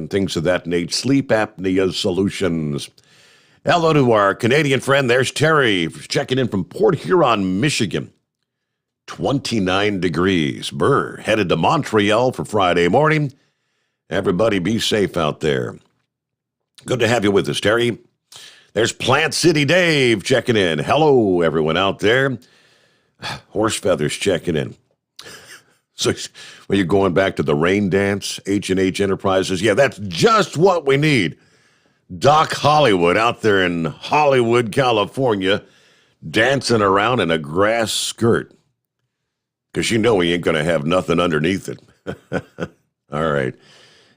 and things of that nature. Sleep apnea solutions. Hello to our Canadian friend. There's Terry checking in from Port Huron, Michigan. 29 degrees. Burr headed to Montreal for Friday morning. Everybody be safe out there. Good to have you with us, Terry. There's Plant City Dave checking in. Hello, everyone out there. Horse Feathers checking in. So, when you're going back to the rain dance, H&H Enterprises, yeah, that's just what we need. Doc Hollywood out there in Hollywood, California, dancing around in a grass skirt. Because you know he ain't going to have nothing underneath it. All right.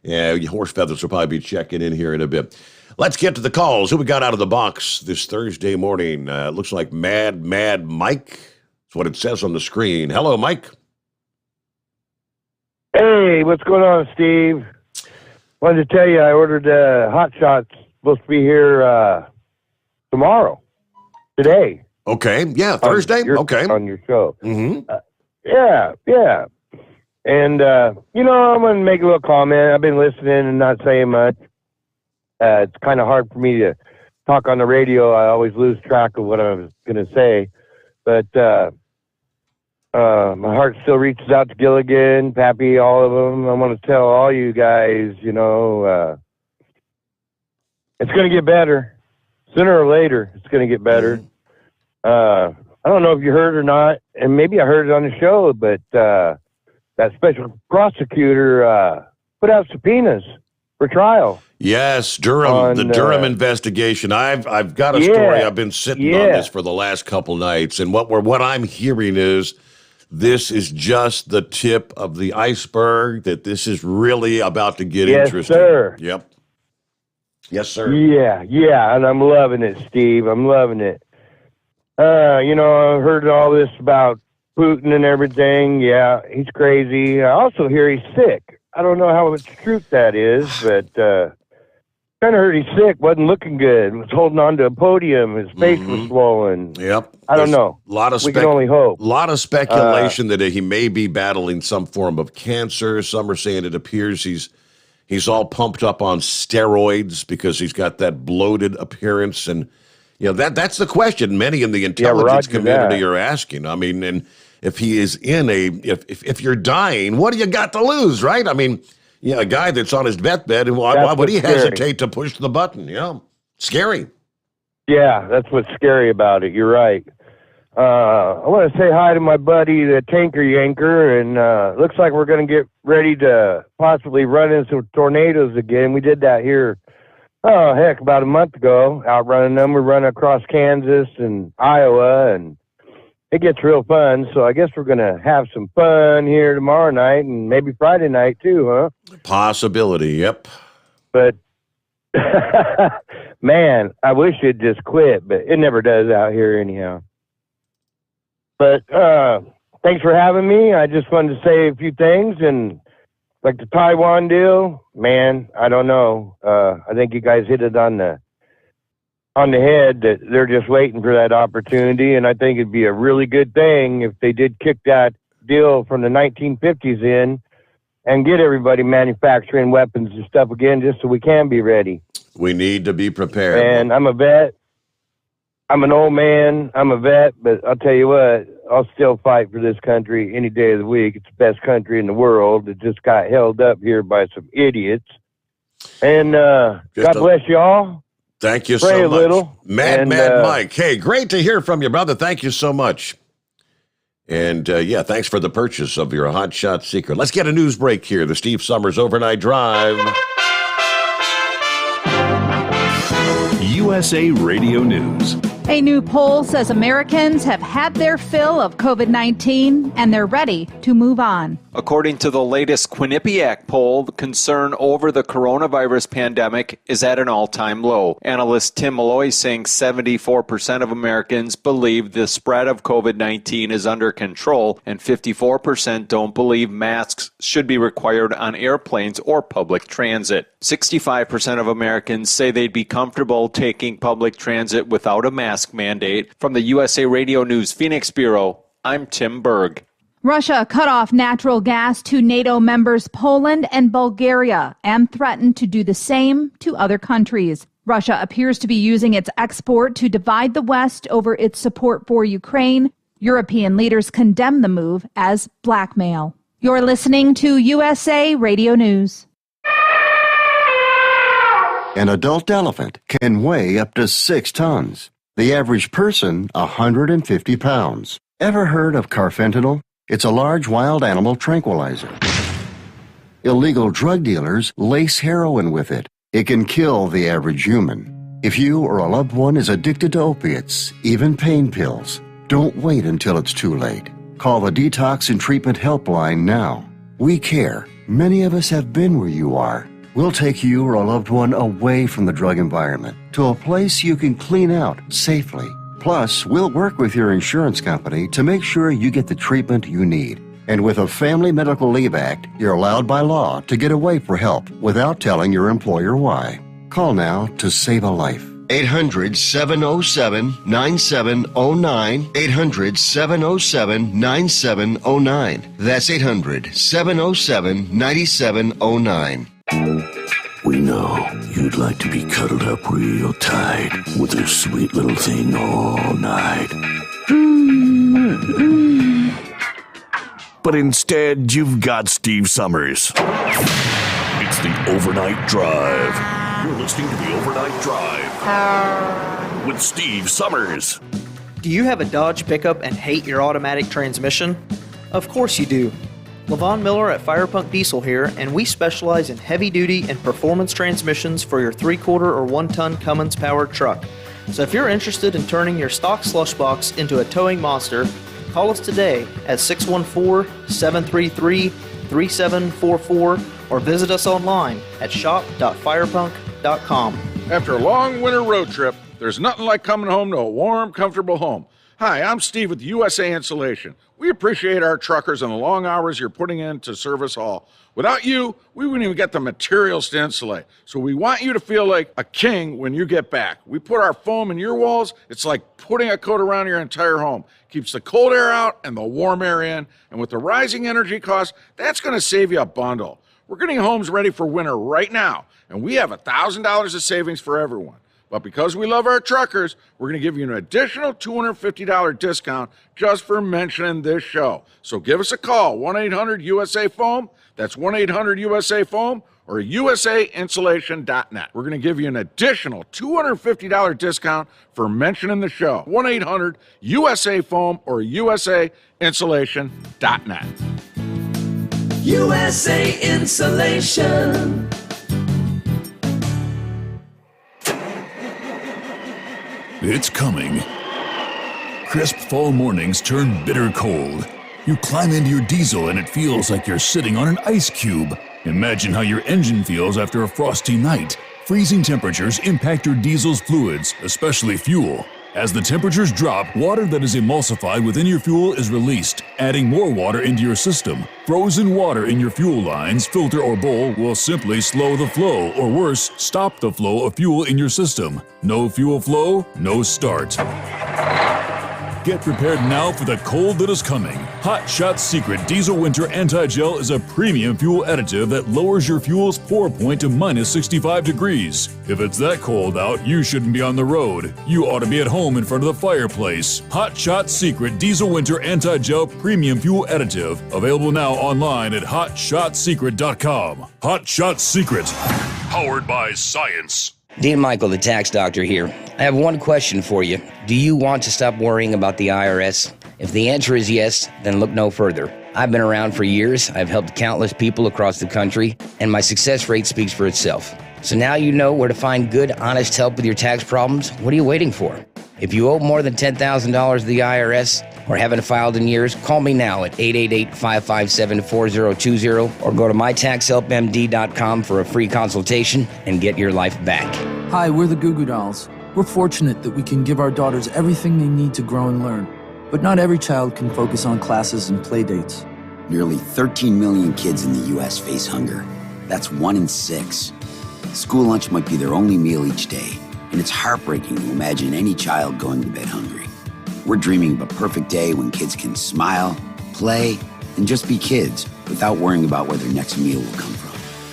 Yeah, Horse Feathers will probably be checking in here in a bit. Let's get to the calls. Who we got out of the box this Thursday morning? Looks like Mad Mike. That's what it says on the screen. Hello, Mike. Hey, what's going on, Steve? Wanted to tell you I ordered Hot Shots. Supposed to be here tomorrow. Today. Okay. Yeah, Thursday? Okay. On your show. Mm-hmm. Yeah. And, I'm going to make a little comment. I've been listening and not saying much. It's kind of hard for me to talk on the radio. I always lose track of what I was going to say. But my heart still reaches out to Gilligan, Pappy, all of them. I want to tell all you guys, it's going to get better. Sooner or later, it's going to get better. I don't know if you heard or not, and maybe I heard it on the show, but that special prosecutor put out subpoenas for trial. Yes, Durham, the Durham investigation. I've got a story. I've been sitting on this for the last couple nights, and what I'm hearing is this is just the tip of the iceberg, that this is really about to get interesting. Yes, sir. Yep. Yes, sir. Yeah, and I'm loving it, Steve. I'm loving it. I've heard all this about Putin and everything. Yeah, he's crazy. I also hear he's sick. I don't know how much truth that is, but kind of heard he's sick. Wasn't looking good. Was holding on to a podium. His face was swollen. Yep. I don't know. We can only hope. A lot of speculation that he may be battling some form of cancer. Some are saying it appears he's all pumped up on steroids because he's got that bloated appearance. And, that's the question many in the intelligence community are asking. I mean, and if he is if you're dying, what do you got to lose, right? I mean, a guy that's on his deathbed, why would he hesitate to push the button? Scary. Yeah, that's what's scary about it. You're right. I want to say hi to my buddy, the Tanker Yanker, and looks like we're going to get ready to possibly run into some tornadoes again. We did that here, about a month ago, outrunning them. We run across Kansas and Iowa, and it gets real fun. So I guess we're going to have some fun here tomorrow night and maybe Friday night too, huh? Possibility, yep. But, man, I wish it'd just quit, but it never does out here anyhow. But thanks for having me. I just wanted to say a few things. And like the Taiwan deal, man, I don't know. I think you guys hit it on the head, that they're just waiting for that opportunity. And I think it'd be a really good thing if they did kick that deal from the 1950s in and get everybody manufacturing weapons and stuff again, just so we can be ready. We need to be prepared. And I'm a vet. I'm an old man. I'm a vet, but I'll tell you what, I'll still fight for this country any day of the week. It's the best country in the world. It just got held up here by some idiots. And God bless y'all. Thank you Pray so a much. little. Mad Mike. Hey, great to hear from you, brother. Thank you so much. And, thanks for the purchase of your Hot Shot Secret. Let's get a news break here. The Steve Sommers Overnight Drive. USA Radio News. A new poll says Americans have had their fill of COVID-19 and they're ready to move on. According to the latest Quinnipiac poll, the concern over the coronavirus pandemic is at an all-time low. Analyst Tim Malloy saying 74% of Americans believe the spread of COVID-19 is under control, and 54% don't believe masks should be required on airplanes or public transit. 65% of Americans say they'd be comfortable taking public transit without a mask mandate. From the USA Radio News Phoenix Bureau, I'm Tim Berg. Russia cut off natural gas to NATO members Poland and Bulgaria and threatened to do the same to other countries. Russia appears to be using its export to divide the West over its support for Ukraine. European leaders condemn the move as blackmail. You're listening to USA Radio News. An adult elephant can weigh up to 6 tons. The average person, 150 pounds. Ever heard of carfentanil? It's a large wild animal tranquilizer. Illegal drug dealers lace heroin with it. It can kill the average human. If you or a loved one is addicted to opiates, even pain pills, don't wait until it's too late. Call the Detox and Treatment Helpline now. We care. Many of us have been where you are. We'll take you or a loved one away from the drug environment to a place you can clean out safely. Plus, we'll work with your insurance company to make sure you get the treatment you need. And with a Family Medical Leave Act, you're allowed by law to get away for help without telling your employer why. Call now to save a life. 800-707-9709. 800-707-9709. That's 800-707-9709. We know you'd like to be cuddled up real tight with a sweet little thing all night. But instead, you've got Steve Sommers. It's the Overnight Drive. You're listening to the Overnight Drive with Steve Sommers. Do you have a Dodge pickup and hate your automatic transmission? Of course you do. LaVon Miller at Firepunk Diesel here, and we specialize in heavy-duty and performance transmissions for your 3/4 or 1-ton Cummins-powered truck. So if you're interested in turning your stock slush box into a towing monster, call us today at 614-733-3744 or visit us online at shop.firepunk.com. After a long winter road trip, there's nothing like coming home to a warm, comfortable home. Hi, I'm Steve with USA Insulation. We appreciate our truckers and the long hours you're putting in to service all. Without you, we wouldn't even get the materials to insulate. So we want you to feel like a king when you get back. We put our foam in your walls. It's like putting a coat around your entire home. Keeps the cold air out and the warm air in. And with the rising energy costs, that's going to save you a bundle. We're getting homes ready for winter right now, and we have $1,000 of savings for everyone. But because we love our truckers, we're going to give you an additional $250 discount just for mentioning this show. So give us a call, 1-800-USA-FOAM. That's 1-800-USA-FOAM or usainsulation.net. We're going to give you an additional $250 discount for mentioning the show, 1-800-USA-FOAM or usainsulation.net. USA Insulation. It's coming. Crisp fall mornings turn bitter cold. You climb into your diesel and it feels like you're sitting on an ice cube. Imagine how your engine feels after a frosty night. Freezing temperatures impact your diesel's fluids, especially fuel. As the temperatures drop, water that is emulsified within your fuel is released, adding more water into your system. Frozen water in your fuel lines, filter, or bowl will simply slow the flow, or worse, stop the flow of fuel in your system. No fuel flow, no start. Get prepared now for the cold that is coming. Hot Shot Secret Diesel Winter Anti-Gel is a premium fuel additive that lowers your fuel's pour point to minus 65 degrees. If it's that cold out, you shouldn't be on the road. You ought to be at home in front of the fireplace. Hot Shot Secret Diesel Winter Anti-Gel Premium Fuel Additive. Available now online at hotshotsecret.com. Hot Shot Secret. Powered by science. Dean Michael, the tax doctor here. I have one question for you. Do you want to stop worrying about the IRS? If the answer is yes, then look no further. I've been around for years, I've helped countless people across the country, and my success rate speaks for itself. So now you know where to find good, honest help with your tax problems. What are you waiting for? If you owe more than $10,000 to the IRS or haven't filed in years, call me now at 888-557-4020 or go to mytaxhelpmd.com for a free consultation and get your life back. Hi, we're the Goo Goo Dolls. We're fortunate that we can give our daughters everything they need to grow and learn. But not every child can focus on classes and play dates. Nearly 13 million kids in the U.S. face hunger. That's 1 in 6. School lunch might be their only meal each day, and it's heartbreaking to imagine any child going to bed hungry. We're dreaming of a perfect day when kids can smile, play, and just be kids without worrying about where their next meal will come from.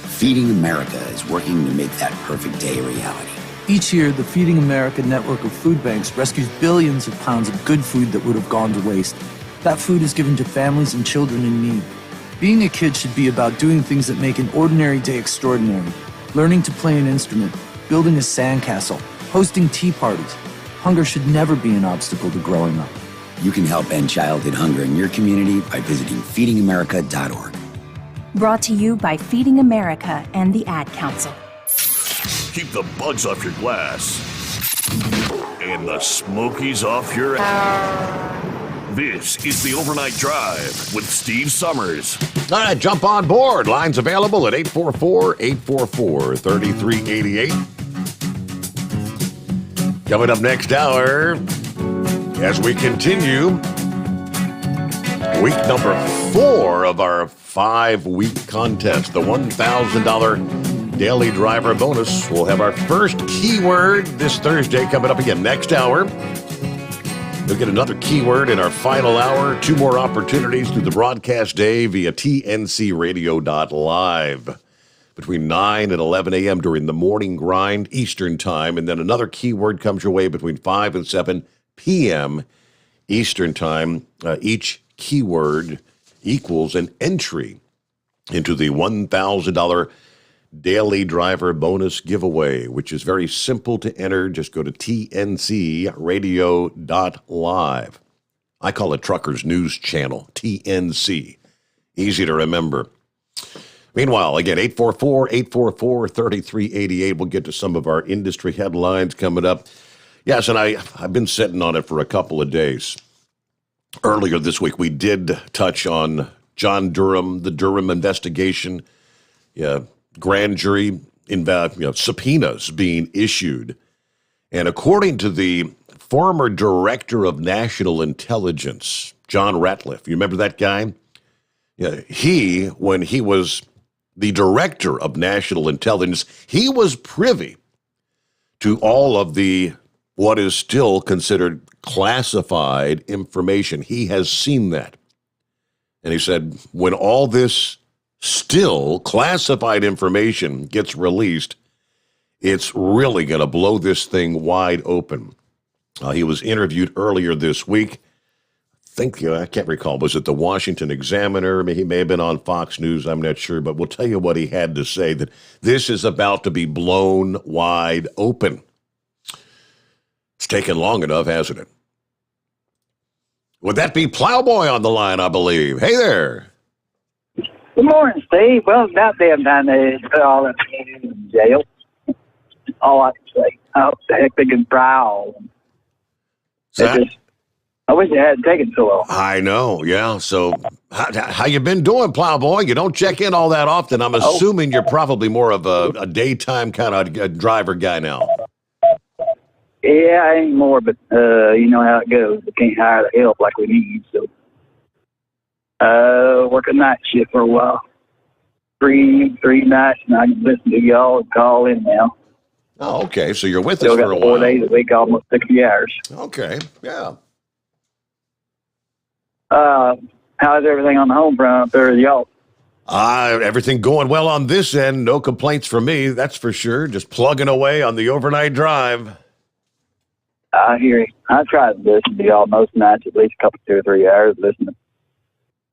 Feeding America is working to make that perfect day a reality. Each year, the Feeding America network of food banks rescues billions of pounds of good food that would have gone to waste. That food is given to families and children in need. Being a kid should be about doing things that make an ordinary day extraordinary. Learning to play an instrument, building a sandcastle, hosting tea parties. Hunger should never be an obstacle to growing up. You can help end childhood hunger in your community by visiting feedingamerica.org. Brought to you by Feeding America and the Ad Council. Keep the bugs off your glass and the smokies off your ass. This is the Overnight Drive with Steve Sommers. All right, jump on board. Lines available at 844-844-3388. Coming up next hour, as we continue, week number 4 of our 5-week contest, the $1,000 Daily Driver Bonus. We'll have our first keyword this Thursday coming up again next hour. We'll get another keyword in our final hour. 2 more opportunities through the broadcast day via tncradio.live between 9 and 11 a.m. during the morning grind Eastern time. And then another keyword comes your way between 5 and 7 p.m. Eastern time. Each keyword equals an entry into the $1,000 Daily Driver Bonus giveaway, which is very simple to enter. Just go to tncradio.live. I call it Truckers News Channel, TNC. Easy to remember. Meanwhile, again, 844-844-3388. We'll get to some of our industry headlines coming up. Yes, and I've been sitting on it for a couple of days. Earlier this week, we did touch on John Durham, the Durham investigation. Yeah. Grand jury subpoenas being issued. And according to the former director of national intelligence, John Ratliff, you remember that guy? Yeah, when he was the director of national intelligence, he was privy to all of the what is still considered classified information. He has seen that. And he said, when all this still classified information gets released, it's really going to blow this thing wide open. He was interviewed earlier this week. I can't recall, was it the Washington Examiner? He may have been on Fox News, I'm not sure, but we'll tell you what he had to say, that this is about to be blown wide open. It's taken long enough, hasn't it? Would that be Plowboy on the line, I believe? Hey there. Good morning, Steve. Well, it's about damn time they put all that in jail. All I can say. I hope the heck they can try all of them. I wish it hadn't taken so long. I know, yeah. So how you been doing, Plowboy? You don't check in all that often. I'm assuming you're probably more of a daytime kind of driver guy now. Yeah, I ain't more, but you know how it goes. We can't hire the help like we need, so work a night shift for a while. Three nights, and I can listen to y'all and call in now. Oh, okay. So you're with Still us for a got while. 4 days a week, almost 60 hours. Okay, yeah. How's everything on the home front up there with y'all? Everything going well on this end. No complaints from me, that's for sure. Just plugging away on the overnight drive. I hear you. I try to listen to y'all most nights, at least a couple, 2 or 3 hours listening.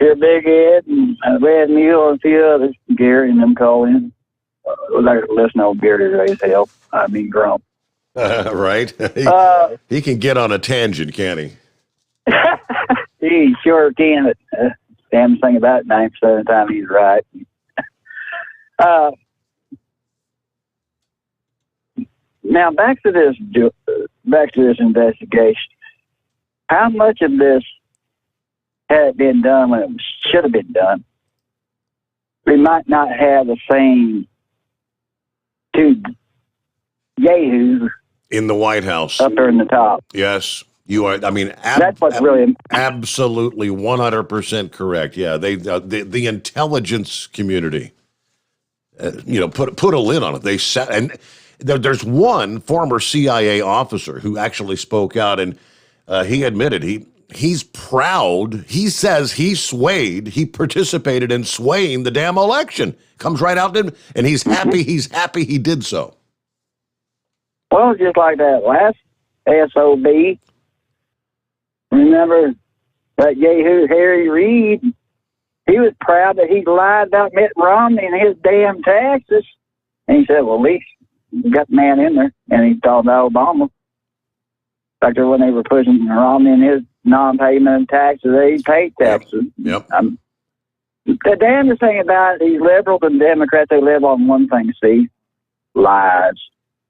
Hear Big Ed and Red Mule and a few others, Gary and them call in. Like listen to old Gary raise hell. I mean, Grump. Right? He can get on a tangent, can't he? He sure can. But damn thing about it, 90% of the time he's right. Now back to this investigation. How much of this had been done when it should have been done? We might not have the same 2 yahoos in the White House up there in the top. Yes, you are. I mean, that's what's really absolutely 100% correct. Yeah, the intelligence community, put a lid on it. They sat, and there's one former CIA officer who actually spoke out, and he admitted he's proud. He says he participated in swaying the damn election. Comes right out and he's happy. He's happy he did so. Well, just like that last SOB. Remember that Yahoo Harry Reid? He was proud that he lied about Mitt Romney and his damn taxes. And he said, well, at least you got the man in there. And he talked about Obama. Like when they were pushing Romney and his non-payment of taxes, he paid taxes. Yep. The damnedest thing about it, these liberals and Democrats, they live on one thing, Steve: lies.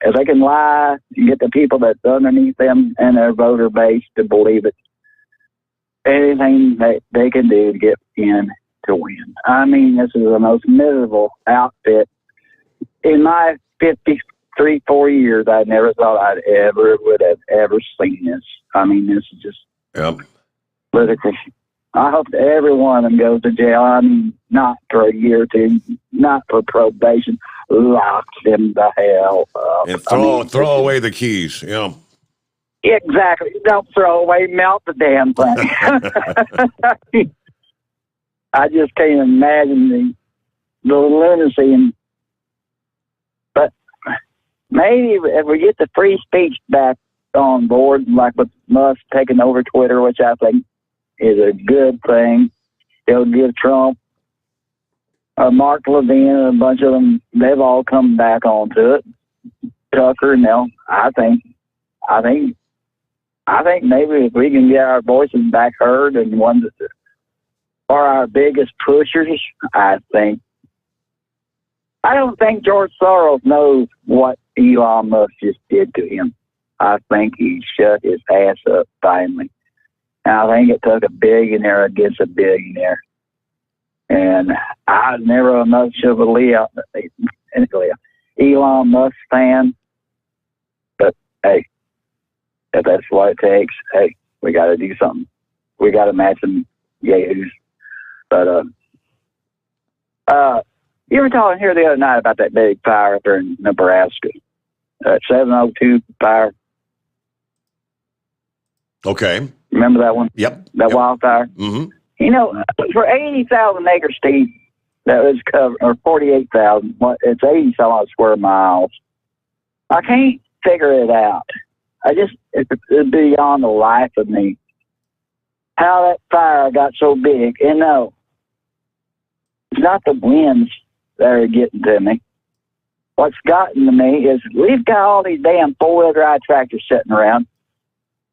If they can lie, you get the people that's underneath them and their voter base to believe it. Anything that they can do to get in to win. I mean, this is the most miserable outfit. In my 4 years, I never thought I would have ever seen this. I mean, this is just ludicrous. I hope that every one of them goes to jail. I mean, not for a year or two, not for probation. Lock them the hell up. And throw away the keys. Yeah. Exactly. Don't throw away, melt the damn thing. I just can't imagine the lunacy. But maybe if we get the free speech back on board, like with Musk taking over Twitter, which I think is a good thing, it'll give Trump, Mark Levine, and a bunch of them, they've all come back onto it. Tucker, no, I think maybe if we can get our voices back heard and ones that are our biggest pushers, I don't think George Soros knows what Elon Musk just did to him. I think he shut his ass up finally. And I think it took a billionaire against a billionaire. And I was never much of a Elon Musk fan. But, hey, if that's what it takes, hey, we got to do something. We got to match some yahoos. But, you were talking here the other night about that big fire up there in Nebraska. 702 fire. Okay. Remember that one? Yep. That wildfire? Mm-hmm. You know, for 80,000 acres, Steve, that was covered, or 48,000, it's 80-some square miles. I can't figure it out. It's beyond the life of me how that fire got so big. And no, it's not the winds that are getting to me. What's gotten to me is we've got all these damn four-wheel drive tractors sitting around.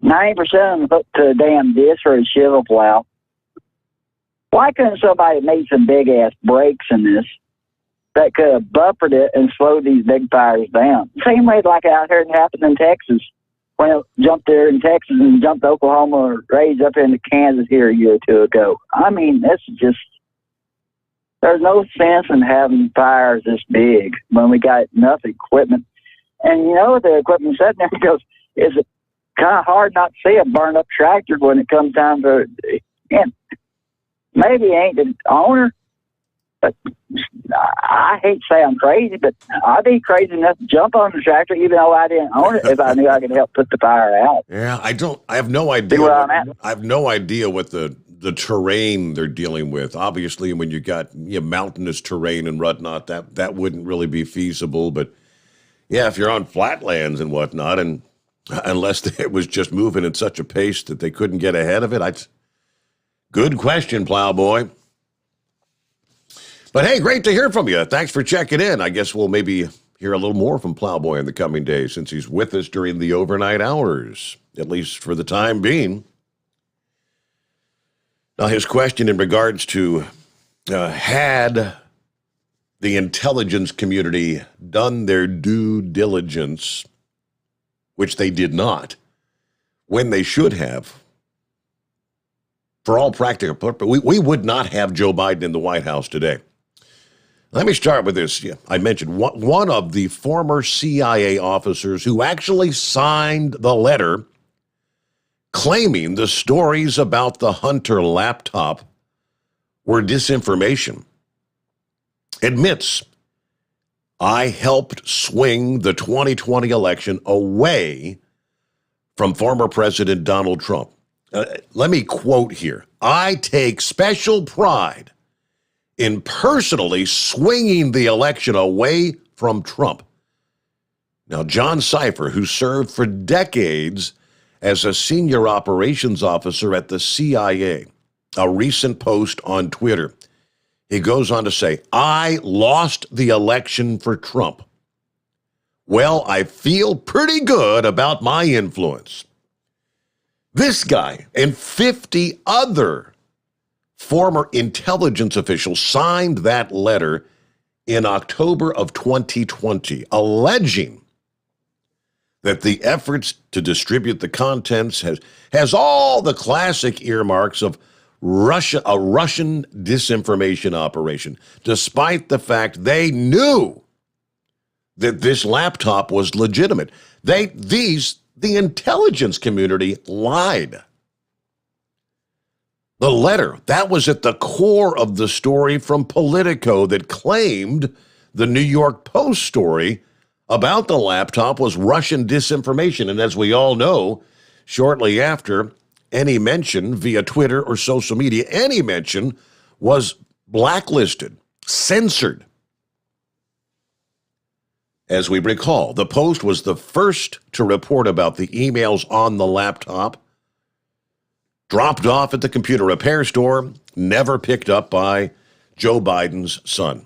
90% of them hooked to a damn disc or a shivel plow. Why couldn't somebody make some big-ass brakes in this that could have buffered it and slowed these big fires down? Same way like out here it happened in Texas. When it jumped there in Texas and jumped to Oklahoma or raised up into Kansas here a year or two ago. I mean, this is just, there's no sense in having fires this big when we got enough equipment. And you know, the equipment sitting there goes, is it kind of hard not to see a burned up tractor when it comes time to, and maybe it ain't the owner, but I hate to say I'm crazy, but I'd be crazy enough to jump on the tractor even though I didn't own it if I knew I could help put the fire out. Yeah, I have no idea. See where I'm at? I have no idea what the terrain they're dealing with. Obviously, when you got mountainous terrain and whatnot, that wouldn't really be feasible. But yeah, if you're on flatlands and whatnot, and unless it was just moving at such a pace that they couldn't get ahead of it, good question, Plowboy. But hey, great to hear from you. Thanks for checking in. I guess we'll maybe hear a little more from Plowboy in the coming days since he's with us during the overnight hours, at least for the time being. Now, his question in regards to had the intelligence community done their due diligence, which they did not, when they should have, for all practical purposes, we would not have Joe Biden in the White House today. Let me start with this. I mentioned one of the former CIA officers who actually signed the letter claiming the stories about the Hunter laptop were disinformation, admits, I helped swing the 2020 election away from former President Donald Trump. Let me quote here. I take special pride in personally swinging the election away from Trump. Now, John Cipher, who served for decades as a senior operations officer at the CIA, a recent post on Twitter, he goes on to say, I lost the election for Trump. Well, I feel pretty good about my influence. This guy and 50 other former intelligence officials signed that letter in October of 2020, alleging that the efforts to distribute the contents has all the classic earmarks of a Russian disinformation operation, despite the fact they knew that this laptop was legitimate. The intelligence community lied. The letter, that was at the core of the story from Politico that claimed the New York Post story about the laptop was Russian disinformation. And as we all know, shortly after, any mention via Twitter or social media, any mention was blacklisted, censored. As we recall, the Post was the first to report about the emails on the laptop, dropped off at the computer repair store, never picked up by Joe Biden's son.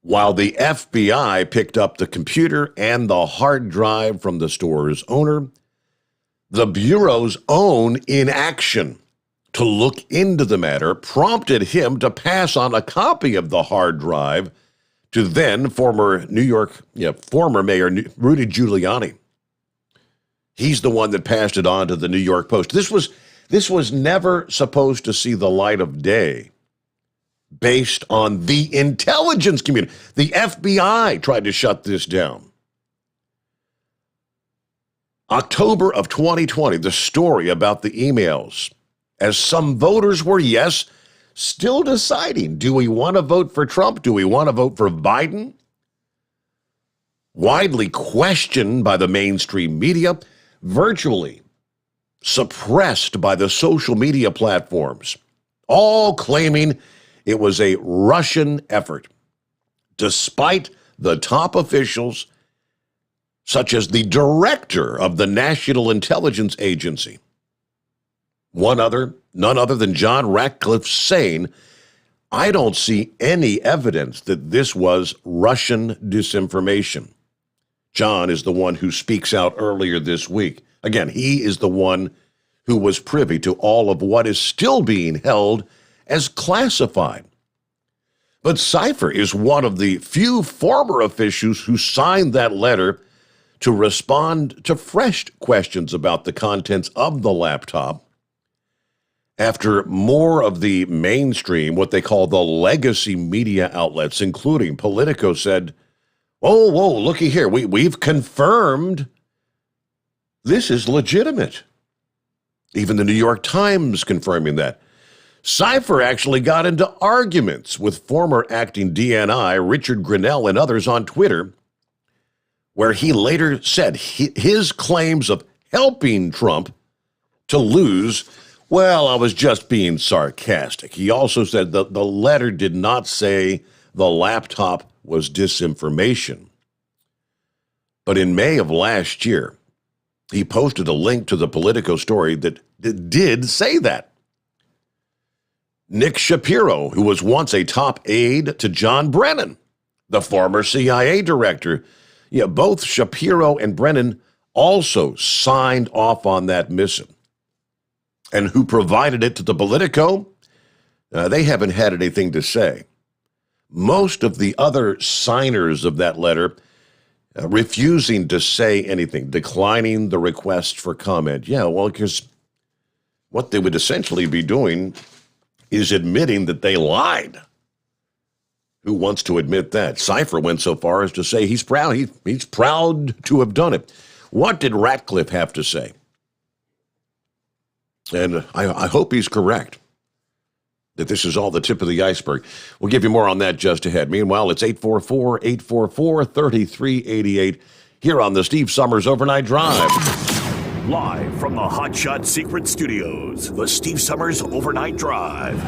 While the FBI picked up the computer and the hard drive from the store's owner, the Bureau's own inaction to look into the matter prompted him to pass on a copy of the hard drive to then former Mayor Rudy Giuliani. He's the one that passed it on to the New York Post. This was never supposed to see the light of day based on the intelligence community. The FBI tried to shut this down. October of 2020, the story about the emails, as some voters were, yes, still deciding, do we want to vote for Trump? Do we want to vote for Biden? Widely questioned by the mainstream media, virtually suppressed by the social media platforms, all claiming it was a Russian effort, despite the top officials, such as the director of the National Intelligence Agency, none other than John Ratcliffe, saying, I don't see any evidence that this was Russian disinformation. John is the one who speaks out earlier this week. Again, he is the one who was privy to all of what is still being held as classified. But Cipher is one of the few former officials who signed that letter to respond to fresh questions about the contents of the laptop after more of the mainstream, what they call the legacy media outlets, including Politico, said, whoa, looky here, we've confirmed this is legitimate. Even the New York Times confirming that. Cipher actually got into arguments with former acting DNI Richard Grinnell and others on Twitter, where he later said his claims of helping Trump to lose, well, I was just being sarcastic. He also said that the letter did not say the laptop was disinformation. But in May of last year, he posted a link to the Politico story that did say that. Nick Shapiro, who was once a top aide to John Brennan, the former CIA director, both Shapiro and Brennan also signed off on that missive. And who provided it to the Politico? They haven't had anything to say. Most of the other signers of that letter refusing to say anything, declining the request for comment. Yeah, well, because what they would essentially be doing is admitting that they lied. Who wants to admit that? Cipher went so far as to say he's proud. He's proud to have done it. What did Ratcliffe have to say? And I hope he's correct, that this is all the tip of the iceberg. We'll give you more on that just ahead. Meanwhile, it's 844-844-3388 here on the Steve Sommers Overnight Drive. Live from the Hotshot Secret Studios, the Steve Sommers Overnight Drive.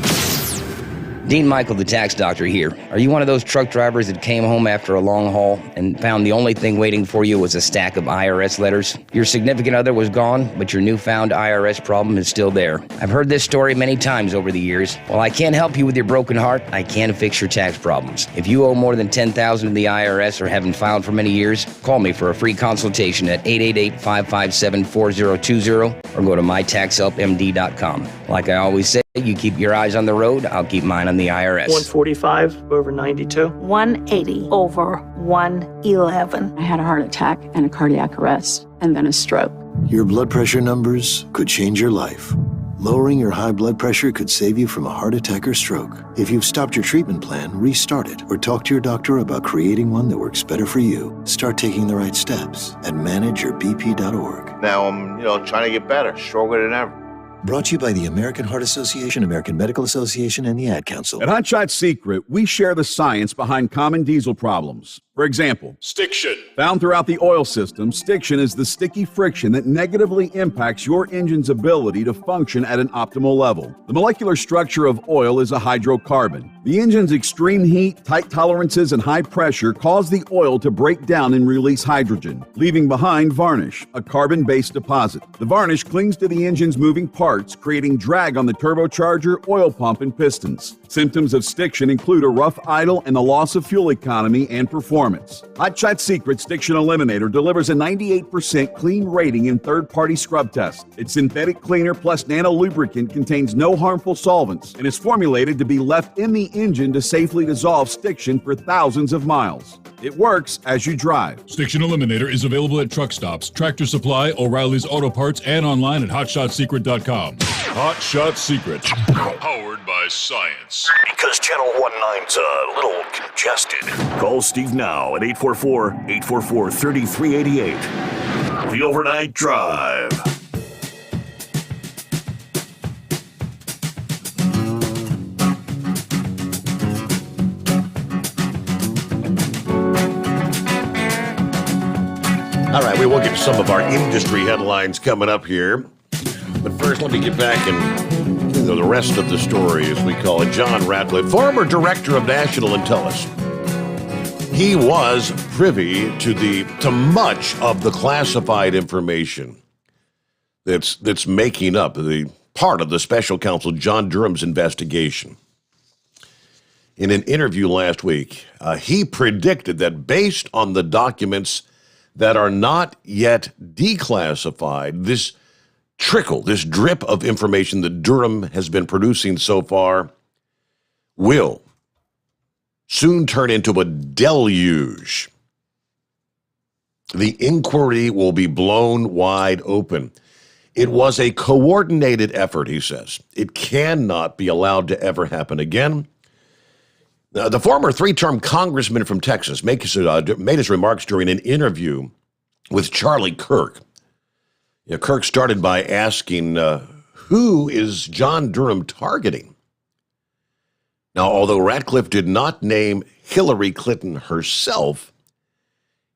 Dean Michael, the tax doctor here. Are you one of those truck drivers that came home after a long haul and found the only thing waiting for you was a stack of IRS letters? Your significant other was gone, but your newfound IRS problem is still there. I've heard this story many times over the years. While I can't help you with your broken heart, I can fix your tax problems. If you owe more than $10,000 to the IRS or haven't filed for many years, call me for a free consultation at 888-557-4020 or go to mytaxhelpmd.com. Like I always say, you keep your eyes on the road, I'll keep mine on the IRS. 145 over 92. 180 over 111. I had a heart attack and a cardiac arrest, and then a stroke. Your blood pressure numbers could change your life. Lowering your high blood pressure could save you from a heart attack or stroke. If you've stopped your treatment plan, restart it or talk to your doctor about creating one that works better for you. Start taking the right steps at manageYourBP.org. Now I'm, trying to get better, stronger than ever. Brought to you by the American Heart Association, American Medical Association, and the Ad Council. At Hotshot Secret, we share the science behind common diesel problems. For example, stiction. Found throughout the oil system, stiction is the sticky friction that negatively impacts your engine's ability to function at an optimal level. The molecular structure of oil is a hydrocarbon. The engine's extreme heat, tight tolerances, and high pressure cause the oil to break down and release hydrogen, leaving behind varnish, a carbon-based deposit. The varnish clings to the engine's moving parts, creating drag on the turbocharger, oil pump, and pistons. Symptoms of stiction include a rough idle and the loss of fuel economy and performance. Hotshot Secret Stiction Eliminator delivers a 98% clean rating in third-party scrub tests. Its synthetic cleaner plus nano lubricant contains no harmful solvents and is formulated to be left in the engine to safely dissolve stiction for thousands of miles. It works as you drive. Stiction Eliminator is available at truck stops, Tractor Supply, O'Reilly's Auto Parts, and online at hotshotsecret.com. Hotshot Secret. Powered by science. Because Channel 19's a little congested. Call Steve now at 844-844-3388. The Overnight Drive. All right, we will get to some of our industry headlines coming up here. But first, let me get back and the rest of the story, as we call it. John Ratcliffe, former director of national intelligence. He was privy to much of the classified information that's making up the part of the special counsel John Durham's investigation. In an interview last week, he predicted that based on the documents that are not yet declassified, this drip of information that Durham has been producing so far will soon turn into a deluge. The inquiry will be blown wide open. It was a coordinated effort, he says. It cannot be allowed to ever happen again. The former three-term congressman from Texas made his remarks during an interview with Charlie Kirk. Kirk started by asking, who is John Durham targeting? Now, although Ratcliffe did not name Hillary Clinton herself,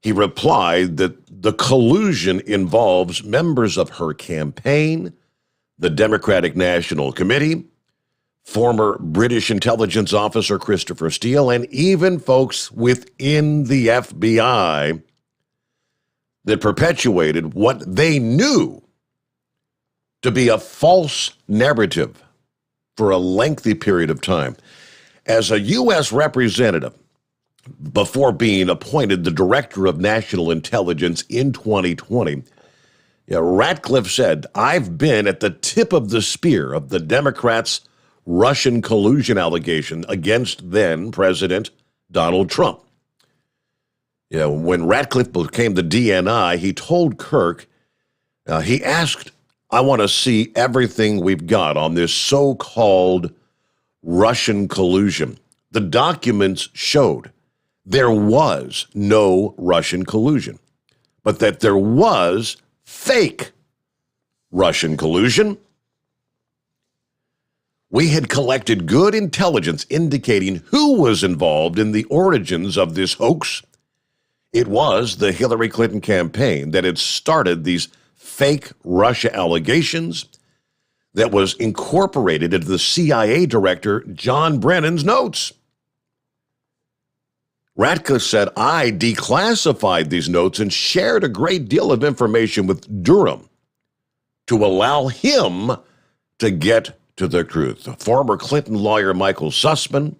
he replied that the collusion involves members of her campaign, the Democratic National Committee, former British intelligence officer Christopher Steele, and even folks within the FBI that perpetuated what they knew to be a false narrative for a lengthy period of time. As a U.S. representative, before being appointed the Director of National Intelligence in 2020, Ratcliffe said, "I've been at the tip of the spear of the Democrats' Russian collusion allegation against then-President Donald Trump." When Ratcliffe became the DNI, he told Kirk, he asked, "I want to see everything we've got on this so-called Russian collusion." The documents showed there was no Russian collusion, but that there was fake Russian collusion. We had collected good intelligence indicating who was involved in the origins of this hoax. It was the Hillary Clinton campaign that had started these fake Russia allegations that was incorporated into the CIA director John Brennan's notes. Ratcliffe said, I declassified these notes and shared a great deal of information with Durham to allow him to get to the truth. Former Clinton lawyer Michael Sussman,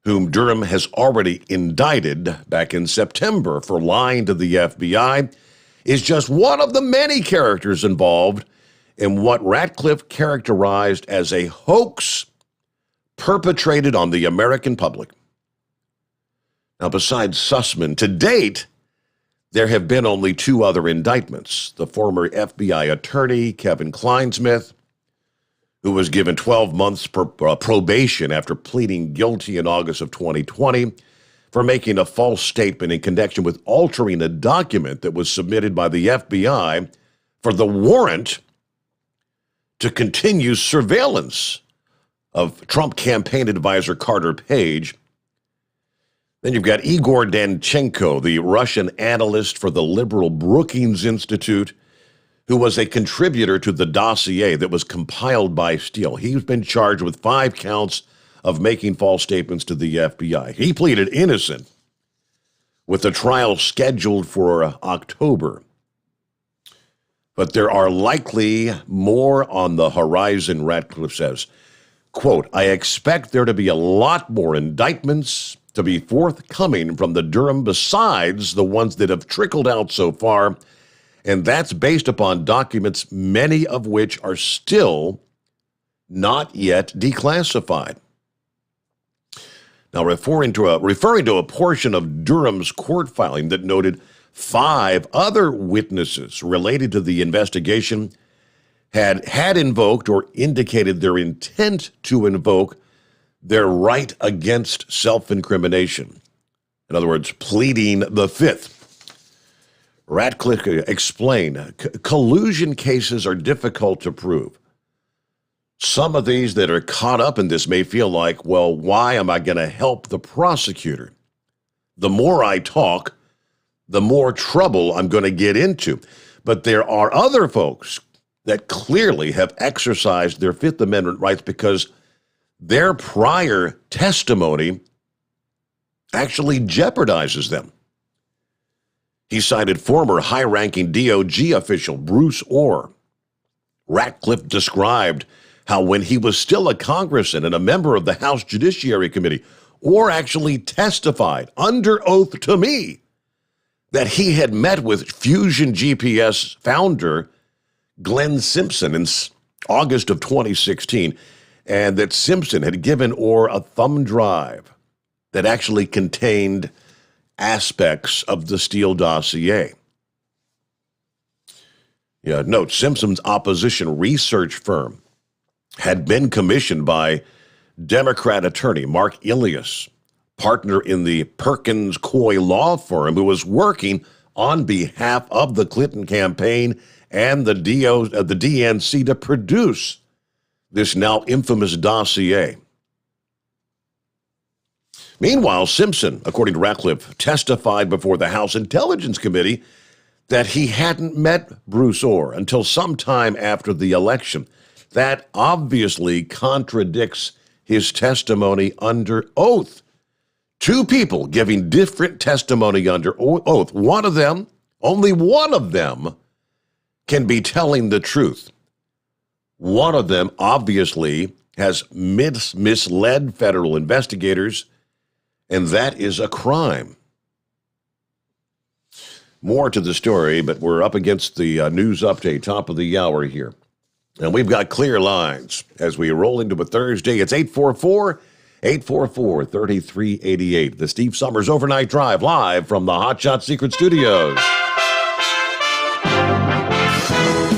whom Durham has already indicted back in September for lying to the FBI, is just one of the many characters involved in what Ratcliffe characterized as a hoax perpetrated on the American public. Now, besides Sussman, to date, there have been only two other indictments. The former FBI attorney, Kevin Kleinsmith, who was given 12 months probation after pleading guilty in August of 2020 for making a false statement in connection with altering a document that was submitted by the FBI for the warrant to continue surveillance of Trump campaign advisor Carter Page. Then you've got Igor Danchenko, the Russian analyst for the liberal Brookings Institute, who was a contributor to the dossier that was compiled by Steele. He's been charged with 5 counts of making false statements to the FBI. He pleaded innocent with the trial scheduled for October. But there are likely more on the horizon, Ratcliffe says. Quote, I expect there to be a lot more indictments to be forthcoming from the Durham besides the ones that have trickled out so far, and that's based upon documents, many of which are still not yet declassified. Now, referring to a portion of Durham's court filing that noted 5 other witnesses related to the investigation had invoked or indicated their intent to invoke their right against self-incrimination. In other words, pleading the fifth. Ratcliffe explained, collusion cases are difficult to prove. Some of these that are caught up in this may feel like, well, why am I going to help the prosecutor? The more I talk, the more trouble I'm going to get into. But there are other folks that clearly have exercised their Fifth Amendment rights because their prior testimony actually jeopardizes them. He cited former high-ranking DOJ official Bruce Orr. Ratcliffe described how when he was still a congressman and a member of the House Judiciary Committee, Orr actually testified under oath to me that he had met with Fusion GPS founder Glenn Simpson in August of 2016, and that Simpson had given Orr a thumb drive that actually contained aspects of the Steele dossier. Note, Simpson's opposition research firm had been commissioned by Democrat attorney Mark Ilias, partner in the Perkins Coie law firm, who was working on behalf of the Clinton campaign and the DNC to produce this now infamous dossier. Meanwhile, Simpson, according to Ratcliffe, testified before the House Intelligence Committee that he hadn't met Bruce Orr until sometime after the election. That obviously contradicts his testimony under oath. 2 people giving different testimony under oath. One of them, only one of them, can be telling the truth. One of them obviously has misled federal investigators, and that is a crime. More to the story, but we're up against the news update, top of the hour here. And we've got clear lines as we roll into a Thursday. It's 844-3388. The Steve Summers Overnight Drive, live from the Hot Shot Secret Studios.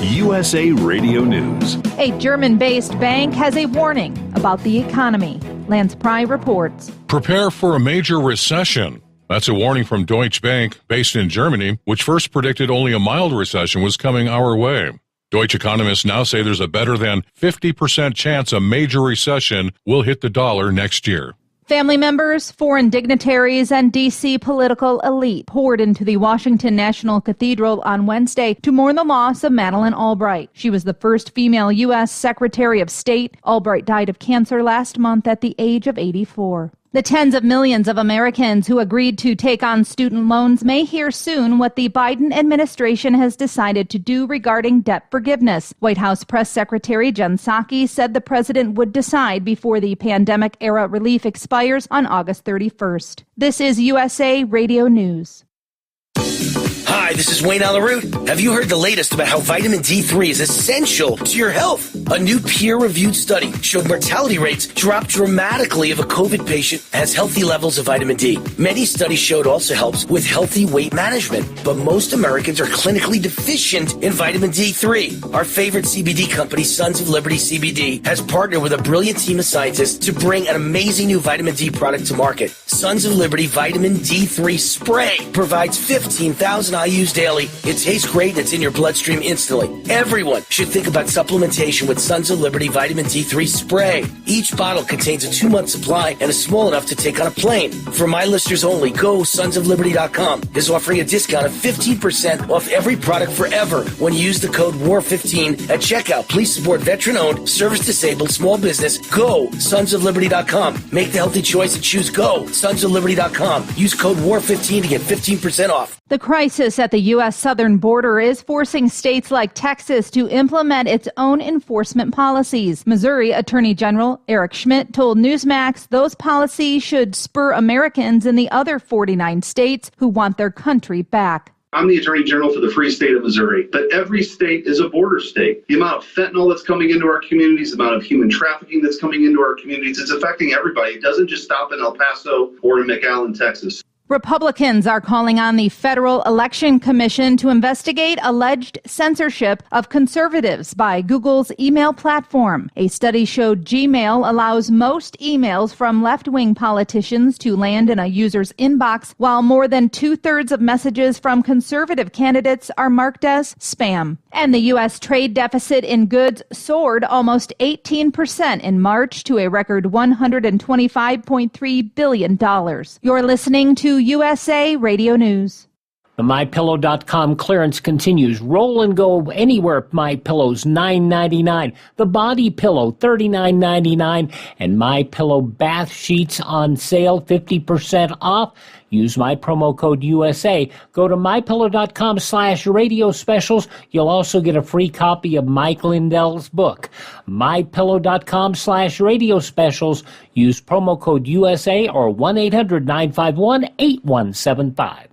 USA Radio News. A German-based bank has a warning about the economy. Lance Pry reports. Prepare for a major recession. That's a warning from Deutsche Bank, based in Germany, which first predicted only a mild recession was coming our way. Deutsche economists now say there's a better than 50% chance a major recession will hit the dollar next year. Family members, foreign dignitaries, and D.C. political elite poured into the Washington National Cathedral on Wednesday to mourn the loss of Madeleine Albright. She was the first female U.S. Secretary of State. Albright died of cancer last month at the age of 84. The tens of millions of Americans who agreed to take on student loans may hear soon what the Biden administration has decided to do regarding debt forgiveness. White House Press Secretary Jen Psaki said the president would decide before the pandemic-era relief expires on August 31st. This is USA Radio News. Hi, this is Wayne Alaroot. Have you heard the latest about how vitamin D3 is essential to your health? A new peer-reviewed study showed mortality rates drop dramatically if a COVID patient has healthy levels of vitamin D. Many studies showed also helps with healthy weight management, but most Americans are clinically deficient in vitamin D3. Our favorite CBD company, Sons of Liberty CBD, has partnered with a brilliant team of scientists to bring an amazing new vitamin D product to market. Sons of Liberty Vitamin D3 Spray provides 15,000 IUs daily. It tastes great and it's in your bloodstream instantly. Everyone should think about supplementation with Sons of Liberty Vitamin D3 Spray. Each bottle contains a 2-month supply and is small enough to take on a plane. For my listeners only, go sonsofliberty.com is offering a discount of 15% off every product forever when you use the code WAR15 at checkout. Please support veteran-owned, service-disabled, small business. Go sonsofliberty.com. Make the healthy choice and choose Go sonsofliberty.com. Use code WAR15 to get 15% off. The crisis at the U.S. southern border is forcing states like Texas to implement its own enforcement policies. Missouri Attorney General Eric Schmidt told Newsmax those policies should spur Americans in the other 49 states who want their country back. I'm the Attorney General for the free state of Missouri, but every state is a border state. The amount of fentanyl that's coming into our communities, the amount of human trafficking that's coming into our communities, it's affecting everybody. It doesn't just stop in El Paso or in McAllen, Texas. Republicans are calling on the Federal Election Commission to investigate alleged censorship of conservatives by Google's email platform. A study showed Gmail allows most emails from left-wing politicians to land in a user's inbox, while more than 2/3 of messages from conservative candidates are marked as spam. And the U.S. trade deficit in goods soared almost 18% in March to a record $125.3 billion. You're listening to USA Radio News. The MyPillow.com clearance continues. Roll and go anywhere. MyPillow's $9.99. The Body Pillow $39.99. And MyPillow bath sheets on sale 50% off. Use my promo code USA. Go to MyPillow.com/radio specials. You'll also get a free copy of Mike Lindell's book. MyPillow.com/radio specials. Use promo code USA or 1-800-951-8175.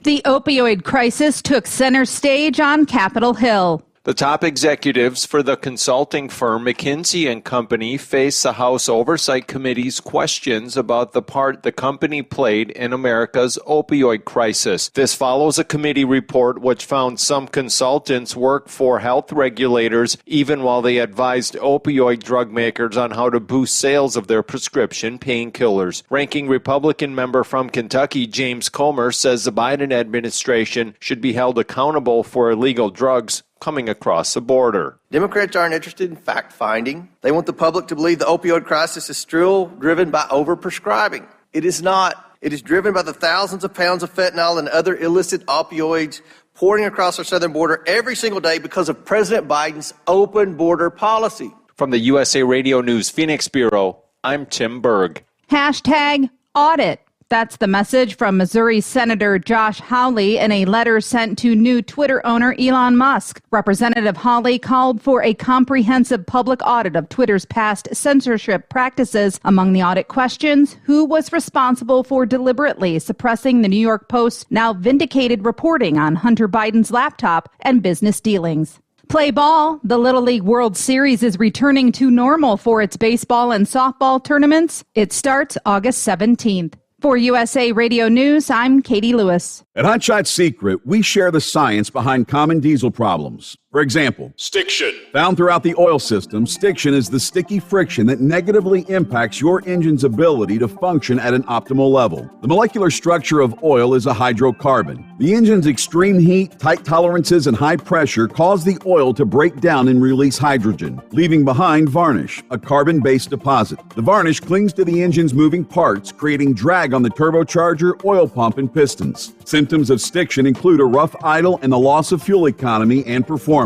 The opioid crisis took center stage on Capitol Hill. The top executives for the consulting firm McKinsey & Company face the House Oversight Committee's questions about the part the company played in America's opioid crisis. This follows a committee report which found some consultants worked for health regulators even while they advised opioid drug makers on how to boost sales of their prescription painkillers. Ranking Republican member from Kentucky, James Comer, says the Biden administration should be held accountable for illegal drugs coming across the border. Democrats aren't interested in fact-finding. They want the public to believe the opioid crisis is still driven by overprescribing. It is not. It is driven by the thousands of pounds of fentanyl and other illicit opioids pouring across our southern border every single day because of President Biden's open border policy. From the USA Radio News Phoenix Bureau, I'm Tim Berg. #audit. That's the message from Missouri Senator Josh Hawley in a letter sent to new Twitter owner Elon Musk. Representative Hawley called for a comprehensive public audit of Twitter's past censorship practices. Among the audit questions, who was responsible for deliberately suppressing the New York Post's now vindicated reporting on Hunter Biden's laptop and business dealings. Play ball. The Little League World Series is returning to normal for its baseball and softball tournaments. It starts August 17th. For USA Radio News, I'm Katie Lewis. At Hot Shot Secret, we share the science behind common diesel problems. For example, Stiction. Found throughout the oil system, stiction is the sticky friction that negatively impacts your engine's ability to function at an optimal level. The molecular structure of oil is a hydrocarbon. The engine's extreme heat, tight tolerances, and high pressure cause the oil to break down and release hydrogen, leaving behind varnish, a carbon-based deposit. The varnish clings to the engine's moving parts, creating drag on the turbocharger, oil pump, and pistons. Symptoms of stiction include a rough idle and the loss of fuel economy and performance.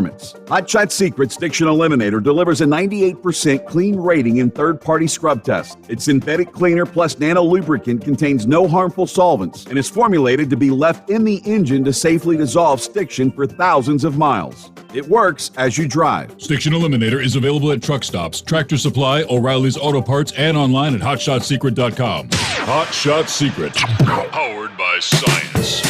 Hot Shot Secret Stiction Eliminator delivers a 98% clean rating in third-party scrub tests. Its synthetic cleaner plus nano lubricant contains no harmful solvents and is formulated to be left in the engine to safely dissolve stiction for thousands of miles. It works as you drive. Stiction Eliminator is available at truck stops, Tractor Supply, O'Reilly's Auto Parts, and online at hotshotsecret.com. Hot Shot Secret. Powered by science.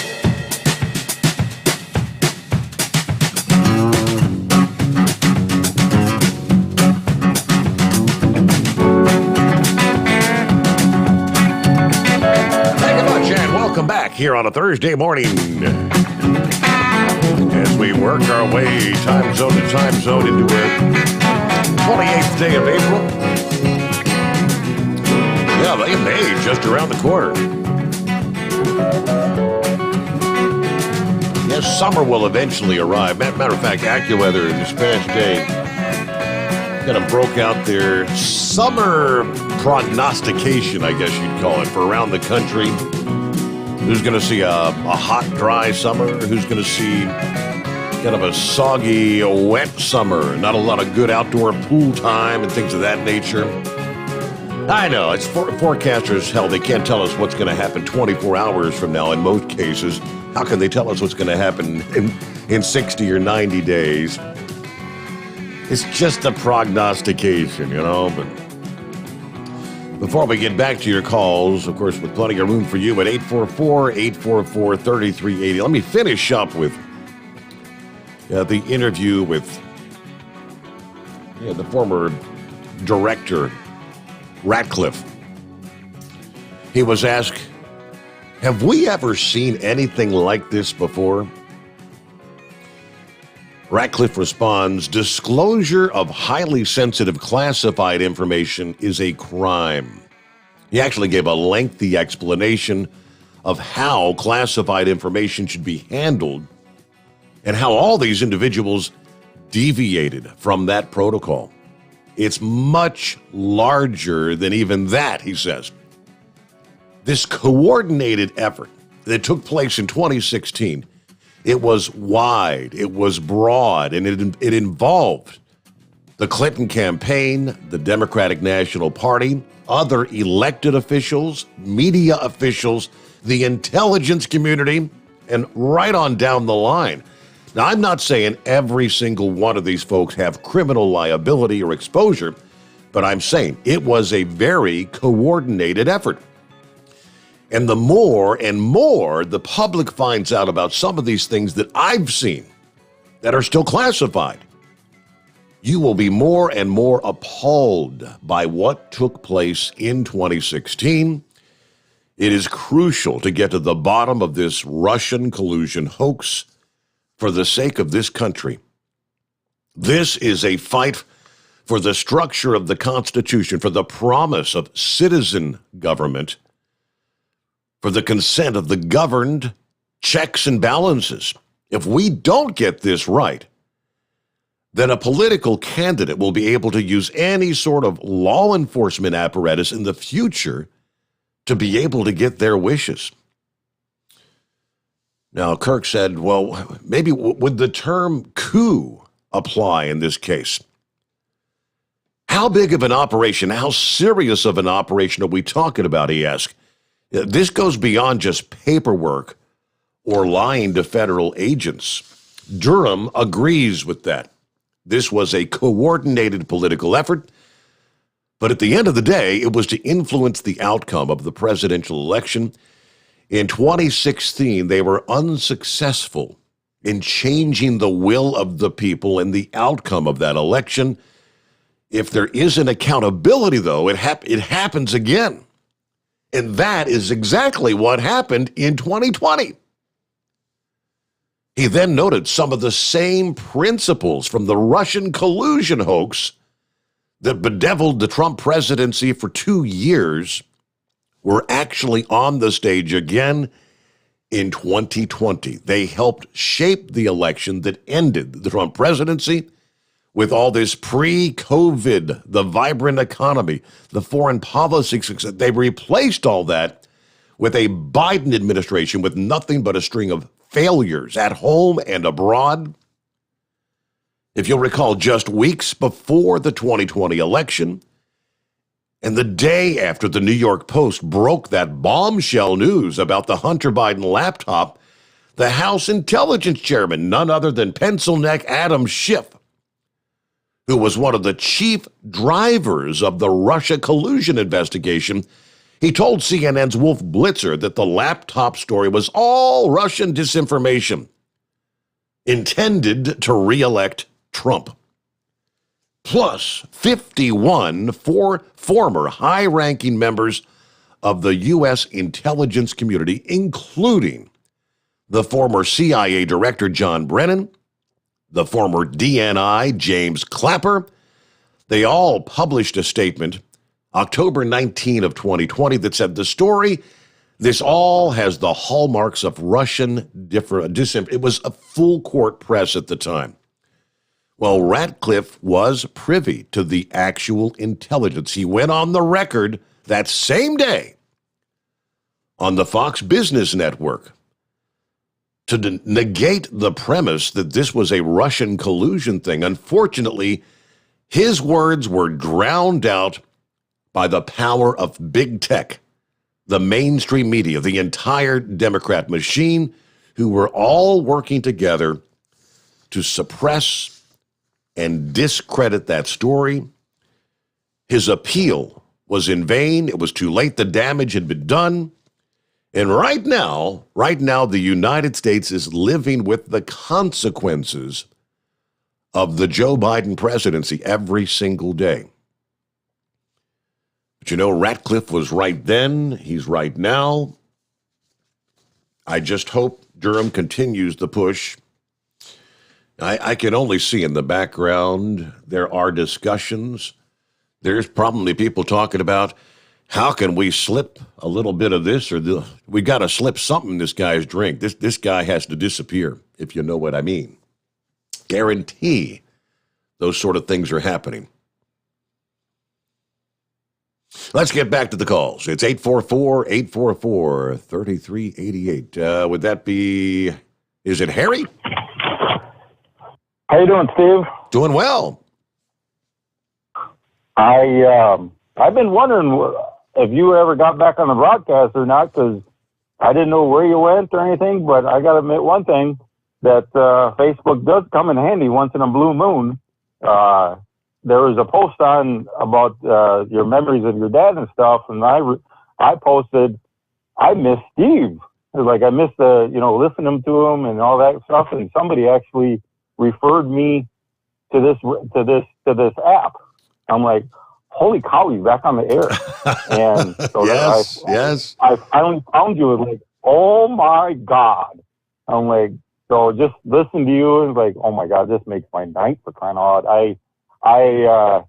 Welcome back here on a Thursday morning as we work our way time zone to time zone into a 28th day of April. Yeah, May just around the corner. Yes, summer will eventually arrive. Matter of fact, AccuWeather this past day kind of broke out their summer prognostication, I guess you'd call it, for around the country. Who's going to see a hot, dry summer? Who's going to see kind of a soggy, wet summer? Not a lot of good outdoor pool time and things of that nature. I know, it's forecasters, hell, they can't tell us what's going to happen 24 hours from now in most cases. How can they tell us what's going to happen in 60 or 90 days? It's just a prognostication, but before we get back to your calls, of course, with plenty of room for you at 844-844-3380. Let me finish up with the interview with the former director, Ratcliffe. He was asked, have we ever seen anything like this before? Ratcliffe responds, disclosure of highly sensitive classified information is a crime. He actually gave a lengthy explanation of how classified information should be handled and how all these individuals deviated from that protocol. It's much larger than even that, he says. This coordinated effort that took place in 2016, it was wide, it was broad, and it involved the Clinton campaign, the Democratic National Party, other elected officials, media officials, the intelligence community, and right on down the line. Now, I'm not saying every single one of these folks have criminal liability or exposure, but I'm saying it was a very coordinated effort. And the more and more the public finds out about some of these things that I've seen that are still classified, you will be more and more appalled by what took place in 2016. It is crucial to get to the bottom of this Russian collusion hoax for the sake of this country. This is a fight for the structure of the Constitution, for the promise of citizen government, for the consent of the governed, checks and balances. If we don't get this right, then a political candidate will be able to use any sort of law enforcement apparatus in the future to be able to get their wishes. Now, Kirk said, well, maybe would the term coup apply in this case? How big of an operation, how serious of an operation are we talking about, he asked. This goes beyond just paperwork or lying to federal agents. Durham agrees with that. This was a coordinated political effort, but at the end of the day, it was to influence the outcome of the presidential election. In 2016, they were unsuccessful in changing the will of the people and the outcome of that election. If there isn't accountability, though, it happens again. And that is exactly what happened in 2020. He then noted some of the same principles from the Russian collusion hoax that bedeviled the Trump presidency for 2 years were actually on the stage again in 2020. They helped shape the election that ended the Trump presidency with all this pre-COVID, the vibrant economy, the foreign policy success. They replaced all that with a Biden administration with nothing but a string of failures at home and abroad. If you'll recall, just weeks before the 2020 election, and the day after the New York Post broke that bombshell news about the Hunter Biden laptop, the House Intelligence Chairman, none other than Pencil Neck Adam Schiff, who was one of the chief drivers of the Russia collusion investigation, he told CNN's Wolf Blitzer that the laptop story was all Russian disinformation intended to reelect Trump. Plus 51 former high-ranking members of the U.S. intelligence community, including the former CIA Director John Brennan, the former DNI James Clapper. They all published a statement October 19 of 2020 that said the story, this all has the hallmarks of Russian disinformation. It was a full court press at the time. Well, Ratcliffe was privy to the actual intelligence. He went on the record that same day on the Fox Business Network to negate the premise that this was a Russian collusion thing. Unfortunately, his words were drowned out by the power of big tech, the mainstream media, the entire Democrat machine, who were all working together to suppress and discredit that story. His appeal was in vain. It was too late. The damage had been done. And right now, the United States is living with the consequences of the Joe Biden presidency every single day. But you know, Ratcliffe was right then. He's right now. I just hope Durham continues the push. I can only see in the background there are discussions. There's probably people talking about how can we slip a little bit of this or we got to slip something in this guy's drink. This guy has to disappear, if you know what I mean. Guarantee those sort of things are happening. Let's get back to the calls. It's 844-844-3388. Would that be, is it Harry? How you doing, Steve? Doing well. I've been wondering if you ever got back on the broadcast or not, because I didn't know where you went or anything, but I got to admit one thing, that Facebook does come in handy once in a blue moon. There was a post on about your memories of your dad and stuff, and I posted, I miss Steve. Like, I miss listening to him and all that stuff, and somebody actually referred me to this app. I'm like, holy cow, he's back on the air. And so yes. I finally found you. Like, oh my God. I'm like, so just listen to you and like, oh my God, this makes my night, for crying out loud. I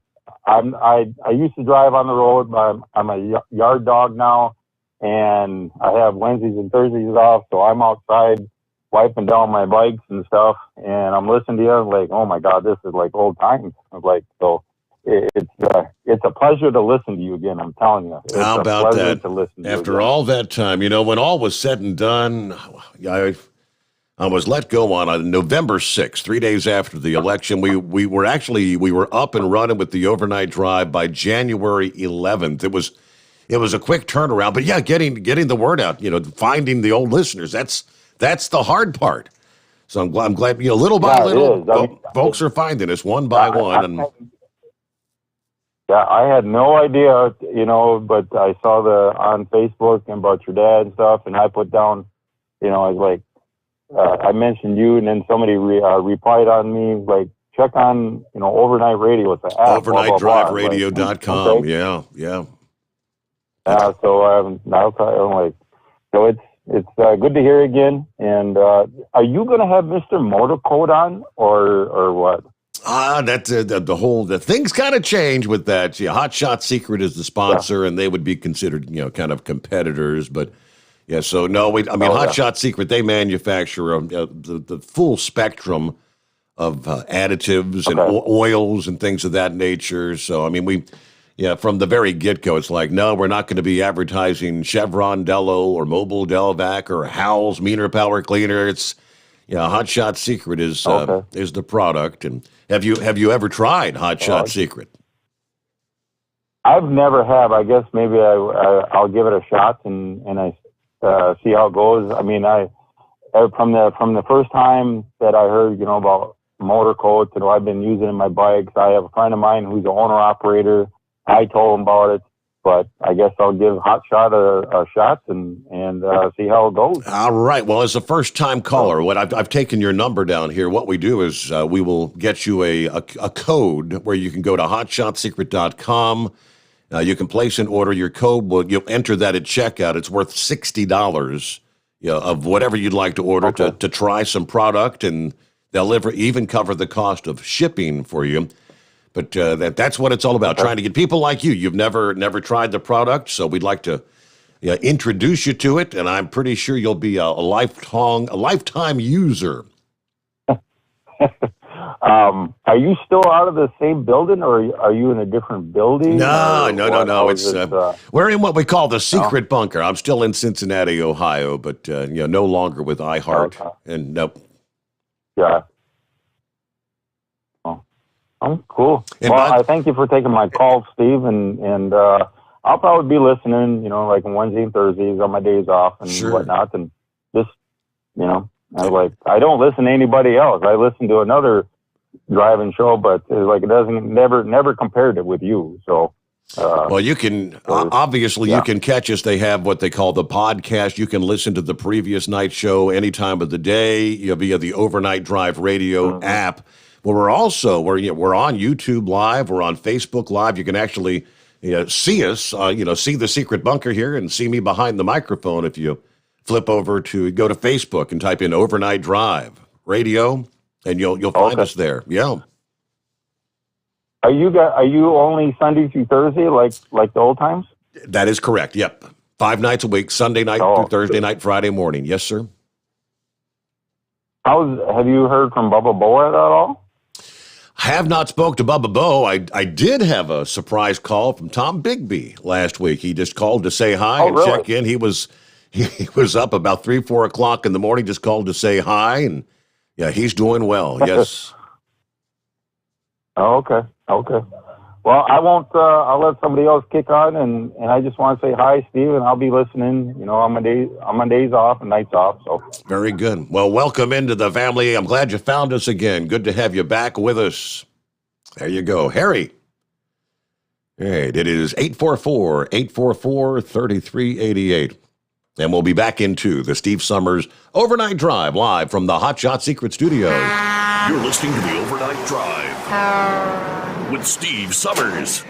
used to drive on the road, but I'm a yard dog now, and I have Wednesdays and Thursdays off, so I'm outside wiping down my bikes and stuff, and I'm listening to you. I'm like, oh my God, this is like old times. I'm like, so it's a pleasure to listen to you again. I'm telling you. How about that? After all that time, when all was said and done, I was let go on November 6th, 3 days after the election. We were up and running with the overnight drive by January 11th. It was a quick turnaround, but yeah, getting the word out, finding the old listeners. That's the hard part. So I'm glad, little by little, folks are finding us one by one. I had no idea, but I saw on Facebook about your dad and stuff, and I put down, I was like, I mentioned you, and then somebody replied on me, like, check on, overnight radio. It's an app. OvernightDriveRadio.com. Like, okay. Yeah. So I'm like, so it's, It's good to hear again. And are you going to have Mr. Motor Code on or what? That's the things kind of change with that. Yeah, Hot Shot Secret is the sponsor, and they would be considered, kind of competitors. But yeah, so no, Hot Shot Secret, they manufacture the full spectrum of additives and oils and things of that nature. So from the very get-go, it's like, no, we're not going to be advertising Chevron Dello or Mobil Delvac or Howell's Meaner Power Cleaner. It's Hot Shot Secret is the product. And have you ever tried Hot Shot Secret? I've never have. I guess maybe I'll give it a shot and I see how it goes. I mean, from the first time that I heard about motor coats, I've been using it in my bikes. I have a friend of mine who's an owner operator. I told him about it. But I guess I'll give Hot Shot a shot and see how it goes. All right. Well, as a first-time caller, I've taken your number down here. What we do is we will get you a code where you can go to hotshotsecret.com. You can place an order. Your code, you'll enter that at checkout. It's worth $60 of whatever you'd like to order to try some product, and they'll even cover the cost of shipping for you. But that's what it's all about, trying to get people like you. You've never tried the product, so we'd like to introduce you to it, and I'm pretty sure you'll be a lifetime user. Are you still out of the same building, or are you in a different building? No. It's we're in what we call the secret bunker. I'm still in Cincinnati, Ohio, but no longer with iHeart. And nope. Yeah. Oh, cool. And I thank you for taking my call, Steve, and I'll probably be listening, like on Wednesday and Thursdays on my days off and whatnot, and just, I don't listen to anybody else. I listen to another driving show, but it doesn't never compared it with you. So, well, you can obviously you can catch us. They have what they call the podcast. You can listen to the previous night show any time of the day via the Overnight Drive Radio app. Well, we're on YouTube Live. We're on Facebook Live. You can actually see us, see the secret bunker here and see me behind the microphone if you go to Facebook and type in Overnight Drive Radio, and you'll find us there. Yeah. Are you only Sunday through Thursday like the old times? That is correct. Yep. 5 nights a week, Sunday night through Thursday night, Friday morning. Yes, sir. Have you heard from Bubba Boa at all? Have not spoke to Bubba Bo. I did have a surprise call from Tom Bigby last week. He just called to say hi and check in. He was up about 3-4 o'clock in the morning, just called to say hi, and he's doing well. Yes. Okay. Well, I won't. I'll let somebody else kick on, and I just want to say hi, Steve, and I'll be listening. On my days off and nights off. So very good. Well, welcome into the family. I'm glad you found us again. Good to have you back with us. There you go, Harry. All right, it is 844-3388. And we'll be back into the Steve Sommers Overnight Drive live from the Hot Shot Secret Studios. You're listening to the Overnight Drive with Steve Sommers.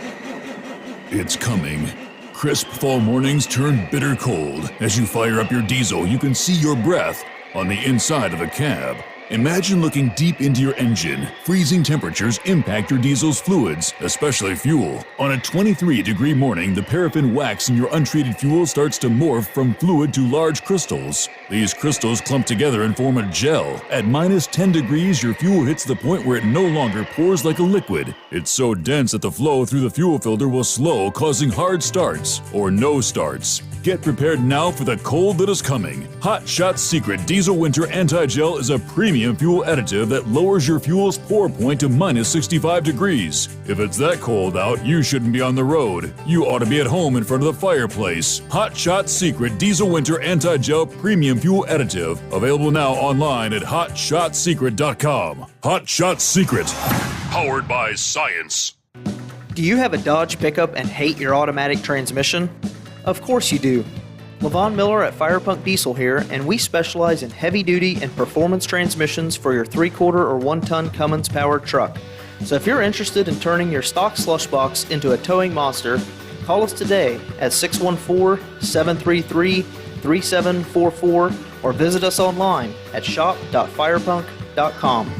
It's coming. Crisp fall mornings turn bitter cold. As you fire up your diesel, you can see your breath on the inside of a cab. Imagine looking deep into your engine. Freezing temperatures impact your diesel's fluids, especially fuel. On a 23-degree morning, the paraffin wax in your untreated fuel starts to morph from fluid to large crystals. These crystals clump together and form a gel. At minus 10 degrees, your fuel hits the point where it no longer pours like a liquid. It's so dense that the flow through the fuel filter will slow, causing hard starts or no starts. Get prepared now for the cold that is coming. Hot Shot Secret Diesel Winter Anti-Gel is a premium fuel additive that lowers your fuel's pour point to minus 65 degrees. If it's that cold out, you shouldn't be on the road. You ought to be at home in front of the fireplace. Hot Shot Secret Diesel Winter Anti-Gel Premium Fuel Additive. Available now online at hotshotsecret.com. Hot Shot Secret. Powered by science. Do you have a Dodge pickup and hate your automatic transmission? Of course you do. Levon Miller at Firepunk Diesel here, and we specialize in heavy-duty and performance transmissions for your 3-quarter or 1-ton Cummins-powered truck. So if you're interested in turning your stock slush box into a towing monster, call us today at 614-733-3600. 3744 or visit us online at shop.firepunk.com.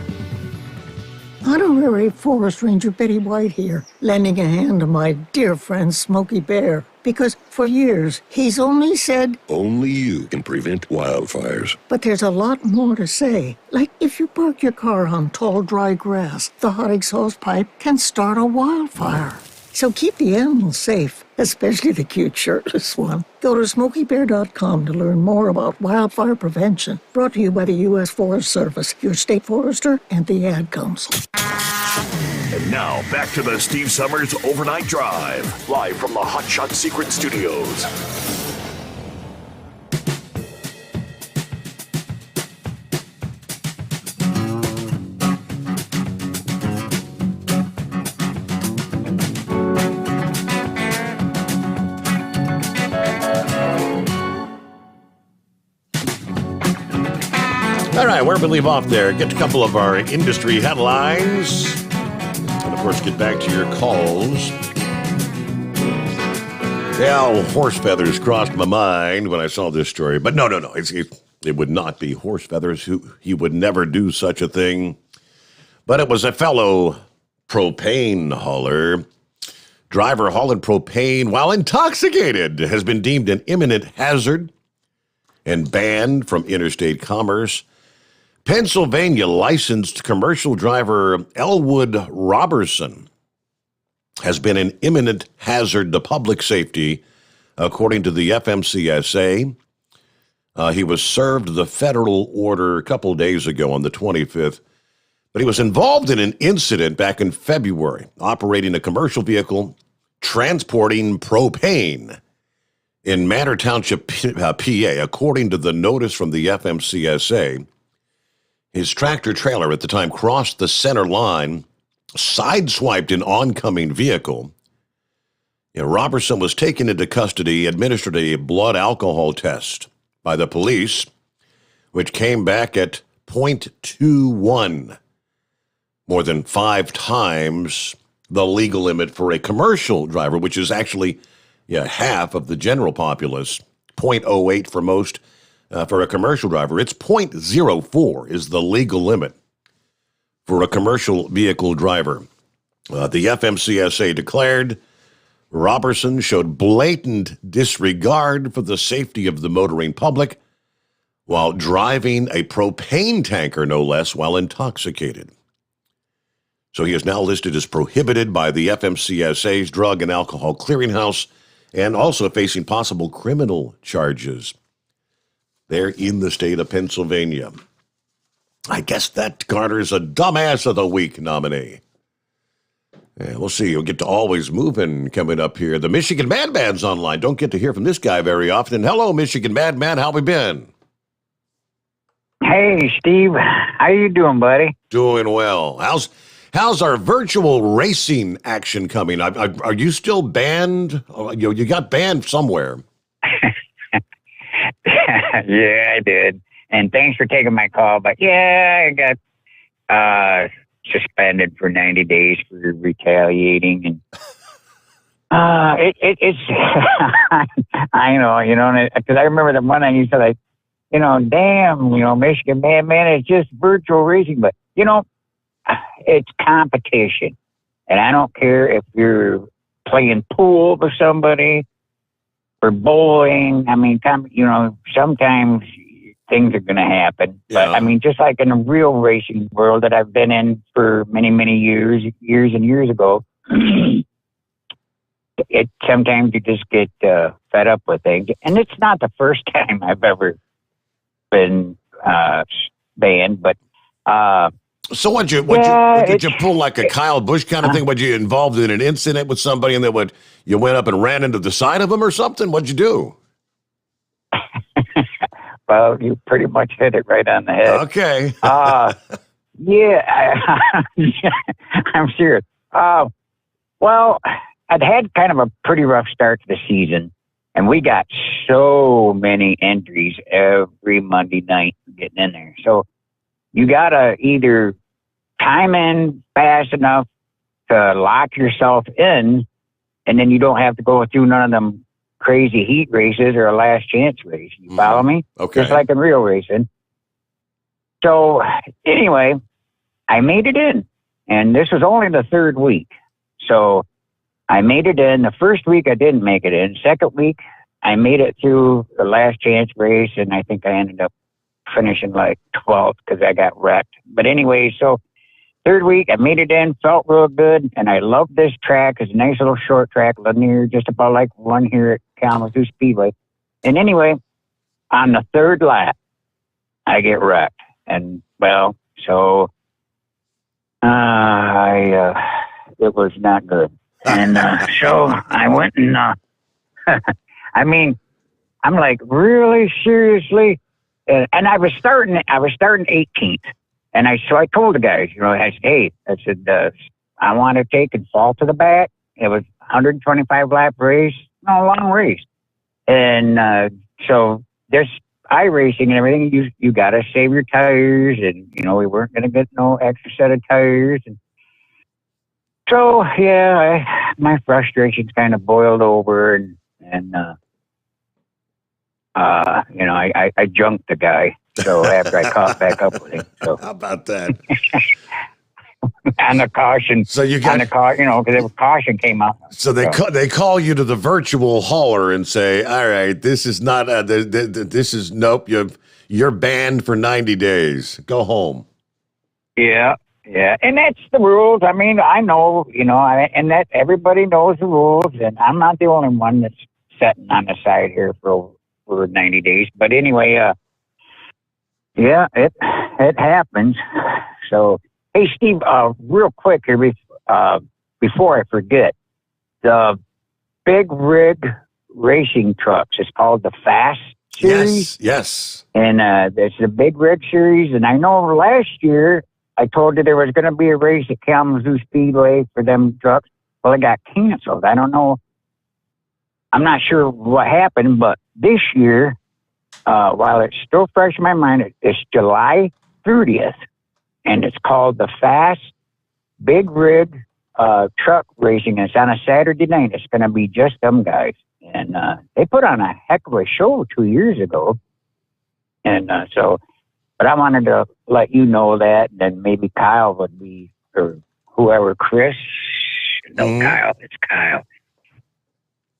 Honorary Forest Ranger Betty White here, lending a hand to my dear friend Smokey Bear. Because for years, he's only said, Only you can prevent wildfires. but there's a lot more to say. Like if you park your car on tall, dry grass, the hot exhaust pipe can start a wildfire. So keep the animals safe, especially the cute shirtless one. Go to SmokeyBear.com to learn more about wildfire prevention. Brought to you by the U.S. Forest Service, your state forester, and the Ad Council. And now, back to the Steve Summers Overnight Drive, live from the Hot Shot Secret Studios. All right, where we leave off there, get a couple of our industry headlines, and of course, get back to your calls. Yeah, horse feathers crossed my mind when I saw this story, but no, it would not be horse feathers. He would never do such a thing. But it was a fellow propane hauler. Driver hauling propane while intoxicated has been deemed an imminent hazard and banned from interstate commerce. Pennsylvania licensed commercial driver Elwood Robertson has been an imminent hazard to public safety, according to the FMCSA. He was served the federal order a couple days ago on the 25th, but he was involved in an incident back in February, operating a commercial vehicle transporting propane in Manor Township, PA. According to the notice from the FMCSA, his tractor-trailer at the time crossed the center line, sideswiped an oncoming vehicle. Robertson was taken into custody, administered a blood alcohol test by the police, which came back at 0.21, more than 5 times the legal limit for a commercial driver, which is actually half of the general populace, 0.08 for most. For a commercial driver, it's 0.04 is the legal limit for a commercial vehicle driver. The FMCSA declared Robertson showed blatant disregard for the safety of the motoring public while driving a propane tanker, no less, while intoxicated. So he is now listed as prohibited by the FMCSA's Drug and Alcohol Clearinghouse and also facing possible criminal charges. They're in the state of Pennsylvania. I guess that garners a Dumbass of the Week nominee. Yeah, we'll see. You'll get to Always Moving coming up here. The Michigan Madman's online. Don't get to hear from this guy very often. Hello, Michigan Madman. How we been? Hey, Steve. How you doing, buddy? Doing well. How's our virtual racing action coming? Are you still banned? You got banned somewhere. Yeah, I did. And thanks for taking my call. But yeah, I got suspended for 90 days for retaliating. And it's I know, because I remember the one time you said, like, damn, Michigan man, it's just virtual racing. But, it's competition. And I don't care if you're playing pool with somebody or bowling. I mean, sometimes things are going to happen. Yeah. But, I mean, just like in the real racing world that I've been in for many, many years and years ago, sometimes you just get fed up with things. And it's not the first time I've ever been banned, but... So did you pull like a Kyle Busch kind of thing? Was you involved in an incident with somebody and then you went up and ran into the side of them or something? What'd you do? Well, you pretty much hit it right on the head. Okay. Yeah, I'm serious. Well, I'd had kind of a pretty rough start to the season, and we got so many entries every Monday night getting in there. So you got to either time in fast enough to lock yourself in, and then you don't have to go through none of them crazy heat races or a last chance race. You follow me? Okay. Just like in real racing. So anyway, I made it in, and this was only the third week. So I made it in. The first week I didn't make it in. Second week I made it through the last chance race, and I think I ended up finishing like 12th because I got wrecked. But anyway, so third week I made it in, felt real good, and I loved this track. It's a nice little short track, linear, just about like one here at Kalamazoo Speedway. And anyway, on the third lap, I get wrecked. And, well, so it was not good. And so I went and, I mean, I'm like, really, seriously? And I was starting 18th. And so I told the guys, I said, hey, I want to take and fall to the back. It was 125 lap race, long race. And so there's iRacing and everything. You got to save your tires, and we weren't going to get no extra set of tires. And so yeah, my frustrations kind of boiled over, and I junked the guy. So after I caught back up with him. So how about that? On the caution. So you got on the car, because the caution came out. So they call you to the virtual hauler and say, "All right, this is not. This is nope. You're banned for 90 days. Go home." Yeah, and that's the rules. I mean, I know, and that everybody knows the rules, and I'm not the only one that's sitting on the side here for 90 days. But anyway, yeah, it happens. So, hey, Steve, real quick here, before I forget, the big rig racing trucks is called the Fast Series. Yes. And it's the big rig series. And I know last year I told you there was going to be a race at Kalamazoo Speedway for them trucks. Well, it got canceled. I don't know. I'm not sure what happened, but this year, while it's still fresh in my mind, it's July 30th, and it's called the Fast Big Rig Truck Racing. It's on a Saturday night. It's going to be just them guys. And they put on a heck of a show 2 years ago. And but I wanted to let you know that, and then maybe Kyle would be, or whoever, Chris. No, Kyle. It's Kyle.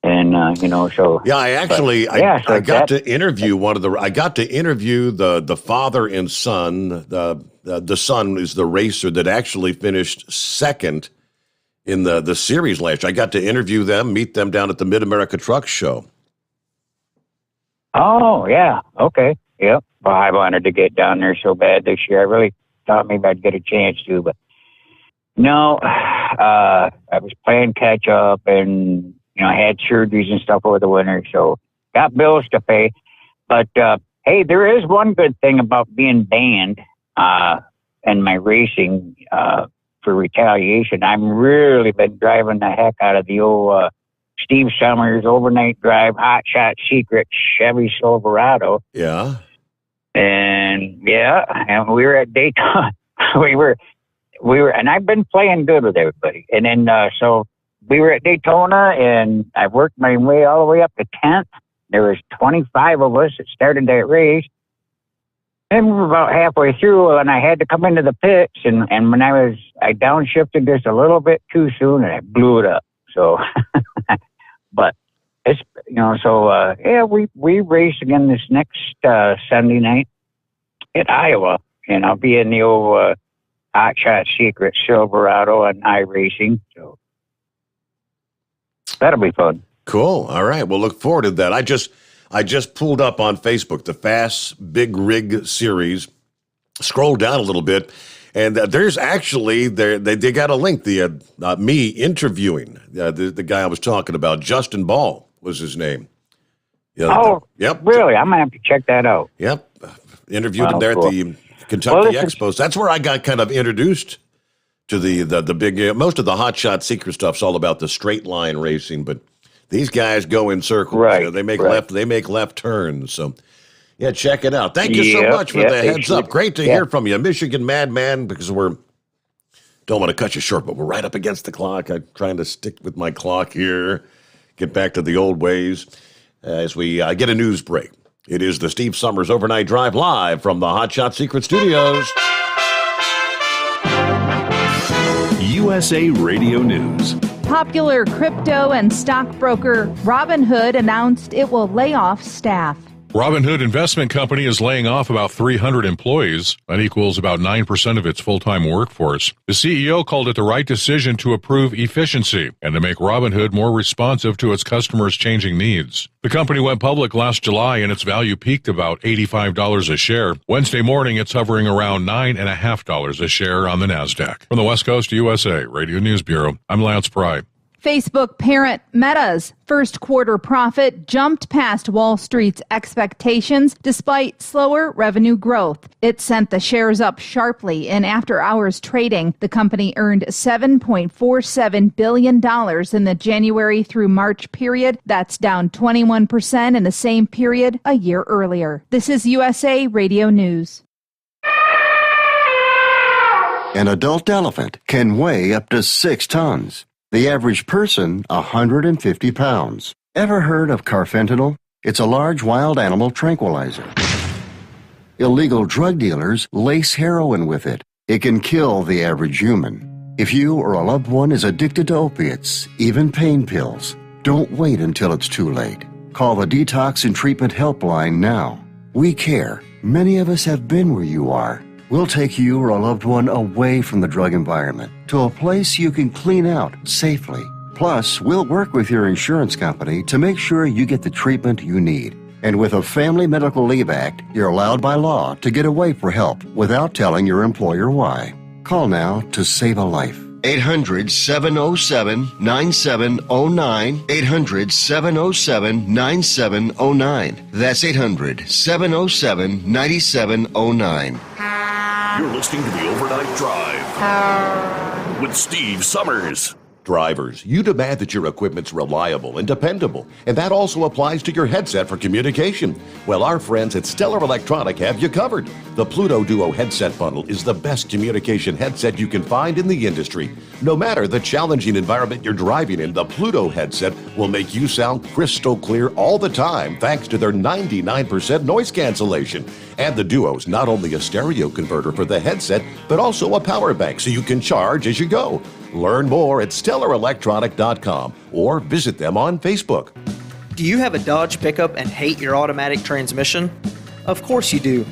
And so yeah, I got to interview the father and son. The son is the racer that actually finished second in the series last year. I got to interview them, meet them down at the Mid-America Truck Show. Oh yeah, okay, yep. Well, I wanted to get down there so bad this year. I really thought maybe I'd get a chance to, but no, I was playing catch up, and I had surgeries and stuff over the winter, so got bills to pay. But, hey, there is one good thing about being banned in my racing for retaliation. I've really been driving the heck out of the old Steve Sommers overnight drive, hot shot secret Chevy Silverado. Yeah. And, and we were at Daytona. we were, and I've been playing good with everybody. And then, so we were at Daytona, and I worked my way all the way up to 10th. There was 25 of us that started that race. And we were about halfway through, and I had to come into the pits, and when I downshifted just a little bit too soon, and I blew it up. So, but it's, we race again this next Sunday night at Iowa, and I'll be in the old Hot Shot Secret Silverado on iRacing, so that'll be fun. Cool. All right. We'll look forward to that. I just pulled up on Facebook the Fast Big Rig Series. Scroll down a little bit, and there's actually they got a link. Me interviewing the guy I was talking about, Justin Ball was his name. Yeah, yep. Really? I'm gonna have to check that out. Yep. Interviewed him there at the Kentucky Expos. That's where I got kind of introduced to the big. Most of the hot shot secret stuff's all about the straight line racing, but these guys go in circles. Right. They make left turns. So yeah, check it out. Thank you so much for the heads up. Great to hear from you, Michigan Madman. Because don't want to cut you short, but we're right up against the clock. I'm trying to stick with my clock here. Get back to the old ways. as we get a news break. It is the Steve Sommers Overnight Drive live from the Hot Shot Secret Studios. USA Radio News. Popular crypto and stockbroker Robinhood announced it will lay off staff. Robinhood Investment Company is laying off about 300 employees. That equals about 9% of its full-time workforce. The CEO called it the right decision to improve efficiency and to make Robinhood more responsive to its customers' changing needs. The company went public last July and its value peaked about $85 a share. Wednesday morning, it's hovering around $9.50 a share on the NASDAQ. From the West Coast USA Radio News Bureau, I'm Lance Pry. Facebook parent Meta's first quarter profit jumped past Wall Street's expectations despite slower revenue growth. It sent the shares up sharply in after-hours trading. The company earned $7.47 billion in the January through March period. That's down 21% in the same period a year earlier. This is USA Radio News. An adult elephant can weigh up to 6 tons. The average person, 150 pounds. Ever heard of carfentanil? It's a large wild animal tranquilizer. Illegal drug dealers lace heroin with it. It can kill the average human. If you or a loved one is addicted to opiates, even pain pills, don't wait until it's too late. Call the Detox and Treatment Helpline now. We care. Many of us have been where you are. We'll take you or a loved one away from the drug environment to a place you can clean out safely. Plus, we'll work with your insurance company to make sure you get the treatment you need. And with a Family Medical Leave Act, you're allowed by law to get away for help without telling your employer why. Call now to save a life. 800-707-9709. 800-707-9709. That's 800-707-9709. You're listening to the Overnight Drive with Steve Sommers. Drivers, you demand that your equipment's reliable and dependable, and that also applies to your headset for communication. Well, our friends at Stellar Electronic have you covered. The Pluto Duo headset bundle is the best communication headset you can find in the industry. No matter the challenging environment you're driving in, the Pluto headset will make you sound crystal clear all the time thanks to their 99% noise cancellation. And the Duo's not only a stereo converter for the headset, but also a power bank so you can charge as you go. Learn more at StellarElectronic.com or visit them on Facebook. Do you have a Dodge pickup and hate your automatic transmission? Of course you do.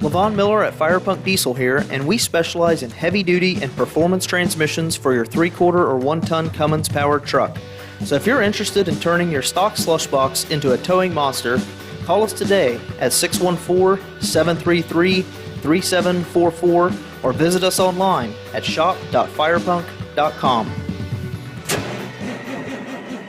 Levon Miller at Firepunk Diesel here, and we specialize in heavy-duty and performance transmissions for your 3-quarter or 1-ton Cummins-powered truck. So if you're interested in turning your stock slush box into a towing monster, call us today at 614-733-3744 or visit us online at shop.firepunk.com.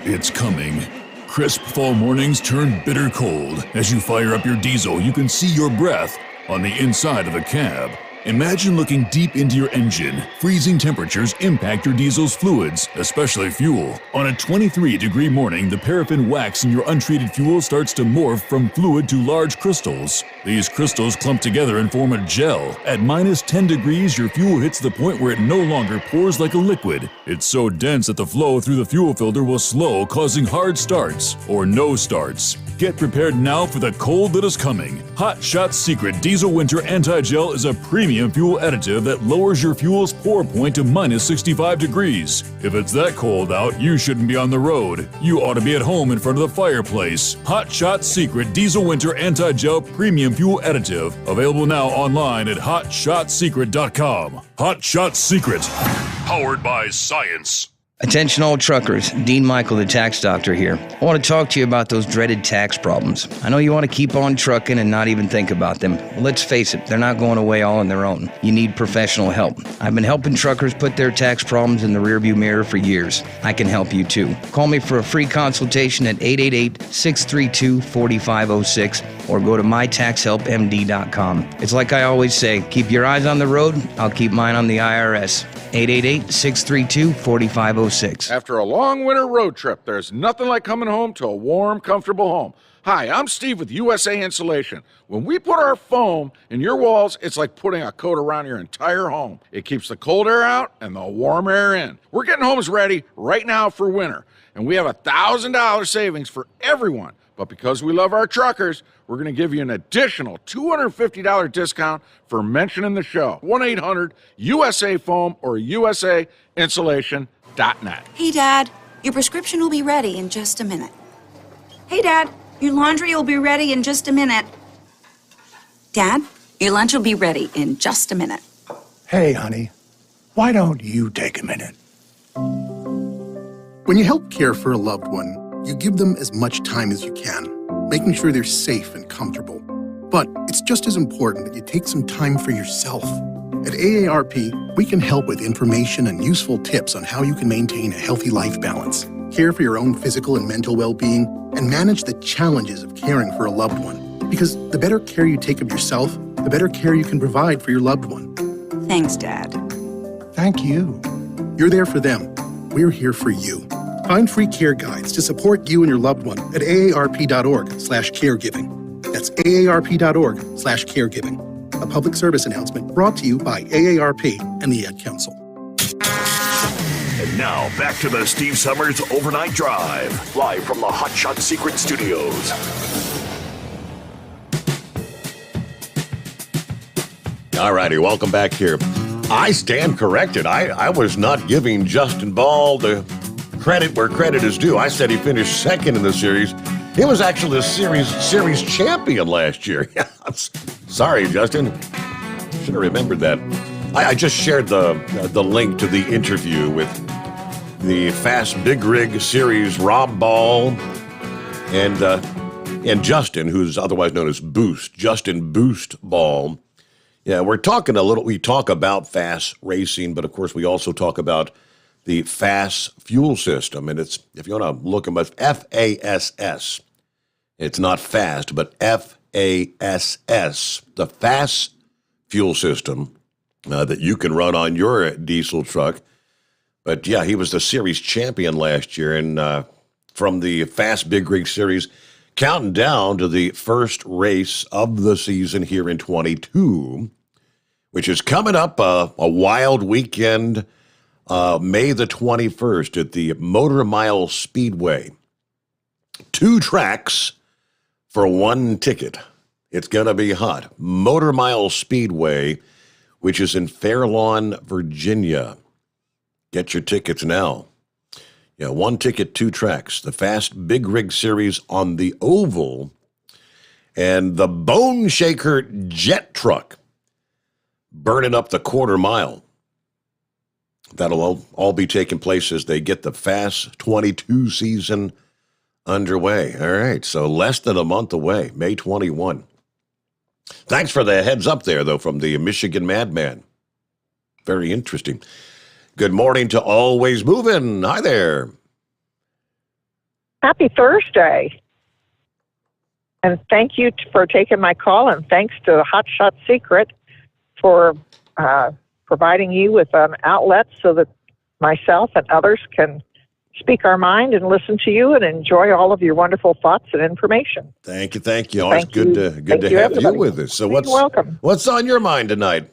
It's coming. Crisp fall mornings turn bitter cold. As you fire up your diesel, you can see your breath on the inside of the cab. Imagine looking deep into your engine. Freezing temperatures impact your diesel's fluids, especially fuel. On a 23-degree morning, the paraffin wax in your untreated fuel starts to morph from fluid to large crystals. These crystals clump together and form a gel. At minus 10 degrees, your fuel hits the point where it no longer pours like a liquid. It's so dense that the flow through the fuel filter will slow, causing hard starts or no starts. Get prepared now for the cold that is coming. Hot Shot's Secret Diesel Winter Anti-Gel is a premium fuel additive that lowers your fuel's pour point to minus 65 degrees. If it's that cold out, you shouldn't be on the road. You ought to be at home in front of the fireplace. Hot Shot's Secret Diesel Winter Anti-Gel Premium Fuel Additive. Available now online at HotShotSecret.com. Hot Shot Secret. Powered by science. Attention all truckers, Dean Michael, the tax doctor here. I want to talk to you about those dreaded tax problems. I know you want to keep on trucking and not even think about them. Well, let's face it, they're not going away all on their own. You need professional help. I've been helping truckers put their tax problems in the rearview mirror for years. I can help you too. Call me for a free consultation at 888-632-4506 or go to mytaxhelpmd.com. It's like I always say, keep your eyes on the road, I'll keep mine on the IRS. 888-632-4506. After a long winter road trip, there's nothing like coming home to a warm, comfortable home. Hi, I'm Steve with USA Insulation. When we put our foam in your walls, it's like putting a coat around your entire home. It keeps the cold air out and the warm air in. We're getting homes ready right now for winter, and we have $1,000 savings for everyone. But because we love our truckers, we're going to give you an additional $250 discount for mentioning the show. 1-800-USA-FOAM or USAinsulation.net. Hey, Dad, your prescription will be ready in just a minute. Hey, Dad, your laundry will be ready in just a minute. Dad, your lunch will be ready in just a minute. Hey, honey, why don't you take a minute? When you help care for a loved one, you give them as much time as you can, making sure they're safe and comfortable. But it's just as important that you take some time for yourself. At AARP, we can help with information and useful tips on how you can maintain a healthy life balance, care for your own physical and mental well-being, and manage the challenges of caring for a loved one. Because the better care you take of yourself, the better care you can provide for your loved one. Thanks, Dad. Thank you. You're there for them. We're here for you. Find free care guides to support you and your loved one at aarp.org/caregiving. That's aarp.org/caregiving. A public service announcement brought to you by AARP and the Ad Council. And now, back to the Steve Summers Overnight Drive, live from the Hot Shot Secret Studios. All righty, welcome back here. I stand corrected. I was not giving Justin Ball the credit where credit is due. I said he finished second in the series. He was actually the series champion last year. Sorry, Justin. Should have remembered that. I just shared the link to the interview with the Fast Big Rig Series Rob Ball and Justin, who's otherwise known as Boost, Justin Boost Ball. Yeah, we talk about fast racing, but of course we also talk about the FASS fuel system. And it's, if you want to look at it, FASS. It's not fast, but FASS, the FASS fuel system that you can run on your diesel truck. But yeah, he was the series champion last year. And from the Fast Big Rig Series, counting down to the first race of the season here in 22, which is coming up a wild weekend, May the 21st at the Motor Mile Speedway. 2 tracks for 1 ticket. It's going to be hot. Motor Mile Speedway, which is in Fairlawn, Virginia. Get your tickets now. Yeah, 1 ticket, 2 tracks. The Fast Big Rig Series on the oval and the Bone Shaker jet truck burning up the quarter mile. That'll all be taking place as they get the Fast 22 season underway. All right, so less than a month away, May 21. Thanks for the heads up there, though, from the Michigan Madman. Very interesting. Good morning to Always Moving. Hi there. Happy Thursday. And thank you for taking my call, and thanks to Hot Shot Secret for providing you with an outlet so that myself and others can speak our mind and listen to you and enjoy all of your wonderful thoughts and information. Thank you. Always good to have you with us. So what's on your mind tonight?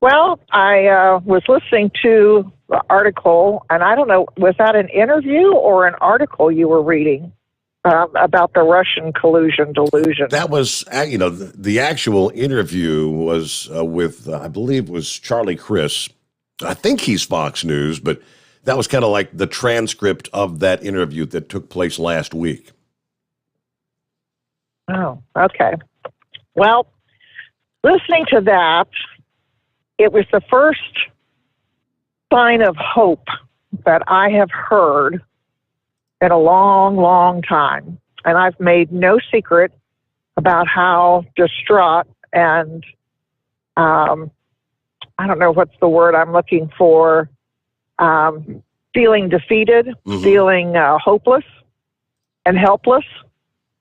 Well, I was listening to the article, and I don't know, was that an interview or an article you were reading about the Russian collusion delusion? That was, the actual interview was with, I believe it was Charlie Chris. I think he's Fox News, but that was kind of like the transcript of that interview that took place last week. Oh, okay. Well, listening to that, it was the first sign of hope that I have heard in a long, long time. And I've made no secret about how distraught and I don't know what's the word I'm looking for, feeling defeated, feeling hopeless and helpless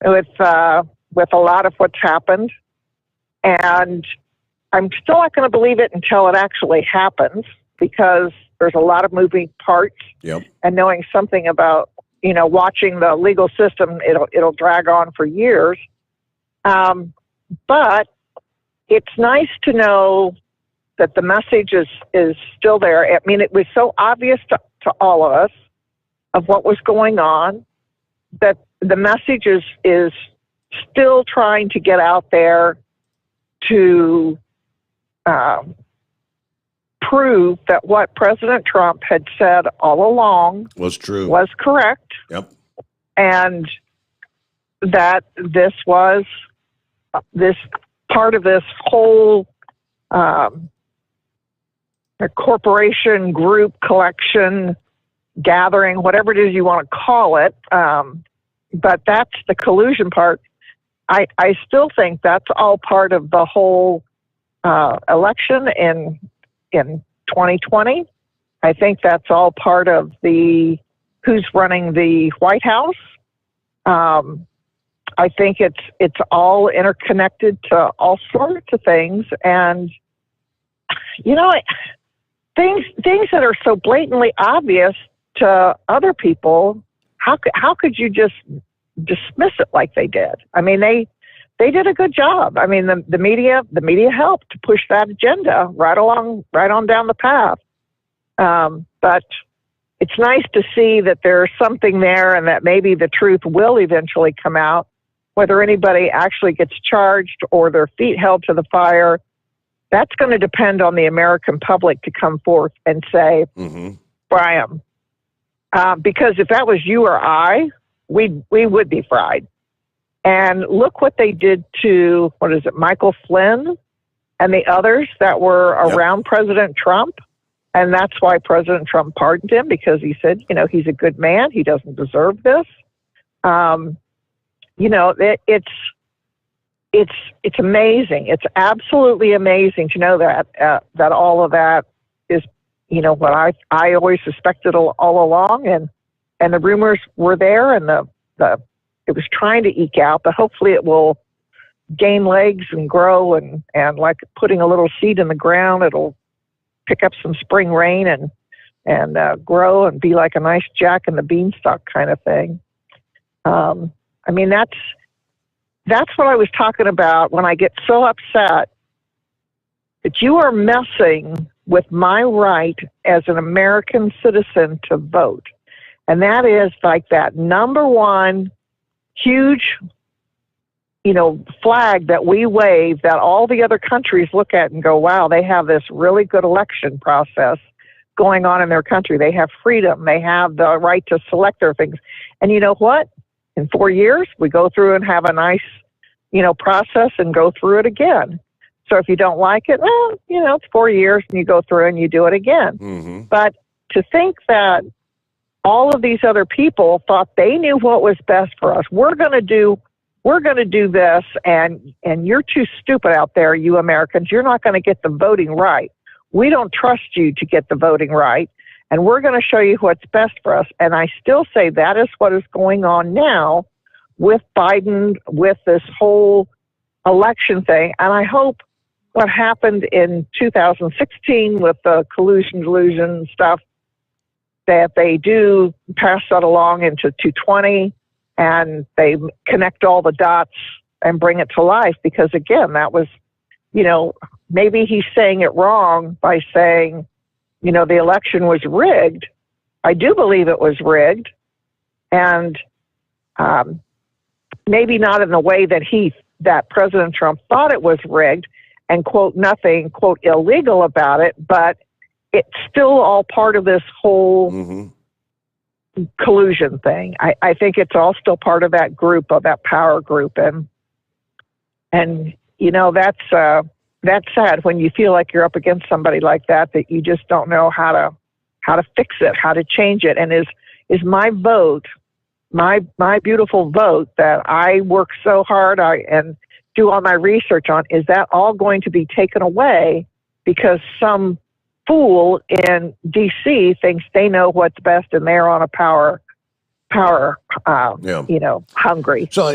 with a lot of what's happened. And I'm still not going to believe it until it actually happens, because there's a lot of moving parts. Yep. And knowing something about, watching the legal system, it'll drag on for years. But it's nice to know that the message is still there. I mean, it was so obvious to all of us of what was going on that the message is still trying to get out there to prove that what President Trump had said all along was true, was correct. Yep. And that this was this part of this whole corporation group collection gathering, whatever it is you want to call it. But that's the collusion part. I still think that's all part of the whole election in 2020. I think that's all part of the who's running the White House. I think it's all interconnected to all sorts of things, and things that are so blatantly obvious to other people. How could you just dismiss it like they did? I mean, they did a good job. I mean, the media helped to push that agenda right on down the path. But it's nice to see that there's something there, and that maybe the truth will eventually come out. Whether anybody actually gets charged or their feet held to the fire, that's going to depend on the American public to come forth and say, Brian. Because if that was you or I, we would be fried. And look what they did to, Michael Flynn and the others that were around President Trump. And that's why President Trump pardoned him, because he said, he's a good man. He doesn't deserve this. It's amazing. It's absolutely amazing to know that all of that is, what I always suspected all along, and the rumors were there, and it was trying to eke out, but hopefully it will gain legs and grow, and like putting a little seed in the ground, it'll pick up some spring rain and grow and be like a nice Jack and the Beanstalk kind of thing. I mean, that's what I was talking about when I get so upset that you are messing with my right as an American citizen to vote. And that is like that number one huge, flag that we wave that all the other countries look at and go, wow, they have this really good election process going on in their country. They have freedom. They have the right to select their things. And you know what? In 4 years, we go through and have a nice, process and go through it again. So if you don't like it, well, it's 4 years and you go through and you do it again. But to think that all of these other people thought they knew what was best for us. We're going to do this, and you're too stupid out there, you Americans. You're not going to get the voting right. We don't trust you to get the voting right, and we're going to show you what's best for us. And I still say that is what is going on now with Biden, with this whole election thing. And I hope what happened in 2016 with the collusion stuff, that they do pass that along into 220 and they connect all the dots and bring it to life. Because again, that was, maybe he's saying it wrong by saying, the election was rigged. I do believe it was rigged. And maybe not in the way that President Trump thought it was rigged, and quote, nothing, quote, illegal about it, but it's still all part of this whole collusion thing. I think it's all still part of that group, of that power group. And that's sad when you feel like you're up against somebody like that you just don't know how to fix it, how to change it. And is my vote, my beautiful vote that I work so hard and do all my research on, is that all going to be taken away because some fool in D.C. thinks they know what's best and they're on a power, hungry. So,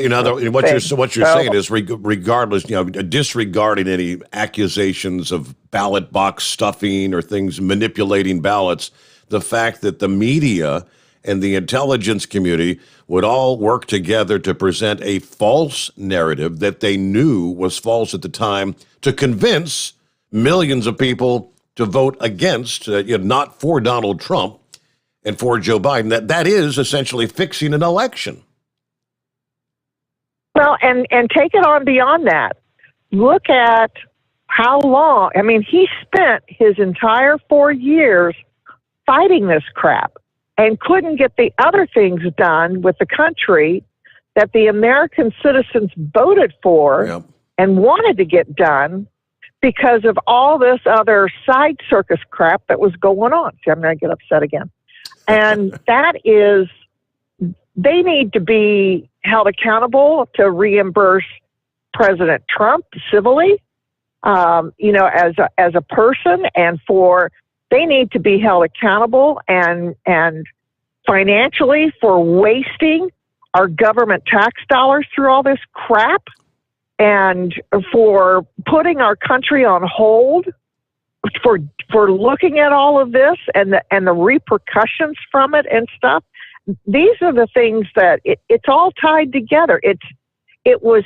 what you're saying is, regardless, disregarding any accusations of ballot box stuffing or things manipulating ballots, the fact that the media and the intelligence community would all work together to present a false narrative that they knew was false at the time to convince millions of people to vote against, not for Donald Trump and for Joe Biden, that is essentially fixing an election. Well, and take it on beyond that. Look at how long. I mean, he spent his entire 4 years fighting this crap and couldn't get the other things done with the country that the American citizens voted for and wanted to get done because of all this other side circus crap that was going on. See, I'm going to get upset again. And that is, they need to be held accountable to reimburse President Trump civilly, as a person, and they need to be held accountable and financially for wasting our government tax dollars through all this crap and for putting our country on hold, for looking at all of this and the repercussions from it and stuff. These are the things that it's all tied together. It was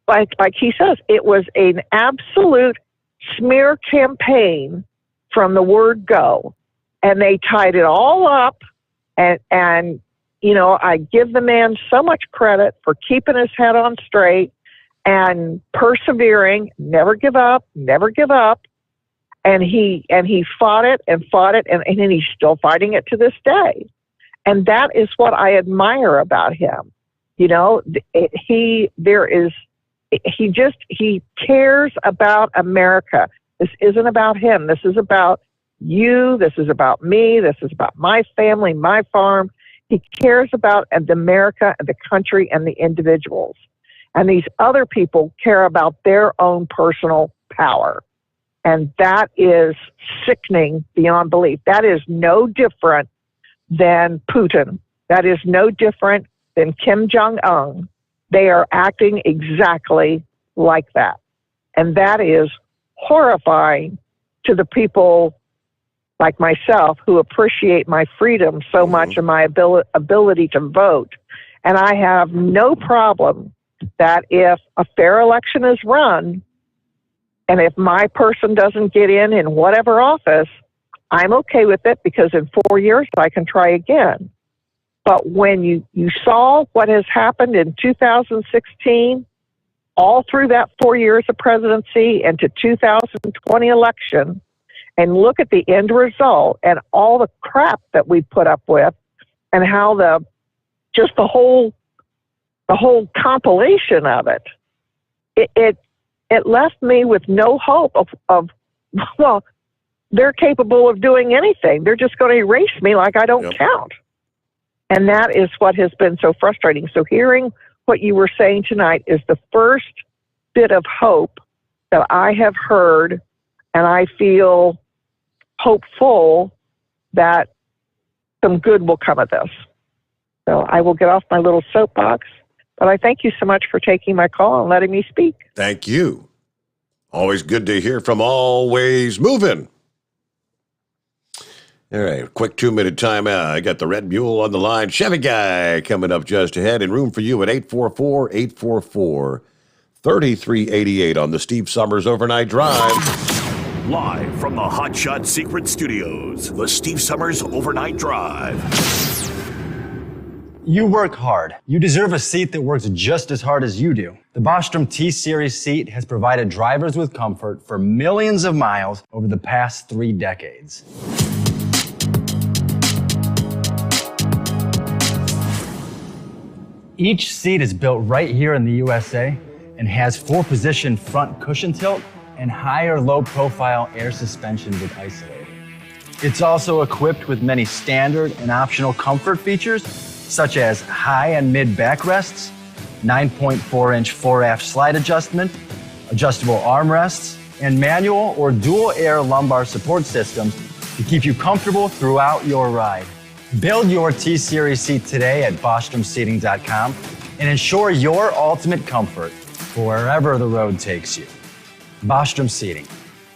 like he says, it was an absolute smear campaign from the word go, and they tied it all up. And I give the man so much credit for keeping his head on straight and persevering, never give up. And he fought it, and he's still fighting it to this day. And that is what I admire about him. He cares about America. This isn't about him. This is about you. This is about me. This is about my family, my farm. He cares about America and the country and the individuals. And these other people care about their own personal power. And that is sickening beyond belief. That is no different than Putin. That is no different than Kim Jong-un. They are acting exactly like that. And that is horrifying to the people like myself who appreciate my freedom so much and my ability to vote. And I have no problem that if a fair election is run, and if my person doesn't get in whatever office, I'm okay with it because in 4 years I can try again. But when you saw what has happened in 2016, all through that 4 years of presidency and to 2020 election, and look at the end result and all the crap that we put up with, and how the whole compilation of it left me with no hope of well, they're capable of doing anything. They're just going to erase me like I don't count. And that is what has been so frustrating. So hearing what you were saying tonight is the first bit of hope that I have heard, and I feel hopeful that some good will come of this. So I will get off my little soapbox, but I thank you so much for taking my call and letting me speak. Thank you. Always good to hear from Always Moving. All right, quick 2-minute timeout. I got the Red Mule on the line. Chevy Guy coming up just ahead, and room for you at 844-844-3388 on the Steve Sommers Overnight Drive. Live from the Hotshot Secret Studios, the Steve Sommers Overnight Drive. You work hard. You deserve a seat that works just as hard as you do. The Bostrom T-Series seat has provided drivers with comfort for millions of miles over the past 3 decades. Each seat is built right here in the USA and has 4-position front cushion tilt and higher low-profile air suspension with Isolator. It's also equipped with many standard and optional comfort features, such as high and mid backrests, 9.4-inch fore-aft slide adjustment, adjustable armrests, and manual or dual air lumbar support systems to keep you comfortable throughout your ride. Build your T-Series seat today at BostromSeating.com and ensure your ultimate comfort for wherever the road takes you. Bostrom Seating,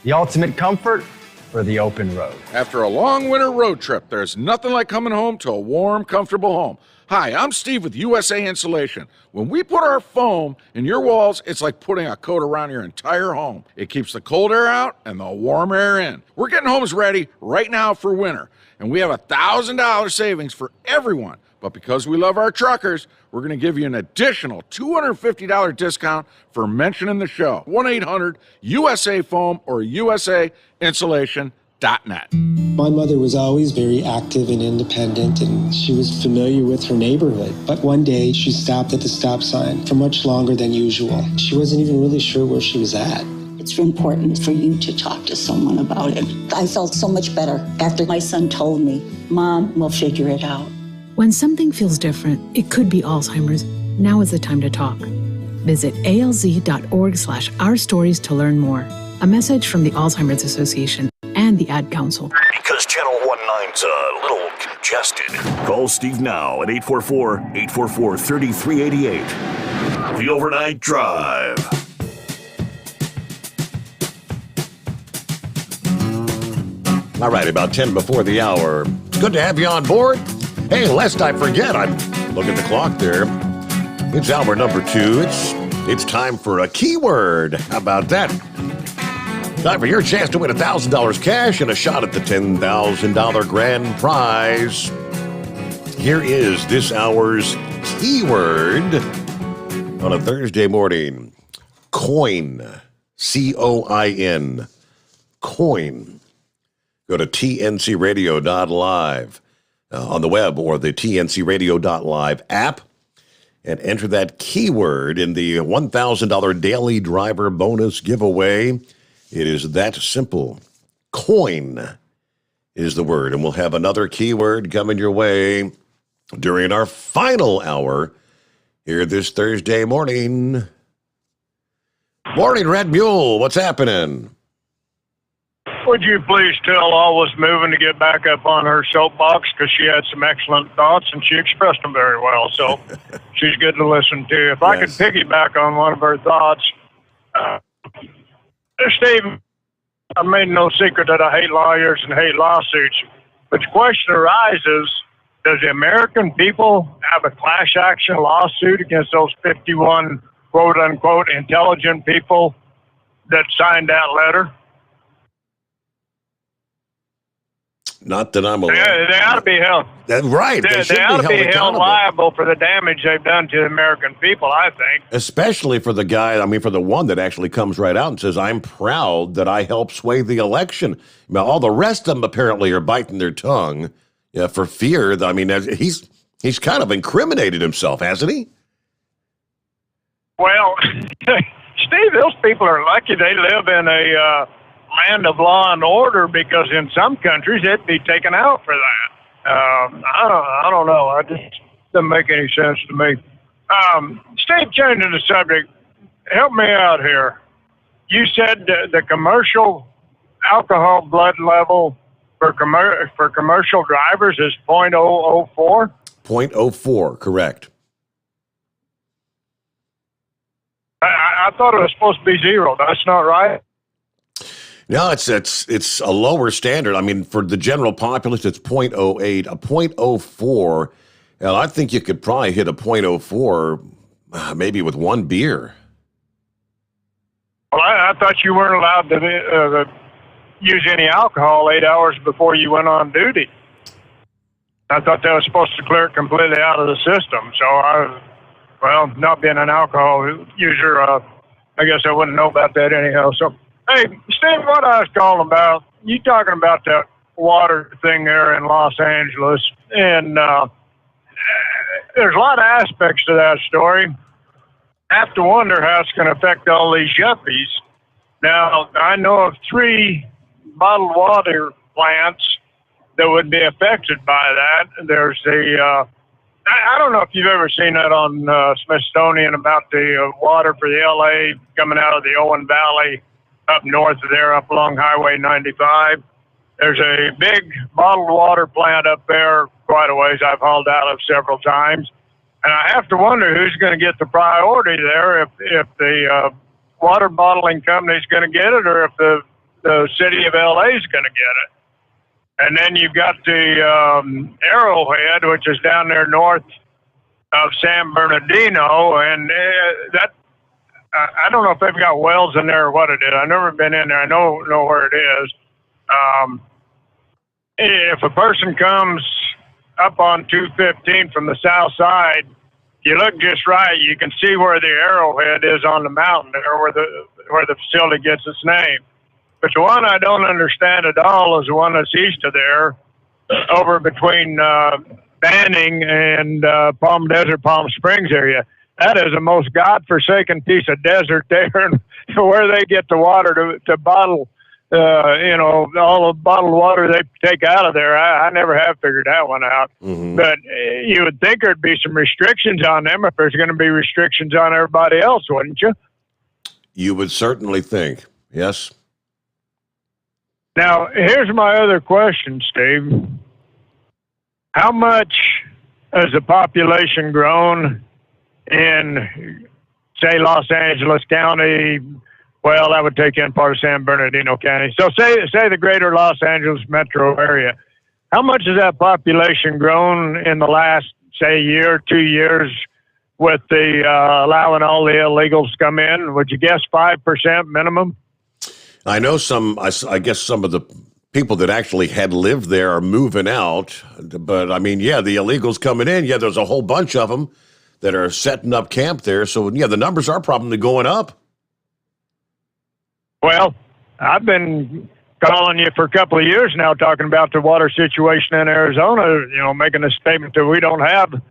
the ultimate comfort for the open road. After a long winter road trip, there's nothing like coming home to a warm, comfortable home. Hi, I'm Steve with USA Insulation. When we put our foam in your walls, it's like putting a coat around your entire home. It keeps the cold air out and the warm air in. We're getting homes ready right now for winter, and we have $1,000 savings for everyone But because we love our truckers, we're going to give you an additional $250 discount for mentioning the show. 1-800-USA-FOAM or USAinsulation.net. My mother was always very active and independent, and she was familiar with her neighborhood. But one day, she stopped at the stop sign for much longer than usual. She wasn't even really sure where she was at. It's important for you to talk to someone about it. I felt so much better after my son told me, Mom, we'll figure it out. When something feels different, it could be Alzheimer's. Now is the time to talk. Visit alz.org/ourstories to learn more. A message from the Alzheimer's Association and the Ad Council. Because Channel 19's a little congested. Call Steve now at 844-844-3388. The Overnight Drive. All right, about 10 before the hour. It's good to have you on board. Hey, lest I forget, I'm looking at the clock there. It's hour number 2. It's time for a keyword. How about that? Time for your chance to win $1,000 cash and a shot at the $10,000 grand prize. Here is this hour's keyword on a Thursday morning. Coin. C-O-I-N. Coin. Go to tncradio.live on the web or the tncradio.live app and enter that keyword in the $1,000 daily driver bonus giveaway. It is that simple. Coin is the word, and we'll have another keyword coming your way during our final hour here this Thursday morning. Morning, Red Mule. What's happening? Would you please tell Always Moving to get back up on her soapbox, because she had some excellent thoughts and she expressed them very well. So she's good to listen to. If I could piggyback on one of her thoughts, Steve, I made no secret that I hate lawyers and hate lawsuits. But the question arises, does the American people have a class action lawsuit against those 51 quote unquote intelligent people that signed that letter? Not that I'm aware. They ought to be held. Right. They ought to be held liable for the damage they've done to the American people, I think. Especially for the guy, for the one that actually comes right out and says, I'm proud that I helped sway the election. Now, all the rest of them apparently are biting their tongue for fear. He's kind of incriminated himself, hasn't he? Well, Steve, those people are lucky they live in a land of law and order, because in some countries it'd be taken out for that. I don't know. It just doesn't make any sense to me. Steve, changing the subject, help me out here. You said the commercial alcohol blood level for commercial drivers is .004? 0.04, correct. I thought it was supposed to be 0. That's not right? No, it's a lower standard. For the general populace, it's 0.08, a 0.04. And I think you could probably hit a 0.04 maybe with one beer. Well, I thought you weren't allowed to use any alcohol 8 hours before you went on duty. I thought that was supposed to clear it completely out of the system. So, not being an alcohol user, I guess I wouldn't know about that anyhow. So, hey, Steve, what I was calling about, you talking about that water thing there in Los Angeles, and there's a lot of aspects to that story. I have to wonder how it's going to affect all these yuppies. Now, I know of 3 bottled water plants that would be affected by that. There's I don't know if you've ever seen that on Smithsonian about the water for the L.A. coming out of the Owen Valley up north of there, up along Highway 95. There's a big bottled water plant up there quite a ways. I've hauled out of several times. And I have to wonder who's going to get the priority there, if the water bottling company's going to get it, or if the city of L.A. is going to get it. And then you've got the Arrowhead, which is down there north of San Bernardino, and that I don't know if they've got wells in there or what it is. I've never been in there. I know where it is. If a person comes up on 215 from the south side, you look just right, you can see where the arrowhead is on the mountain there, where the facility gets its name. But the one I don't understand at all is the one that's east of there, over between Banning and Palm Desert, Palm Springs area. That is the most godforsaken piece of desert there, and where they get the water to bottle, all the bottled water they take out of there. I never have figured that one out. Mm-hmm. But you would think there'd be some restrictions on them if there's going to be restrictions on everybody else, wouldn't you? You would certainly think, yes. Now, here's my other question, Steve. How much has the population grown in, say, Los Angeles County? Well, that would take in part of San Bernardino County. So say the greater Los Angeles metro area. How much has that population grown in the last, say, year, 2 years with the allowing all the illegals come in? Would you guess 5% minimum? I know I guess some of the people that actually had lived there are moving out. But, I mean, yeah, the illegals coming in, yeah, there's a whole bunch of them that are setting up camp there. So, yeah, the numbers are probably going up. Well, I've been calling you for a couple of years now talking about the water situation in Arizona, making a statement that we don't have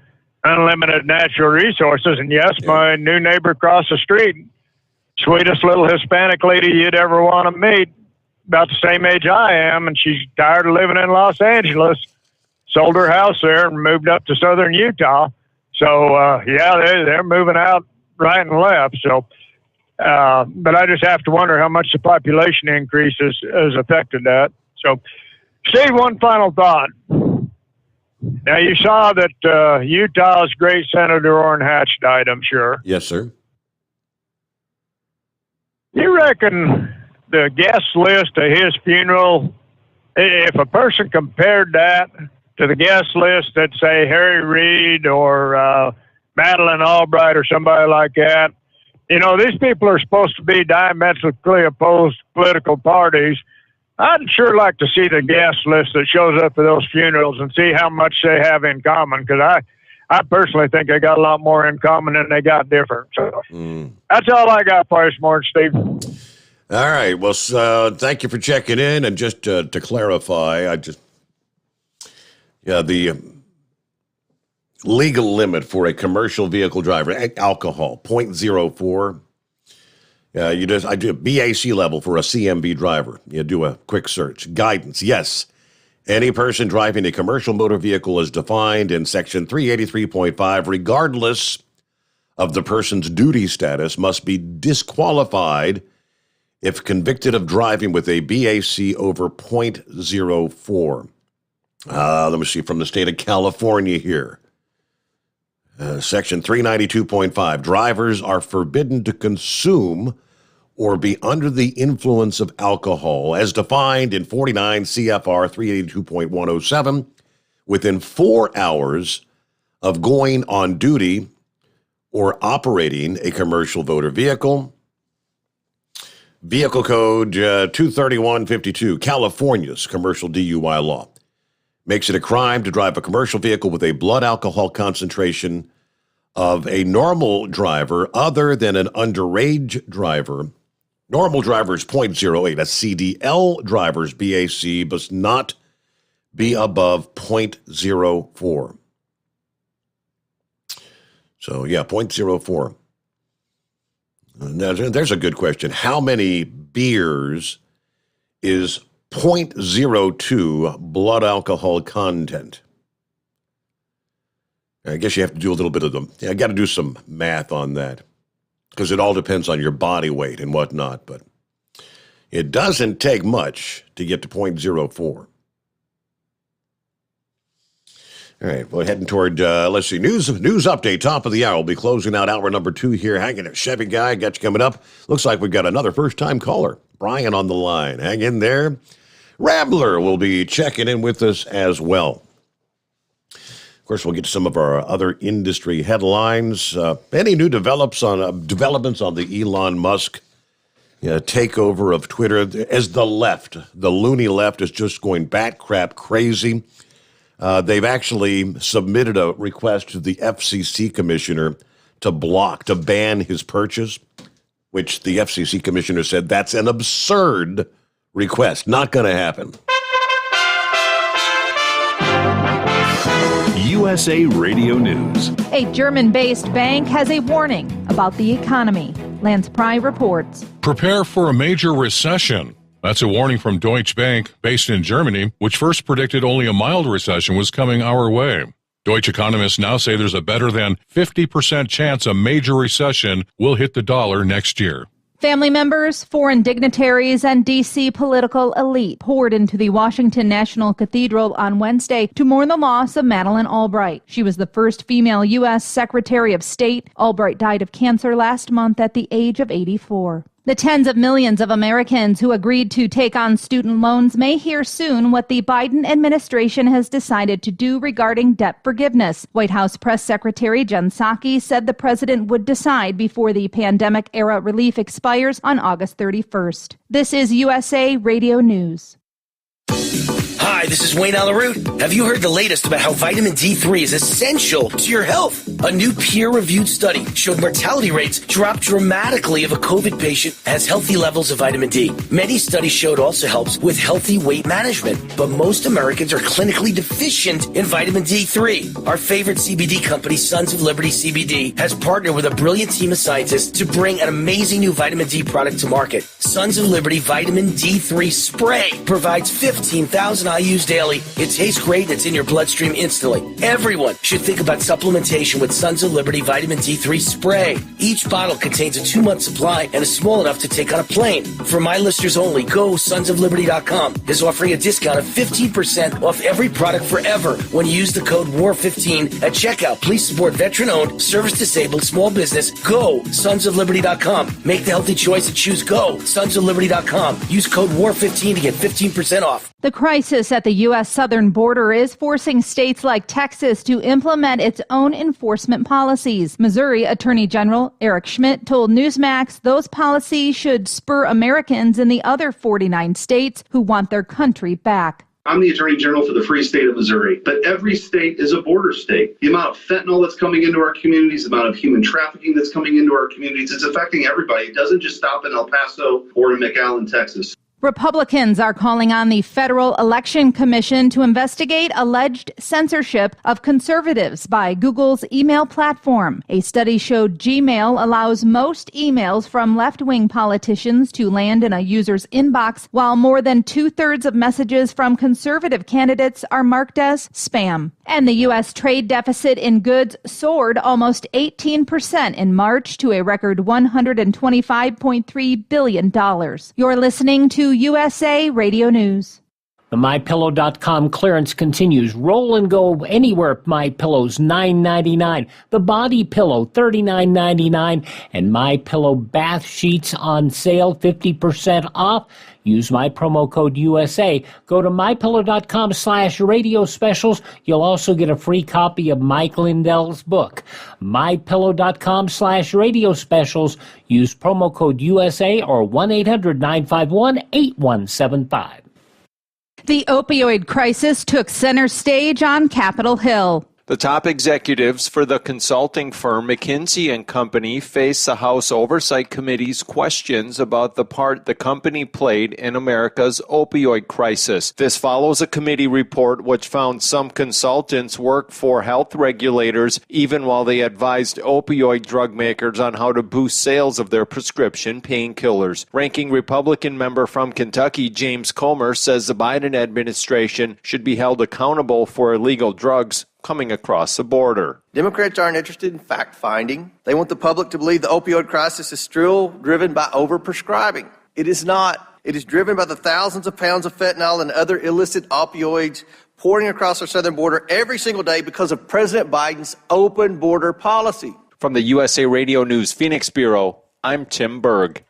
unlimited natural resources. And yes, my new neighbor across the street, sweetest little Hispanic lady you'd ever want to meet, about the same age I am, and she's tired of living in Los Angeles, sold her house there and moved up to southern Utah. So, they're moving out right and left. So, but I just have to wonder how much the population increase has affected that. So, Steve, one final thought. Now, you saw that Utah's great Senator Orrin Hatch died, I'm sure. Yes, sir. You reckon the guest list at his funeral, if a person compared that to the guest list that, say, Harry Reid or Madeleine Albright or somebody like that, these people are supposed to be diametrically opposed political parties. I'd sure like to see the guest list that shows up for those funerals and see how much they have in common, because I personally think they got a lot more in common than they got different. So that's all I got for you this morning, Steve. All right. Well, thank you for checking in. And just to clarify, the legal limit for a commercial vehicle driver, alcohol, 0.04. I do a BAC level for a CMV driver. You do a quick search. Guidance, yes. Any person driving a commercial motor vehicle is defined in Section 383.5, regardless of the person's duty status, must be disqualified if convicted of driving with a BAC over 0.04. Let me see, from the state of California here. Section 392.5, drivers are forbidden to consume or be under the influence of alcohol, as defined in 49 CFR 382.107, within 4 hours of going on duty or operating a commercial motor vehicle. Vehicle Code 23152, California's commercial DUI law, makes it a crime to drive a commercial vehicle with a blood alcohol concentration of a normal driver other than an underage driver. Normal driver is 0.08. A CDL driver's BAC must not be above 0.04. So, 0.04. Now, there's a good question. How many beers is 0.02 blood alcohol content? I guess you have to do a little bit of I got to do some math on that, because it all depends on your body weight and whatnot. But it doesn't take much to get to 0.04. All right, well, heading toward, let's see, news update, top of the hour. We'll be closing out hour number 2 here. Hanging at Chevy Guy, got you coming up. Looks like we've got another first-time caller, Brian, on the line. Hang in there. Rambler will be checking in with us as well. Of course, we'll get to some of our other industry headlines. Any new developments on the Elon Musk takeover of Twitter, as the loony left, is just going bat crap crazy They've actually submitted a request to the FCC commissioner to ban his purchase, which the FCC commissioner said that's an absurd request. Not going to happen. USA Radio News. A German-based bank has a warning about the economy. Lance Pry reports. Prepare for a major recession. That's a warning from Deutsche Bank, based in Germany, which first predicted only a mild recession was coming our way. Deutsche economists now say there's a better than 50% chance a major recession will hit the dollar next year. Family members, foreign dignitaries, and D.C. political elite poured into the Washington National Cathedral on Wednesday to mourn the loss of Madeleine Albright. She was the first female U.S. Secretary of State. Albright died of cancer last month at the age of 84. The tens of millions of Americans who agreed to take on student loans may hear soon what the Biden administration has decided to do regarding debt forgiveness. White House Press Secretary Jen Psaki said the president would decide before the pandemic-era relief expires on August 31st. This is USA Radio News. Hi, this is Wayne Alaroot. Have you heard the latest about how vitamin D3 is essential to your health? A new peer-reviewed study showed mortality rates dropped dramatically if a COVID patient has healthy levels of vitamin D. Many studies showed also helps with healthy weight management, but most Americans are clinically deficient in vitamin D3. Our favorite CBD company, Sons of Liberty CBD, has partnered with a brilliant team of scientists to bring an amazing new vitamin D product to market. Sons of Liberty Vitamin D3 Spray provides 15,000 IUs daily. It tastes great and it's in your bloodstream instantly. Everyone should think about supplementation with Sons of Liberty Vitamin D3 Spray. Each bottle contains a 2-month supply and is small enough to take on a plane. For my listeners only, go sonsofliberty.com is offering a discount of 15% off every product forever when you use the code WAR15 at checkout. Please support veteran-owned, service-disabled, small business. Go sonsofliberty.com. Make the healthy choice and choose Go sonsofliberty.com. Use code WAR15 to get 15% off. The crisis at the U.S. southern border is forcing states like Texas to implement its own enforcement policies. Missouri Attorney General Eric Schmidt told Newsmax those policies should spur Americans in the other 49 states who want their country back. I'm the Attorney General for the free state of Missouri, but every state is a border state. The amount of fentanyl that's coming into our communities, the amount of human trafficking that's coming into our communities, it's affecting everybody. It doesn't just stop in El Paso or in McAllen, Texas. Republicans are calling on the Federal Election Commission to investigate alleged censorship of conservatives by Google's email platform. A study showed Gmail allows most emails from left-wing politicians to land in a user's inbox, while more than 2/3 of messages from conservative candidates are marked as spam. And the U.S. trade deficit in goods soared almost 18% in March to a record $125.3 billion. You're listening to USA Radio News. The MyPillow.com clearance continues. Roll and go anywhere. MyPillow's $9.99. The Body Pillow $39.99. And MyPillow bath sheets on sale 50% off. Use my promo code USA. Go to MyPillow.com/radio specials. You'll also get a free copy of Mike Lindell's book. MyPillow.com/radio specials. Use promo code USA or 1-800-951-8175. The opioid crisis took center stage on Capitol Hill. The top executives for the consulting firm McKinsey & Company face the House Oversight Committee's questions about the part the company played in America's opioid crisis. This follows a committee report which found some consultants worked for health regulators even while they advised opioid drug makers on how to boost sales of their prescription painkillers. Ranking Republican member from Kentucky, James Comer, says the Biden administration should be held accountable for illegal drugs coming across the border. Democrats aren't interested in fact-finding. They want the public to believe the opioid crisis is still driven by overprescribing. It is not. It is driven by the thousands of pounds of fentanyl and other illicit opioids pouring across our southern border every single day because of President Biden's open border policy. From the USA Radio News Phoenix Bureau, I'm Tim Berg.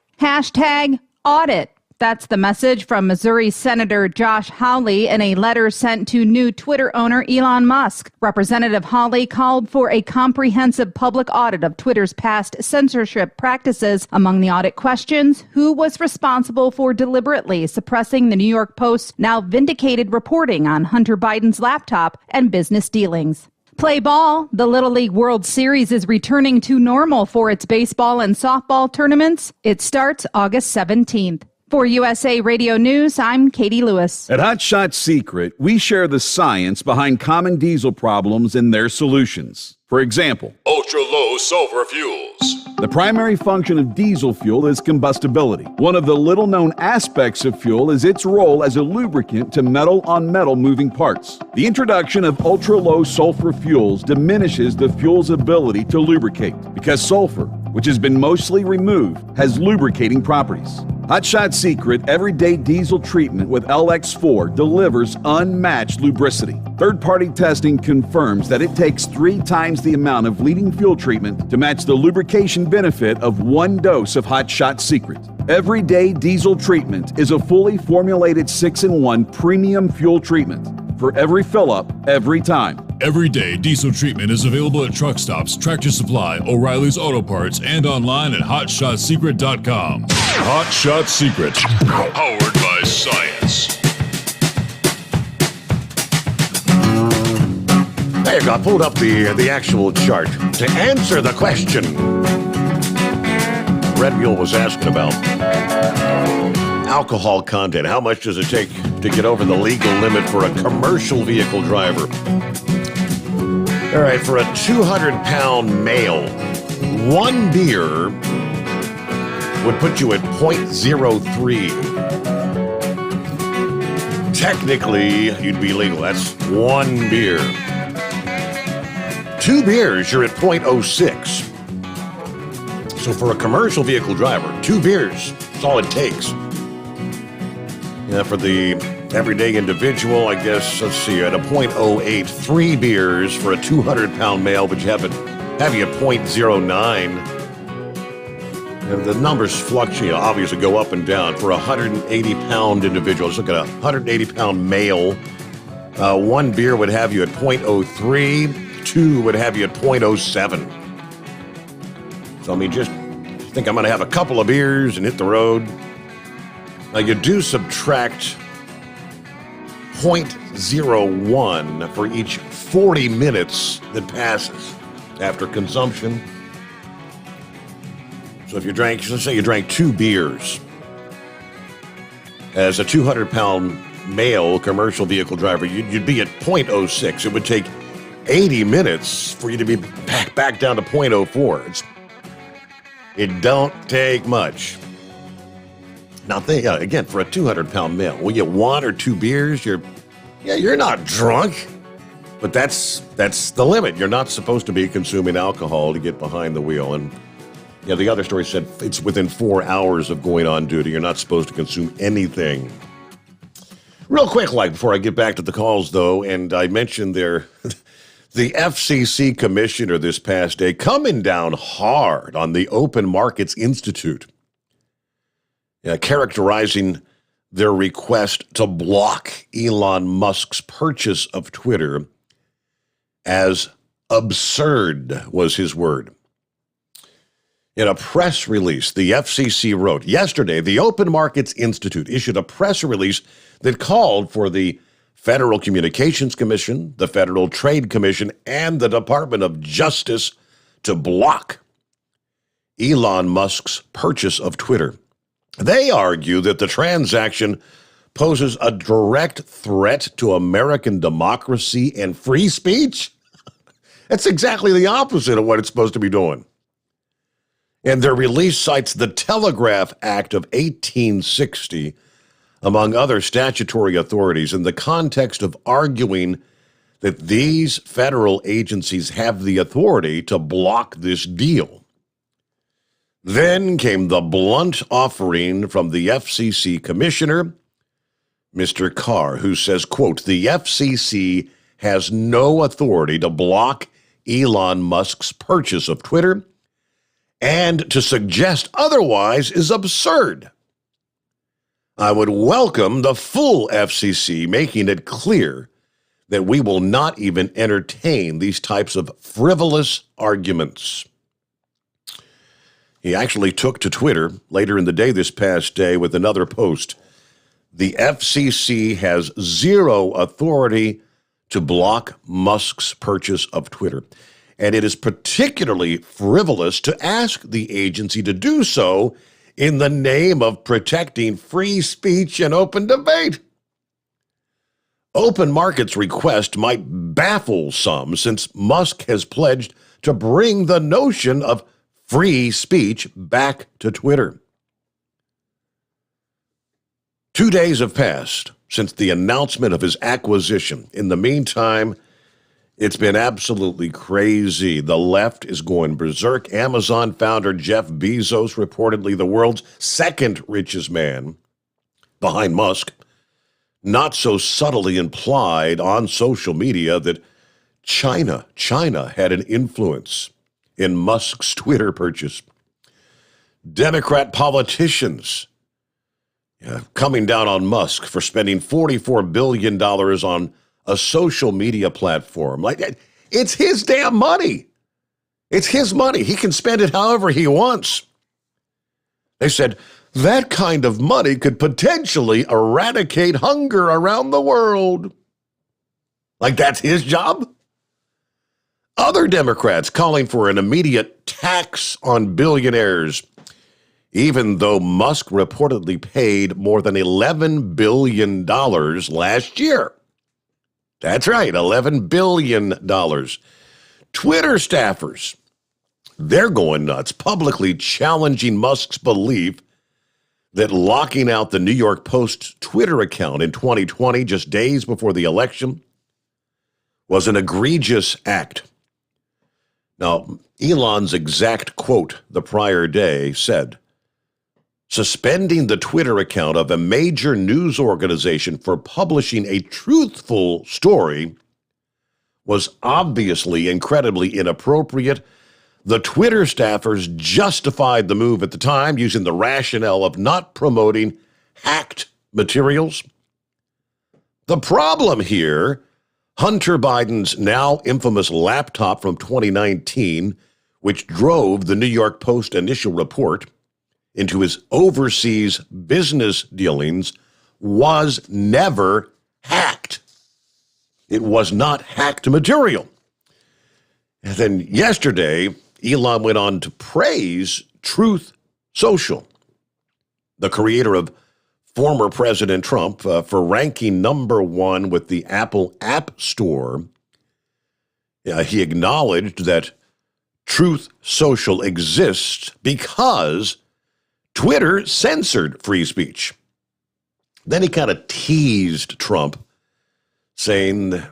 #audit. That's the message from Missouri Senator Josh Hawley in a letter sent to new Twitter owner Elon Musk. Representative Hawley called for a comprehensive public audit of Twitter's past censorship practices. Among the audit questions, who was responsible for deliberately suppressing the New York Post's now vindicated reporting on Hunter Biden's laptop and business dealings. Play ball. The Little League World Series is returning to normal for its baseball and softball tournaments. It starts August 17th. For USA Radio News, I'm Katie Lewis. At Hot Shot Secret, we share the science behind common diesel problems and their solutions. For example, ultra-low sulfur fuels. The primary function of diesel fuel is combustibility. One of the little-known aspects of fuel is its role as a lubricant to metal-on-metal moving parts. The introduction of ultra-low sulfur fuels diminishes the fuel's ability to lubricate because sulfur, which has been mostly removed, has lubricating properties. Hot Shot Secret Everyday Diesel Treatment with LX4 delivers unmatched lubricity. Third-party testing confirms that it takes 3 times the amount of leading fuel treatment to match the lubrication benefit of 1 dose of Hot Shot Secret. Everyday Diesel Treatment is a fully formulated 6-in-1 premium fuel treatment for every fill-up, every time. Everyday Diesel Treatment is available at truck stops, Tractor Supply, O'Reilly's Auto Parts, and online at HotShotSecret.com. Hot Shot Secret, powered by science. There you go. I pulled up the actual chart to answer the question Red Mule was asking about. Alcohol content. How much does it take to get over the legal limit for a commercial vehicle driver? All right, for a 200-pound male, 1 beer would put you at 0.03. Technically, you'd be legal. That's 1 beer. 2 beers, you're at 0.06. So for a commercial vehicle driver, 2 beers, that's all it takes. Yeah, for the everyday individual, I guess, let's see, at a 0.08, 3 beers for a 200-pound male, but you have you at 0.09. And the numbers fluctuate, obviously go up and down. For a 180-pound individual, let's look at a 180-pound male, 1 beer would have you at 0.03, 2 would have you at 0.07. So, I mean, just think I'm going to have a couple of beers and hit the road. Now, you do subtract 0.01 for each 40 minutes that passes after consumption. So if you drank, let's say you drank 2 beers as a 200-pound male commercial vehicle driver, you'd be at 0.06. It would take 80 minutes for you to be back down to 0.04. It don't take much. Now, again, for a 200-pound male, when you get 1 or 2 beers, you're not drunk, but that's the limit. You're not supposed to be consuming alcohol to get behind the wheel. And yeah, the other story said it's within 4 hours of going on duty. You're not supposed to consume anything. Real quick, before I get back to the calls, though, and I mentioned the FCC commissioner this past day coming down hard on the Open Markets Institute. Characterizing their request to block Elon Musk's purchase of Twitter as absurd, was his word. In a press release, the FCC wrote, yesterday, the Open Markets Institute issued a press release that called for the Federal Communications Commission, the Federal Trade Commission, and the Department of Justice to block Elon Musk's purchase of Twitter. They argue that the transaction poses a direct threat to American democracy and free speech. That's exactly the opposite of what it's supposed to be doing. And their release cites the Telegraph Act of 1860, among other statutory authorities, in the context of arguing that these federal agencies have the authority to block this deal. Then came the blunt offering from the FCC commissioner, Mr. Carr, who says, quote, the FCC has no authority to block Elon Musk's purchase of Twitter, and to suggest otherwise is absurd. I would welcome the full FCC making it clear that we will not even entertain these types of frivolous arguments. He actually took to Twitter later in the day this past day with another post. The FCC has zero authority to block Musk's purchase of Twitter, and it is particularly frivolous to ask the agency to do so in the name of protecting free speech and open debate. Open Market's request might baffle some, since Musk has pledged to bring the notion of free speech back to Twitter. 2 days have passed since the announcement of his acquisition. In the meantime, it's been absolutely crazy. The left is going berserk. Amazon founder Jeff Bezos, reportedly the world's second richest man behind Musk, not so subtly implied on social media that China had an influence in Musk's Twitter purchase. Democrat politicians coming down on Musk for spending $44 billion on a social media platform. Like, it's his damn money. It's his money. He can spend it however he wants. They said that kind of money could potentially eradicate hunger around the world. Like, that's his job? Other Democrats calling for an immediate tax on billionaires, even though Musk reportedly paid more than $11 billion last year. That's right, $11 billion. Twitter staffers, they're going nuts, publicly challenging Musk's belief that locking out the New York Post Twitter account in 2020, just days before the election, was an egregious act. Now, Elon's exact quote the prior day said, "Suspending the Twitter account of a major news organization for publishing a truthful story was obviously incredibly inappropriate. The Twitter staffers justified the move at the time using the rationale of not promoting hacked materials." The problem here, Hunter Biden's now infamous laptop from 2019, which drove the New York Post initial report into his overseas business dealings, was never hacked. It was not hacked material. And then yesterday, Elon went on to praise Truth Social, the creator of former President Trump, for ranking number one with the Apple App Store. He acknowledged that Truth Social exists because Twitter censored free speech. Then he kind of teased Trump, saying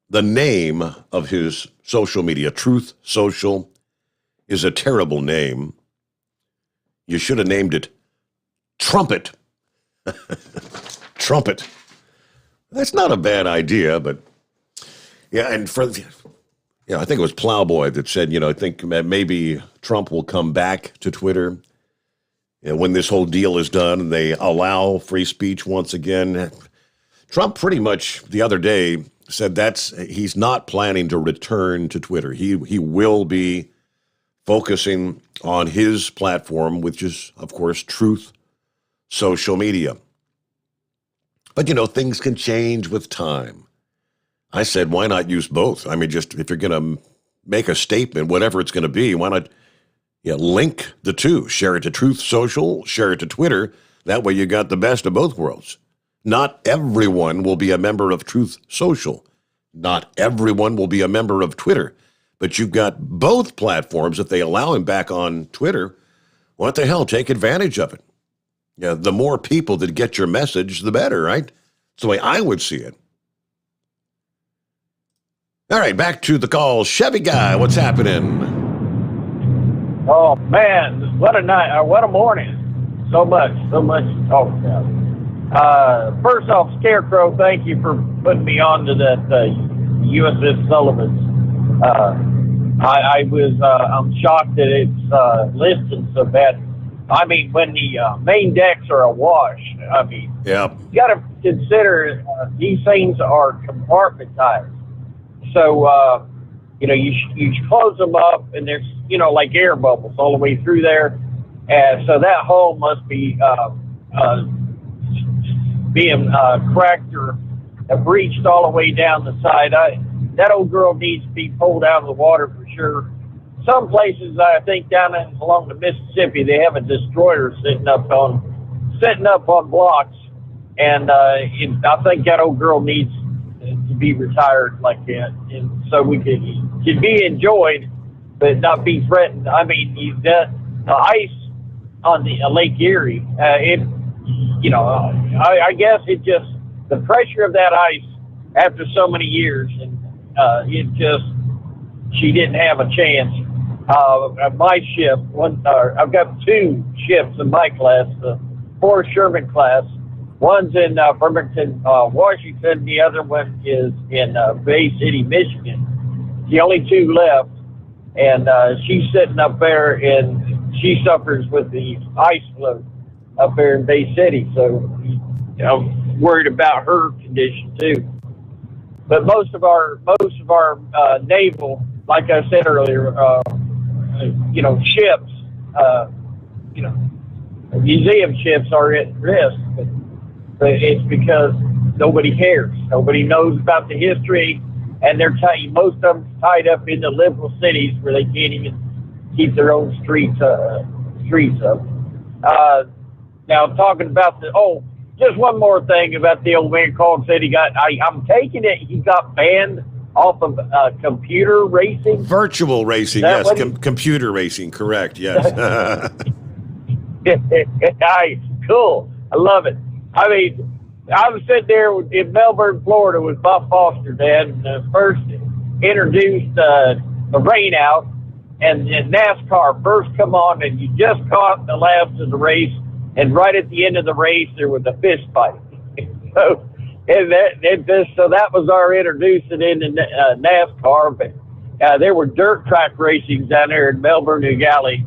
the name of his social media, Truth Social, is a terrible name. You should have named it Trumpet. Trumpet. That's not a bad idea, but yeah, and I think it was Plowboy that said, I think maybe Trump will come back to Twitter when this whole deal is done and they allow free speech once again. Trump pretty much the other day said he's not planning to return to Twitter. He will be focusing on his platform, which is, of course, Truth Social media. But, things can change with time. I said, why not use both? I mean, just if you're going to make a statement, whatever it's going to be, why not link the two? Share it to Truth Social, share it to Twitter. That way you got the best of both worlds. Not everyone will be a member of Truth Social. Not everyone will be a member of Twitter. But you've got both platforms. If they allow him back on Twitter, what the hell? Take advantage of it. The more people that get your message, the better, right? That's the way I would see it. All right, back to the call. Chevy Guy, what's happening? Oh, man, what a night, what a morning. So much to talk about. First off, Scarecrow, thank you for putting me on to that USS Sullivan's. I'm shocked that it's listed so bad. I mean, when the main decks are awash, I mean, Yeah. you got to consider these things are compartmentized. So, you know, you close them up, and there's, you know, like air bubbles all the way through there. And so that hull must be being cracked or breached all the way down the side. That old girl needs to be pulled out of the water for sure. Some places, I think, down along the Mississippi, they have a destroyer sitting up on blocks, and I think that old girl needs to be retired like that, and so we could be enjoyed, but not be threatened. I mean, the ice on the Lake Erie, I guess it just, the pressure of that ice after so many years, and she didn't have a chance. My ship, I've got two ships in my class, the Forrest Sherman class. One's in Farmington, Washington. The other one is in Bay City, Michigan. The only two left, and she's sitting up there, and she suffers with the ice flow up there in Bay City. So, I'm worried about her condition too. But most of our naval, like I said earlier, ships, museum ships are at risk, but it's because nobody cares. Nobody knows about the history, and most of them tied up in the liberal cities where they can't even keep their own streets up. Now, talking about just one more thing about the old man called, said I'm taking it, he got banned off of computer racing. Virtual racing, yes. Computer racing, correct, yes. Cool. I love it. I mean, I was sitting there in Melbourne, Florida with Bob Foster, Dad, and first introduced the rain out, and NASCAR first come on, and you just caught the last of the race, and right at the end of the race, there was a fist fight. So that was our introduction into NASCAR, but there were dirt track racing down there in Melbourne, New Galley,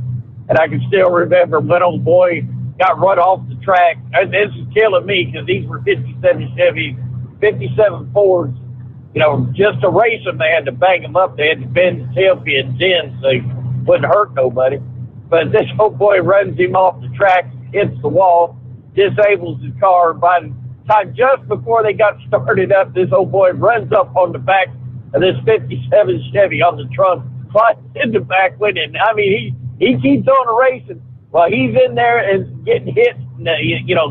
and I can still remember when old boy got run off the track. And this is killing me because these were 57 Chevy, 57 Fords. Just to race them, they had to bang them up. They had to bend the tail fins in so they wouldn't hurt nobody. But this old boy runs him off the track, hits the wall, disables his car. By the time, just before they got started up, this old boy runs up on the back of this 57 Chevy on the trunk, climbs in the back window. I mean, he keeps on racing while he's in there and getting hit,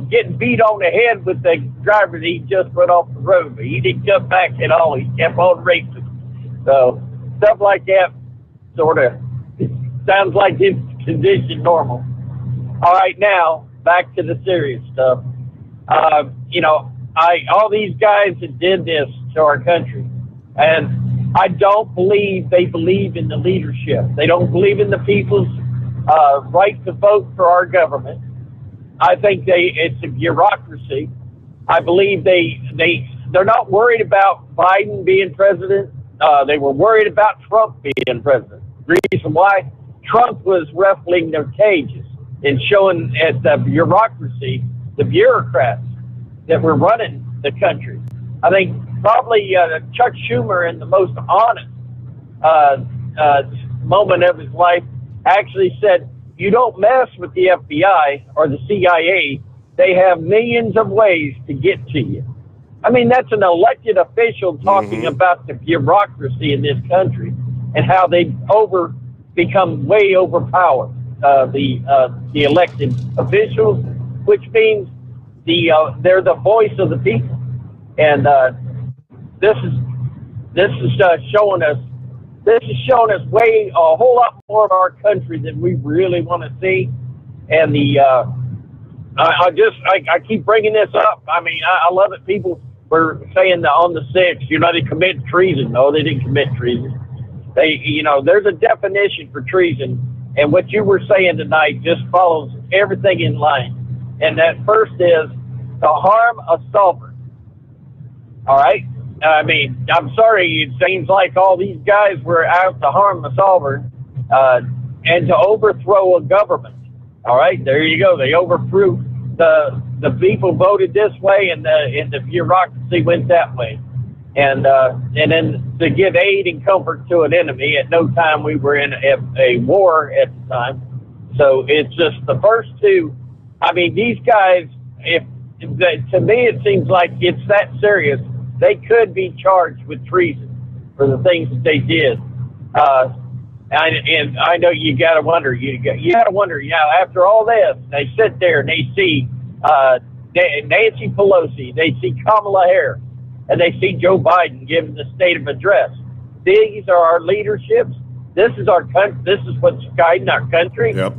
getting beat on the head with the driver that he just run off the road. But he didn't jump back at all. He kept on racing. So stuff like that sort of sounds like his condition normal. All right, now back to the serious stuff. All these guys that did this to our country, and I don't believe they believe in the leadership. They don't believe in the people's right to vote for our government. I think it's a bureaucracy. I believe they're not worried about Biden being president. They were worried about Trump being president. Reason why? Trump was ruffling their cages and showing at the bureaucracy, the bureaucrats that were running the country. I think probably Chuck Schumer, in the most honest moment of his life, actually said, you don't mess with the FBI or the CIA. They have millions of ways to get to you. I mean, that's an elected official talking about the bureaucracy in this country and how they become way overpowered, the elected officials, which means they're the voice of the people. And this is showing us way a whole lot more of our country than we really want to see. And I keep bringing this up. I mean, I love it. People were saying that on the 6th, they committed treason. No, they didn't commit treason. There's a definition for treason. And what you were saying tonight just follows everything in line. And that first is to harm a sovereign. All right? I mean, I'm sorry, it seems like all these guys were out to harm the sovereign and to overthrow a government. All right, there you go. They overthrew the people voted this way, and the bureaucracy went that way. And then to give aid and comfort to an enemy. At no time we were in a war at the time. So it's just the first two. I mean, these guys, to me, it seems like it's that serious. They could be charged with treason for the things that they did. And I know you got to wonder. You got to wonder. After all this, they sit there and they see Nancy Pelosi, they see Kamala Harris, and they see Joe Biden giving the state of address. These are our leaderships. This is our country. This is what's guiding our country. Yep.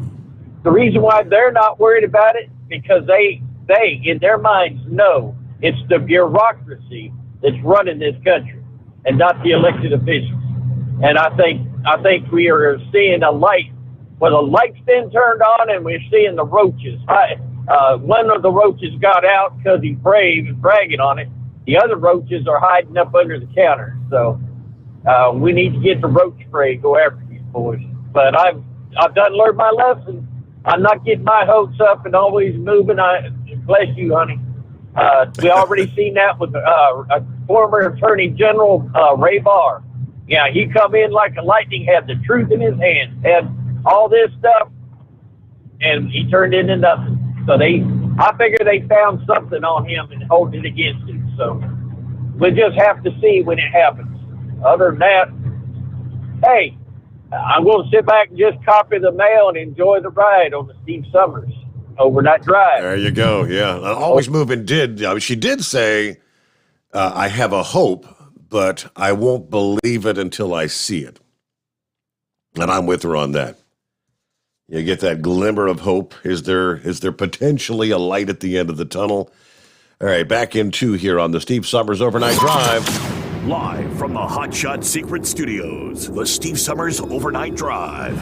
The reason why they're not worried about it, because they in their minds know it's the bureaucracy that's running this country and not the elected officials. And I think we are seeing a light. Well, the light's been turned on, and we're seeing the roaches. One of the roaches got out because he's brave and bragging on it. The other roaches are hiding up under the counter. So we need to get the roach spray, go after these boys. But I've done learned my lesson. I'm not getting my hopes up and always moving. Bless you, honey. We already seen that with a former Attorney General, Ray Barr. Yeah, he come in like a lightning, had the truth in his hand, had all this stuff, and he turned into nothing. So I figure they found something on him and hold it against him. So we'll just have to see when it happens. Other than that, hey, I'm going to sit back and just copy the mail and enjoy the ride on the Steve Sommers overnight drive. There you go. Yeah. Always Moving she did say, I have a hope, but I won't believe it until I see it. And I'm with her on that. You get that glimmer of hope. Is there potentially a light at the end of the tunnel? All right, back in two here on the Steve Sommers Overnight Drive. Live from the Hot Shot Secret Studios, the Steve Sommers Overnight Drive.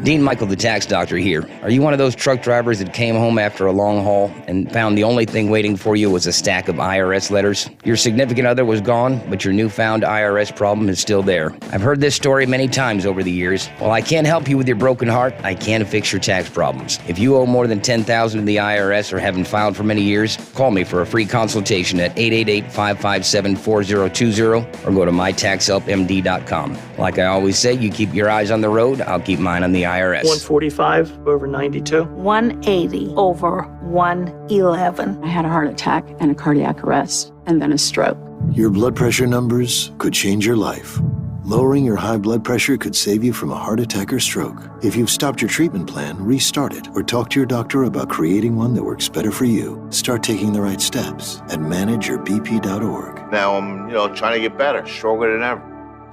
Dean Michael, the tax doctor here. Are you one of those truck drivers that came home after a long haul and found the only thing waiting for you was a stack of IRS letters? Your significant other was gone, but your newfound IRS problem is still there. I've heard this story many times over the years. While I can't help you with your broken heart, I can fix your tax problems. If you owe more than $10,000 to the IRS or haven't filed for many years, call me for a free consultation at 888-557-4020 or go to mytaxhelpmd.com. Like I always say, you keep your eyes on the road, I'll keep mine on the IRS. 145 over 92. 180 over 111. I had a heart attack and a cardiac arrest and then a stroke. Your blood pressure numbers could change your life. Lowering your high blood pressure could save you from a heart attack or stroke. If you've stopped your treatment plan, restart it or talk to your doctor about creating one that works better for you. Start taking the right steps at manageyourbp.org. Now I'm, trying to get better, stronger than ever.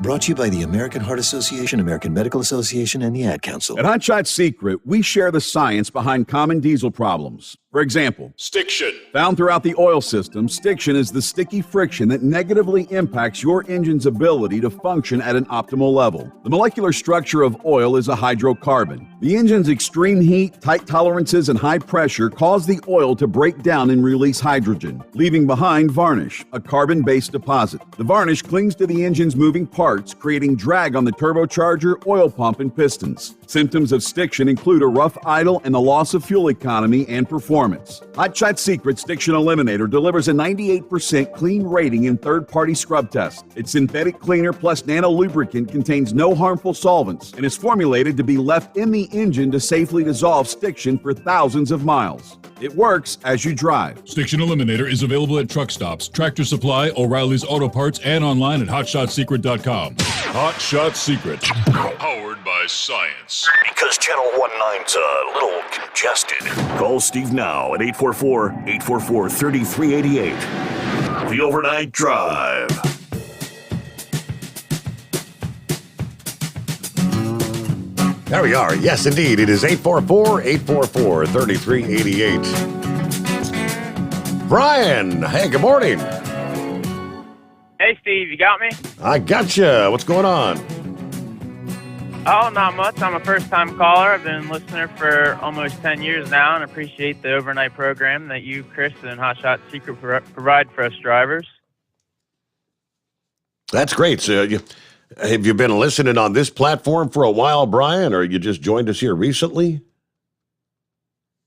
Brought to you by the American Heart Association, American Medical Association, and the Ad Council. At Hot Shot Secret, we share the science behind common diesel problems. For example, stiction. Found throughout the oil system, stiction is the sticky friction that negatively impacts your engine's ability to function at an optimal level. The molecular structure of oil is a hydrocarbon. The engine's extreme heat, tight tolerances, and high pressure cause the oil to break down and release hydrogen, leaving behind varnish, a carbon-based deposit. The varnish clings to the engine's moving parts, creating drag on the turbocharger, oil pump, and pistons. Symptoms of stiction include a rough idle and the loss of fuel economy and performance. Hot Shot Secret Stiction Eliminator delivers a 98% clean rating in third-party scrub tests. Its synthetic cleaner plus nano lubricant contains no harmful solvents and is formulated to be left in the engine to safely dissolve stiction for thousands of miles. It works as you drive. Stiction Eliminator is available at truck stops, Tractor Supply, O'Reilly's Auto Parts, and online at hotshotsecret.com. Hot Shot Secret. Powered by science. Because Channel 19's a little congested. Call Steve now at 844-844-3388. The Overnight Drive. There we are. Yes, indeed. It is 844-844-3388. Brian, hey, good morning. Hey, Steve, you got me? I gotcha. What's going on? Oh, not much. I'm a first-time caller. I've been a listener for almost 10 years now and appreciate the overnight program that you, Chris, and Hot Shot Secret provide for us drivers. That's great. So have you been listening on this platform for a while, Brian, or you just joined us here recently?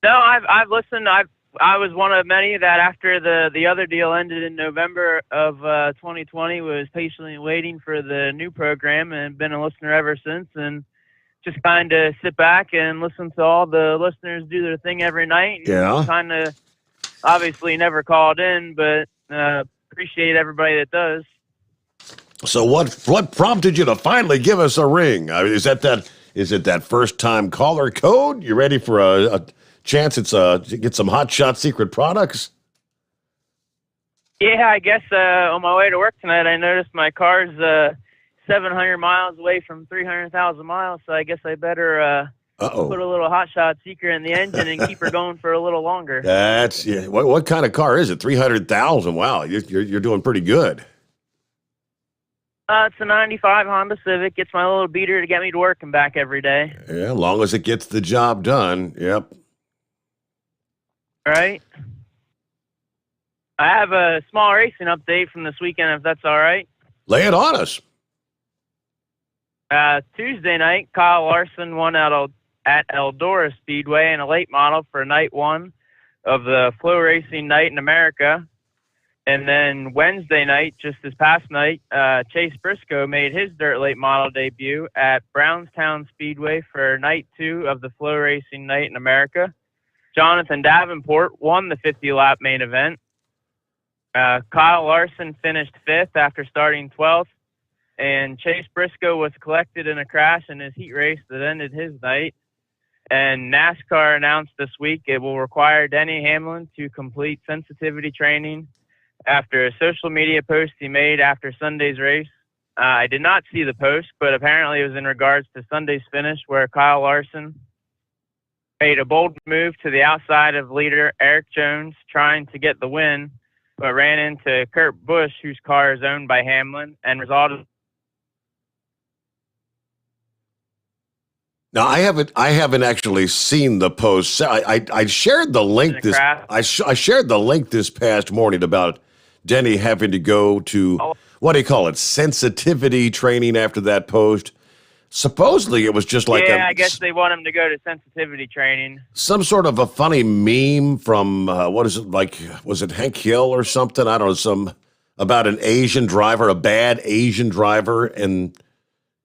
No, I've listened. I was one of many that after the other deal ended in November of 2020 was patiently waiting for the new program and been a listener ever since, and just kind of sit back and listen to all the listeners do their thing every night. Yeah. Kind of obviously never called in, but appreciate everybody that does. So what prompted you to finally give us a ring? I mean, is it that first time caller code? You ready for a chance to get some Hot Shot Secret products? Yeah, I guess on my way to work tonight, I noticed my car's 700 miles away from 300,000 miles, so I guess I better put a little Hot Shot Secret in the engine and keep her going for a little longer. That's What kind of car is it? 300,000. Wow, you're doing pretty good. It's a 95 Honda Civic. It's my little beater to get me to work and back every day. Yeah, as long as it gets the job done. Yep. Right. I have a small racing update from this weekend, if that's all right. Lay it on us. Tuesday night, Kyle Larson won at Eldora Speedway in a late model for night one of the Flow Racing Night in America. And then Wednesday night, just this past night, Chase Briscoe made his dirt late model debut at Brownstown Speedway for night two of the Flow Racing Night in America. Jonathan Davenport won the 50-lap main event. Kyle Larson finished fifth after starting 12th. And Chase Briscoe was collected in a crash in his heat race that ended his night. And NASCAR announced this week it will require Denny Hamlin to complete sensitivity training after a social media post he made after Sunday's race. I did not see the post, but apparently it was in regards to Sunday's finish where Kyle Larson made a bold move to the outside of leader Eric Jones trying to get the win, but ran into Kurt Busch, whose car is owned by Hamlin, and resulted. Now I haven't actually seen the post. I shared the link I shared the link this past morning about Denny having to go to what do you call it, sensitivity training after that post. Supposedly it was just like I guess they want him to go to sensitivity training. Some sort of a funny meme from what is it, like, was it Hank Hill or something? I don't know, about an Asian driver, a bad Asian driver, and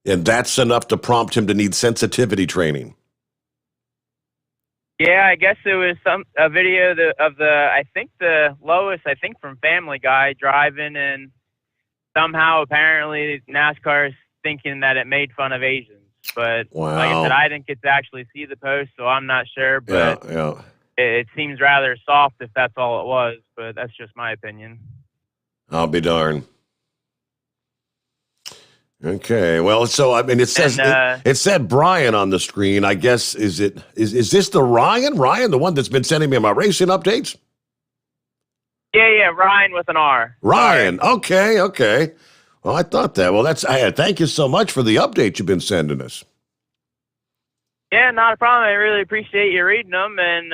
that's enough to prompt him to need sensitivity training. Yeah, I guess it was a video of the Lois, from Family Guy driving, and somehow apparently NASCAR is thinking that it made fun of Asians. But wow. Like I said, I didn't get to actually see the post, so I'm not sure. But yeah. It seems rather soft if that's all it was, but that's just my opinion. I'll be darned. Okay, well, so I mean, it says it said Brian on the screen. I guess is this the Ryan, the one that's been sending me my racing updates? Yeah, Ryan with an R. Ryan, okay. Well, I thought that. Well, thank you so much for the update you've been sending us. Yeah, not a problem. I really appreciate you reading them, and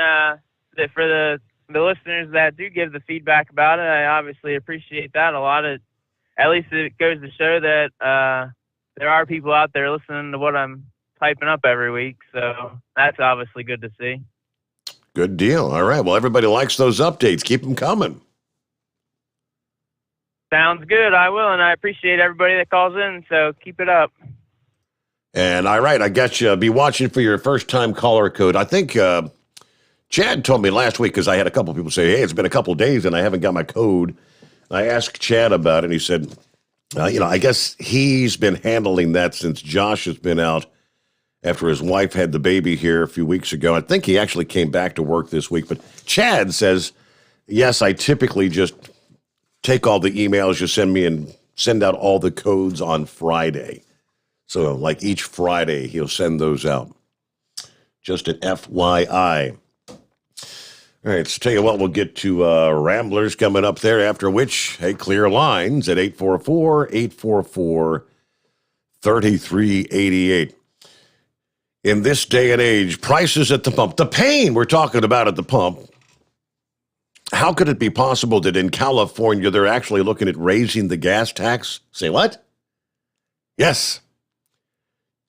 for the listeners that do give the feedback about it, I obviously appreciate that a lot. At least it goes to show that there are people out there listening to what I'm typing up every week. So that's obviously good to see. Good deal. All right. Well, everybody likes those updates. Keep them coming. Sounds good. I will, and I appreciate everybody that calls in. So keep it up. And all right, I got you. Be watching for your first-time caller code. I think Chad told me last week, because I had a couple people say, hey, it's been a couple days and I haven't got my code. I asked Chad about it, and he said, I guess he's been handling that since Josh has been out after his wife had the baby here a few weeks ago. I think he actually came back to work this week. But Chad says, yes, I typically just take all the emails you send me and send out all the codes on Friday. So like each Friday, he'll send those out. Just an FYI. All right, so tell you what, we'll get to Ramblers coming up there, after which, hey, clear lines at 844-844-3388. In this day and age, prices at the pump, the pain we're talking about at the pump, how could it be possible that in California they're actually looking at raising the gas tax? Say what? Yes.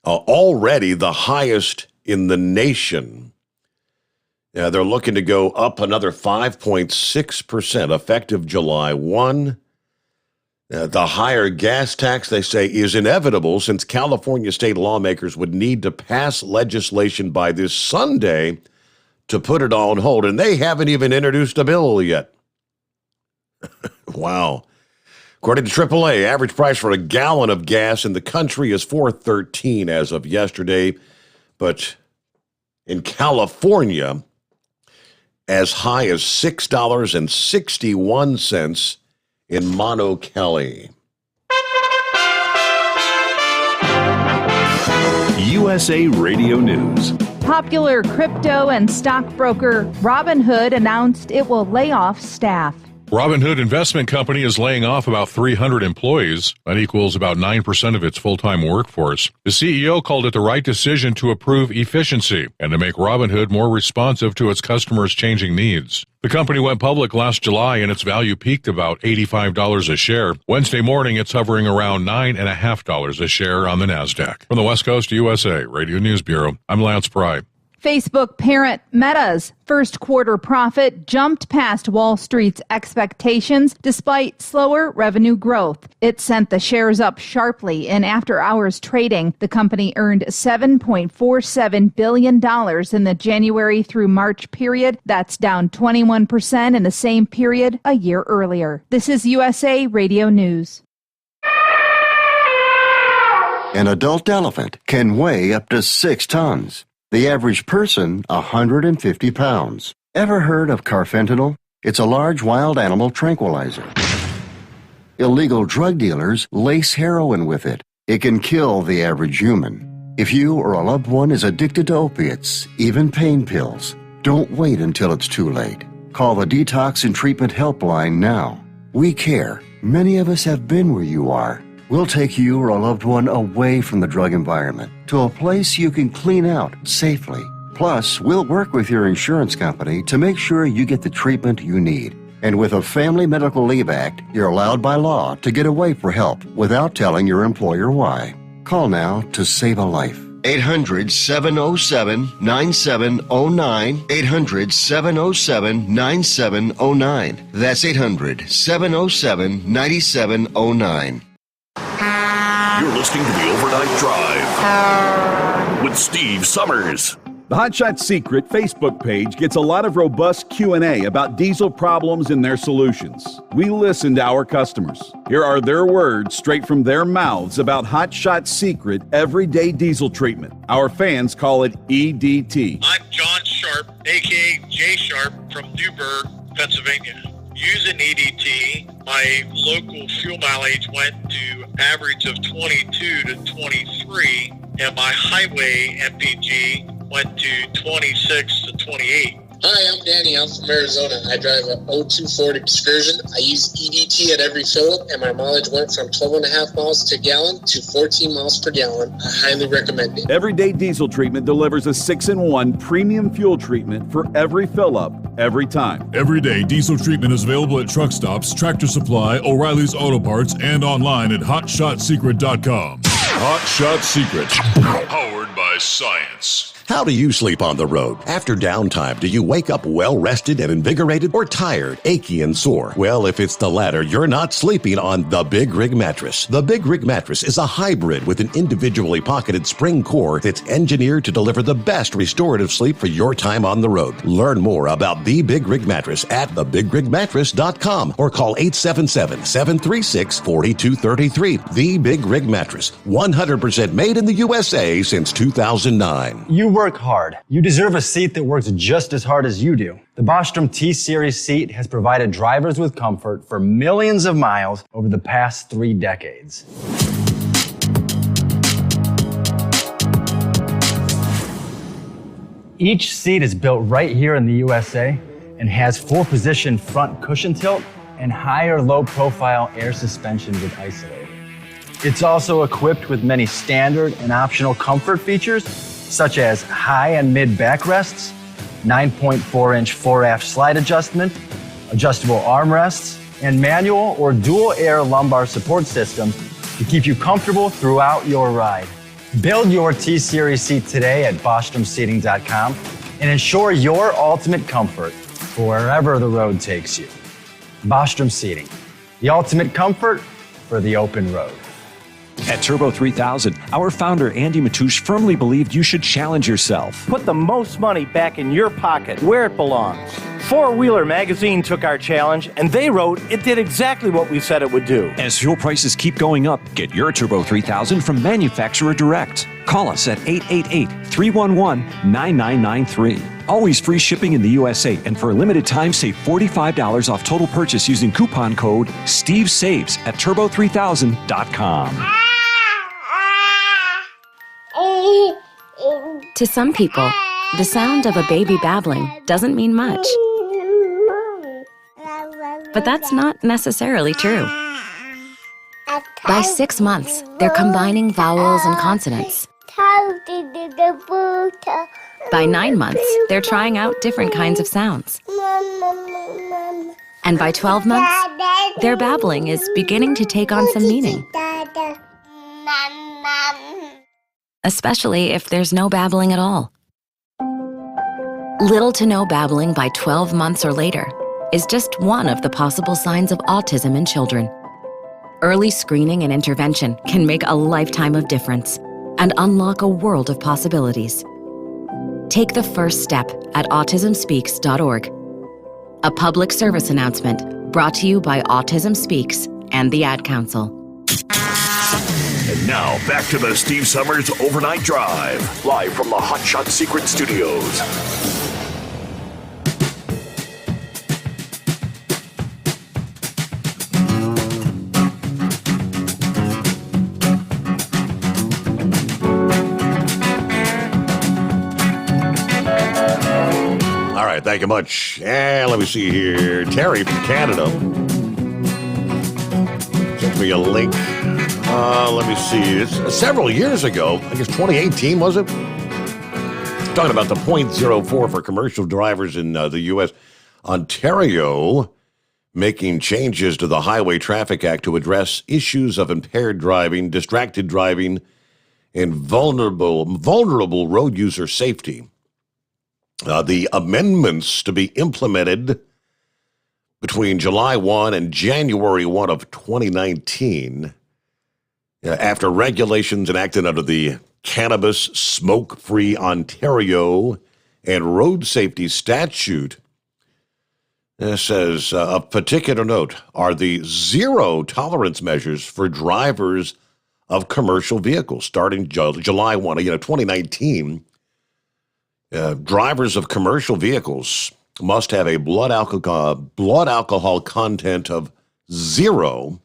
Already the highest in the nation. They're looking to go up another 5.6% effective July 1. The higher gas tax, they say, is inevitable since California state lawmakers would need to pass legislation by this Sunday to put it on hold, and they haven't even introduced a bill yet. Wow. According to AAA, average price for a gallon of gas in the country is $4.13 as of yesterday, but in California, as high as $6.61 in Mono Cali. USA Radio News. Popular crypto and stockbroker Robinhood announced it will lay off staff. Robinhood Investment Company is laying off about 300 employees. That equals about 9% of its full-time workforce. The CEO called it the right decision to improve efficiency and to make Robinhood more responsive to its customers' changing needs. The company went public last July and its value peaked about $85 a share. Wednesday morning, it's hovering around $9.50 a share on the NASDAQ. From the West Coast USA Radio News Bureau, I'm Lance Pry. Facebook parent Meta's first quarter profit jumped past Wall Street's expectations despite slower revenue growth. It sent the shares up sharply in after-hours trading. The company earned $7.47 billion in the January through March period. That's down 21% in the same period a year earlier. This is USA Radio News. An adult elephant can weigh up to 6 tons. The average person, 150 pounds. Ever heard of carfentanil? It's a large wild animal tranquilizer. Illegal drug dealers lace heroin with it. It can kill the average human. If you or a loved one is addicted to opiates, even pain pills, don't wait until it's too late. Call the Detox and Treatment Helpline now. We care. Many of us have been where you are. We'll take you or a loved one away from the drug environment to a place you can clean out safely. Plus, we'll work with your insurance company to make sure you get the treatment you need. And with a Family Medical Leave Act, you're allowed by law to get away for help without telling your employer why. Call now to save a life. 800-707-9709. 800-707-9709. That's 800-707-9709. You're listening to the Overnight Drive with Steve Summers. The Hotshot Secret Facebook page gets a lot of robust Q&A about diesel problems and their solutions. We listen to our customers. Here are their words straight from their mouths about Hotshot Secret everyday diesel treatment. Our fans call it EDT. I'm John Sharp, a.k.a. Jay Sharp from Newburgh, Pennsylvania. Using EDT, my local fuel mileage went to average of 22 to 23, and my highway MPG went to 26 to 28. Hi, I'm Danny. I'm from Arizona. I drive a 02 Ford Excursion. I use EDT at every fill-up, and my mileage went from 12.5 miles to gallon to 14 miles per gallon. I highly recommend it. Everyday diesel treatment delivers a 6-in-1 premium fuel treatment for every fill-up, every time. Everyday diesel treatment is available at truck stops, Tractor Supply, O'Reilly's Auto Parts, and online at HotShotSecret.com. Hot Shot Secret, powered by science. How do you sleep on the road? After downtime, do you wake up well-rested and invigorated or tired, achy, and sore? Well, if it's the latter, you're not sleeping on the Big Rig Mattress. The Big Rig Mattress is a hybrid with an individually pocketed spring core that's engineered to deliver the best restorative sleep for your time on the road. Learn more about the Big Rig Mattress at thebigrigmattress.com or call 877-736-4233. The Big Rig Mattress, 100% made in the USA since 2009. You work hard. You deserve a seat that works just as hard as you do. The Bostrom T-Series seat has provided drivers with comfort for millions of miles over the past 3 decades. Each seat is built right here in the USA and has 4-position front cushion tilt and higher low-profile air suspension with Isolate. It's also equipped with many standard and optional comfort features, such as high and mid backrests, 9.4-inch 4-aft slide adjustment, adjustable armrests, and manual or dual air lumbar support systems to keep you comfortable throughout your ride. Build your T-Series seat today at BostromSeating.com and ensure your ultimate comfort for wherever the road takes you. Bostrom Seating, the ultimate comfort for the open road. At Turbo 3000, our founder Andy Matouche firmly believed you should challenge yourself. Put the most money back in your pocket, where it belongs. Four Wheeler Magazine took our challenge, and they wrote it did exactly what we said it would do. As fuel prices keep going up, get your Turbo 3000 from manufacturer direct. Call us at 888-311-9993. Always free shipping in the USA, and for a limited time, save $45 off total purchase using coupon code STEVESAVES at turbo3000.com. To some people, the sound of a baby babbling doesn't mean much. But that's not necessarily true. By 6 months, they're combining vowels and consonants. By 9 months, they're trying out different kinds of sounds. And by 12 months, their babbling is beginning to take on some meaning. Especially if there's no babbling at all. Little to no babbling by 12 months or later is just one of the possible signs of autism in children. Early screening and intervention can make a lifetime of difference and unlock a world of possibilities. Take the first step at autismspeaks.org. A public service announcement brought to you by Autism Speaks and the Ad Council. And now, back to the Steve Summers Overnight Drive, live from the Hot Shot Secret Studios. All right, thank you much. And let me see here. Terry from Canada sent me a link. Let me see. It's several years ago. I guess 2018, was it? Talking about the 0.04 for commercial drivers in the U.S. Ontario making changes to the Highway Traffic Act to address issues of impaired driving, distracted driving, and vulnerable road user safety. The amendments to be implemented between July 1 and January 1 of 2019, after regulations enacted under the Cannabis Smoke-Free Ontario and Road Safety Statute. It says, of particular note are the zero tolerance measures for drivers of commercial vehicles starting July 1, 2019. Drivers of commercial vehicles must have a blood alcohol content of 0,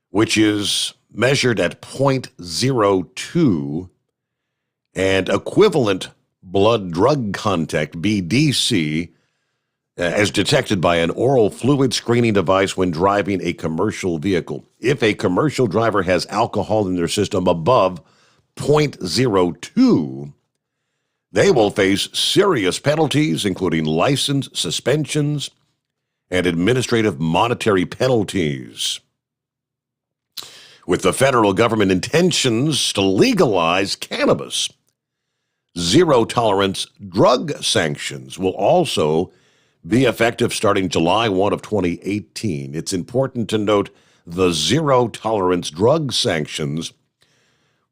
which is measured at 0.02, and equivalent blood drug content, BDC, as detected by an oral fluid screening device when driving a commercial vehicle. If a commercial driver has alcohol in their system above 0.02, they will face serious penalties, including license suspensions and administrative monetary penalties. With the federal government intentions to legalize cannabis, zero-tolerance drug sanctions will also be effective starting July 1 of 2018. It's important to note the zero-tolerance drug sanctions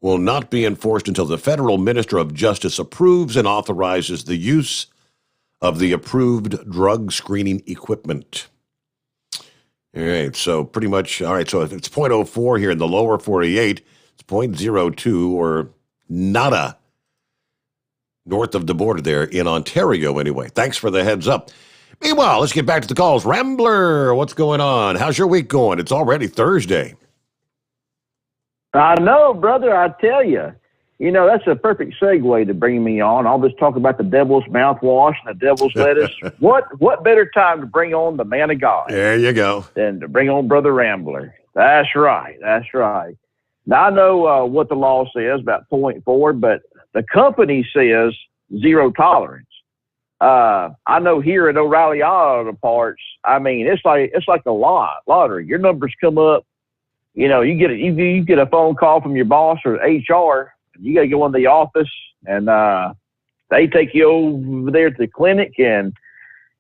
will not be enforced until the federal Minister of Justice approves and authorizes the use of the approved drug screening equipment. All right, so pretty much, all right, so if it's 0.04 here in the lower 48, it's 0.02 or nada north of the border there in Ontario anyway. Thanks for the heads up. Meanwhile, let's get back to the calls. Rambler, what's going on? How's your week going? It's already Thursday. I know, brother, I tell you. You know, that's a perfect segue to bring me on. All this talk about the devil's mouthwash and the devil's lettuce. What better time to bring on the man of God? There you go. Than to bring on Brother Rambler. That's right. That's right. Now, I know what the law says about 0.4, but the company says zero tolerance. I know here at O'Reilly Auto Parts, I mean, it's like a lottery. Your numbers come up. You know, you get a phone call from your boss or HR. You got to go in the office and they take you over there to the clinic and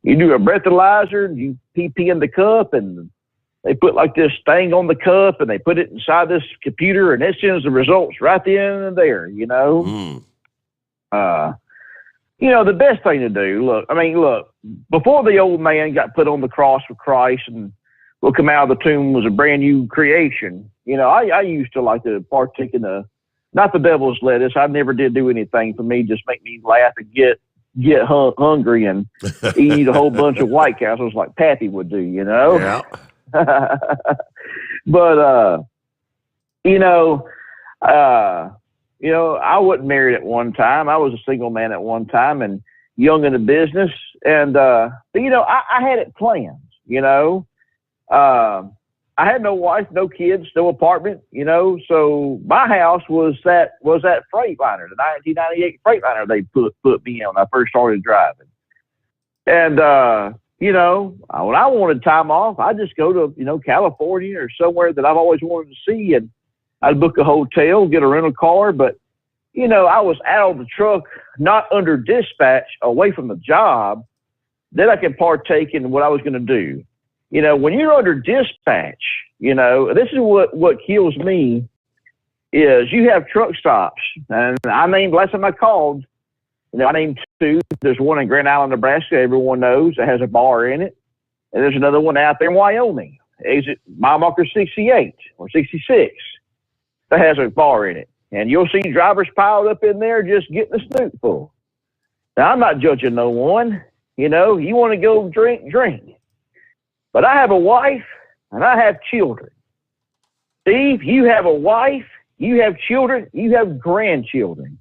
you do a breathalyzer and you pee in the cup, and they put like this thing on the cup and they put it inside this computer and it sends the results right then and there, you know? You know, the best thing to do, look, before the old man got put on the cross with Christ and will come out of the tomb was a brand new creation, you know, I used to like to partake in not the devil's lettuce. I never did do anything for me, just make me laugh and get hungry and eat a whole bunch of White Castles like Pappy would do, you know? Yeah. But, you know, I wasn't married at one time. I was a single man at one time and young in the business. And, you know, I had it planned, you know. I had no wife, no kids, no apartment, you know. So my house was that Freightliner, the 1998 Freightliner they put me on when I first started driving. And, you know, when I wanted time off, I just go to, you know, California or somewhere that I've always wanted to see, and I'd book a hotel, get a rental car. But, you know, I was out of the truck, not under dispatch, away from the job. Then I could partake in what I was going to do. You know, when you're under dispatch, you know, this is what kills me is you have truck stops. And I named, last time I called, you know, I named 2. There's one in Grand Island, Nebraska, everyone knows, that has a bar in it. And there's another one out there in Wyoming, exit mile marker 68 or 66, that has a bar in it. And you'll see drivers piled up in there just getting the snoot full. Now, I'm not judging no one. You know, you want to go drink. But I have a wife and I have children. Steve, you have a wife, you have children, you have grandchildren.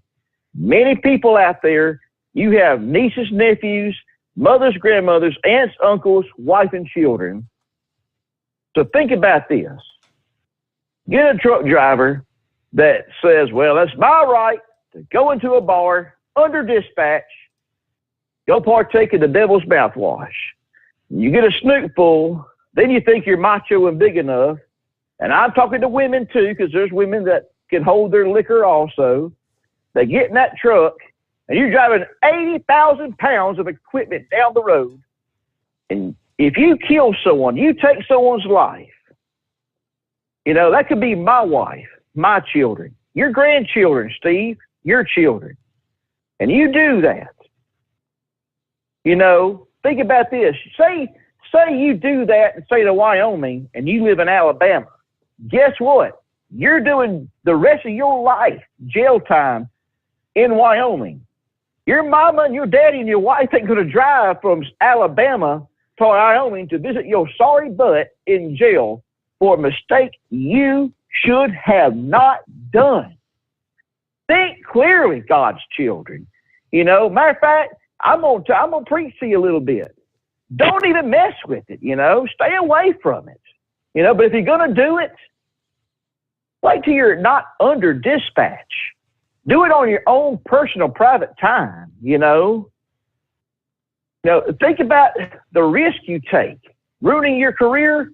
Many people out there, you have nieces, nephews, mothers, grandmothers, aunts, uncles, wife, and children. So think about this. Get a truck driver that says, well, that's my right to go into a bar under dispatch, go partake in the devil's mouthwash. You get a snoot full, then you think you're macho and big enough. And I'm talking to women too, because there's women that can hold their liquor also. They get in that truck, and you're driving 80,000 pounds of equipment down the road. And if you kill someone, you take someone's life. You know, that could be my wife, my children, your grandchildren, Steve, your children. And you do that. You know, think about this. Say you do that in state of Wyoming and you live in Alabama. Guess what? You're doing the rest of your life jail time in Wyoming. Your mama and your daddy and your wife ain't going to drive from Alabama to Wyoming to visit your sorry butt in jail for a mistake you should have not done. Think clearly, God's children. You know, matter of fact, I'm gonna preach to you a little bit. Don't even mess with it, you know. Stay away from it. You know, but if you're gonna do it, wait till you're not under dispatch. Do it on your own personal private time, you know. You know, think about the risk you take. Ruining your career,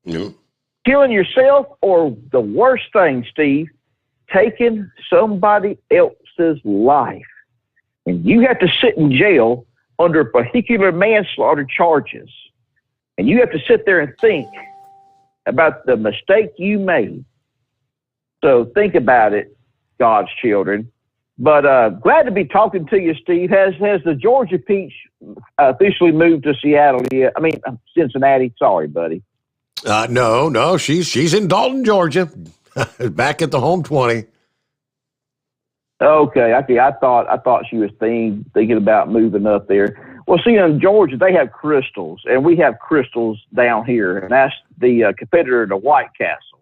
killing yourself, or the worst thing, Steve, taking somebody else's life. And you have to sit in jail under vehicular manslaughter charges. And you have to sit there and think about the mistake you made. So think about it, God's children. But glad to be talking to you, Steve. Has the Georgia Peach officially moved to Seattle yet? I mean, Cincinnati. Sorry, buddy. No, she's in Dalton, Georgia, back at the home 20. Okay. I thought she was thinking about moving up there. Well, see, in Georgia, they have Crystals, and we have Crystals down here, and that's the competitor to White Castle.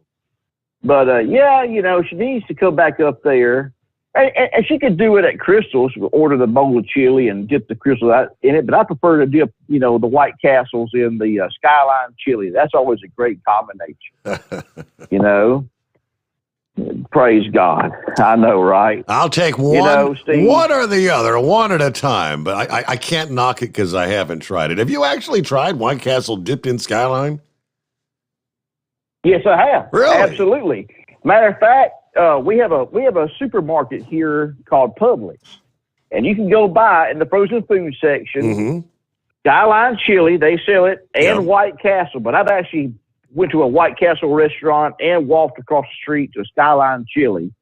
But, yeah, you know, she needs to come back up there. And she could do it at Crystals, order the bowl of chili and dip the Crystals out in it. But I prefer to dip, you know, the White Castles in the Skyline chili. That's always a great combination, you know. Praise God. I know, right? I'll take one, you know, Steve, one or the other, one at a time. But I can't knock it because I haven't tried it. Have you actually tried White Castle dipped in Skyline? Yes, I have. Really? Absolutely. Matter of fact, we have a supermarket here called Publix, And you can go buy in the frozen food section, Skyline Chili, they sell it, and White Castle. But I've actually went to a White Castle restaurant and walked across the street to Skyline Chili,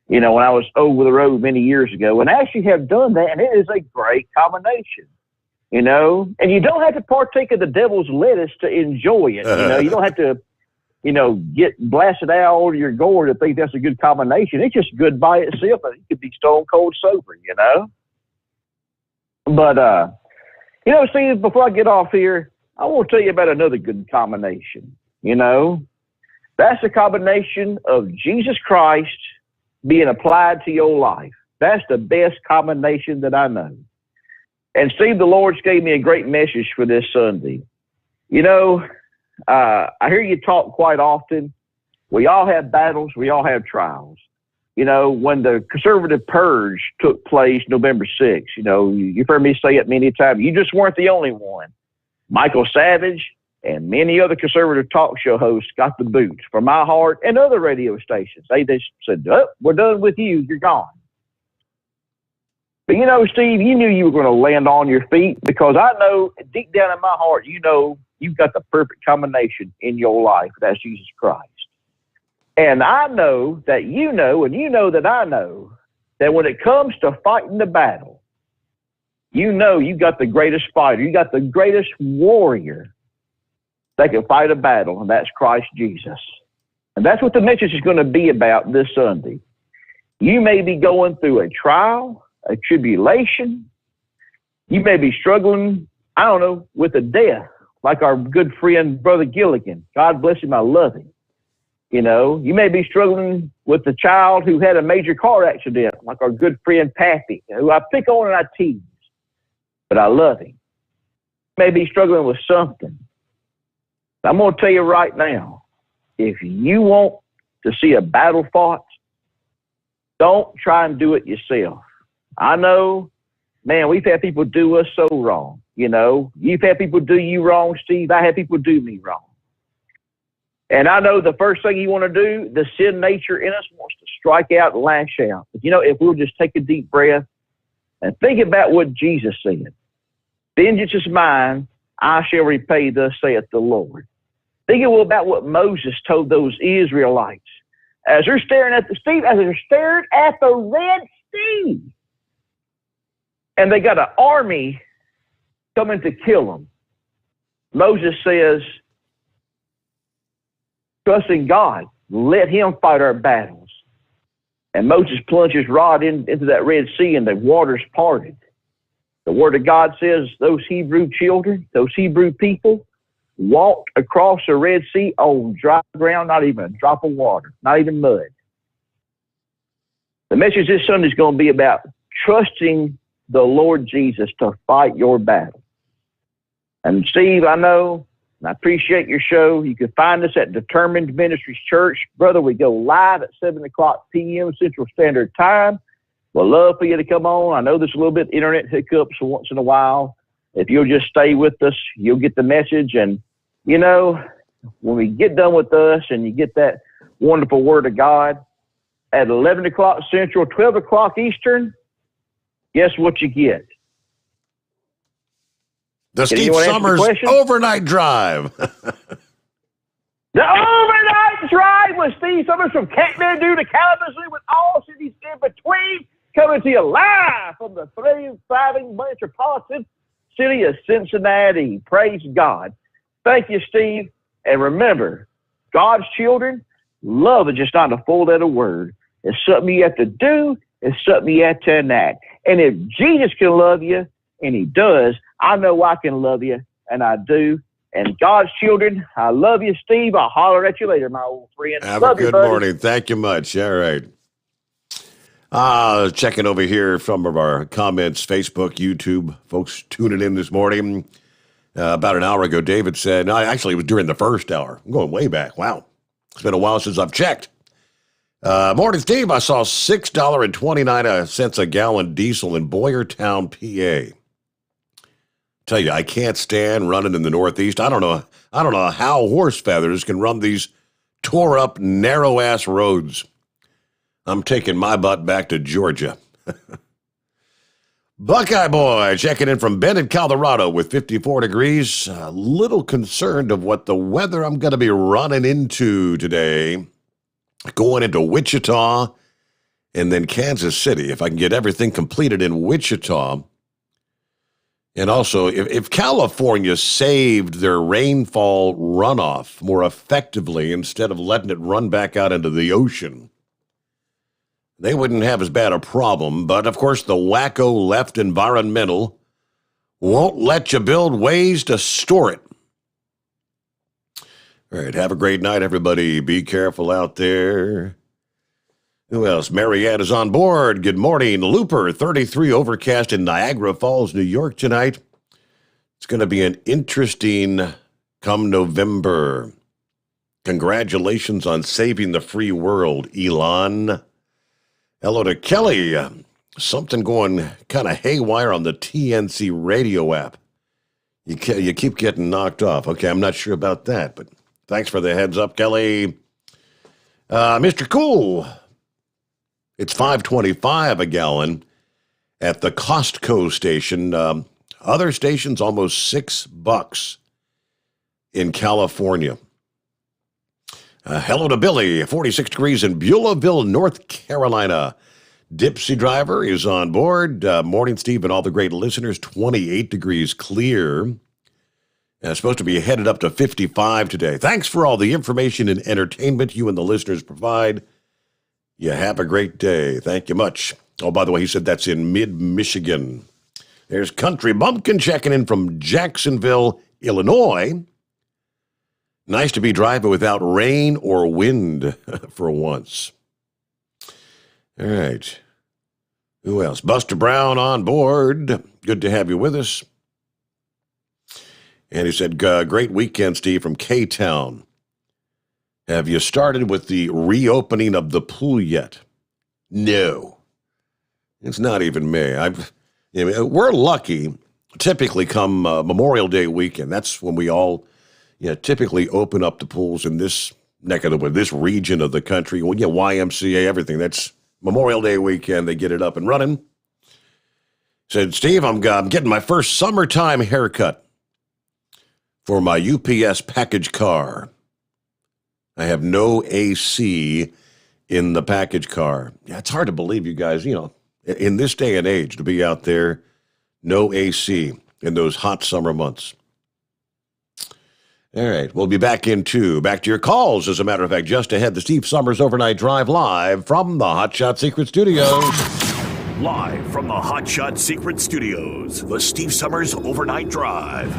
you know, when I was over the road many years ago. And I actually have done that, and it is a great combination, you know. And you don't have to partake of the devil's lettuce to enjoy it. You know, you don't have to, you know, get blasted out over your gourd to think that's a good combination. It's just good by itself, and it could be stone cold sober, you know. But, you know, Steve, before I get off here, I want to tell you about another good combination, you know. That's the combination of Jesus Christ being applied to your life. That's the best combination that I know. And Steve, the Lord gave me a great message for this Sunday. You know, I hear you talk quite often. We all have battles. We all have trials. You know, when the conservative purge took place November 6th, you know, you've heard me say it many times. You just weren't the only one. Michael Savage and many other conservative talk show hosts got the boot from my heart and other radio stations. They just said, oh, we're done with you. You're gone. But, you know, Steve, you knew you were going to land on your feet, because I know deep down in my heart, you know, you've got the perfect combination in your life. That's Jesus Christ. And I know that you know, and you know that I know, that when it comes to fighting the battle, you know you got the greatest fighter. You got the greatest warrior that can fight a battle, and that's Christ Jesus. And that's what the message is going to be about this Sunday. You may be going through a trial, a tribulation. You may be struggling, I don't know, with a death, like our good friend, Brother Gilligan. God bless him, I love him. You know, you may be struggling with a child who had a major car accident, like our good friend Pappy, who I pick on and I tease, but I love him. You may be struggling with something. I'm going to tell you right now, if you want to see a battle fought, don't try and do it yourself. I know, man, we've had people do us so wrong. You know, you've had people do you wrong, Steve. I had people do me wrong. And I know the first thing you want to do, the sin nature in us wants to strike out and lash out. But, you know, if we'll just take a deep breath and think about what Jesus said, vengeance is mine, I shall repay, thus saith the Lord. Think about what Moses told those Israelites as they're staring at the Red Sea. And they got an army coming to kill them. Moses says, trust in God. Let him fight our battles. And Moses plunged his rod into that Red Sea, and the waters parted. The Word of God says those Hebrew children, those Hebrew people, walked across the Red Sea on dry ground, not even a drop of water, not even mud. The message this Sunday is going to be about trusting the Lord Jesus to fight your battle. And Steve, I know, and I appreciate your show. You can find us at Determined Ministries Church. Brother, we go live at 7 o'clock p.m. Central Standard Time. We'd love for you to come on. I know there's a little bit of internet hiccups once in a while. If you'll just stay with us, you'll get the message. And, you know, when we get done with us and you get that wonderful Word of God at 11 o'clock Central, 12 o'clock Eastern, guess what you get? The Steve Sommers Overnight Drive. The Overnight Drive with Steve Sommers from Kathmandu to Kalamazoo, with all cities in between, coming to you live from the thriving metropolitan city of Cincinnati. Praise God. Thank you, Steve. And remember, God's children, love is just not a four-letter word. It's something you have to do. It's something you have to enact. And if Jesus can love you, and he does, I know I can love you, and I do. And God's children, I love you, Steve. I'll holler at you later, my old friend. Have love a good you, buddy. morning. Thank you much. All right. Checking over here from our comments, Facebook, YouTube, folks tuning in this morning. About an hour ago, David said, no, actually it was during the first hour. I'm going way back. Wow. It's been a while since I've checked. Morning, Steve. I saw $6.29 a gallon diesel in Boyertown, PA. Tell you, I can't stand running in the Northeast. I don't know how horse feathers can run these tore up, narrow ass roads. I'm taking my butt back to Georgia. Buckeye Boy checking in from Bend, Colorado with 54 degrees. A little concerned of what the weather I'm going to be running into today. Going into Wichita and then Kansas City. If I can get everything completed in Wichita. And also, if California saved their rainfall runoff more effectively instead of letting it run back out into the ocean, they wouldn't have as bad a problem. But, of course, the wacko left environmental won't let you build ways to store it. All right, have a great night, everybody. Be careful out there. Who else? Mariette is on board. Good morning. Looper, 33 overcast in Niagara Falls, New York tonight. It's going to be an interesting come November. Congratulations on saving the free world, Elon. Hello to Kelly. Something going kind of haywire on the TNC radio app. You keep getting knocked off. Okay, I'm not sure about that, but thanks for the heads up, Kelly. Mr. Cool. It's $5.25 a gallon at the Costco station. Other stations, almost $6 in California. Hello to Billy, 46 degrees in Beulahville, North Carolina. Dipsy Driver is on board. Morning, Steve, and all the great listeners. 28 degrees clear. Supposed to be headed up to 55 today. Thanks for all the information and entertainment you and the listeners provide. You have a great day. Thank you much. Oh, by the way, he said that's in mid-Michigan. There's Country Bumpkin checking in from Jacksonville, Illinois. Nice to be driving without rain or wind for once. All right. Who else? Buster Brown on board. Good to have you with us. And he said, great weekend, Steve, from K-Town. Have you started with the reopening of the pool yet? No. It's not even May. We're lucky, typically come Memorial Day weekend. That's when we all typically open up the pools in this neck of the woods, this region of the country. Well, YMCA, everything. That's Memorial Day weekend. They get it up and running. Said, Steve, I'm getting my first summertime haircut for my UPS package car. I have no AC in the package car. Yeah, it's hard to believe, you guys, in this day and age, to be out there, no AC in those hot summer months. All right, we'll be back to your calls. As a matter of fact, just ahead, the Steve Sommers Overnight Drive live from the Hot Shot Secret Studios. Live from the Hot Shot Secret Studios, the Steve Sommers Overnight Drive.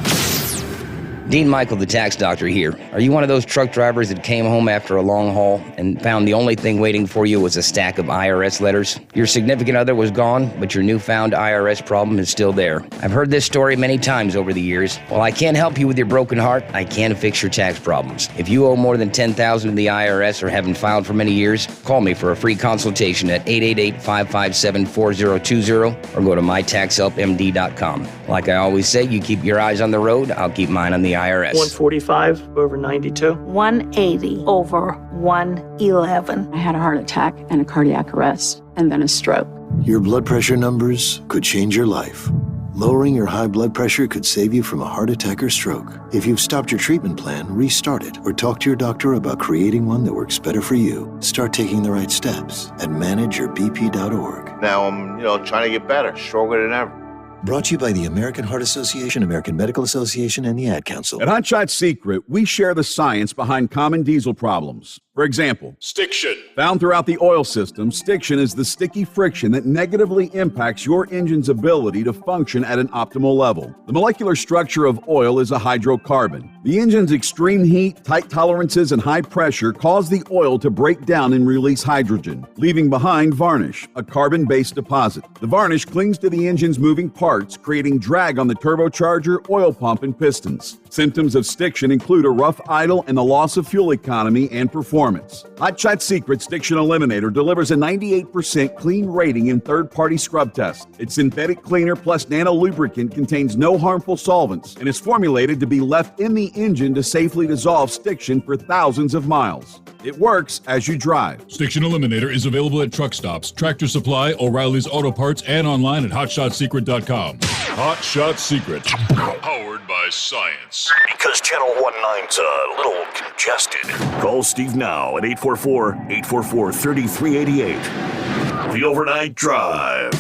Dean Michael, the tax doctor here. Are you one of those truck drivers that came home after a long haul and found the only thing waiting for you was a stack of IRS letters? Your significant other was gone, but your newfound IRS problem is still there. I've heard this story many times over the years. While I can't help you with your broken heart, I can fix your tax problems. If you owe more than $10,000 to the IRS or haven't filed for many years, call me for a free consultation at 888-557-4020 or go to mytaxhelpmd.com. Like I always say, you keep your eyes on the road, I'll keep mine on the IRS. 145 over 92. 180 over 111. I had a heart attack and a cardiac arrest and then a stroke. Your blood pressure numbers could change your life. Lowering your high blood pressure could save you from a heart attack or stroke. If you've stopped your treatment plan, restart it or talk to your doctor about creating one that works better for you. Start taking the right steps at manageyourbp.org. Now I'm, trying to get better, stronger than ever. Brought to you by the American Heart Association, American Medical Association, and the Ad Council. At Hot Shot Secret, we share the science behind common diesel problems. For example, stiction. Found throughout the oil system, stiction is the sticky friction that negatively impacts your engine's ability to function at an optimal level. The molecular structure of oil is a hydrocarbon. The engine's extreme heat, tight tolerances, and high pressure cause the oil to break down and release hydrogen, leaving behind varnish, a carbon-based deposit. The varnish clings to the engine's moving parts parts, creating drag on the turbocharger, oil pump, and pistons. Symptoms of stiction include a rough idle and the loss of fuel economy and performance. Hot Shot Secret Stiction Eliminator delivers a 98% clean rating in third-party scrub tests. Its synthetic cleaner plus nano lubricant contains no harmful solvents and is formulated to be left in the engine to safely dissolve stiction for thousands of miles. It works as you drive. Stiction Eliminator is available at truck stops, Tractor Supply, O'Reilly's Auto Parts, and online at HotShotSecret.com. Hot Shot Secret, powered by science. Because Channel 19's a little congested. Call Steve now at 844-844-3388. The Overnight Drive.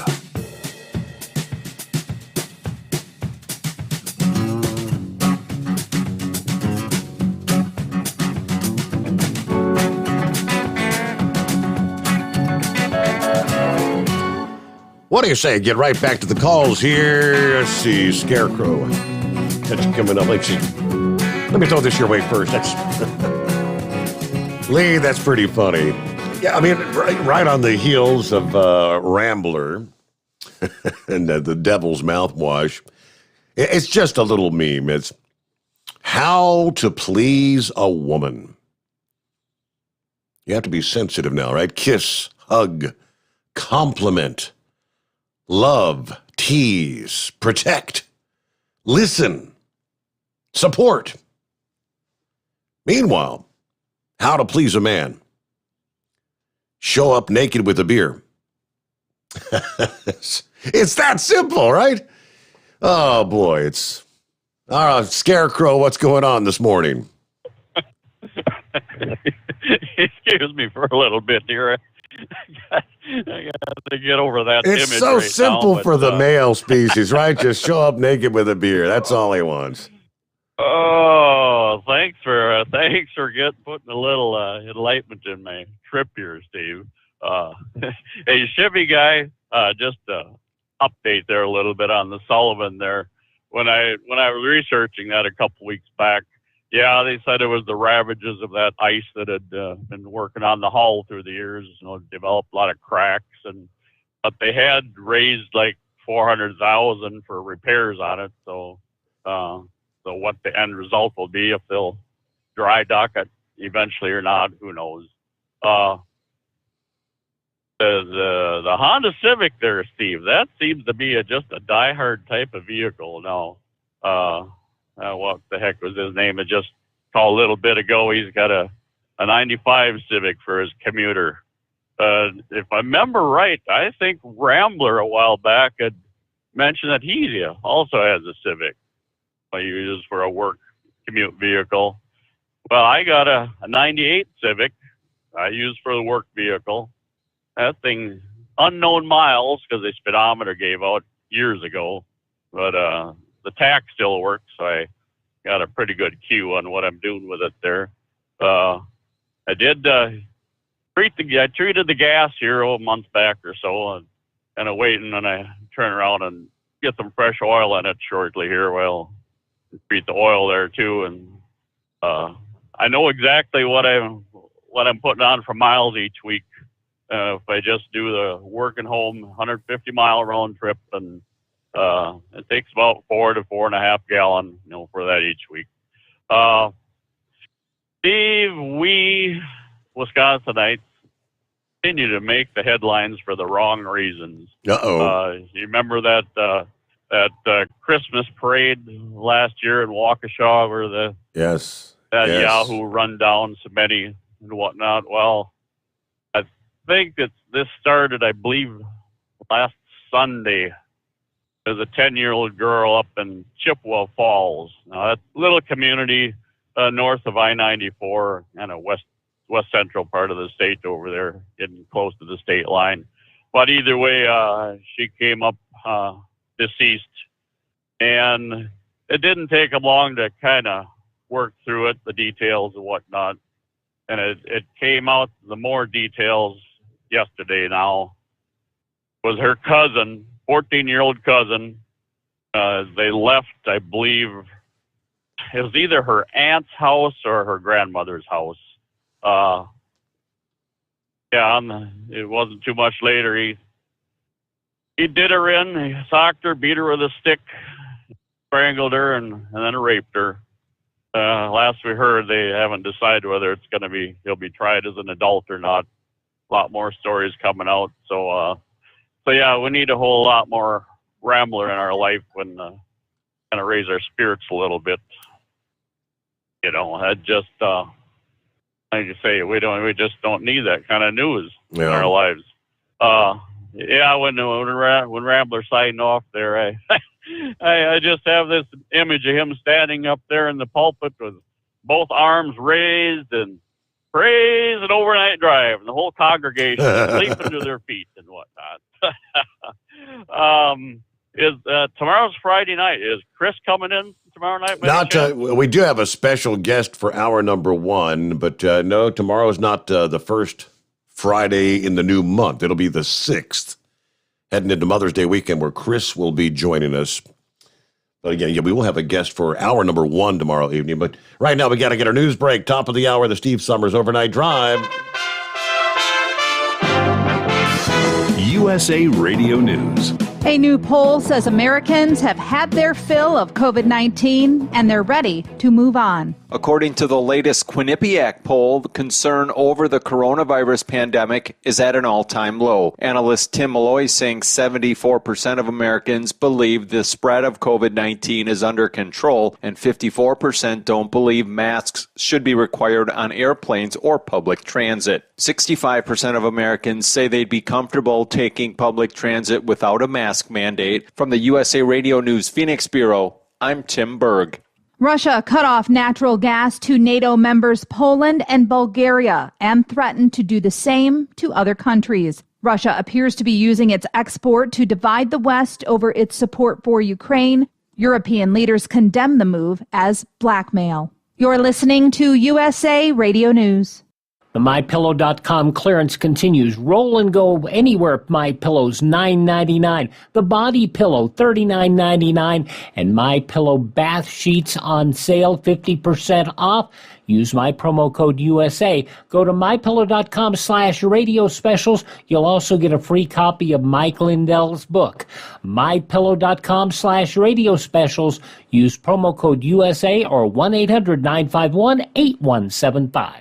What do you say? Get right back to the calls here. Let's see, Scarecrow. That's coming up. Let's see. Let me throw this your way first. That's Lee, that's pretty funny. Yeah, I mean, right on the heels of Rambler and the Devil's Mouthwash, it's just a little meme. It's how to please a woman. You have to be sensitive now, right? Kiss, hug, compliment, love, tease, protect, listen, support. Meanwhile, how to please a man. Show up naked with a beer. It's that simple, right? Oh, boy, it's... All right, Scarecrow, what's going on this morning? Excuse me for a little bit here. I got to get over that image. It's so right simple now, for the male species, right? Just show up naked with a beer. That's all he wants. Oh, thanks for putting a little enlightenment in my trip here, Steve. Hey, Chevy guy, just update there a little bit on the Sullivan there. When I was researching that a couple weeks back, yeah, they said it was the ravages of that ice that had been working on the hull through the years. You know, developed a lot of cracks, but they had raised like $400,000 for repairs on it. So what the end result will be, if they'll dry dock it eventually or not, who knows? The Honda Civic there, Steve, that seems to be just a diehard type of vehicle now. What the heck was his name? I just called a little bit ago. He's got a 95 Civic for his commuter. If I remember right, I think Rambler a while back had mentioned that he also has a Civic I use for a work commute vehicle. Well, I got a 98 Civic I use for the work vehicle. That thing, unknown miles because the speedometer gave out years ago, but the tach still works. So I got a pretty good cue on what I'm doing with it there. I treated the gas here a month back or so, and kind of waiting, and I turn around and get some fresh oil in it shortly here. Well, treat the oil there too, and I know exactly what I'm putting on for miles each week. If I just do the work and home 150 mile round trip, and it takes about 4 to 4.5 gallon, for that each week. Steve, we Wisconsinites continue to make the headlines for the wrong reasons. You remember that Christmas parade last year in Waukesha, where yes. Yahoo run down so many and whatnot? Well, I think this started, I believe, last Sunday. There's a 10-year-old girl up in Chippewa Falls. Now, that's a little community north of I-94, kind of west central part of the state over there, getting close to the state line. But either way, she came up deceased. And it didn't take them long to kind of work through it, the details and whatnot. And it came out, the more details yesterday now, was her cousin, 14-year-old cousin. They left, I believe, it was either her aunt's house or her grandmother's house. It wasn't too much later. he did her in, he socked her, beat her with a stick, strangled her, and then raped her. Last we heard, they haven't decided whether he'll be tried as an adult or not. A lot more stories coming out. So yeah, we need a whole lot more Rambler in our life when kind of raise our spirits a little bit. You know, that just like you say, we just don't need that kind of news in our lives. Yeah, when Rambler signed off there, I just have this image of him standing up there in the pulpit with both arms raised and praise an overnight drive, and the whole congregation leaping to their feet and whatnot. Tomorrow's Friday night. Is Chris coming in tomorrow night? We do have a special guest for hour number 1, but no, tomorrow is not the first Friday in the new month. It'll be the 6th, heading into Mother's Day weekend, where Chris will be joining us. But again, we will have a guest for hour number 1 tomorrow evening. But right now, we got to get our news break. Top of the hour, the Steve Sommers Overnight Drive. USA Radio News. A new poll says Americans have had their fill of COVID-19 and they're ready to move on. According to the latest Quinnipiac poll, the concern over the coronavirus pandemic is at an all-time low. Analyst Tim Malloy saying 74% of Americans believe the spread of COVID-19 is under control, and 54% don't believe masks should be required on airplanes or public transit. 65% of Americans say they'd be comfortable taking public transit without a mask mandate. From the USA Radio News Phoenix Bureau, I'm Tim Berg. Russia cut off natural gas to NATO members Poland and Bulgaria and threatened to do the same to other countries. Russia appears to be using its export to divide the West over its support for Ukraine. European leaders condemn the move as blackmail. You're listening to USA Radio News. The MyPillow.com clearance continues. Roll and go anywhere. MyPillow's $9.99. The Body Pillow $39.99. And MyPillow bath sheets on sale 50% off. Use my promo code USA. Go to MyPillow.com/radio specials. You'll also get a free copy of Mike Lindell's book. MyPillow.com/radio specials. Use promo code USA or 1-800-951-8175.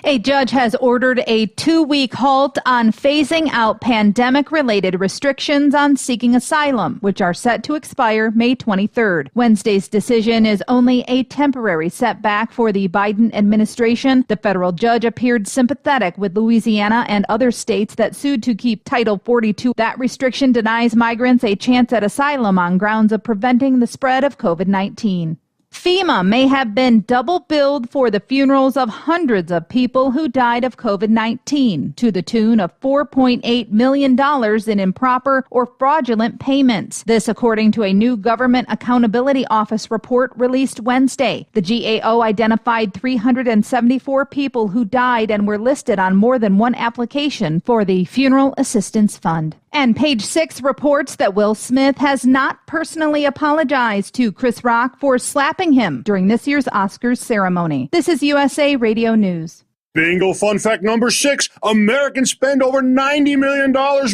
A judge has ordered a 2-week halt on phasing out pandemic-related restrictions on seeking asylum, which are set to expire May 23rd. Wednesday's decision is only a temporary setback for the Biden administration. The federal judge appeared sympathetic with Louisiana and other states that sued to keep Title 42. That restriction denies migrants a chance at asylum on grounds of preventing the spread of COVID-19. FEMA may have been double billed for the funerals of hundreds of people who died of COVID-19 to the tune of $4.8 million in improper or fraudulent payments. This according to a new Government Accountability Office report released Wednesday. The GAO identified 374 people who died and were listed on more than one application for the Funeral Assistance Fund. And Page 6 reports that Will Smith has not personally apologized to Chris Rock for slapping him during this year's Oscars ceremony. This is USA Radio News. Bingo fun fact number 6. Americans spend over $90 million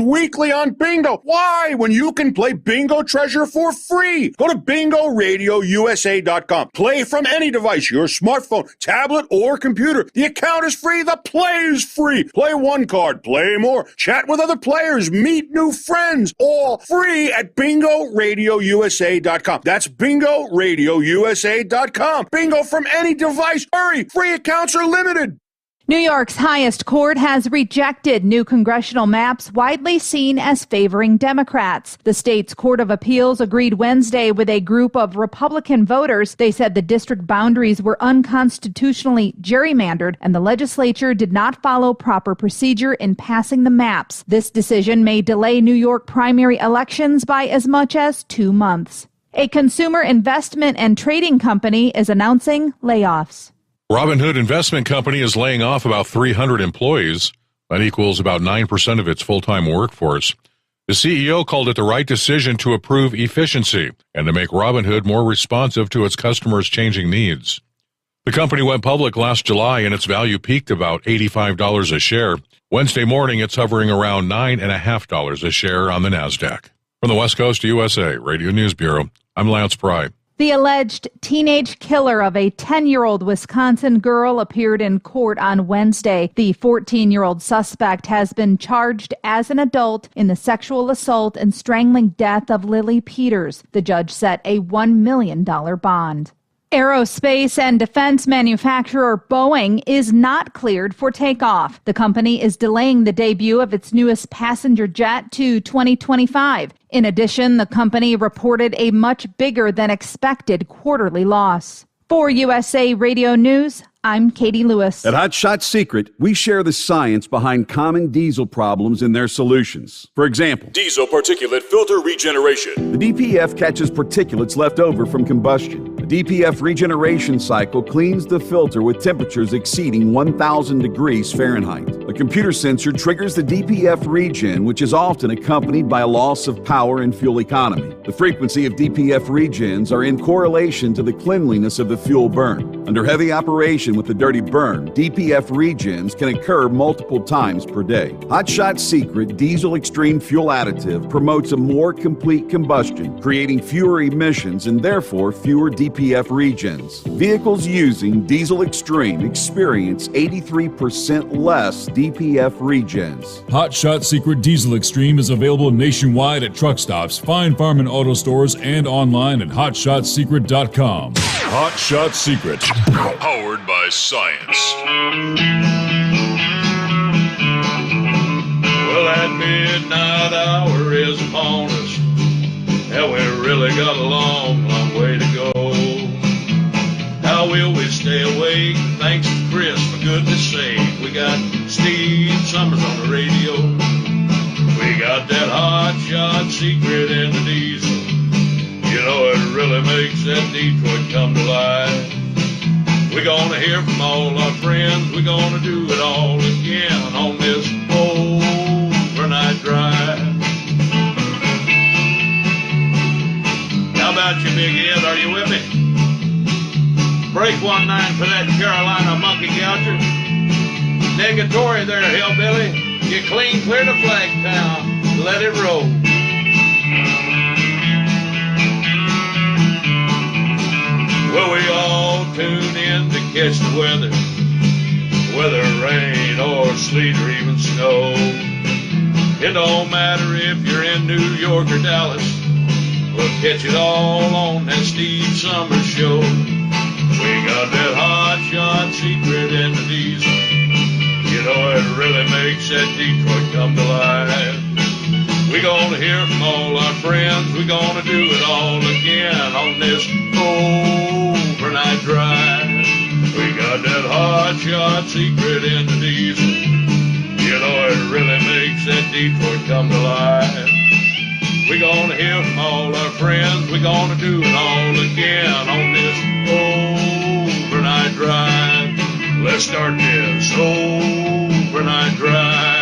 weekly on bingo. Why? When you can play Bingo Treasure for free. Go to BingoRadioUSA.com. Play from any device, your smartphone, tablet, or computer. The account is free. The play is free. Play one card. Play more. Chat with other players. Meet new friends. All free at BingoRadioUSA.com. That's BingoRadioUSA.com. Bingo from any device. Hurry. Free accounts are limited. New York's highest court has rejected new congressional maps widely seen as favoring Democrats. The state's Court of Appeals agreed Wednesday with a group of Republican voters. They said the district boundaries were unconstitutionally gerrymandered and the legislature did not follow proper procedure in passing the maps. This decision may delay New York primary elections by as much as 2 months. A consumer investment and trading company is announcing layoffs. Robinhood Investment Company is laying off about 300 employees. That equals about 9% of its full-time workforce. The CEO called it the right decision to improve efficiency and to make Robinhood more responsive to its customers' changing needs. The company went public last July and its value peaked about $85 a share. Wednesday morning, it's hovering around $9.50 a share on the NASDAQ. From the West Coast USA Radio News Bureau, I'm Lance Pry. The alleged teenage killer of a 10-year-old Wisconsin girl appeared in court on Wednesday. The 14-year-old suspect has been charged as an adult in the sexual assault and strangling death of Lily Peters. The judge set a $1 million bond. Aerospace and defense manufacturer Boeing is not cleared for takeoff. The company is delaying the debut of its newest passenger jet to 2025. In addition, the company reported a much bigger than expected quarterly loss. For USA Radio News, I'm Katie Lewis. At Hot Shot Secret, we share the science behind common diesel problems and their solutions. For example, diesel particulate filter regeneration. The DPF catches particulates left over from combustion. The DPF regeneration cycle cleans the filter with temperatures exceeding 1,000 degrees Fahrenheit. A computer sensor triggers the DPF regen, which is often accompanied by a loss of power and fuel economy. The frequency of DPF regens are in correlation to the cleanliness of the fuel burn. Under heavy operation with the dirty burn, DPF regens can occur multiple times per day. Hot Shot Secret Diesel Extreme Fuel Additive promotes a more complete combustion, creating fewer emissions and therefore fewer DPF regens. Vehicles using Diesel Extreme experience 83% less DPF regens. Hot Shot Secret Diesel Extreme is available nationwide at truck stops, fine farm and auto stores, and online at hotshotsecret.com. Hot Shot Secret, powered by science. Well, that midnight hour is upon us, and we really got a long, long way to go. How will we stay awake? Thanks to Chris, for goodness sake. We got Steve Sommers on the radio. We got that Hot Shot Secret in the diesel. You know, it really makes that Detroit come to life. We're gonna hear from all our friends. We're gonna do it all again on this overnight drive. How about you, Big Ed? Are you with me? Break 1-9 for that Carolina monkey gouger. Negatory there, hillbilly. You clean clear to Flagtown. Let it roll. Well, we all tune in to catch the weather, whether rain or sleet or even snow. It don't matter if you're in New York or Dallas, we'll catch it all on that Steve Sommers show. We got that Hot Shot Secret in the diesel. You know, it really makes that Detroit come to life. We're gonna hear from all our friends. We're gonna do it all again on this overnight drive. We got that Hot Shot Secret in the diesel. You know, it really makes that Detroit come to life. We're gonna hear from all our friends. We're gonna do it all again on this overnight drive. Let's start this overnight drive.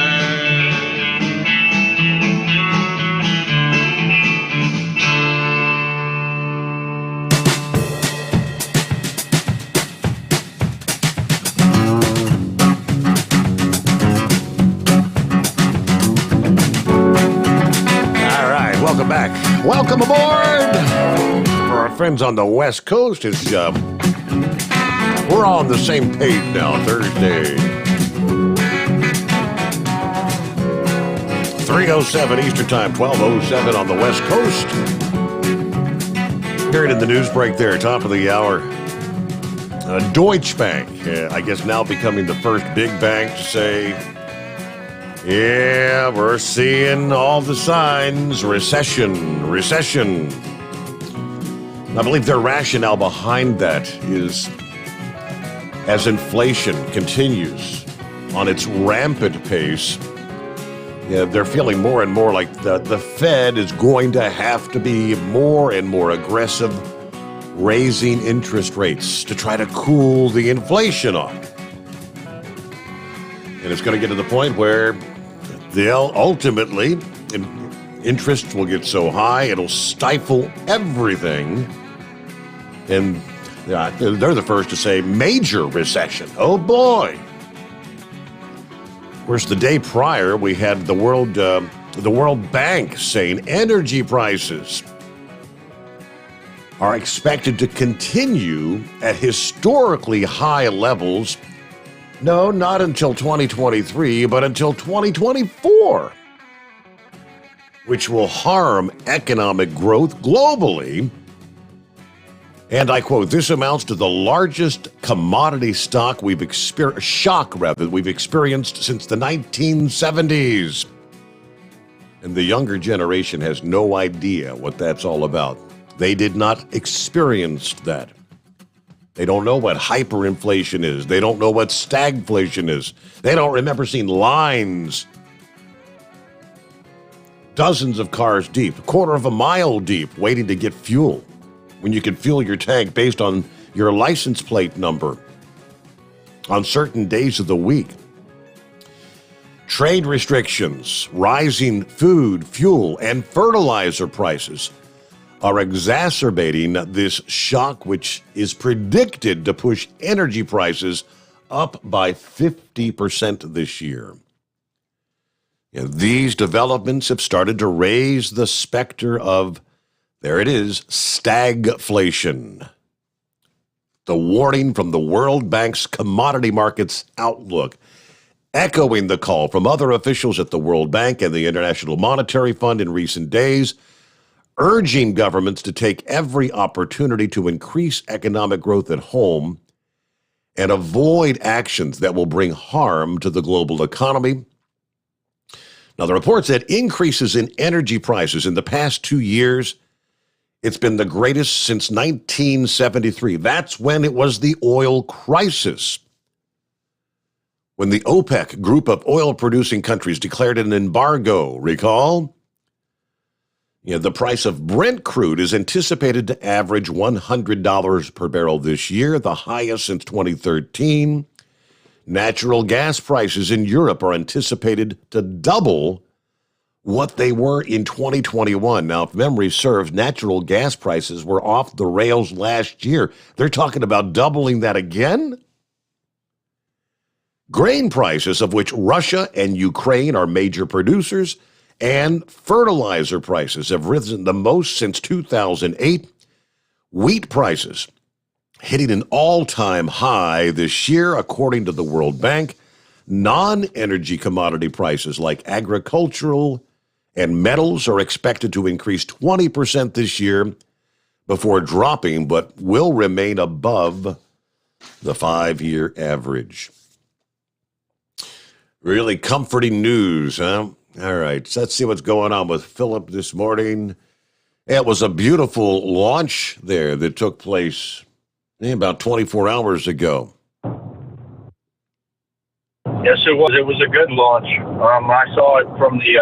Welcome back. Welcome aboard. For our friends on the West Coast, it's we're on the same page now. Thursday, 3:07 Eastern Time, 12:07 on the West Coast. Heard in the news break there, top of the hour. Deutsche Bank, I guess now becoming the first big bank to say, yeah, we're seeing all the signs. Recession. I believe their rationale behind that is as inflation continues on its rampant pace, they're feeling more and more like the Fed is going to have to be more and more aggressive, raising interest rates to try to cool the inflation off. And it's going to get to the point where they'll ultimately, interest will get so high, it'll stifle everything. And they're the first to say major recession. Oh boy. Of course, the day prior, we had the World Bank saying energy prices are expected to continue at historically high levels. No, not until 2023, but until 2024, which will harm economic growth globally. And I quote, "This amounts to the largest commodity shock we've experienced since the 1970s. And the younger generation has no idea what that's all about. They did not experience that. They don't know what hyperinflation is. They don't know what stagflation is. They don't remember seeing lines dozens of cars deep, a quarter of a mile deep, waiting to get fuel, when you can fuel your tank based on your license plate number on certain days of the week. Trade restrictions, rising food, fuel, and fertilizer prices are exacerbating this shock, which is predicted to push energy prices up by 50% this year. And these developments have started to raise the specter of, there it is, stagflation. The warning from the World Bank's Commodity Markets Outlook, echoing the call from other officials at the World Bank and the International Monetary Fund in recent days, urging governments to take every opportunity to increase economic growth at home and avoid actions that will bring harm to the global economy. Now, the report said increases in energy prices in the past 2 years, it's been the greatest since 1973. That's when it was the oil crisis, when the OPEC group of oil-producing countries declared an embargo. Recall? The price of Brent crude is anticipated to average $100 per barrel this year, the highest since 2013. Natural gas prices in Europe are anticipated to double what they were in 2021. Now, if memory serves, natural gas prices were off the rails last year. They're talking about doubling that again? Grain prices, of which Russia and Ukraine are major producers, and fertilizer prices have risen the most since 2008. Wheat prices hitting an all-time high this year, according to the World Bank. Non-energy commodity prices like agricultural and metals are expected to increase 20% this year before dropping, but will remain above the 5-year average. Really comforting news, huh? All right, so let's see what's going on with Philip this morning. It was a beautiful launch there that took place about 24 hours ago. Yes, it was. It was a good launch. I saw it from the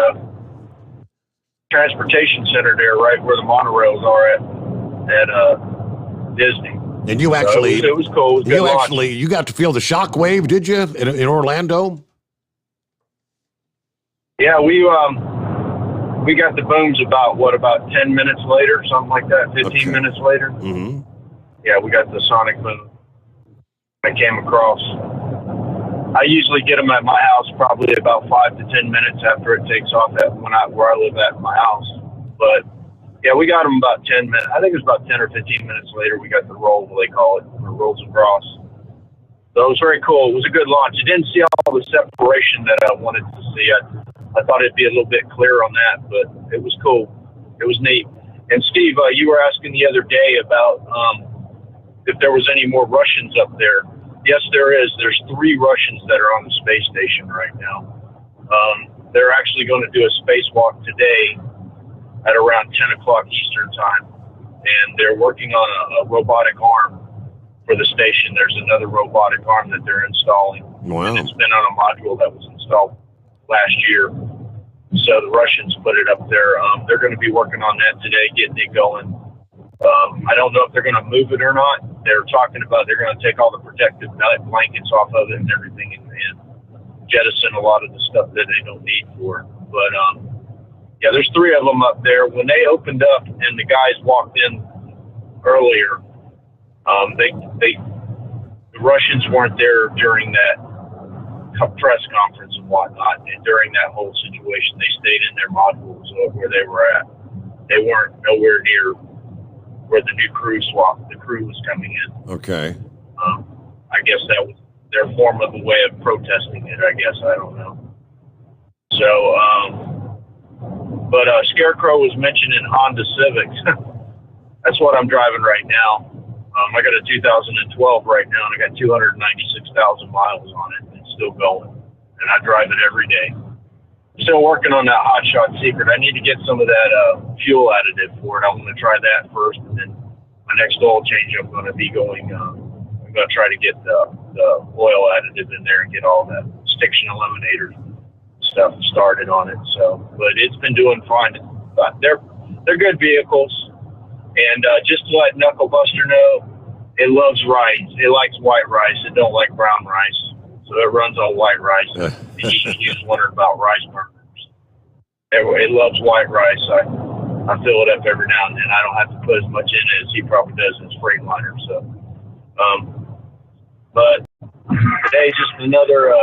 transportation center there, right where the monorails are at Disney. And you actually, so it was cool. It was you got to feel the shock wave, did you, in Orlando? Yeah, we got the booms about 10 minutes later, something like that, 15 minutes later. Mm-hmm. Yeah, we got the sonic boom. I came across. I usually get them at my house probably about 5 to 10 minutes after it takes off where I live at my house. But yeah, we got them about 10 minutes. I think it was about 10 or 15 minutes later. We got the roll, they call it, or rolls across. So it was very cool. It was a good launch. I didn't see all the separation that I wanted to see. I thought it'd be a little bit clearer on that, but it was cool. It was neat. And Steve, you were asking the other day about if there was any more Russians up there. Yes, there is. There's 3 Russians that are on the space station right now. They're actually going to do a spacewalk today at around 10 o'clock Eastern time. And they're working on a robotic arm for the station. There's another robotic arm that they're installing. Wow. And it's been on a module that was installed last year. So the Russians put it up there. They're going to be working on that today, getting it going. I don't know if they're going to move it or not. They're talking about they're going to take all the protective blankets off of it and everything and jettison a lot of the stuff that they don't need for it. But, yeah, there's 3 of them up there. When they opened up and the guys walked in earlier, the Russians weren't there during that press conference and whatnot. And during that whole situation, they stayed in their modules where they were at. They weren't nowhere near where the new crew was coming in. Okay. I guess that was their form of a way of protesting it, I guess. I don't know. So, but Scarecrow was mentioned in Honda Civics. That's what I'm driving right now. I got a 2012 right now, and I got 296,000 miles on it. It's still going, and I drive it every day. Still working on that Hot Shot Secret. I need to get some of that fuel additive for it. I'm going to try that first, and then my next oil change, I'm going to be going. I'm going to try to get the oil additive in there and get all that stiction eliminator stuff started on it. So, but it's been doing fine. They're good vehicles, and just to let Knucklebuster know, it loves rice. It likes white rice. It don't like brown rice. So it runs on white rice. You just wondered about rice burgers. It loves white rice. I fill it up every now and then. I don't have to put as much in it as he probably does in his Freightliner. So, but today's just another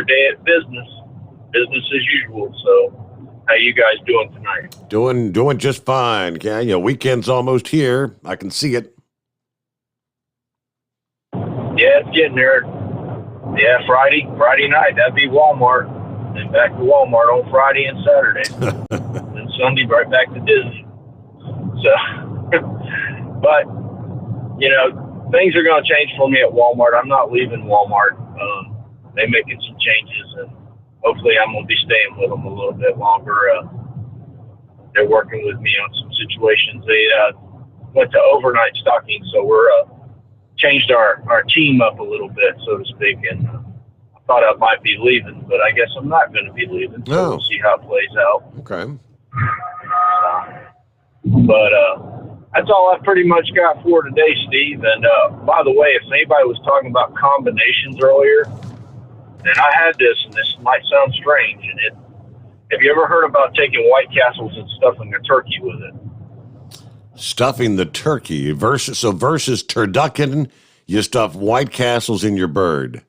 day at business as usual. So, how you guys doing tonight? Doing just fine. Yeah, weekend's almost here. I can see it. Yeah, it's getting there. Yeah, Friday night, that'd be Walmart. Then back to Walmart on Friday and Saturday. Then Sunday, right back to Disney. So, but, things are going to change for me at Walmart. I'm not leaving Walmart. They're making some changes, and hopefully I'm going to be staying with them a little bit longer. They're working with me on some situations. They went to overnight stocking, so we're changed our team up a little bit, so to speak, and I thought I might be leaving, but I guess I'm not going to be leaving, so we'll see how it plays out. Okay. But that's all I pretty much got for today, Steve. And by the way, if anybody was talking about combinations earlier, and I had this, and this might sound strange, have you ever heard about taking White Castles and stuffing a turkey with it? Stuffing the turkey versus turducken, you stuff White Castles in your bird.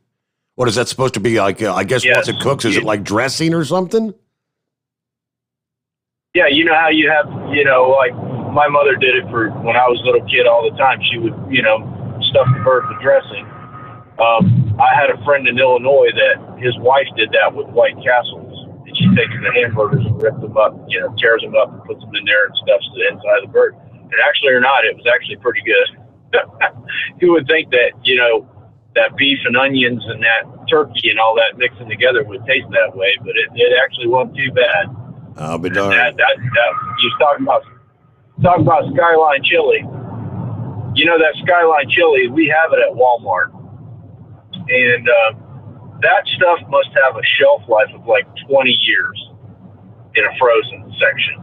What is that supposed to be like? I guess once it cooks, is it like dressing or something? Yeah, you know how you have, like my mother did it for when I was a little kid all the time. She would, stuff the bird with dressing. I had a friend in Illinois that his wife did that with White Castles. And she takes the hamburgers and rips them up, tears them up and puts them in there and stuffs the inside of the bird. And actually or not, it was actually pretty good. You would think that, that beef and onions and that turkey and all that mixing together would taste that way, but it actually wasn't too bad. I'll be darned. That you was talking about Skyline chili. That Skyline chili, we have it at Walmart. And that stuff must have a shelf life of like 20 years in a frozen section.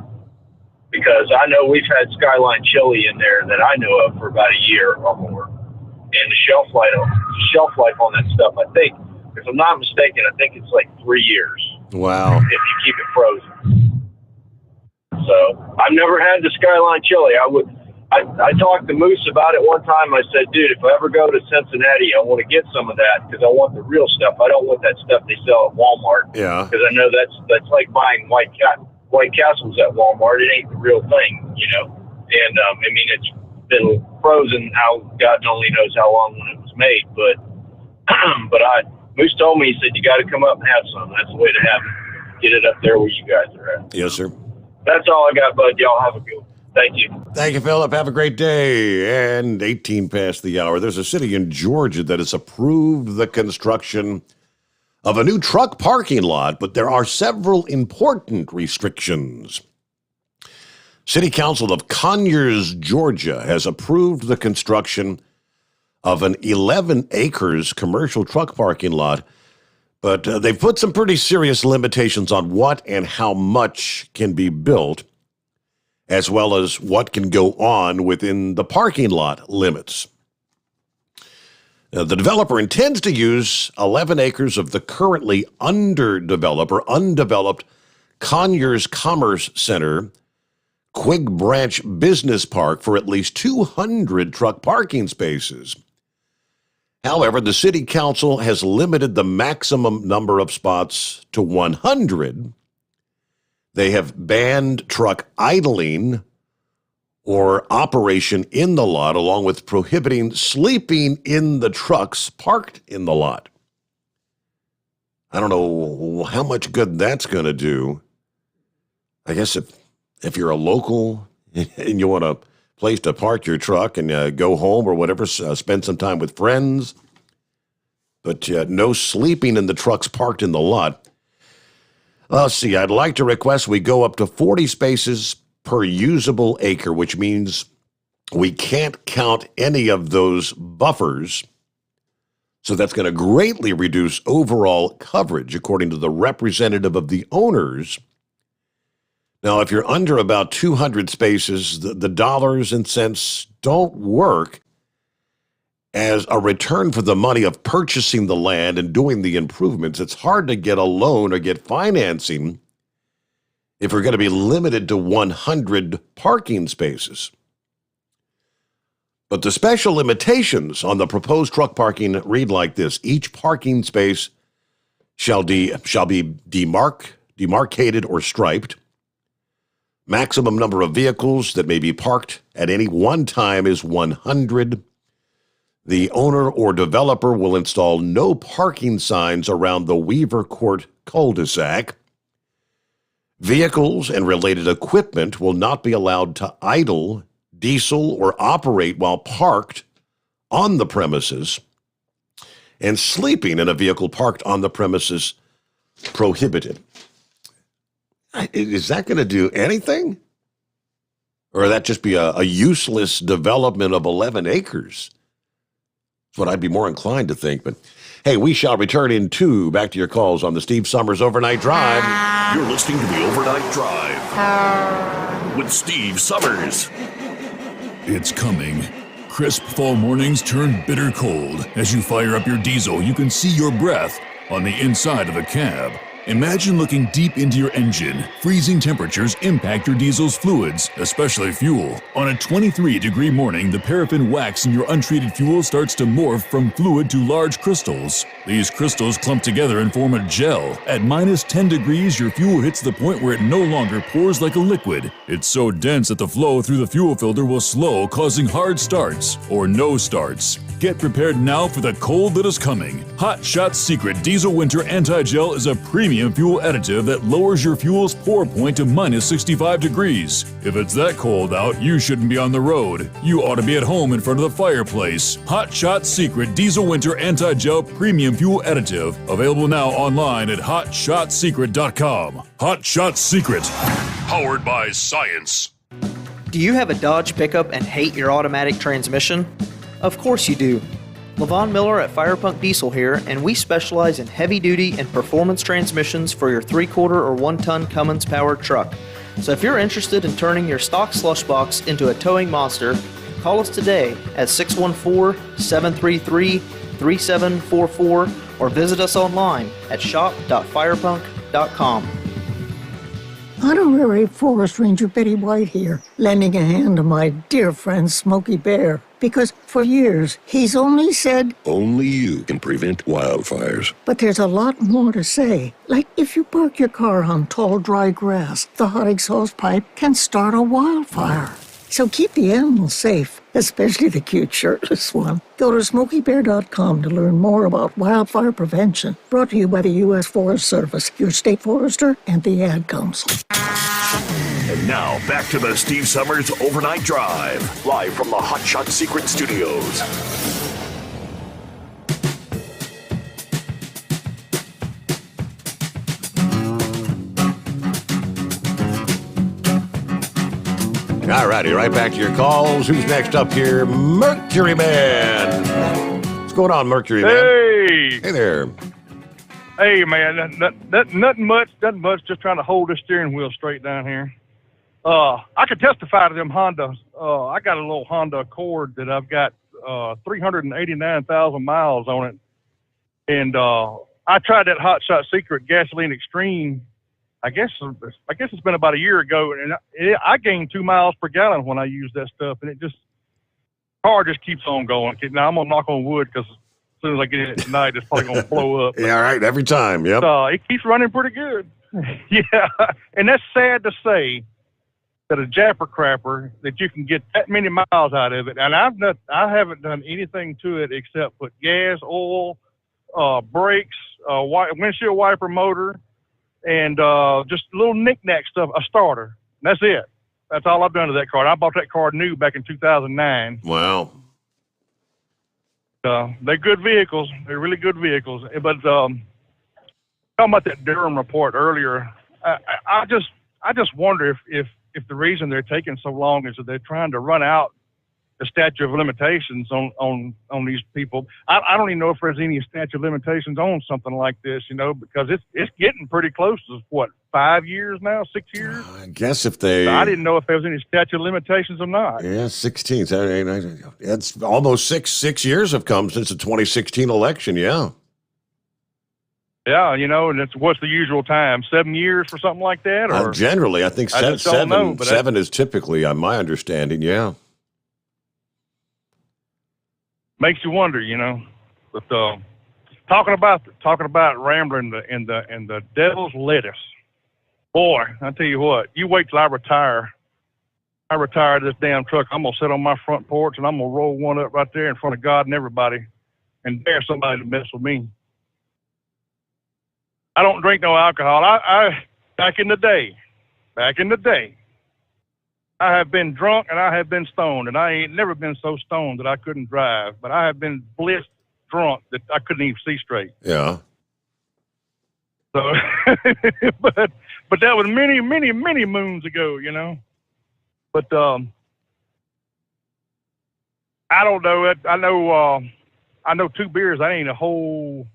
Because I know we've had Skyline chili in there that I know of for about a year or more. And the shelf life on that stuff, I think, if I'm not mistaken, I think it's like 3 years. Wow. If you keep it frozen. So I've never had the Skyline chili. I talked to Moose about it one time. I said, dude, if I ever go to Cincinnati, I want to get some of that because I want the real stuff. I don't want that stuff they sell at Walmart. Yeah. Because I know that's like buying White Castles at Walmart. It ain't the real thing, And it's been frozen. God only knows how long when it was made. But Moose told me, he said, you got to come up and have some. That's the way to have it. Get it up there where you guys are at. Yes, sir. That's all I got, bud. Y'all have a good one. Thank you. Thank you, Philip. Have a great day. And 18 past the hour. There's a city in Georgia that has approved the construction of a new truck parking lot, but there are several important restrictions. City Council of Conyers, Georgia, has approved the construction of an 11 acres commercial truck parking lot, but they've put some pretty serious limitations on what and how much can be built, as well as what can go on within the parking lot limits. The developer intends to use 11 acres of the currently undeveloped Conyers Commerce Center Quig Branch Business Park for at least 200 truck parking spaces. However, the city council has limited the maximum number of spots to 100. They have banned truck idling or operation in the lot, along with prohibiting sleeping in the trucks parked in the lot. I don't know how much good that's going to do. I guess if you're a local and you want a place to park your truck and go home or whatever, spend some time with friends, but no sleeping in the trucks parked in the lot. Let's see, I'd like to request we go up to 40 spaces per usable acre, which means we can't count any of those buffers. So that's going to greatly reduce overall coverage, according to the representative of the owners. Now, if you're under about 200 spaces, the dollars and cents don't work as a return for the money of purchasing the land and doing the improvements. It's hard to get a loan or get financing if we're going to be limited to 100 parking spaces. But the special limitations on the proposed truck parking read like this. Each parking space shall be demarcated or striped. Maximum number of vehicles that may be parked at any one time is 100. The owner or developer will install no parking signs around the Weaver Court cul-de-sac. Vehicles and related equipment will not be allowed to idle, diesel, or operate while parked on the premises, and sleeping in a vehicle parked on the premises prohibited. Is that going to do anything? Or would that just be a useless development of 11 acres? That's what I'd be more inclined to think. But hey, we shall return in two. Back to your calls on the Steve Sommers Overnight Drive. You're listening to the Overnight Drive with Steve Sommers. It's coming. Crisp fall mornings turn bitter cold. As you fire up your diesel, you can see your breath on the inside of the cab. Imagine looking deep into your engine. Freezing temperatures impact your diesel's fluids, especially fuel. On a 23-degree morning, the paraffin wax in your untreated fuel starts to morph from fluid to large crystals. These crystals clump together and form a gel. At minus 10 degrees, your fuel hits the point where it no longer pours like a liquid. It's so dense that the flow through the fuel filter will slow, causing hard starts or no starts. Get prepared now for the cold that is coming. Hot Shot Secret Diesel Winter Anti-Gel is a premium fuel additive that lowers your fuel's pour point to minus 65 degrees. If it's that cold out, you shouldn't be on the road. You ought to be at home in front of the fireplace. Hot Shot Secret Diesel Winter Anti-Gel Premium Fuel Additive. Available now online at hotshotsecret.com. Hot Shot Secret. Powered by science. Do you have a Dodge pickup and hate your automatic transmission? Of course you do. LaVon Miller at Firepunk Diesel here, and we specialize in heavy-duty and performance transmissions for your 3/4 or 1-ton Cummins-powered truck. So if you're interested in turning your stock slush box into a towing monster, call us today at 614-733-3744 or visit us online at shop.firepunk.com. Honorary Forest Ranger Betty White here, lending a hand to my dear friend Smokey Bear. Because for years, he's only said, only you can prevent wildfires. But there's a lot more to say. Like if you park your car on tall, dry grass, the hot exhaust pipe can start a wildfire. So keep the animals safe, especially the cute shirtless one. Go to SmokeyBear.com to learn more about wildfire prevention. Brought to you by the U.S. Forest Service, your state forester, and the Ad Council. And now, back to the Steve Sommers Overnight Drive, live from the Hot Shot Secret Studios. All righty, right back to your calls. Who's next up here? Mercury Man. What's going on, Mercury Man? Hey. Hey there. Hey, man. Nothing much. Just trying to hold this steering wheel straight down here. I could testify to them Hondas. I got a little Honda Accord that I've got 389,000 miles on it. And I tried that Hot Shot Secret Gasoline Extreme. I guess it's been about a year ago, and I gained 2 miles per gallon when I use that stuff, and car just keeps on going. Now I'm gonna knock on wood because soon as I get in at night, it's probably going to blow up. Yeah, right. Every time. Yep. It keeps running pretty good. Yeah. And that's sad to say that a Japper Crapper, that you can get that many miles out of it. And I haven't done anything to it except put gas, oil, brakes, windshield wiper motor, and just little knick-knack stuff, a starter. And that's it. That's all I've done to that car. I bought that car new back in 2009. Wow. They're good vehicles. They're really good vehicles. But talking about that Durham report earlier, I just wonder if the reason they're taking so long is that they're trying to run out the statute of limitations on these people. I don't even know if there's any statute of limitations on something like this, because it's getting pretty close to what, 5 years now, 6 years? I guess if they... I didn't know if there was any statute of limitations or not. Yeah, 16. It's almost six years have come since the 2016 election, yeah. Yeah, and what's the usual time? 7 years for something like that? Or generally, I think seven is typically, my understanding, yeah. Makes you wonder, But talking about rambling and the devil's lettuce, boy, I tell you what, you wait till I retire this damn truck. I'm gonna sit on my front porch and I'm gonna roll one up right there in front of God and everybody, and dare somebody to mess with me. I don't drink no alcohol. I back in the day, I have been drunk and I have been stoned, and I ain't never been so stoned that I couldn't drive, but I have been blissed drunk that I couldn't even see straight. Yeah. So, but that was many, many, many moons ago, But I don't know. I know 2 beers. That ain't a whole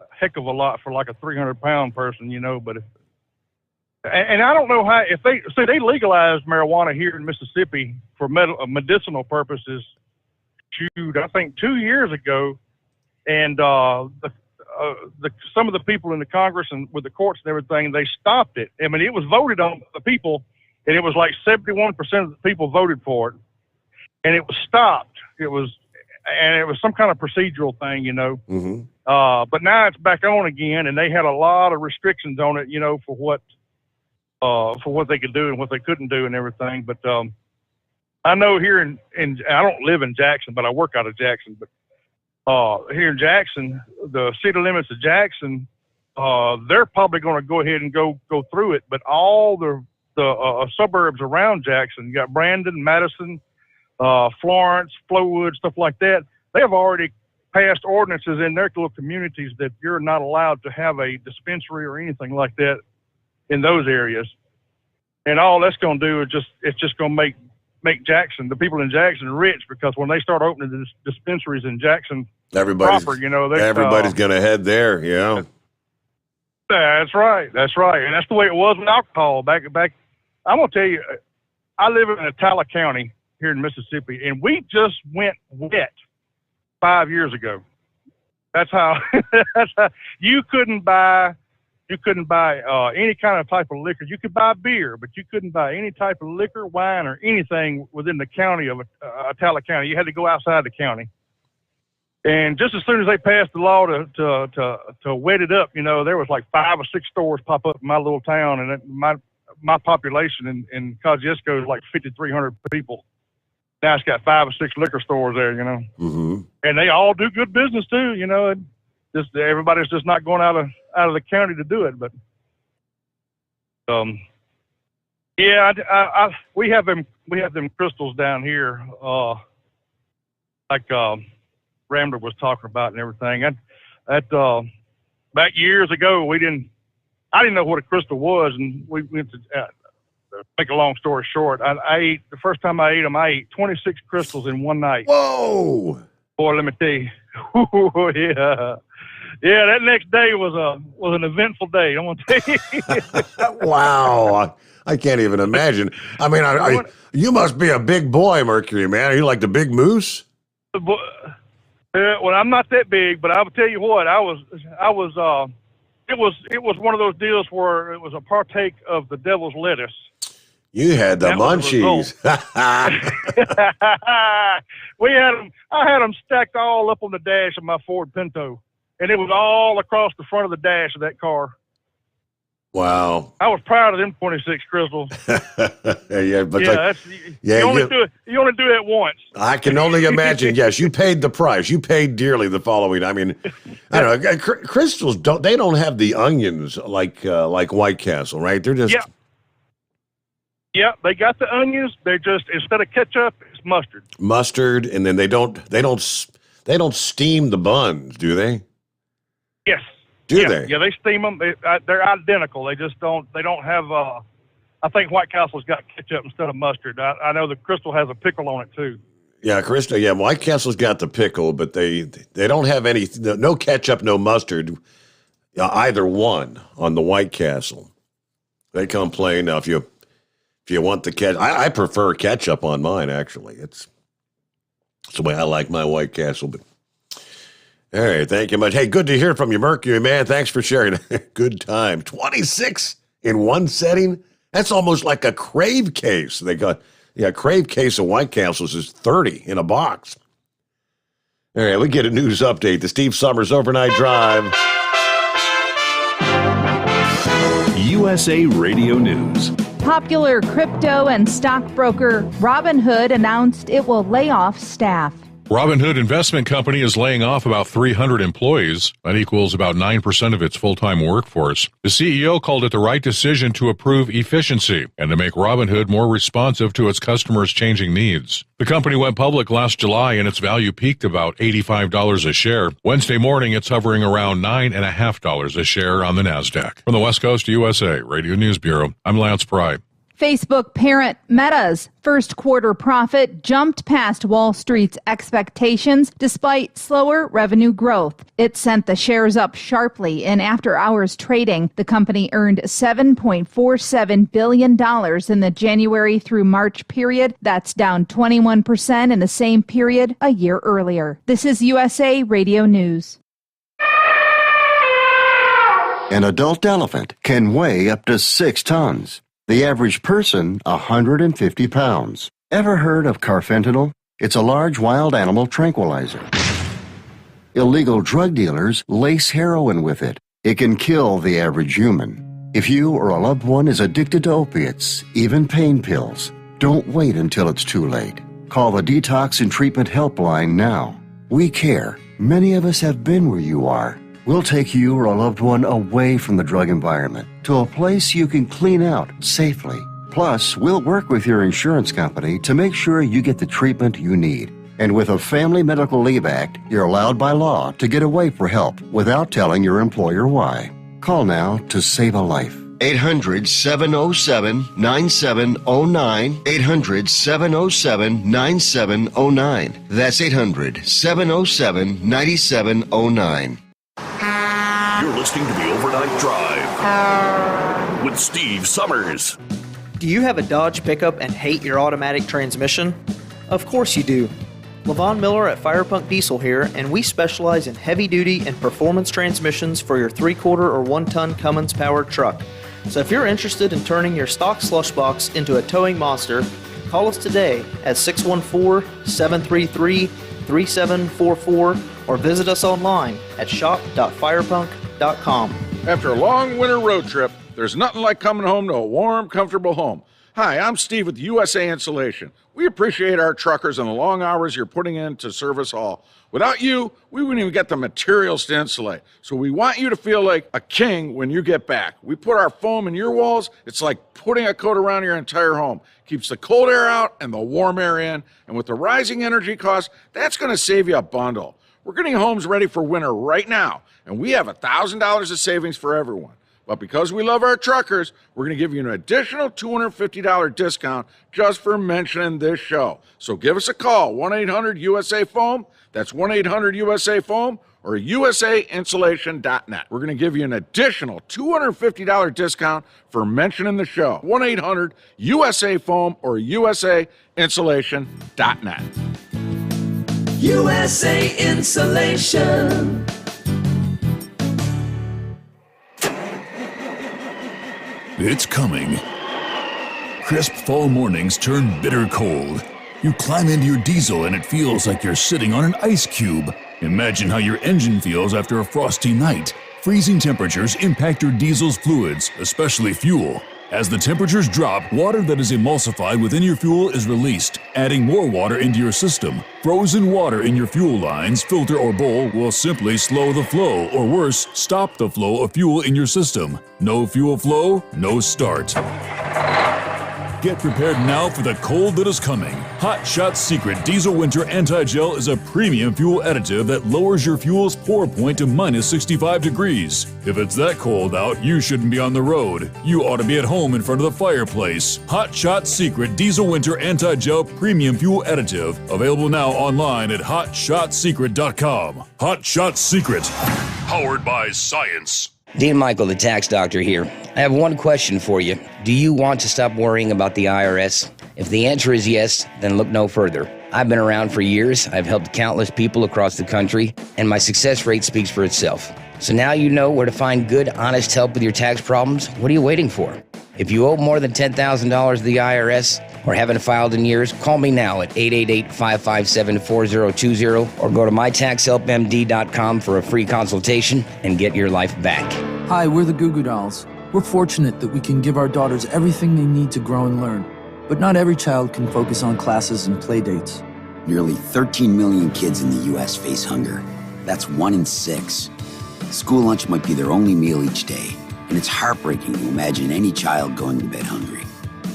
heck of a lot for like a 300-pound person, But and I don't know how, if they legalized marijuana here in Mississippi for medicinal purposes. Shoot, I think 2 years ago, and some of the people in the Congress and with the courts and everything, they stopped it. I mean, it was voted on the people, and it was like 71% of the people voted for it, and it was stopped. It was some kind of procedural thing, Mm-hmm. But now it's back on again, and they had a lot of restrictions on it, for what they could do and what they couldn't do and everything. But I know here in I don't live in Jackson, but I work out of Jackson. But here in Jackson, the city limits of Jackson, they're probably going to go ahead and go through it. But all the suburbs around Jackson, you got Brandon, Madison, Florence, Flowood, stuff like that. They have already passed ordinances in their little communities that you're not allowed to have a dispensary or anything like that in those areas. And all that's going to do is it's just going to make Jackson, the people in Jackson, rich, because when they start opening the dispensaries in Jackson everybody's proper, going to head there, yeah. That's right. And that's the way it was with alcohol back. I'm going to tell you, I live in Atala County here in Mississippi, and we just went wet 5 years ago. That's how you couldn't buy any kind of type of liquor. You could buy beer, but you couldn't buy any type of liquor, wine, or anything within the county of Atala County. You had to go outside the county. And just as soon as they passed the law to wet it up, there was like 5 or 6 stores pop up in my little town, and my population in Kosciuszko is like 5,300 people. Now it's got 5 or 6 liquor stores there, Mm-hmm. and they all do good business too, Just everybody's just not going out of the county to do it, but we have them crystals down here, like Rambler was talking about and everything. Back years ago, I didn't know what a crystal was, and we went to make a long story short. The first time I ate them, I ate 26 crystals in one night. Whoa! Boy, let me tell you, yeah. Yeah, that next day was an eventful day. I'm gonna tell you. Wow, I can't even imagine. I mean, you must be a big boy, Mercury, man. Are you like the big moose? Well, I'm not that big, but I'll tell you what. It was one of those deals where it was a partake of the devil's lettuce. You had the That was the munchies. I had them stacked all up on the dash of my Ford Pinto, and it was all across the front of the dash of that car. Wow. I was proud of them 26 crystals. Yeah, but you only do it once. I can only imagine. Yes, you paid the price. You paid dearly the following. I mean, I don't know. Crystals don't have the onions like White Castle, right? They're just Yeah, they got the onions. They're just, instead of ketchup, it's mustard. Mustard, and then they don't steam the buns, do they? Yes. Do they? Yeah, they steam them. They're identical. They just don't. They don't have. I think White Castle's got ketchup instead of mustard. I know the Crystal has a pickle on it too. Yeah, Krista. Yeah, White Castle's got the pickle, but they don't have any. No ketchup, no mustard. Either one on the White Castle. They come plain. Now, if you want the ketchup, I prefer ketchup on mine. Actually, it's the way I like my White Castle. But all right, thank you much. Hey, good to hear from you, Mercury, man. Thanks for sharing. Good time. 26 in one setting. That's almost like a Crave case. They got, a Crave case of White Castles is 30 in a box. All right, we get a news update. The Steve Sommers Overnight Drive. USA Radio News. Popular crypto and stockbroker Robinhood announced it will lay off staff. Robinhood Investment Company is laying off about 300 employees. That equals about 9% of its full-time workforce. The CEO called it the right decision to improve efficiency and to make Robinhood more responsive to its customers' changing needs. The company went public last July and its value peaked about $85 a share. Wednesday morning, it's hovering around $9.50 a share on the NASDAQ. From the West Coast USA Radio News Bureau, I'm Lance Pry. Facebook parent Meta's first quarter profit jumped past Wall Street's expectations despite slower revenue growth. It sent the shares up sharply in after-hours trading. The company earned $7.47 billion in the January through March period. That's down 21% in the same period a year earlier. This is USA Radio News. An adult elephant can weigh up to 6 tons. The average person, 150 pounds. Ever heard of carfentanil? It's a large wild animal tranquilizer. Illegal drug dealers lace heroin with it. It can kill the average human. If you or a loved one is addicted to opiates, even pain pills, don't wait until it's too late. Call the Detox and Treatment Helpline now. We care. Many of us have been where you are. We'll take you or a loved one away from the drug environment to a place you can clean out safely. Plus, we'll work with your insurance company to make sure you get the treatment you need. And with a Family Medical Leave Act, you're allowed by law to get away for help without telling your employer why. Call now to save a life. 800-707-9709. 800-707-9709. That's 800-707-9709. You're listening to the Overnight Drive with Steve Sommers. Do you have a Dodge pickup and hate your automatic transmission? Of course you do. Levon Miller at Firepunk Diesel here, and we specialize in heavy-duty and performance transmissions for your 3/4 or 1-ton Cummins-powered truck. So if you're interested in turning your stock slush box into a towing monster, call us today at 614-733-3744 or visit us online at shop.firepunk.com. After a long winter road trip, there's nothing like coming home to a warm, comfortable home. Hi, I'm Steve with USA Insulation. We appreciate our truckers and the long hours you're putting in to serve us all. Without you, we wouldn't even get the materials to insulate. So we want you to feel like a king when you get back. We put our foam in your walls. It's like putting a coat around your entire home. Keeps the cold air out and the warm air in. And with the rising energy costs, that's going to save you a bundle. We're getting homes ready for winter right now, and we have $1,000 of savings for everyone. But because we love our truckers, we're going to give you an additional $250 discount just for mentioning this show. So give us a call, 1-800-USA-FOAM. That's 1-800-USA-FOAM or usainsulation.net. We're going to give you an additional $250 discount for mentioning the show, 1-800-USA-FOAM or usainsulation.net. USA Insulation. It's coming. Crisp fall mornings turn bitter cold. You climb into your diesel and it feels like you're sitting on an ice cube. Imagine how your engine feels after a frosty night. Freezing temperatures impact your diesel's fluids, especially fuel. As the temperatures drop, water that is emulsified within your fuel is released, adding more water into your system. Frozen water in your fuel lines, filter, or bowl will simply slow the flow, or worse, stop the flow of fuel in your system. No fuel flow, no start. Get prepared now for the cold that is coming. Hot Shot's Secret Diesel Winter Anti-Gel is a premium fuel additive that lowers your fuel's pour point to minus 65 degrees. If it's that cold out, you shouldn't be on the road. You ought to be at home in front of the fireplace. Hot Shot's Secret Diesel Winter Anti-Gel Premium Fuel Additive. Available now online at HotShotSecret.com. Hot Shot Secret. Powered by science. Dean Michael, the tax doctor here. I have one question for you. Do you want to stop worrying about the IRS? If the answer is yes, then look no further. I've been around for years, I've helped countless people across the country, and my success rate speaks for itself. So now you know where to find good, honest help with your tax problems. What are you waiting for? If you owe more than $10,000 to the IRS or haven't filed in years, call me now at 888-557-4020 or go to mytaxhelpmd.com for a free consultation and get your life back. Hi, we're the Goo Goo Dolls. We're fortunate that we can give our daughters everything they need to grow and learn. But not every child can focus on classes and play dates. Nearly 13 million kids in the U.S. face hunger. That's 1 in 6. School lunch might be their only meal each day, and it's heartbreaking to imagine any child going to bed hungry.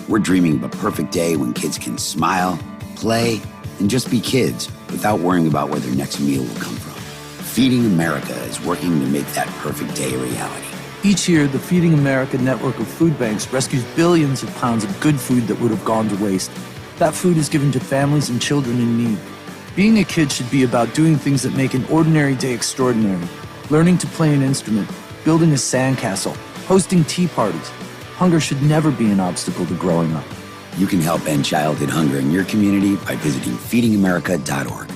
We're dreaming of a perfect day when kids can smile, play, and just be kids without worrying about where their next meal will come from. Feeding America is working to make that perfect day a reality. Each year, the Feeding America network of food banks rescues billions of pounds of good food that would have gone to waste. That food is given to families and children in need. Being a kid should be about doing things that make an ordinary day extraordinary. Learning to play an instrument, building a sandcastle, hosting tea parties. Hunger should never be an obstacle to growing up. You can help end childhood hunger in your community by visiting feedingamerica.org.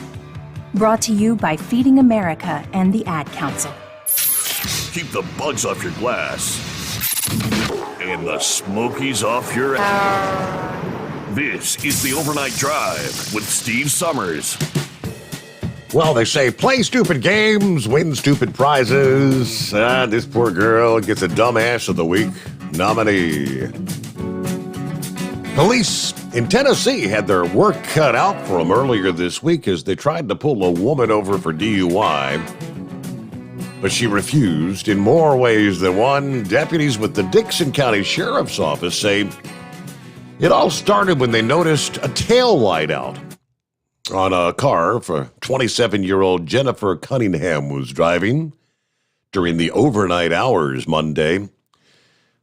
Brought to you by Feeding America and the Ad Council. Keep the bugs off your glass and the smokies off your ass. This is the Overnight Drive with Steve Sommers. Well, they say play stupid games, win stupid prizes. This poor girl gets a Dumbass of the Week nominee. Police in Tennessee had their work cut out for them earlier this week as they tried to pull a woman over for DUI. But she refused in more ways than one. Deputies with the Dixon County Sheriff's Office say it all started when they noticed a taillight out on a car for 27-year-old Jennifer Cunningham was driving during the overnight hours Monday.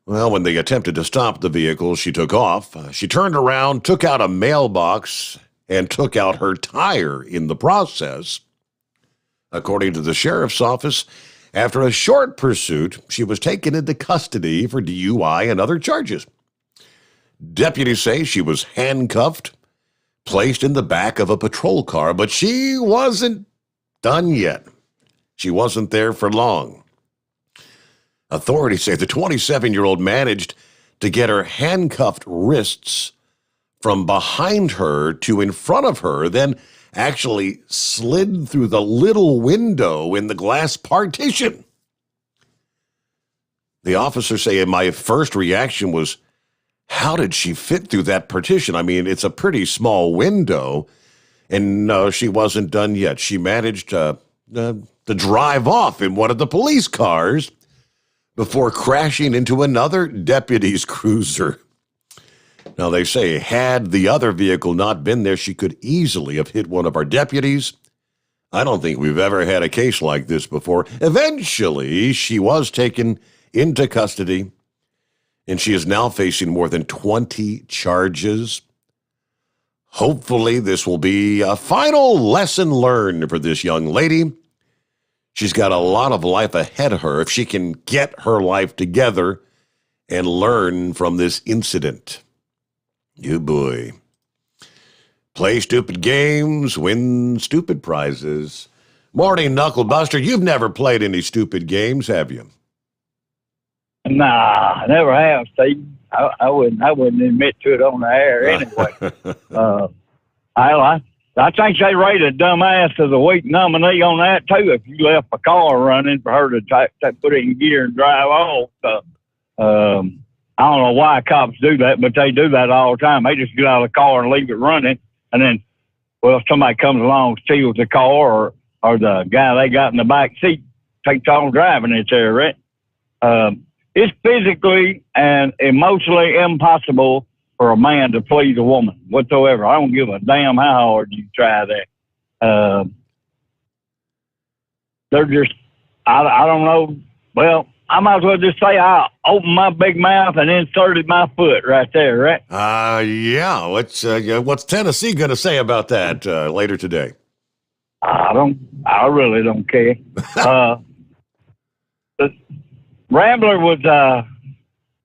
Well, when they attempted to stop the vehicle, she took off. She turned around, took out a mailbox, and took out her tire in the process. According to the sheriff's office, after a short pursuit, she was taken into custody for DUI and other charges. Deputies say she was handcuffed, placed in the back of a patrol car, but she wasn't done yet. She wasn't there for long. Authorities say the 27-year-old managed to get her handcuffed wrists from behind her to in front of her, then actually slid through the little window in the glass partition. The officers say my first reaction was, how did she fit through that partition? I mean, it's a pretty small window. And no, she wasn't done yet. She managed to drive off in one of the police cars before crashing into another deputy's cruiser. Now, they say had the other vehicle not been there, she could easily have hit one of our deputies. I don't think we've ever had a case like this before. Eventually, she was taken into custody, and she is now facing more than 20 charges. Hopefully, this will be a final lesson learned for this young lady. She's got a lot of life ahead of her if she can get her life together and learn from this incident. You boy. Play stupid games, win stupid prizes. Morning, Knuckle Buster. You've never played any stupid games, have you? Nah, I never have, Steve. I wouldn't admit to it on the air anyway. I think they rate a dumbass as a weak nominee on that too. If you left a car running for her to put it in gear and drive off, I don't know why cops do that, but they do that all the time. They just get out of the car and leave it running, and then, well, somebody comes along, steals the car, or the guy they got in the back seat takes on driving it there, right? It's physically and emotionally impossible for a man to please a woman whatsoever. I don't give a damn how hard you try that. They're just, I don't know. Well, I might as well just say I opened my big mouth and inserted my foot right there, right? Yeah. What's Tennessee going to say about that later today? I really don't care. The Rambler was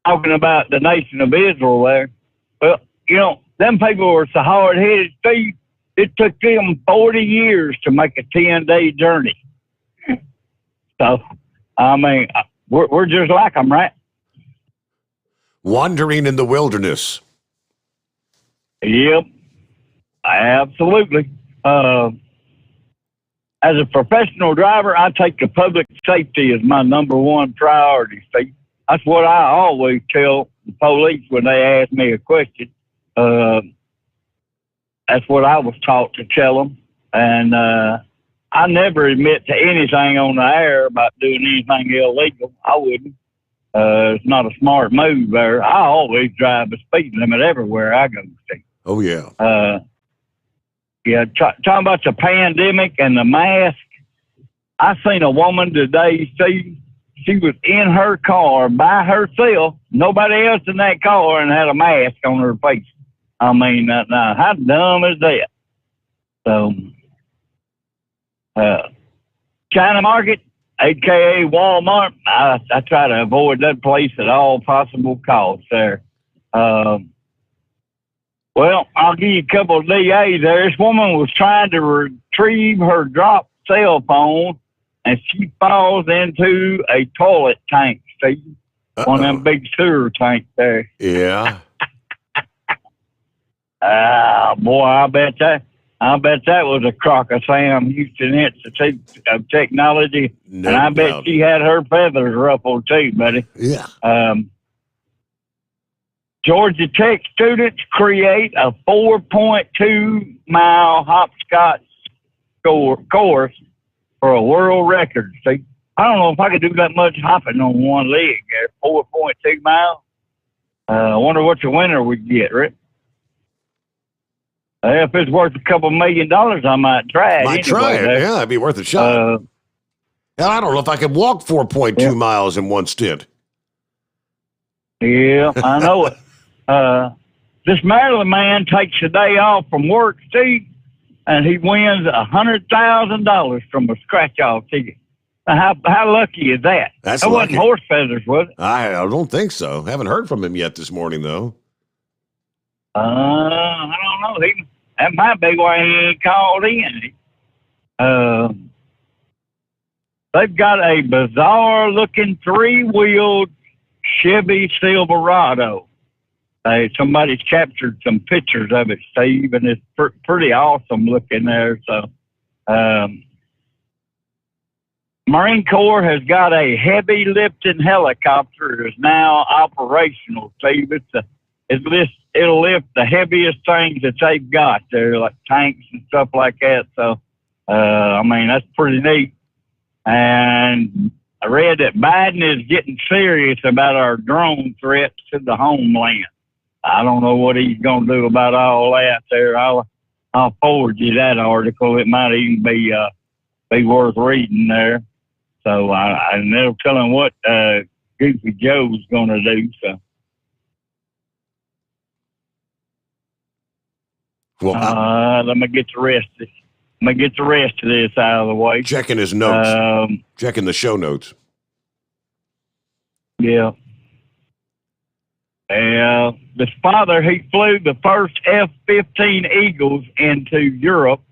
talking about the nation of Israel there. Well, you know, them people were so hard-headed, Steve, it took them 40 years to make a 10-day journey. So, I mean, we're just like them, right? Wandering in the wilderness. Yep, absolutely. As a professional driver, I take the public safety as my number one priority, Steve. That's what I always tell the police when they ask me a question. That's what I was taught to tell them. And I never admit to anything on the air about doing anything illegal. I wouldn't. It's not a smart move there. I always drive the speed limit everywhere I go, Steve. Oh, yeah. Yeah, talking about the pandemic and the mask. I seen a woman today, Steve. She was in her car by herself, nobody else in that car, and had a mask on her face. I mean, now how dumb is that? So, China Market, aka Walmart, I try to avoid that place at all possible costs there. Well, I'll give you a couple of DAs there. This woman was trying to retrieve her dropped cell phone, and she falls into a toilet tank, Steve. One of them big sewer tanks there. Yeah. Boy, I bet that was a crock of Sam Houston Institute of Technology. No and I bet doubt. she had her feathers ruffled too, buddy. Yeah. Georgia Tech students create a 4.2-mile hopscotch course for a world record. See, I don't know if I could do that much hopping on one leg there. 4.2 miles. I wonder what the winner would get, right? If it's worth a couple $1 million, I might try it. Might try it. Yeah, it'd be worth a shot. And I don't know if I could walk 4.2 miles in one stint. Yeah, I know it. This Maryland man takes a day off from work, Steve, and he wins $100,000 from a scratch-off ticket. How lucky is that? That's that lucky. wasn't horse feathers, was it? I don't think so. Haven't heard from him yet this morning, though. I don't know. That might be why he ain't called in. They've got a bizarre-looking 3-wheeled Chevy Silverado. Somebody's captured some pictures of it, Steve, and it's pretty awesome looking there. So, Marine Corps has got a heavy lifting helicopter that is now operational, Steve. It'll lift the heaviest things that they've got there, like tanks and stuff like that. So, I mean, that's pretty neat. And I read that Biden is getting serious about our drone threats to the homeland. I don't know what he's going to do about all that there. I'll forward you that article. It might even be worth reading there. So, and they'll tell him what Goofy Joe's going to do. So. Well, let me get the rest of this out of the way. Checking his notes. Checking the show notes. Yeah. This father, he flew the first F-15 Eagles into Europe,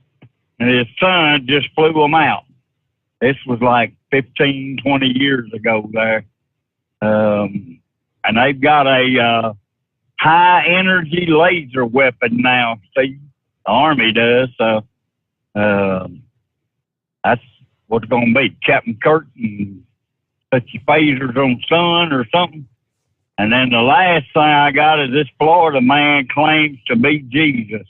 and his son just flew them out. This was like 15, 20 years ago there. And they've got a high energy laser weapon now. See, the Army does. So that's what's going to be. Captain Kirk and put your phasers on sun or something. And then the last thing I got is this Florida man claims to be Jesus.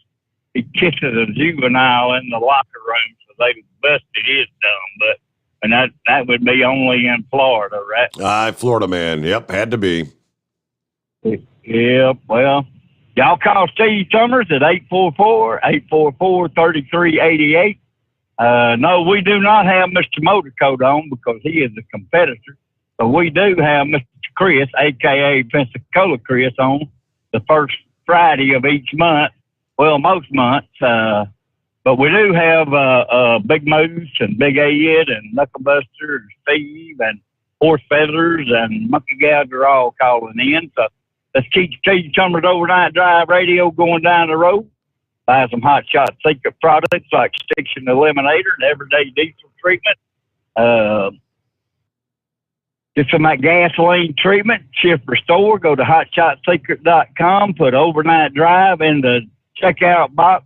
He kisses a juvenile in the locker room, so they busted his dumb. And that would be only in Florida, right? Florida man. Yep, had to be. Yep. Well, y'all call Steve Sommers at 844-844-3388. No, we do not have Mr. Motorcoat on because he is a competitor. But we do have Mr. Chris, a.k.a. Pensacola Chris, on the first Friday of each month. Well, most months. But we do have Big Moose and Big Ed and Knucklebuster and Steve and Horse Feathers and Monkey Gouger all calling in. So let's keep Steve Summers Overnight Drive Radio going down the road. Buy some Hot Shot Secret products like Stiction Eliminator and Everyday Diesel Treatment. Get some of that gasoline treatment. Shift Restore. Go to hotshotsecret.com. Put Overnight Drive in the checkout box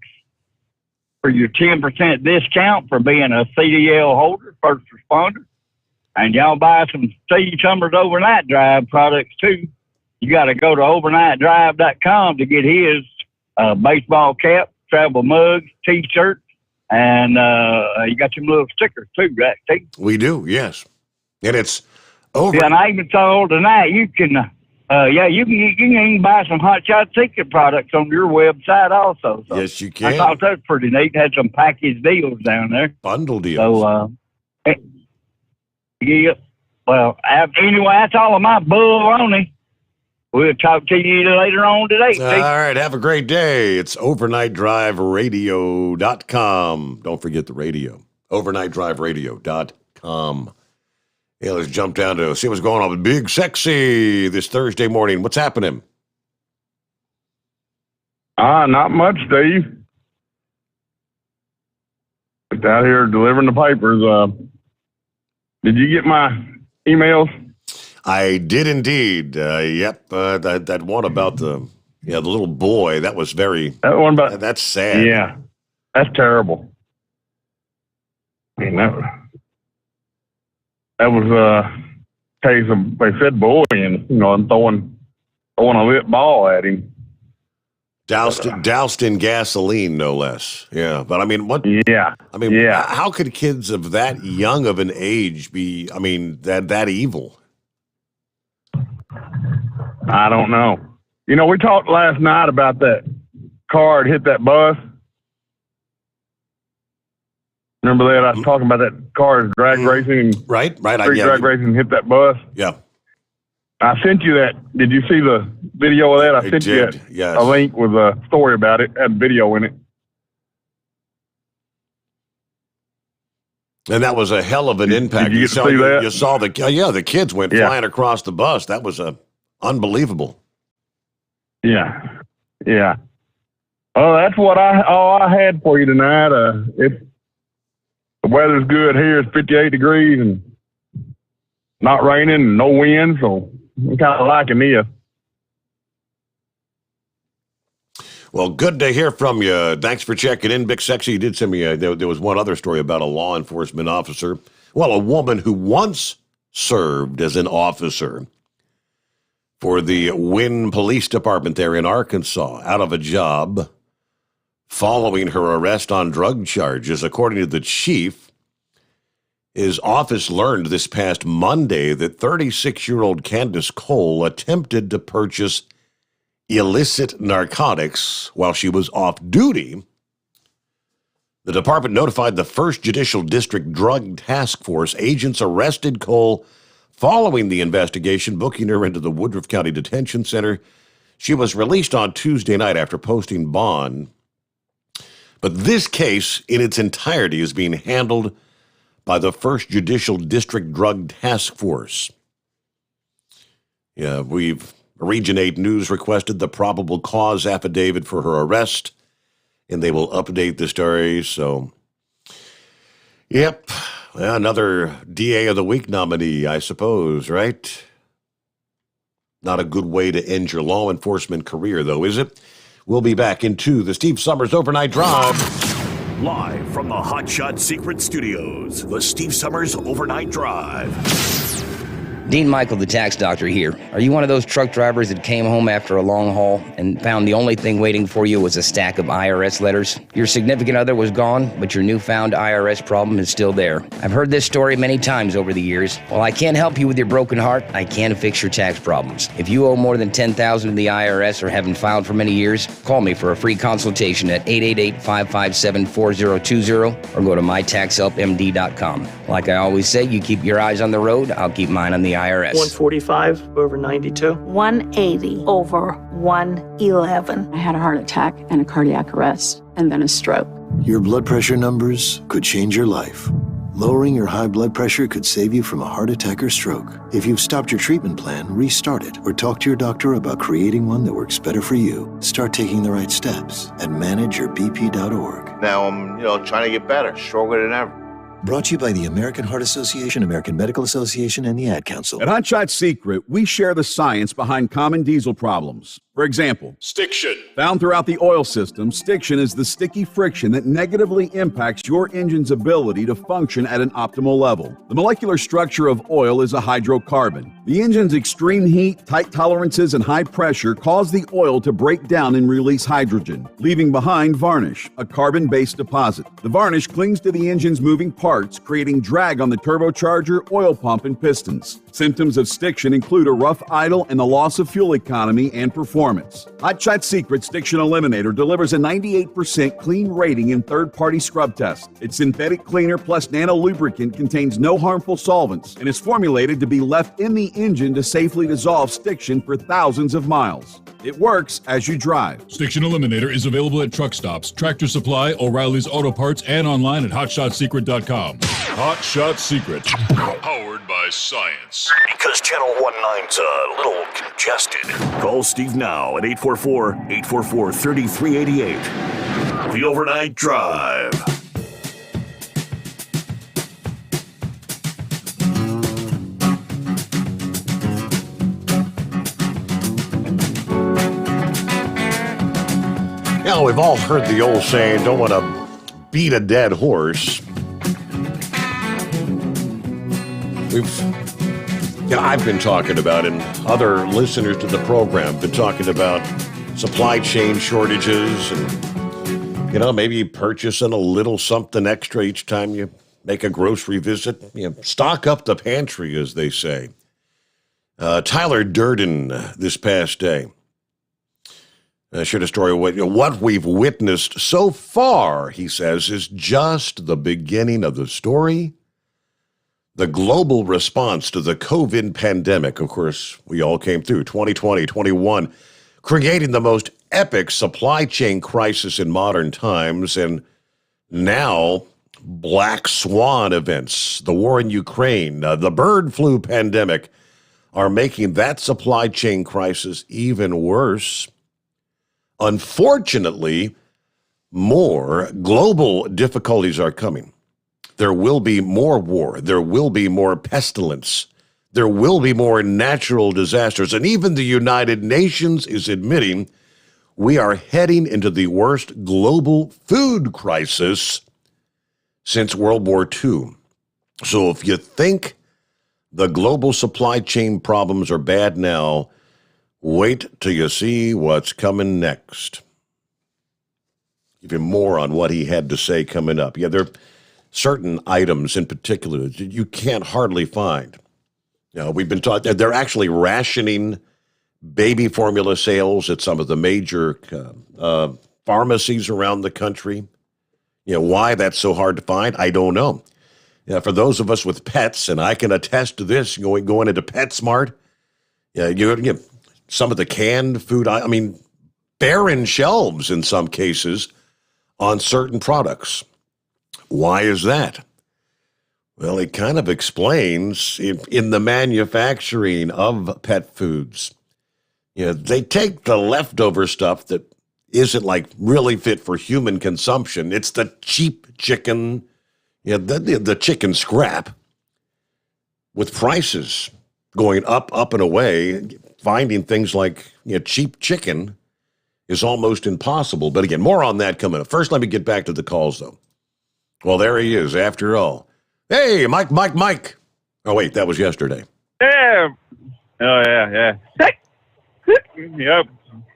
for your 10% discount for being a CDL holder, first responder. And y'all buy some Steve Summers Overnight Drive products too. You got to go to overnightdrive.com to get his baseball cap, travel mugs, T-shirt, and you got some little stickers too, right, Steve? We do, yes. And it's over. Yeah, and I even told tonight you can you can even buy some Hot Shot Secret products on your website also. So yes, you can. I thought that was pretty neat. Had some package deals down there. Bundle deals. So, yeah. Well, anyway, that's all of my baloney. We'll talk to you later on today. All right, have a great day. It's overnightdriveradio.com. Don't forget the radio. overnightdriveradio.com. Yeah, let's jump down to see what's going on with Big Sexy this Thursday morning. What's happening? Not much, Steve. Just out here delivering the papers. Did you get my emails? I did indeed. Yep. That one about the little boy. That was that's sad. Yeah, that's terrible. I mean, that was a case of, they said bullying, and throwing a lit ball at him. Doused in gasoline, no less. Yeah, but I mean, what? Yeah. I mean, how could kids of that young of an age be? I mean, that evil? I don't know. We talked last night about that car that hit that bus. Remember that? I was talking about that car drag racing. Right. Drag racing hit that bus. Yeah. I sent you that. Did you see the video of that? I sent you a link with a story about it. Had video in it. And that was a hell of an impact. Did you see that? You saw the kids went flying across the bus. That was unbelievable. Yeah. Oh, that's what I had for you tonight. The weather's good here. It's 58 degrees and not raining and no wind, so I'm kind of liking this. Well, good to hear from you. Thanks for checking in, Big Sexy. You did send me there was one other story about a law enforcement officer. Well, a woman who once served as an officer for the Wynn Police Department there in Arkansas, out of a job following her arrest on drug charges. According to the chief, his office learned this past Monday that 36-year-old Candace Cole attempted to purchase illicit narcotics while she was off duty. The department notified the 1st Judicial District Drug Task Force. Agents arrested Cole following the investigation, booking her into the Woodruff County Detention Center. She was released on Tuesday night after posting bond. But this case in its entirety is being handled by the 1st Judicial District Drug Task Force. Yeah, Region 8 News requested the probable cause affidavit for her arrest, and they will update the story. So, yep, another DA of the Week nominee, I suppose, right? Not a good way to end your law enforcement career, though, is it? We'll be back into the Steve Sommers Overnight Drive. Live from the Hot Shot Secret Studios, the Steve Sommers Overnight Drive. Dean Michael, the tax doctor here. Are you one of those truck drivers that came home after a long haul and found the only thing waiting for you was a stack of IRS letters? Your significant other was gone, but your newfound IRS problem is still there. I've heard this story many times over the years. While I can't help you with your broken heart, I can fix your tax problems. If you owe more than $10,000 to the IRS or haven't filed for many years, call me for a free consultation at 888-557-4020 or go to mytaxhelpmd.com. Like I always say, you keep your eyes on the road, I'll keep mine on the IRS. 145 over 92. 180 over 111. I had a heart attack and a cardiac arrest, and then a stroke. Your blood pressure numbers could change your life. Lowering your high blood pressure could save you from a heart attack or stroke. If you've stopped your treatment plan, restart it or talk to your doctor about creating one that works better for you. Start taking the right steps at manageyourbp.org. Now I'm, trying to get better, stronger than ever. Brought to you by the American Heart Association, American Medical Association, and the Ad Council. At Hot Shot Secret, we share the science behind common diesel problems. For example, stiction. Found throughout the oil system, stiction is the sticky friction that negatively impacts your engine's ability to function at an optimal level. The molecular structure of oil is a hydrocarbon. The engine's extreme heat, tight tolerances, and high pressure cause the oil to break down and release hydrogen, leaving behind varnish, a carbon-based deposit. The varnish clings to the engine's moving parts, creating drag on the turbocharger, oil pump, and pistons. Symptoms of stiction include a rough idle and the loss of fuel economy and performance. Hot Shot Secret Stiction Eliminator delivers a 98% clean rating in third-party scrub tests. Its synthetic cleaner plus nano lubricant contains no harmful solvents and is formulated to be left in the engine to safely dissolve stiction for thousands of miles. It works as you drive. Stiction Eliminator is available at truck stops, Tractor Supply, O'Reilly's Auto Parts, and online at hotshotsecret.com. Hot Shot Secret. Powered by science. Because Channel 19's a little congested. Call Steve now at 844-844-3388. The Overnight Drive. We've all heard the old saying, don't want to beat a dead horse. I've been talking about, and other listeners to the program been talking about supply chain shortages and, maybe purchasing a little something extra each time you make a grocery visit. Stock up the pantry, as they say. Tyler Durden this past day. I shared a story of what we've witnessed so far, he says, is just the beginning of the story. The global response to the COVID pandemic, of course, we all came through 2020, 21, creating the most epic supply chain crisis in modern times. And now, black swan events, the war in Ukraine, the bird flu pandemic are making that supply chain crisis even worse. Unfortunately, more global difficulties are coming. There will be more war. There will be more pestilence. There will be more natural disasters. And even the United Nations is admitting we are heading into the worst global food crisis since World War II. So if you think the global supply chain problems are bad now, wait till you see what's coming next. Give you more on what he had to say coming up. Yeah, there are certain items in particular that you can't hardly find. We've been taught that they're actually rationing baby formula sales at some of the major pharmacies around the country. Why that's so hard to find, I don't know. For those of us with pets, and I can attest to this, going into PetSmart, you some of the canned food, barren shelves in some cases on certain products. Why is that? Well, it kind of explains in the manufacturing of pet foods. They take the leftover stuff that isn't really fit for human consumption. It's the cheap chicken, the chicken scrap with prices going up and away. finding things like cheap chicken is almost impossible. But again, more on that coming up. First, let me get back to the calls, though. Well, there he is, after all. Hey, Mike. Oh, wait, that was yesterday. Yeah. Oh, yeah. Hey. Yep.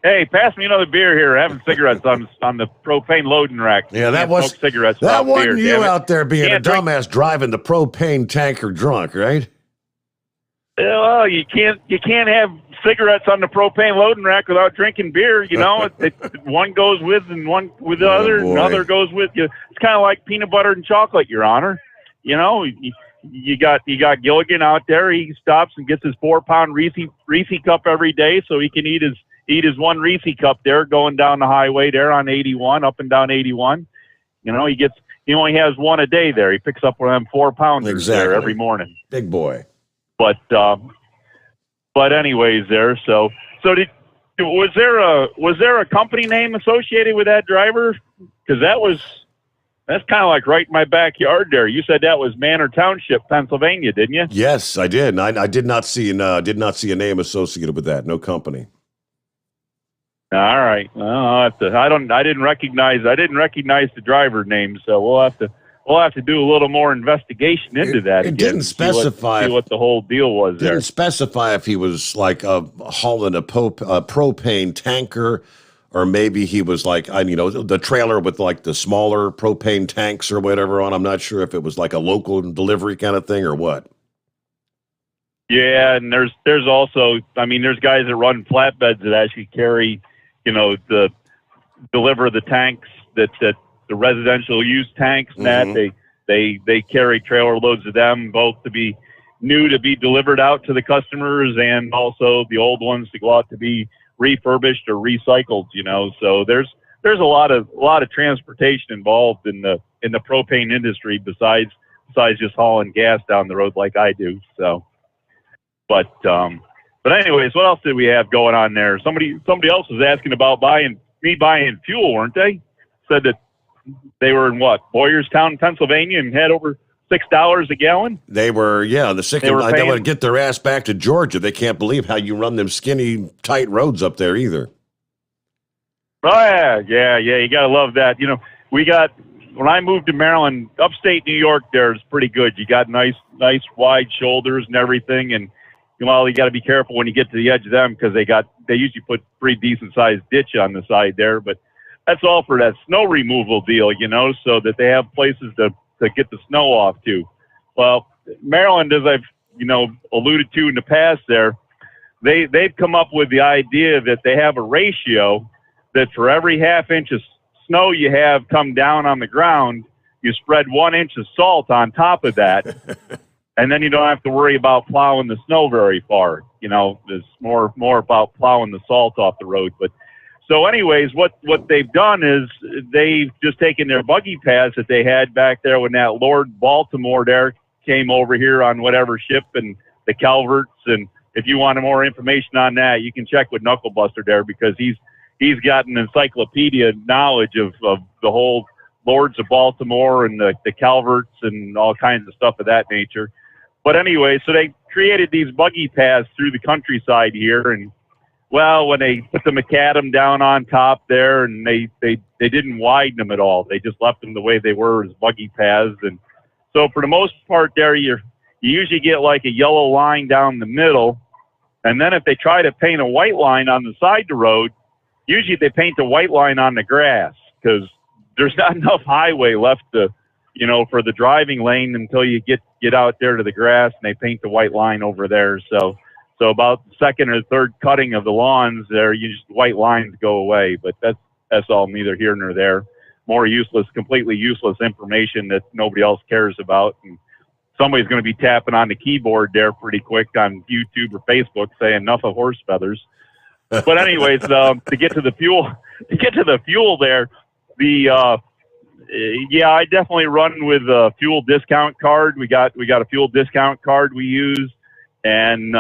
Hey, pass me another beer here. Having cigarettes on the propane loading rack. Yeah, that was cigarettes. That wasn't beer, you out there being a dumbass driving the propane tanker drunk, right? Well, you can't have cigarettes on the propane loading rack without drinking beer. You know, one goes with and one with the other. Another goes with you. It's kind of like peanut butter and chocolate, Your Honor. You know, you got Gilligan out there. He stops and gets his 4-pound Reese cup every day, so he can eat his one Reese cup there, going down the highway there on 81, up and down 81. You know, he only has one a day there. He picks up one of them 4-pounders there every morning. Big boy. But anyways, there. So was there a company name associated with that driver? Because that's kind of like right in my backyard there. You said that was Manor Township, Pennsylvania, didn't you? Yes, I did. I did not see a name associated with that. No company. All right. Well, I didn't recognize the driver name, so we'll have to do a little more investigation into that. It didn't specify see what the whole deal was. Didn't specify if he was like hauling a propane tanker, or maybe he was like the trailer with like the smaller propane tanks or whatever on. I'm not sure if it was like a local delivery kind of thing or what. Yeah, and there's also, there's guys that run flatbeds that actually carry, deliver the tanks that the residential use tanks and that they carry trailer loads of them, both to be new to be delivered out to the customers and also the old ones to go out to be refurbished or recycled. So there's a lot of transportation involved in the propane industry besides just hauling gas down the road like I do. So, but anyways, what else did we have going on there? Somebody else was asking about buying fuel, weren't they? Said that they were in Boyerstown, Pennsylvania, and had over $6 a gallon. They were, they want to get their ass back to Georgia. They can't believe how you run them skinny, tight roads up there either. Oh yeah. You gotta love that. When I moved to Maryland, upstate New York, there's pretty good. You got nice wide shoulders and everything, and you got to be careful when you get to the edge of them because they usually put pretty decent sized ditch on the side there, but that's all for that snow removal deal, so that they have places to get the snow off to. Well, Maryland, as I've alluded to in the past, they've come up with the idea that they have a ratio that for every half inch of snow you have come down on the ground, you spread 1 inch of salt on top of that. And then you don't have to worry about plowing the snow very far. It's more about plowing the salt off the road. But so anyways, what they've done is they've just taken their buggy paths that they had back there when that Lord Baltimore there came over here on whatever ship and the Calverts. And if you want more information on that, you can check with Knucklebuster there because he's got an encyclopedia knowledge of the whole Lords of Baltimore and the Calverts and all kinds of stuff of that nature. But anyway, so they created these buggy paths through the countryside here. And, well, when they put the macadam down on top there and they didn't widen them at all. They just left them the way they were as buggy paths. And so for the most part there, you usually get like a yellow line down the middle. And then if they try to paint a white line on the side of the road, usually they paint a white line on the grass because there's not enough highway left to, for the driving lane until you get out there to the grass and they paint the white line over there. So about the second or third cutting of the lawns there, white lines go away, but that's all neither here nor there. More useless, completely useless information that nobody else cares about. And somebody's going to be tapping on the keyboard there pretty quick on YouTube or Facebook saying enough of horse feathers. But anyways, to get to the fuel there, I definitely run with a fuel discount card. We got a fuel discount card we use, and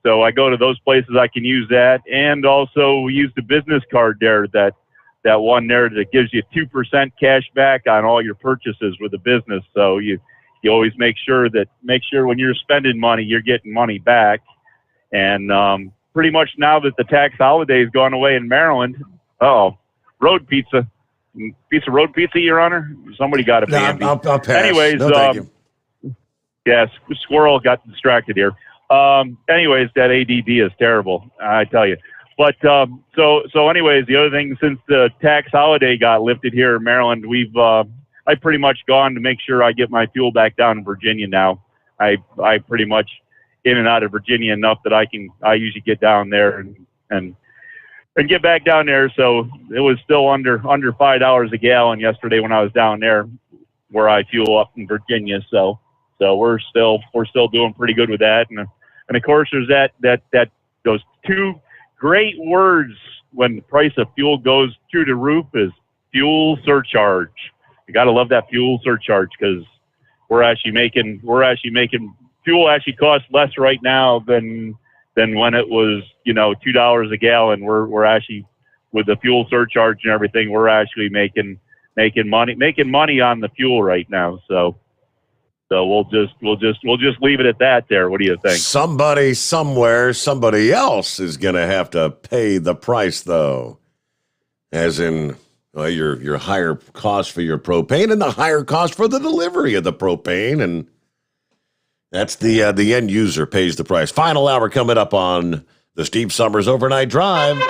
so I go to those places I can use that, and also we use the business card there. That one there that gives you 2% cash back on all your purchases with the business. So you always make sure when you're spending money, you're getting money back. And pretty much now that the tax holiday has gone away in Maryland, road pizza. Piece of road pizza, Your Honor? Somebody got it. No, I'll pass. Anyways, no, thank you. Yes, squirrel got distracted here. Anyways, that ADD is terrible, I tell you. But so anyways, the other thing, since the tax holiday got lifted here in Maryland, I've pretty much gone to make sure I get my fuel back down in Virginia now. I pretty much in and out of Virginia enough that I usually get down there and get back down there. So it was still under $5 a gallon yesterday when I was down there where I fuel up in Virginia. So we're still doing pretty good with that. And of course there's that those two great words when the price of fuel goes through the roof is fuel surcharge. You got to love that fuel surcharge because we're actually making fuel actually costs less right now than when it was, $2 a gallon. We're actually, with the fuel surcharge and everything, we're actually making money on the fuel right now. So we'll just leave it at that there. What do you think? Somebody somewhere, somebody else is going to have to pay the price, though. As in, your higher cost for your propane and the higher cost for the delivery of the propane, and that's the end user pays the price. Final hour coming up on the Steve Sommers Overnight Drive.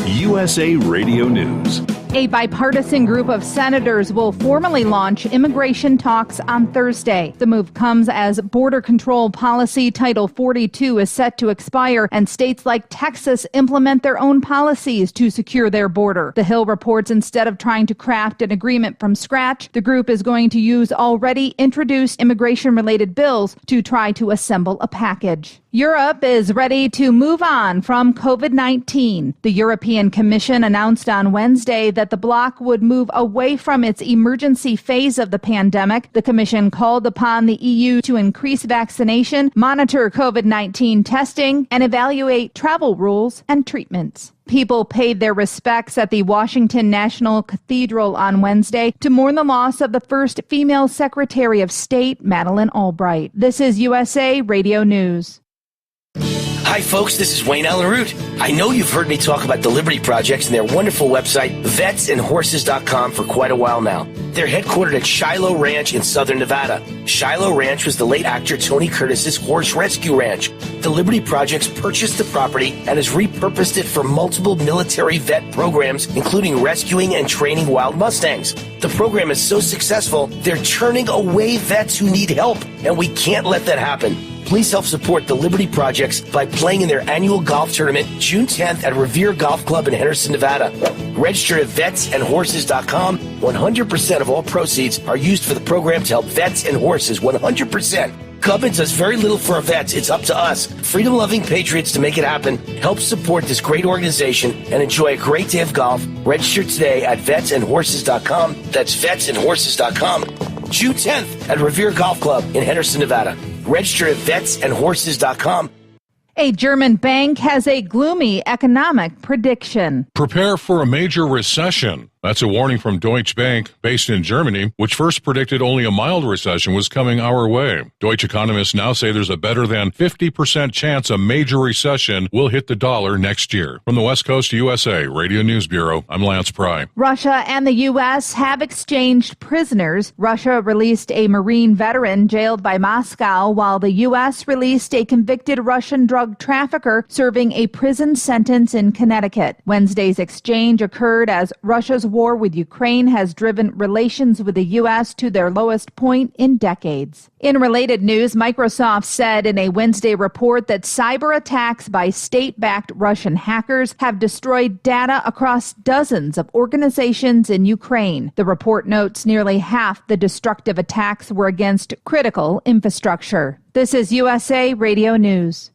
USA Radio News. A bipartisan group of senators will formally launch immigration talks on Thursday. The move comes as border control policy Title 42 is set to expire and states like Texas implement their own policies to secure their border. The Hill reports instead of trying to craft an agreement from scratch, the group is going to use already introduced immigration-related bills to try to assemble a package. Europe is ready to move on from COVID-19. The European Commission announced on Wednesday that the bloc would move away from its emergency phase of the pandemic. The Commission called upon the EU to increase vaccination, monitor COVID-19 testing, and evaluate travel rules and treatments. People paid their respects at the Washington National Cathedral on Wednesday to mourn the loss of the first female Secretary of State, Madeleine Albright. This is USA Radio News. Hi, folks. This is Wayne Allen Root. I know you've heard me talk about the Liberty Projects and their wonderful website, vetsandhorses.com, for quite a while now. They're headquartered at Shiloh Ranch in southern Nevada. Shiloh Ranch was the late actor Tony Curtis's horse rescue ranch. The Liberty Projects purchased the property and has repurposed it for multiple military vet programs, including rescuing and training wild Mustangs. The program is so successful, they're turning away vets who need help, and we can't let that happen. Please help support the Liberty Projects by playing in their annual golf tournament June 10th at Revere Golf Club in Henderson, Nevada. Register at vetsandhorses.com. 100% of all proceeds are used for the program to help vets and horses. 100%. Government does very little for our vets. It's up to us, freedom-loving patriots, to make it happen. Help support this great organization and enjoy a great day of golf. Register today at vetsandhorses.com. That's vetsandhorses.com. June 10th at Revere Golf Club in Henderson, Nevada. Register at vetsandhorses.com. A German bank has a gloomy economic prediction. Prepare for a major recession. That's a warning from Deutsche Bank, based in Germany, which first predicted only a mild recession was coming our way. Deutsche economists now say there's a better than 50% chance a major recession will hit the dollar next year. From the West Coast USA Radio News Bureau, I'm Lance Pry. Russia and the U.S. have exchanged prisoners. Russia released a Marine veteran jailed by Moscow, while the U.S. released a convicted Russian drug trafficker serving a prison sentence in Connecticut. Wednesday's exchange occurred as Russia's war with Ukraine has driven relations with the U.S. to their lowest point in decades. In related news, Microsoft said in a Wednesday report that cyber attacks by state-backed Russian hackers have destroyed data across dozens of organizations in Ukraine. The report notes nearly half the destructive attacks were against critical infrastructure. This is USA Radio News.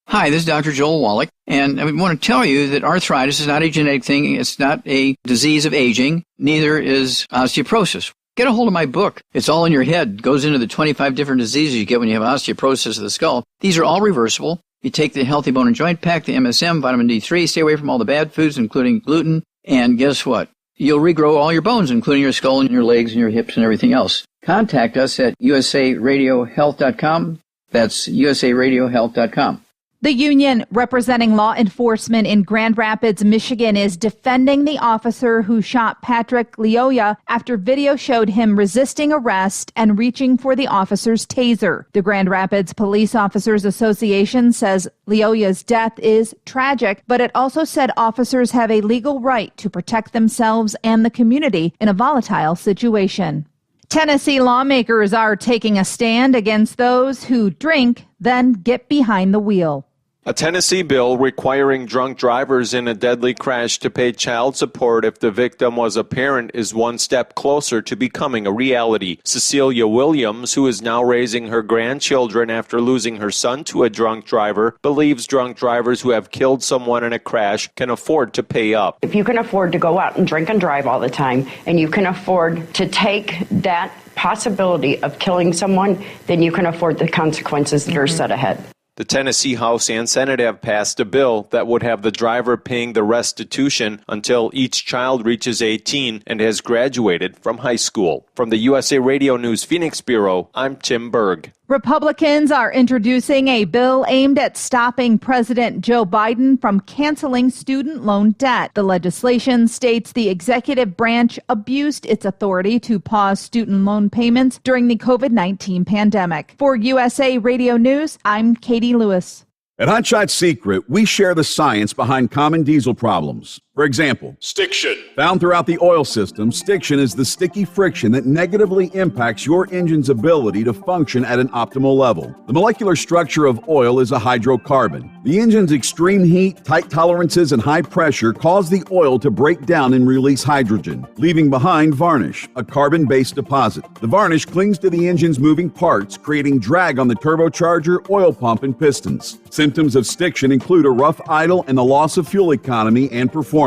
Hi, this is Dr. Joel Wallach, and I want to tell you that arthritis is not a genetic thing. It's not a disease of aging. Neither is osteoporosis. Get a hold of my book. It's all in your head. It goes into the 25 different diseases you get when you have osteoporosis of the skull. These are all reversible. You take the Healthy Bone and Joint Pack, the MSM, vitamin D3, stay away from all the bad foods, including gluten, and guess what? You'll regrow all your bones, including your skull and your legs and your hips and everything else. Contact us at usaradiohealth.com. That's usaradiohealth.com. The union representing law enforcement in Grand Rapids, Michigan, is defending the officer who shot Patrick Leoya after video showed him resisting arrest and reaching for the officer's taser. The Grand Rapids Police Officers Association says Leoya's death is tragic, but it also said officers have a legal right to protect themselves and the community in a volatile situation. Tennessee lawmakers are taking a stand against those who drink, then get behind the wheel. A Tennessee bill requiring drunk drivers in a deadly crash to pay child support if the victim was a parent is one step closer to becoming a reality. Cecilia Williams, who is now raising her grandchildren after losing her son to a drunk driver, believes drunk drivers who have killed someone in a crash can afford to pay up. If you can afford to go out and drink and drive all the time, and you can afford to take that possibility of killing someone, then you can afford the consequences that are set ahead. The Tennessee House and Senate have passed a bill that would have the driver paying the restitution until each child reaches 18 and has graduated from high school. From the USA Radio News Phoenix Bureau, I'm Tim Berg. Republicans are introducing a bill aimed at stopping President Joe Biden from canceling student loan debt. The legislation states the executive branch abused its authority to pause student loan payments during the COVID-19 pandemic. For USA Radio News, I'm Katie Lewis. At Hot Shot Secret, we share the science behind common diesel problems. For example, stiction. Found throughout the oil system, stiction is the sticky friction that negatively impacts your engine's ability to function at an optimal level. The molecular structure of oil is a hydrocarbon. The engine's extreme heat, tight tolerances, and high pressure cause the oil to break down and release hydrogen, leaving behind varnish, a carbon-based deposit. The varnish clings to the engine's moving parts, creating drag on the turbocharger, oil pump, and pistons. Symptoms of stiction include a rough idle and the loss of fuel economy and performance.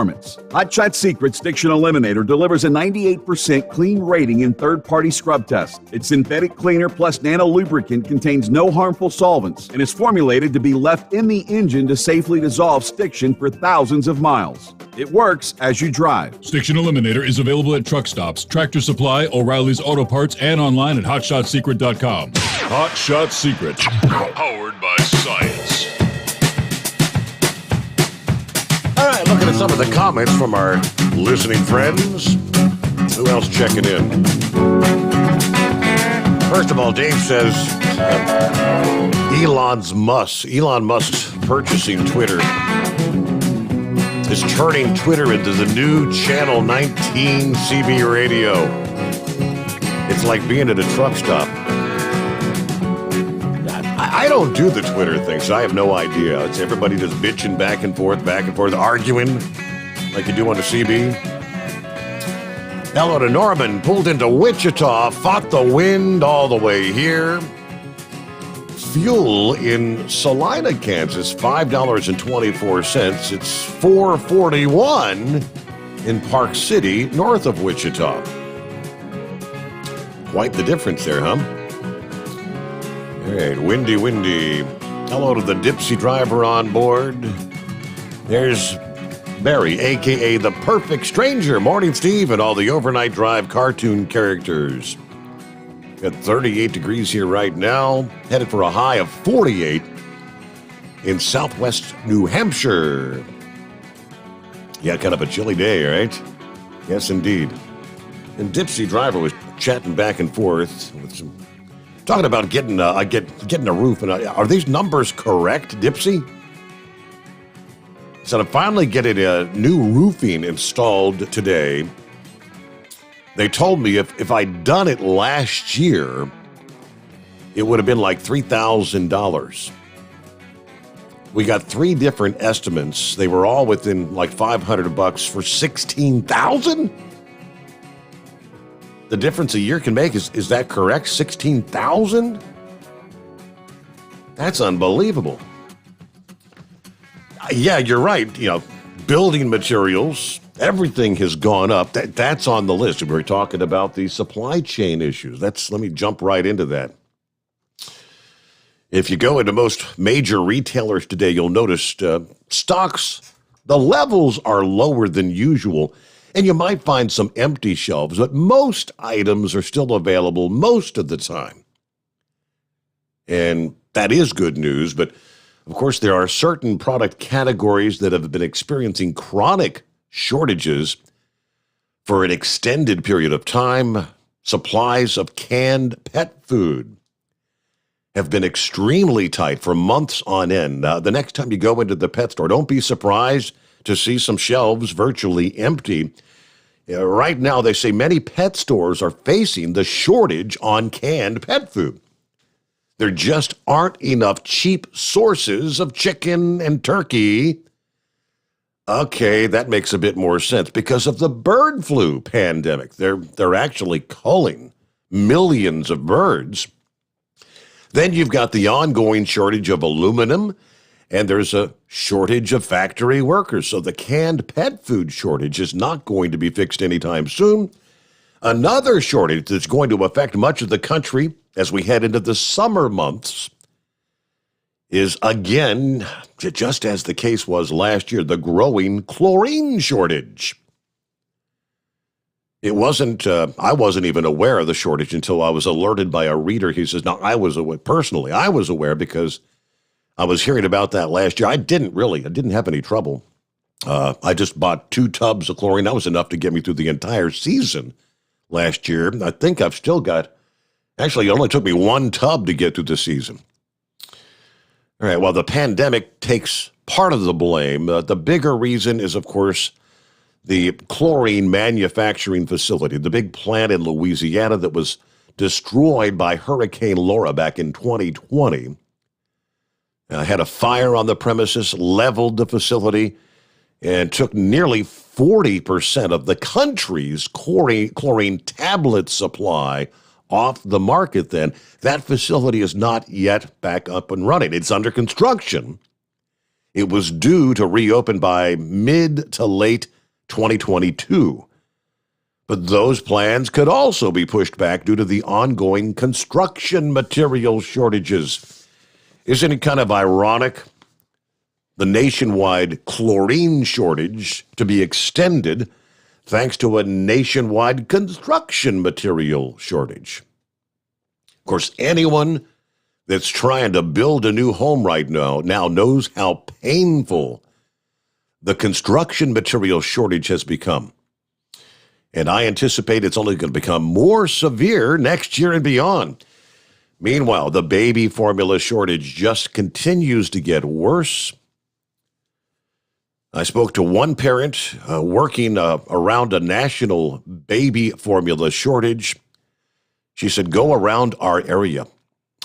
Hot Shot Secret Stiction Eliminator delivers a 98% clean rating in third-party scrub tests. Its synthetic cleaner plus nano lubricant contains no harmful solvents and is formulated to be left in the engine to safely dissolve stiction for thousands of miles. It works as you drive. Stiction Eliminator is available at truck stops, Tractor Supply, O'Reilly's Auto Parts, and online at hotshotsecret.com. Hot Shot Secret, powered by science. All right, looking at some of the comments from our listening friends. Who else checking in? First of all, Dave says Elon Musk's purchasing Twitter is turning Twitter into the new Channel 19 CB radio. It's like being at a truck stop. I don't do the Twitter thing, so I have no idea. It's everybody just bitching back and forth, arguing like you do on the CB. Hello to Norman, pulled into Wichita, fought the wind all the way here. Fuel in Salina, Kansas, $5.24. It's $4.41 in Park City, north of Wichita. Quite the difference there, huh? All right, windy. Hello to the Dipsy driver on board. There's Barry, a.k.a. the Perfect Stranger. Morning, Steve, and all the Overnight Drive cartoon characters. Got 38 degrees here right now. Headed for a high of 48 in southwest New Hampshire. Yeah, kind of a chilly day, right? Yes, indeed. And Dipsy driver was chatting back and forth with some... Talking about getting a roof, and are these numbers correct, Dipsy? So I'm finally getting a new roofing installed today. They told me if I'd done it last year, it would have been like $3,000. We got 3 different estimates. They were all within like $500 for $16,000. The difference a year can make, is that correct? $16,000? That's unbelievable. Yeah, you're right. You know, building materials, everything has gone up. That's on the list. We were talking about the supply chain issues. Let me jump right into that. If you go into most major retailers today, you'll notice stocks, the levels are lower than usual. And you might find some empty shelves, but most items are still available most of the time. And that is good news, but of course there are certain product categories that have been experiencing chronic shortages for an extended period of time. Supplies of canned pet food have been extremely tight for months on end. The next time you go into the pet store, don't be surprised to see some shelves virtually empty. Right now, they say many pet stores are facing the shortage on canned pet food. There just aren't enough cheap sources of chicken and turkey. Okay, that makes a bit more sense because of the bird flu pandemic. They're actually culling millions of birds. Then you've got the ongoing shortage of aluminum, and there's a shortage of factory workers. So the canned pet food shortage is not going to be fixed anytime soon. Another shortage that's going to affect much of the country as we head into the summer months is, again, just as the case was last year, the growing chlorine shortage. I wasn't even aware of the shortage until I was alerted by a reader. He says, now, I was aware because I was hearing about that last year. I didn't have any trouble. I just bought 2 tubs of chlorine. That was enough to get me through the entire season last year. I think I've still got, actually, it only took me 1 tub to get through the season. All right, well, the pandemic takes part of the blame. The bigger reason is, of course, the chlorine manufacturing facility, the big plant in Louisiana that was destroyed by Hurricane Laura back in 2020. Had a fire on the premises, leveled the facility, and took nearly 40% of the country's chlorine tablet supply off the market then. That facility is not yet back up and running. It's under construction. It was due to reopen by mid to late 2022. But those plans could also be pushed back due to the ongoing construction material shortages. Isn't it kind of ironic? The nationwide chlorine shortage to be extended thanks to a nationwide construction material shortage. Of course, anyone that's trying to build a new home right now knows how painful the construction material shortage has become. And I anticipate it's only going to become more severe next year and beyond. Meanwhile, the baby formula shortage just continues to get worse. I spoke to one parent working around a national baby formula shortage. She said, go around our area.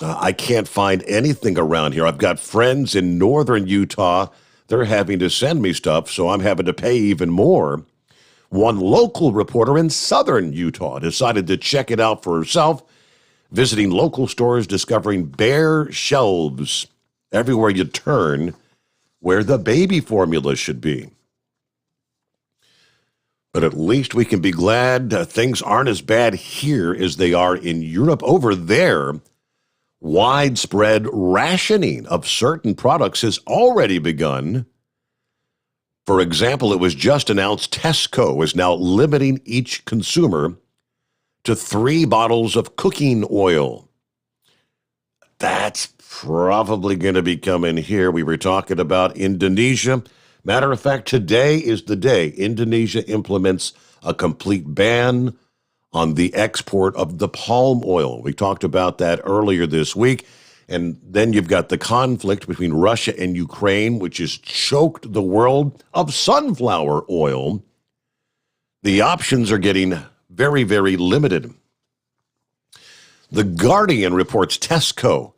I can't find anything around here. I've got friends in northern Utah. They're having to send me stuff, so I'm having to pay even more. One local reporter in southern Utah decided to check it out for herself, visiting local stores, discovering bare shelves everywhere you turn where the baby formula should be. But at least we can be glad things aren't as bad here as they are in Europe. Over there, widespread rationing of certain products has already begun. For example, it was just announced Tesco is now limiting each consumer to 3 bottles of cooking oil. That's probably going to be coming here. We were talking about Indonesia. Matter of fact, today is the day Indonesia implements a complete ban on the export of the palm oil. We talked about that earlier this week. And then you've got the conflict between Russia and Ukraine, which has choked the world of sunflower oil. The options are getting very, very limited. The Guardian reports Tesco,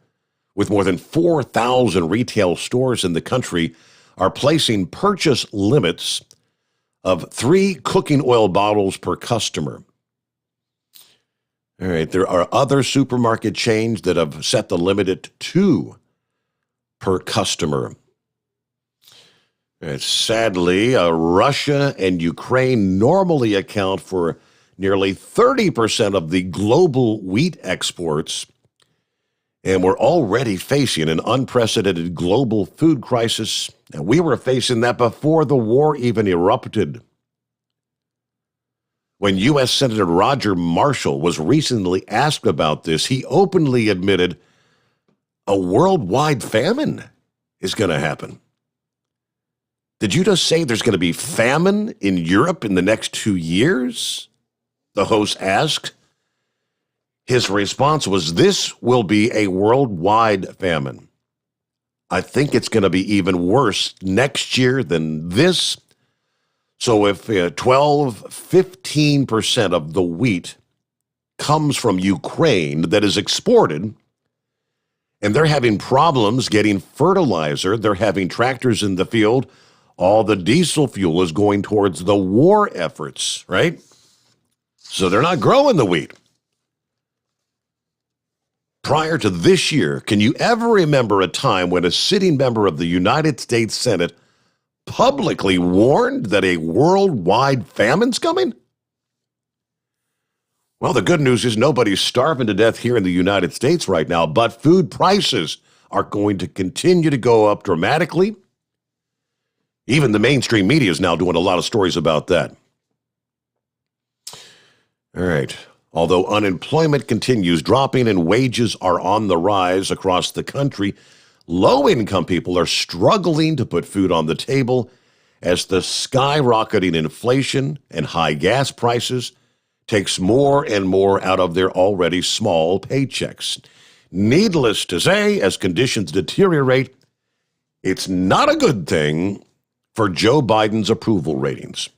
with more than 4,000 retail stores in the country, are placing purchase limits of 3 cooking oil bottles per customer. All right, there are other supermarket chains that have set the limit at 2 per customer. Sadly, Russia and Ukraine normally account for nearly 30% of the global wheat exports, and we're already facing an unprecedented global food crisis. And we were facing that before the war even erupted. When U.S. Senator Roger Marshall was recently asked about this, he openly admitted, a worldwide famine is going to happen. Did you just say there's going to be famine in Europe in the next 2 years? The host asked. His response was, this will be a worldwide famine. I think it's going to be even worse next year than this. So if 15% of the wheat comes from Ukraine that is exported, and they're having problems getting fertilizer, they're having tractors in the field, all the diesel fuel is going towards the war efforts, right? So they're not growing the wheat. Prior to this year, can you ever remember a time when a sitting member of the United States Senate publicly warned that a worldwide famine's coming? Well, the good news is nobody's starving to death here in the United States right now, but food prices are going to continue to go up dramatically. Even the mainstream media is now doing a lot of stories about that. All right. Although unemployment continues dropping and wages are on the rise across the country, low-income people are struggling to put food on the table as the skyrocketing inflation and high gas prices takes more and more out of their already small paychecks. Needless to say, as conditions deteriorate, it's not a good thing for Joe Biden's approval ratings.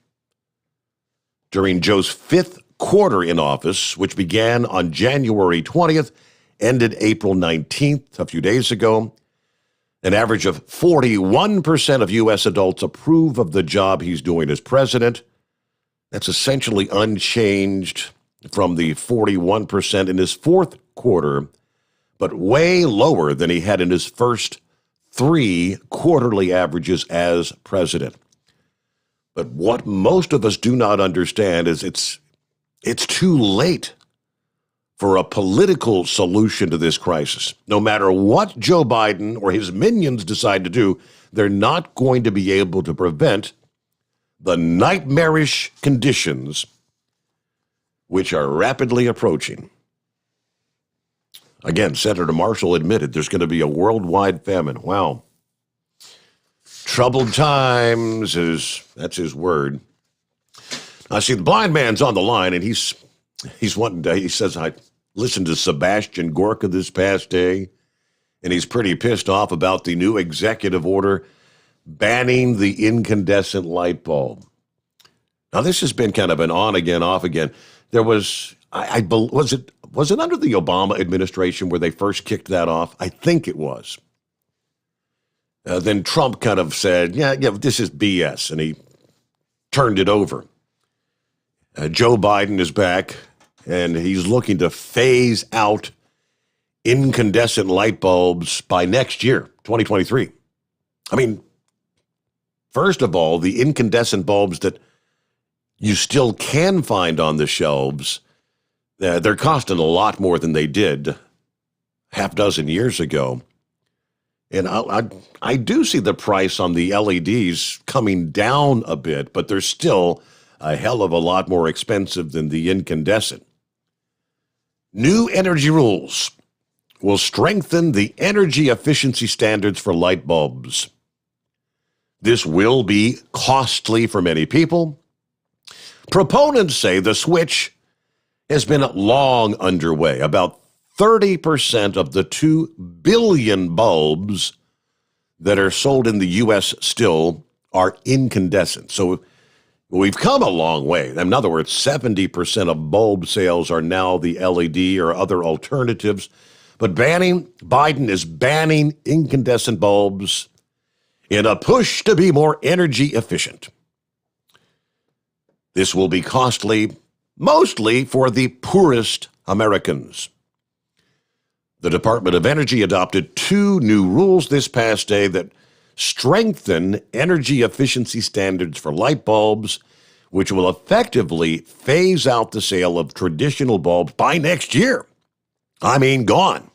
During Joe's fifth quarter in office, which began on January 20th, ended April 19th, a few days ago, an average of 41% of U.S. adults approve of the job he's doing as president. That's essentially unchanged from the 41% in his fourth quarter, but way lower than he had in his first 3 quarterly averages as president. But what most of us do not understand is it's too late for a political solution to this crisis. No matter what Joe Biden or his minions decide to do, they're not going to be able to prevent the nightmarish conditions which are rapidly approaching. Again, Senator Marshall admitted there's going to be a worldwide famine. Wow. Troubled times that's his word. I see the blind man's on the line, and he's wanting to, he says, I listened to Sebastian Gorka this past day, and he's pretty pissed off about the new executive order banning the incandescent light bulb. Now, this has been kind of an on again, off again. There was, was it under the Obama administration where they first kicked that off? I think it was. Then Trump kind of said, yeah, this is BS, and he turned it over. Joe Biden is back, and he's looking to phase out incandescent light bulbs by next year, 2023. I mean, first of all, the incandescent bulbs that you still can find on the shelves, they're costing a lot more than they did half dozen years ago. And I do see the price on the LEDs coming down a bit, but they're still a hell of a lot more expensive than the incandescent. New energy rules will strengthen the energy efficiency standards for light bulbs. This will be costly for many people. Proponents say the switch has been long underway. About 30% of the 2 billion bulbs that are sold in the U.S. still are incandescent. So we've come a long way. In other words, 70% of bulb sales are now the LED or other alternatives. But Biden is banning incandescent bulbs in a push to be more energy efficient. This will be costly, mostly for the poorest Americans. The Department of Energy adopted 2 new rules this past day that strengthen energy efficiency standards for light bulbs, which will effectively phase out the sale of traditional bulbs by next year. I mean, gone.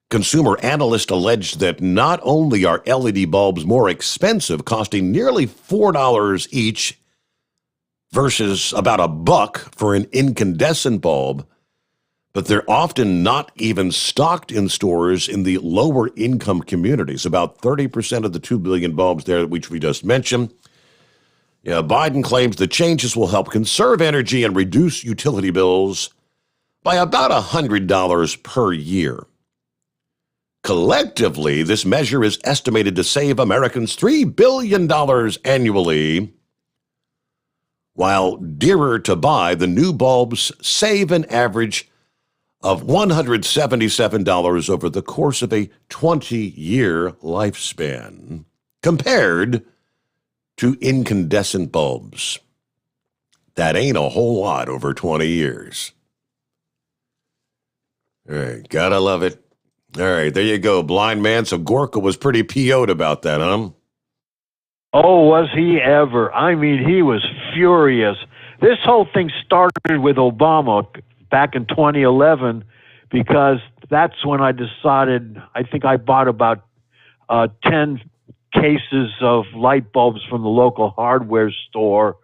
Consumer analysts allege that not only are LED bulbs more expensive, costing nearly $4 each versus about $1 for an incandescent bulb, but they're often not even stocked in stores in the lower income communities. About 30% of the 2 billion bulbs there, which we just mentioned. Yeah, Biden claims the changes will help conserve energy and reduce utility bills by about $100 per year. Collectively, this measure is estimated to save Americans $3 billion annually. While dearer to buy, the new bulbs save an average of $177 over the course of a 20-year lifespan, compared to incandescent bulbs. That ain't a whole lot over 20 years. All right, gotta love it. All right, there you go, blind man. So Gorka was pretty PO'd about that, huh? Oh, was he ever? I mean, he was furious. This whole thing started with Obama back in 2011 because that's when I decided, I think I bought about 10 cases of light bulbs from the local hardware store,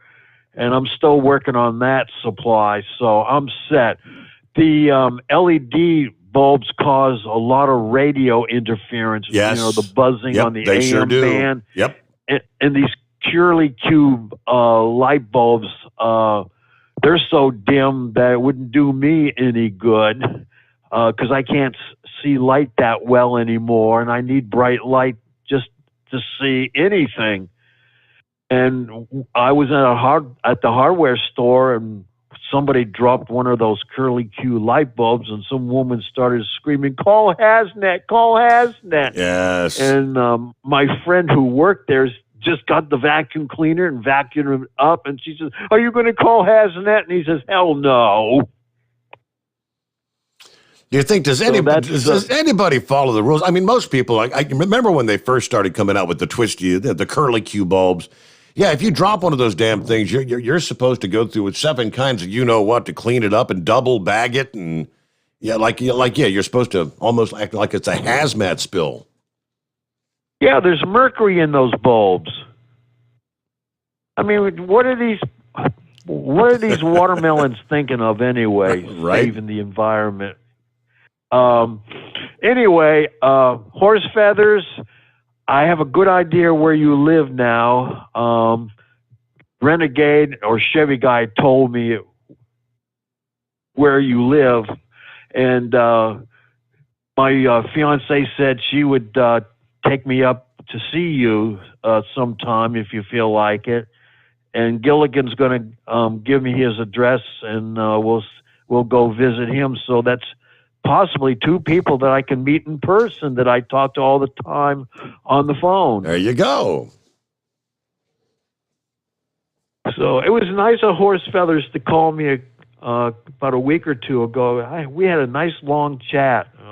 and I'm still working on that supply, so I'm set. The LED bulbs cause a lot of radio interference. Yes. You know, the buzzing on the they AM sure do. band. Yep. And these Curly Cube light bulbs, they're so dim that it wouldn't do me any good because I can't see light that well anymore, and I need bright light just to see anything. And I was at the hardware store, and somebody dropped one of those Curly Q light bulbs, and some woman started screaming, "Call Haznet! Call Haznet!" Yes. And my friend who worked there just got the vacuum cleaner and vacuumed it up, and she says, "Are you going to call Haznet?" And he says, "Hell no." You think, does anybody follow the rules? I mean, most people, I remember when they first started coming out with the twisty, the Curly Q bulbs. Yeah, if you drop one of those damn things, you're supposed to go through with 7 kinds of you-know-what to clean it up and double bag it. And you're supposed to almost act like it's a hazmat spill. Yeah, there's mercury in those bulbs. I mean, what are these watermelons thinking of anyway? Right. Saving the environment. Anyway, horse feathers. I have a good idea where you live now. Renegade or Chevy guy told me where you live, and my fiance said she would take me up to see you sometime if you feel like it. And Gilligan's going to give me his address, and we'll go visit him. So that's possibly 2 people that I can meet in person that I talk to all the time on the phone. There you go. So it was nice of Horse Feathers to call me about a week or 2 ago. We had a nice long chat. He's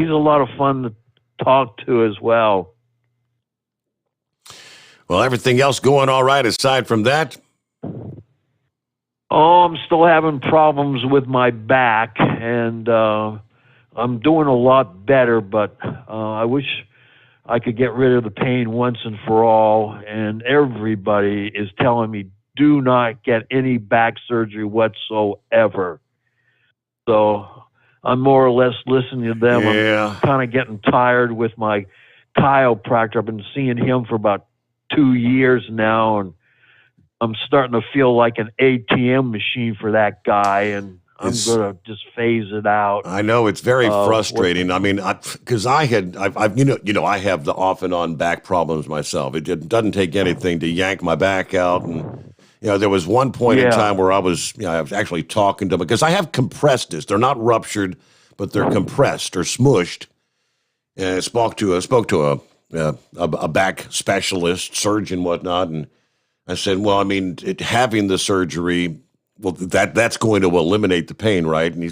a lot of fun to talk to as well. Well, everything else going all right aside from that? Oh, I'm still having problems with my back, and I'm doing a lot better, but I wish I could get rid of the pain once and for all. And everybody is telling me, do not get any back surgery whatsoever. So I'm more or less listening to them. Yeah. I'm kind of getting tired with my chiropractor. I've been seeing him for about 2 years now, and I'm starting to feel like an ATM machine for that guy, and I'm going to just phase it out. I know it's very frustrating. I mean, because I have the off and on back problems myself. It doesn't take anything to yank my back out, and there was one point in time where I was actually talking to them because I have compressed discs. They're not ruptured, but they're compressed or smushed. And I spoke to a back specialist, surgeon, whatnot, and I said, well, I mean, having the surgery, well, that's going to eliminate the pain, right? And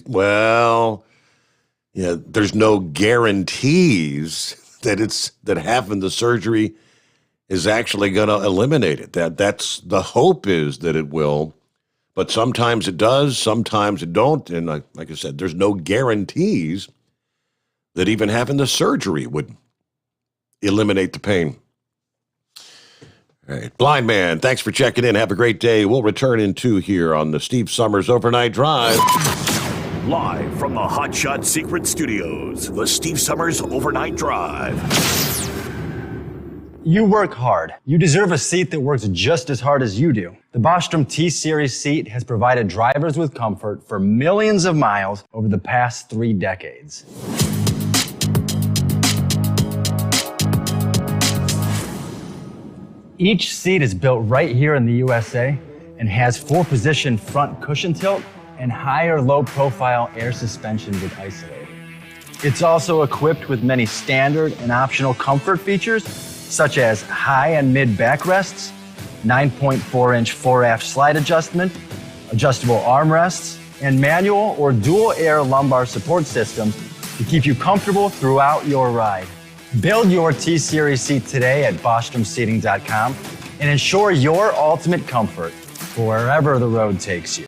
there's no guarantees that having the surgery is actually going to eliminate it. That's the hope is that it will, but sometimes it does, sometimes it don't. And like I said, there's no guarantees that even having the surgery would eliminate the pain. All right. Blind man, thanks for checking in. Have a great day. We'll return in 2 here on the Steve Sommers Overnight Drive. Live from the Hot Shot Secret Studios, the Steve Sommers Overnight Drive. You work hard. You deserve a seat that works just as hard as you do. The Bostrom T-Series seat has provided drivers with comfort for millions of miles over the past 3 decades. Each seat is built right here in the USA and has 4-position front cushion tilt and higher low-profile air suspension with Isolate. It's also equipped with many standard and optional comfort features, such as high and mid backrests, 9.4-inch fore-aft slide adjustment, adjustable armrests, and manual or dual air lumbar support systems to keep you comfortable throughout your ride. Build your T-Series seat today at BostromSeating.com and ensure your ultimate comfort for wherever the road takes you.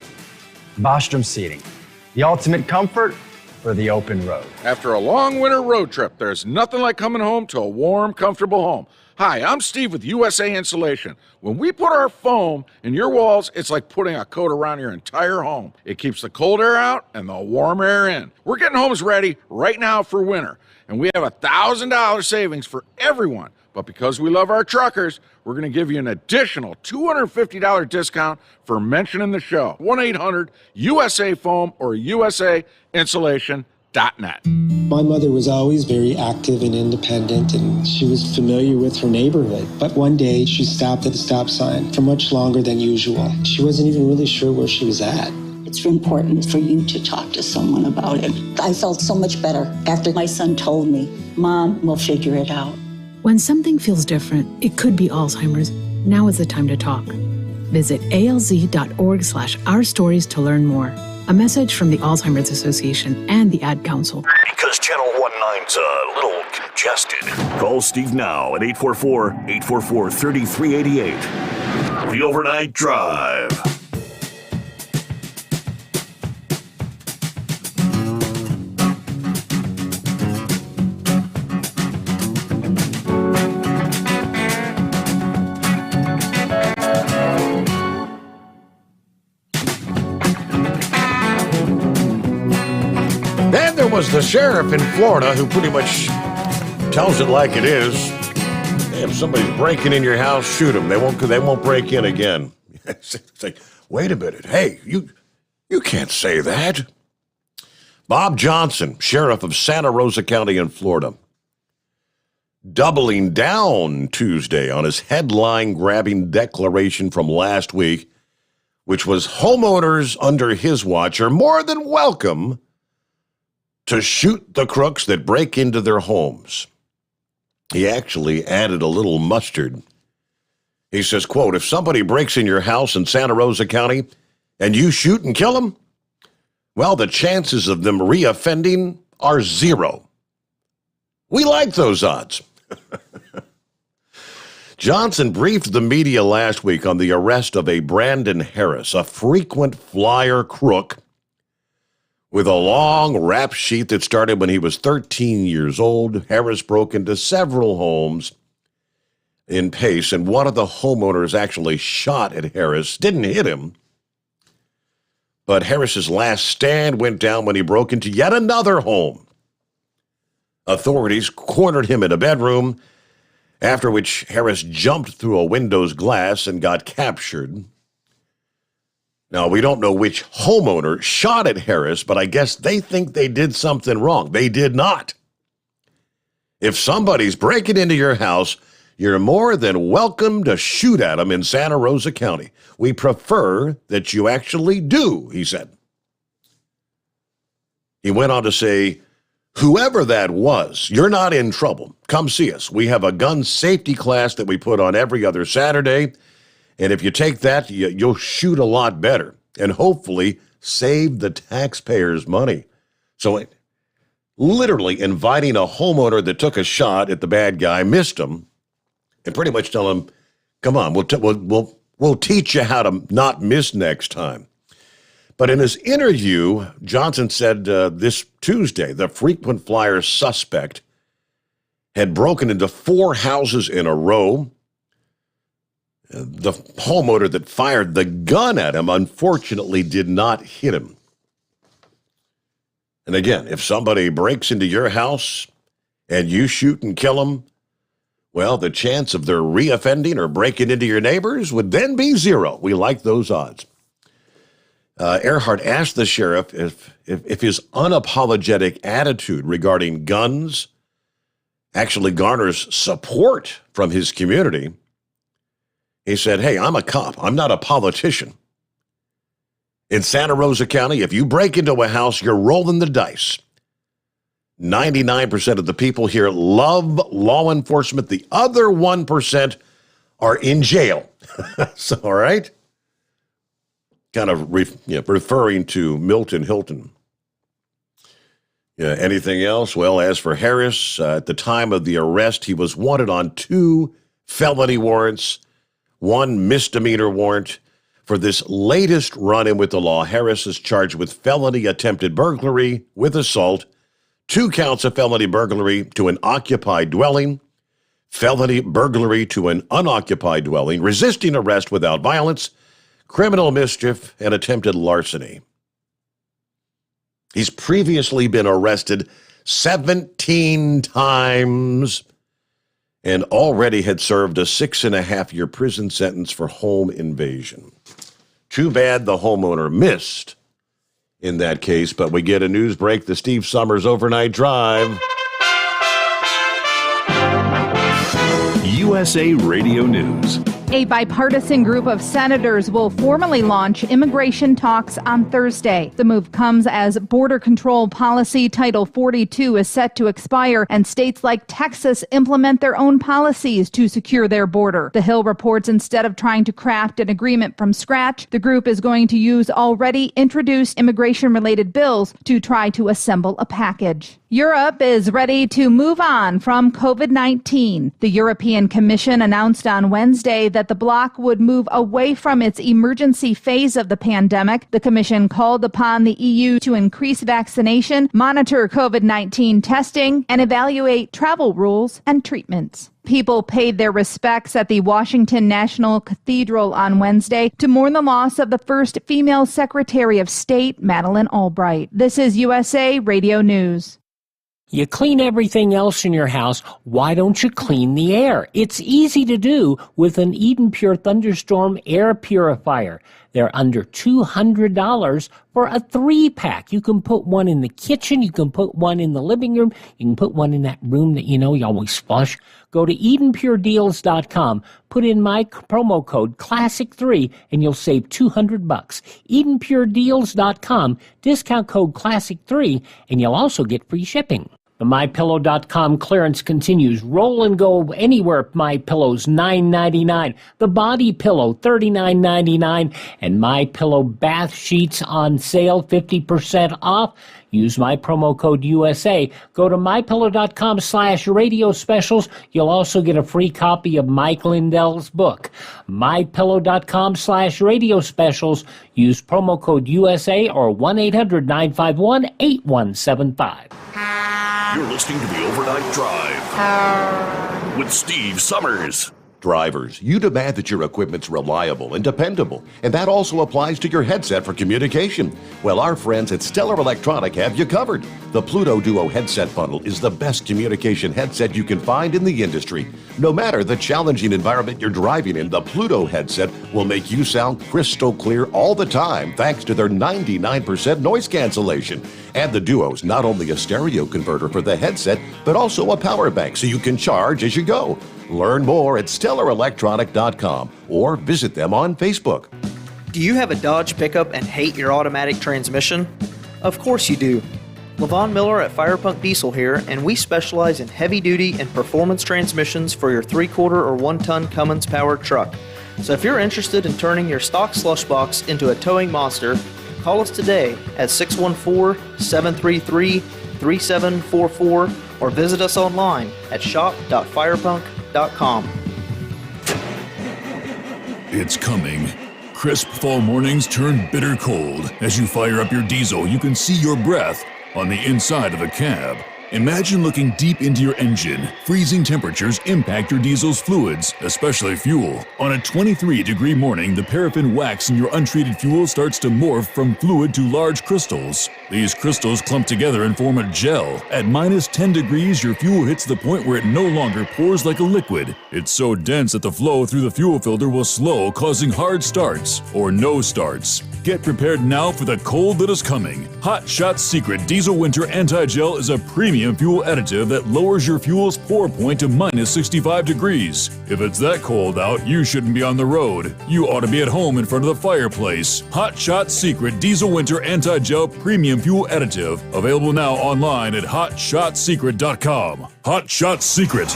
Bostrom Seating, the ultimate comfort for the open road. After a long winter road trip, there's nothing like coming home to a warm, comfortable home. Hi, I'm Steve with USA Insulation. When we put our foam in your walls, it's like putting a coat around your entire home. It keeps the cold air out and the warm air in. We're getting homes ready right now for winter, and we have $1,000 savings for everyone. But because we love our truckers, we're going to give you an additional $250 discount for mentioning the show. 1-800-USA-FOAM or USAinsulation.net. My mother was always very active and independent, and she was familiar with her neighborhood. But one day, she stopped at the stop sign for much longer than usual. She wasn't even really sure where she was at. It's important for you to talk to someone about it. I felt so much better after my son told me, Mom, we'll figure it out. When something feels different, it could be Alzheimer's. Now is the time to talk. Visit alz.org/ourstories to learn more. A message from the Alzheimer's Association and the Ad Council. Because Channel 19's a little congested. Call Steve now at 844-844-3388. The Overnight Drive. Was the sheriff in Florida who pretty much tells it like it is. If somebody's breaking in your house, shoot them. They won't break in again. It's like, wait a minute. Hey, you can't say that. Bob Johnson, sheriff of Santa Rosa County in Florida, doubling down Tuesday on his headline-grabbing declaration from last week, which was homeowners under his watch are more than welcome to shoot the crooks that break into their homes. He actually added a little mustard. He says, quote, if somebody breaks in your house in Santa Rosa County and you shoot and kill them, well, the chances of them reoffending are 0. We like those odds. Johnson briefed the media last week on the arrest of a Brandon Harris, a frequent flyer crook with a long rap sheet that started when he was 13 years old. Harris broke into several homes in Pace, and one of the homeowners actually shot at Harris, didn't hit him. But Harris's last stand went down when he broke into yet another home. Authorities cornered him in a bedroom, after which Harris jumped through a window's glass and got captured. Now, we don't know which homeowner shot at Harris, but I guess they think they did something wrong. They did not. If somebody's breaking into your house, you're more than welcome to shoot at them in Santa Rosa County. We prefer that you actually do, he said. He went on to say, whoever that was, you're not in trouble. Come see us. We have a gun safety class that we put on every other Saturday. And if you take that, you'll shoot a lot better and hopefully save the taxpayers money. So literally inviting a homeowner that took a shot at the bad guy, missed him, and pretty much tell him, come on, we'll teach you how to not miss next time. But in his interview, Johnson said this Tuesday, the frequent flyer suspect had broken into 4 houses in a row. The homeowner that fired the gun at him, unfortunately, did not hit him. And again, if somebody breaks into your house and you shoot and kill them, well, the chance of their reoffending or breaking into your neighbors would then be zero. We like those odds. Earhart asked the sheriff if his unapologetic attitude regarding guns actually garners support from his community. He said, hey, I'm a cop. I'm not a politician. In Santa Rosa County, if you break into a house, you're rolling the dice. 99% of the people here love law enforcement. The other 1% are in jail. So, all right? Kind of referring to Milton Hilton. Anything else? Well, as for Harris, at the time of the arrest, he was wanted on 2 felony warrants, 1 misdemeanor warrant. For this latest run-in with the law, Harris is charged with felony attempted burglary with assault, 2 counts of felony burglary to an occupied dwelling, felony burglary to an unoccupied dwelling, resisting arrest without violence, criminal mischief, and attempted larceny. He's previously been arrested 17 times and already had served a 6.5-year prison sentence for home invasion. Too bad the homeowner missed in that case, but we get a news break, the Steve Sommers Overnight Drive. USA Radio News. A bipartisan group of senators will formally launch immigration talks on Thursday. The move comes as border control policy Title 42 is set to expire and states like Texas implement their own policies to secure their border. The Hill reports instead of trying to craft an agreement from scratch, the group is going to use already introduced immigration-related bills to try to assemble a package. Europe is ready to move on from COVID-19. The European Commission announced on Wednesday that the bloc would move away from its emergency phase of the pandemic. The Commission called upon the EU to increase vaccination, monitor COVID-19 testing, and evaluate travel rules and treatments. People paid their respects at the Washington National Cathedral on Wednesday to mourn the loss of the first female Secretary of State, Madeleine Albright. This is USA Radio News. You clean everything else in your house, why don't you clean the air? It's easy to do with an Eden Pure Thunderstorm air purifier. They're under $200 for a 3-pack. You can put one in the kitchen, you can put one in the living room, you can put one in that room that you always flush. Go to EdenPureDeals.com, put in my promo code CLASSIC3 and you'll save $200. EdenPureDeals.com, discount code CLASSIC3 and you'll also get free shipping. The MyPillow.com clearance continues. Roll and go anywhere. MyPillow's $9.99. The Body Pillow $39.99. And MyPillow bath sheets on sale 50% off. Use my promo code USA. Go to MyPillow.com/radio specials. You'll also get a free copy of Mike Lindell's book. MyPillow.com/radio specials. Use promo code USA or 1-800-951-8175. You're listening to the Overnight Drive with Steve Sommers. Drivers, you demand that your equipment's reliable and dependable, and that also applies to your headset for communication. Well, our friends at Stellar Electronic have you covered. The Pluto Duo headset bundle is the best communication headset you can find in the industry. No matter the challenging environment you're driving in, the Pluto headset will make you sound crystal clear all the time thanks to their 99% noise cancellation. And the Duo's not only a stereo converter for the headset, but also a power bank so you can charge as you go. Learn more at StellarElectronic.com or visit them on Facebook. Do you have a Dodge pickup and hate your automatic transmission? Of course you do. Levon Miller at Firepunk Diesel here, and we specialize in heavy-duty and performance transmissions for your 3-quarter or 1-ton Cummins-powered truck. So if you're interested in turning your stock slush box into a towing monster, call us today at 614-733-3744 or visit us online at shop.firepunk.com. It's coming. Crisp fall mornings turn bitter cold. As you fire up your diesel, you can see your breath on the inside of a cab. Imagine looking deep into your engine. Freezing temperatures impact your diesel's fluids, especially fuel. On a 23-degree morning, the paraffin wax in your untreated fuel starts to morph from fluid to large crystals. These crystals clump together and form a gel. At minus 10 degrees, your fuel hits the point where it no longer pours like a liquid. It's so dense that the flow through the fuel filter will slow, causing hard starts or no starts. Get prepared now for the cold that is coming. Hot Shot's Secret Diesel Winter Anti-Gel is a premium fuel additive that lowers your fuel's pour point to minus 65 degrees. If it's that cold out, you shouldn't be on the road. You ought to be at home in front of the fireplace. Hot Shot's Secret Diesel Winter Anti-Gel Premium Fuel Additive. Available now online at hotshotsecret.com. Hot Shot Secret.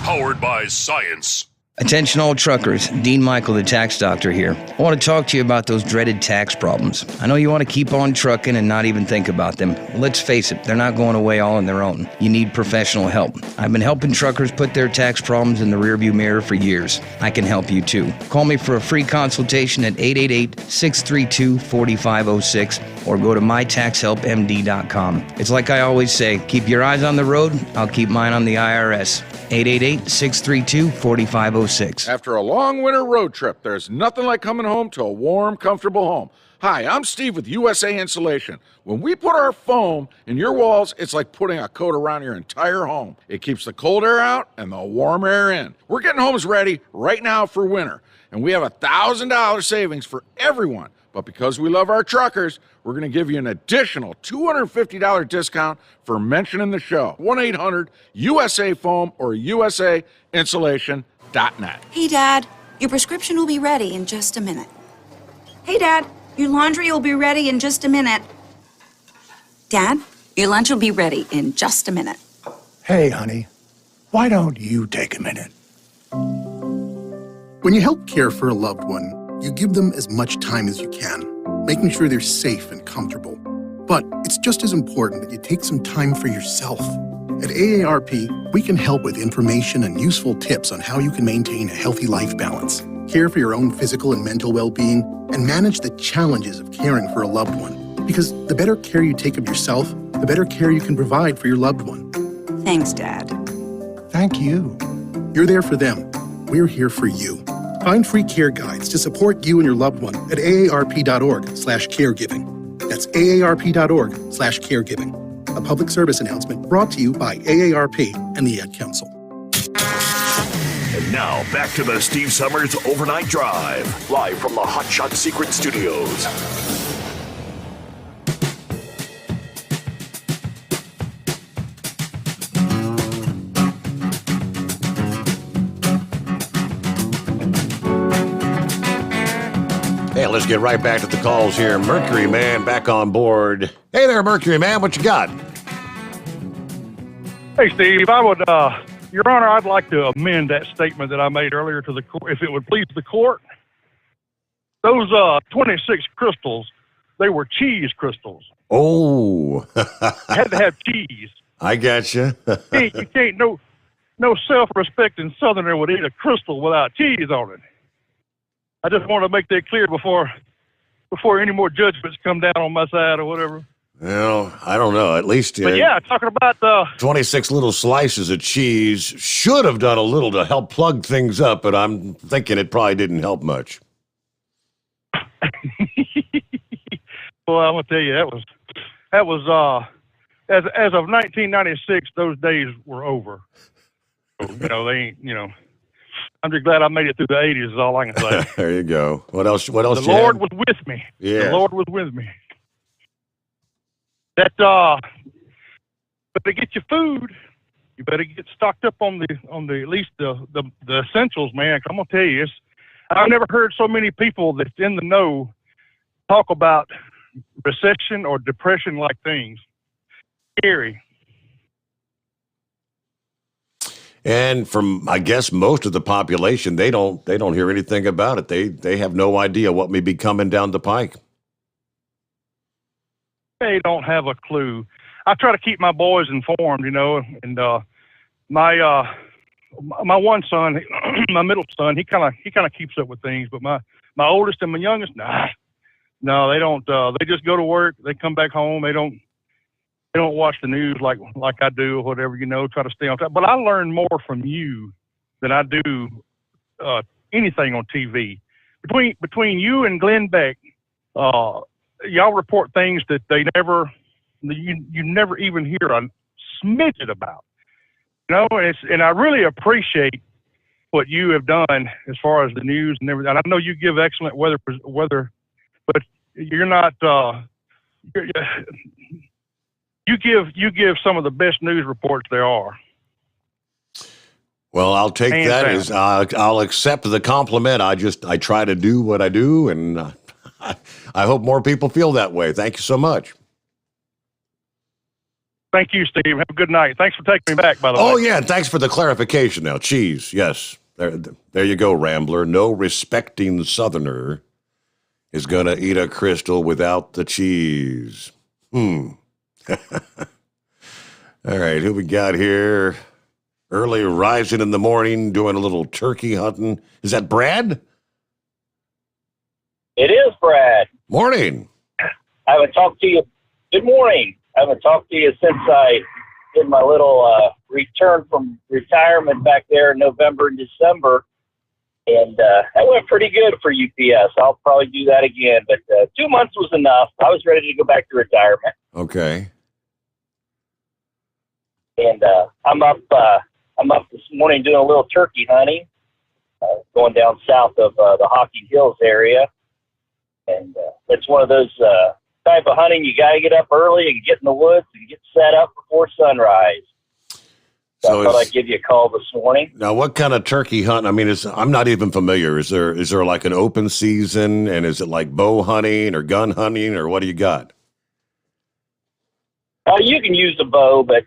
Powered by science. Attention all truckers, Dean Michael, the tax doctor here. I want to talk to you about those dreaded tax problems. I know you want to keep on trucking and not even think about them. Let's face it, they're not going away all on their own. You need professional help. I've been helping truckers put their tax problems in the rearview mirror for years. I can help you too. Call me for a free consultation at 888-632-4506 or go to mytaxhelpmd.com. It's like I always say, keep your eyes on the road, I'll keep mine on the IRS. 888-632-4506. After a long winter road trip, there's nothing like coming home to a warm, comfortable home. Hi, I'm Steve with USA Insulation. When we put our foam in your walls, it's like putting a coat around your entire home. It keeps the cold air out and the warm air in. We're getting homes ready right now for winter, and we have $1,000 savings for everyone. But because we love our truckers, we're going to give you an additional $250 discount for mentioning the show. 1-800-USA-FOAM or USAinsulation.net. Hey, Dad, your prescription will be ready in just a minute. Hey, Dad, your laundry will be ready in just a minute. Dad, your lunch will be ready in just a minute. Hey, honey, why don't you take a minute? When you help care for a loved one, you give them as much time as you can, making sure they're safe and comfortable. But it's just as important that you take some time for yourself. At AARP, we can help with information and useful tips on how you can maintain a healthy life balance, care for your own physical and mental well-being, and manage the challenges of caring for a loved one. Because the better care you take of yourself, the better care you can provide for your loved one. Thanks, Dad. Thank you. You're there for them. We're here for you. Find free care guides to support you and your loved one at aarp.org/caregiving. That's aarp.org/caregiving. A public service announcement brought to you by AARP and the Ad Council. And now back to the Steve Sommers Overnight Drive, live from the Hot Shot Secret Studios. Hey, let's get right back to the calls here. Mercury Man back on board. Hey there, Mercury Man, what you got? Hey, Steve, I would, Your Honor, I'd like to amend that statement that I made earlier to the court, if it would please the court. Those 26 crystals, they were cheese crystals. Oh. Had to have cheese. I got you. You can't, no self-respecting Southerner would eat a crystal without cheese on it. I just want to make that clear before any more judgments come down on my side or whatever. Well, I don't know. At least But yeah, talking about 26 little slices of cheese should have done a little to help plug things up, but I'm thinking it probably didn't help much. Well, I'm gonna tell you that was as of 1996, those days were over. So, they ain't. I'm just glad I made it through the 80s. Is all I can say. There you go. What else? The Lord was with me. Yeah. The Lord was with me. But to get your food, you better get stocked up on the at least the essentials, man. I'm gonna tell you, I've never heard so many people that's in the know talk about recession or depression like things. Scary. And from, I guess, most of the population, they don't hear anything about it. They have no idea what may be coming down the pike. They don't have a clue. I try to keep my boys informed, and my one son, my middle son, he kind of keeps up with things, but my oldest and my youngest, no, they don't. They just go to work. They come back home. They don't. they don't watch the news like I do or whatever, try to stay on top. But I learn more from you than I do anything on TV. Between you and Glenn Beck, y'all report things that you never even hear a smidget about. And I really appreciate what you have done as far as the news and everything. And I know you give excellent weather, but you're not. You give some of the best news reports there are. Well, I'll take Hands that down. as I'll accept the compliment. I try to do what I do, and I hope more people feel that way. Thank you so much. Thank you, Steve. Have a good night. Thanks for taking me back, by the way. Oh, yeah, and thanks for the clarification now. Cheese, yes. There you go, Rambler. No respecting Southerner is going to eat a Crystal without the cheese. All right, who we got here? Early rising in the morning, doing a little turkey hunting. Is that Brad? It is Brad. Morning. I haven't talked to you. Good morning. I haven't talked to you since I did my little return from retirement back there in November and December. And that went pretty good for UPS. I'll probably do that again. But 2 months was enough. I was ready to go back to retirement. Okay. And I'm up this morning doing a little turkey hunting, going down south of the Hocking Hills area. And it's one of those type of hunting you got to get up early and get in the woods and get set up before sunrise. So I thought I'd give you a call this morning. Now, what kind of turkey hunt? I mean, I'm not even familiar. Is there like an open season, and is it like bow hunting or gun hunting, or what do you got? You can use a bow, but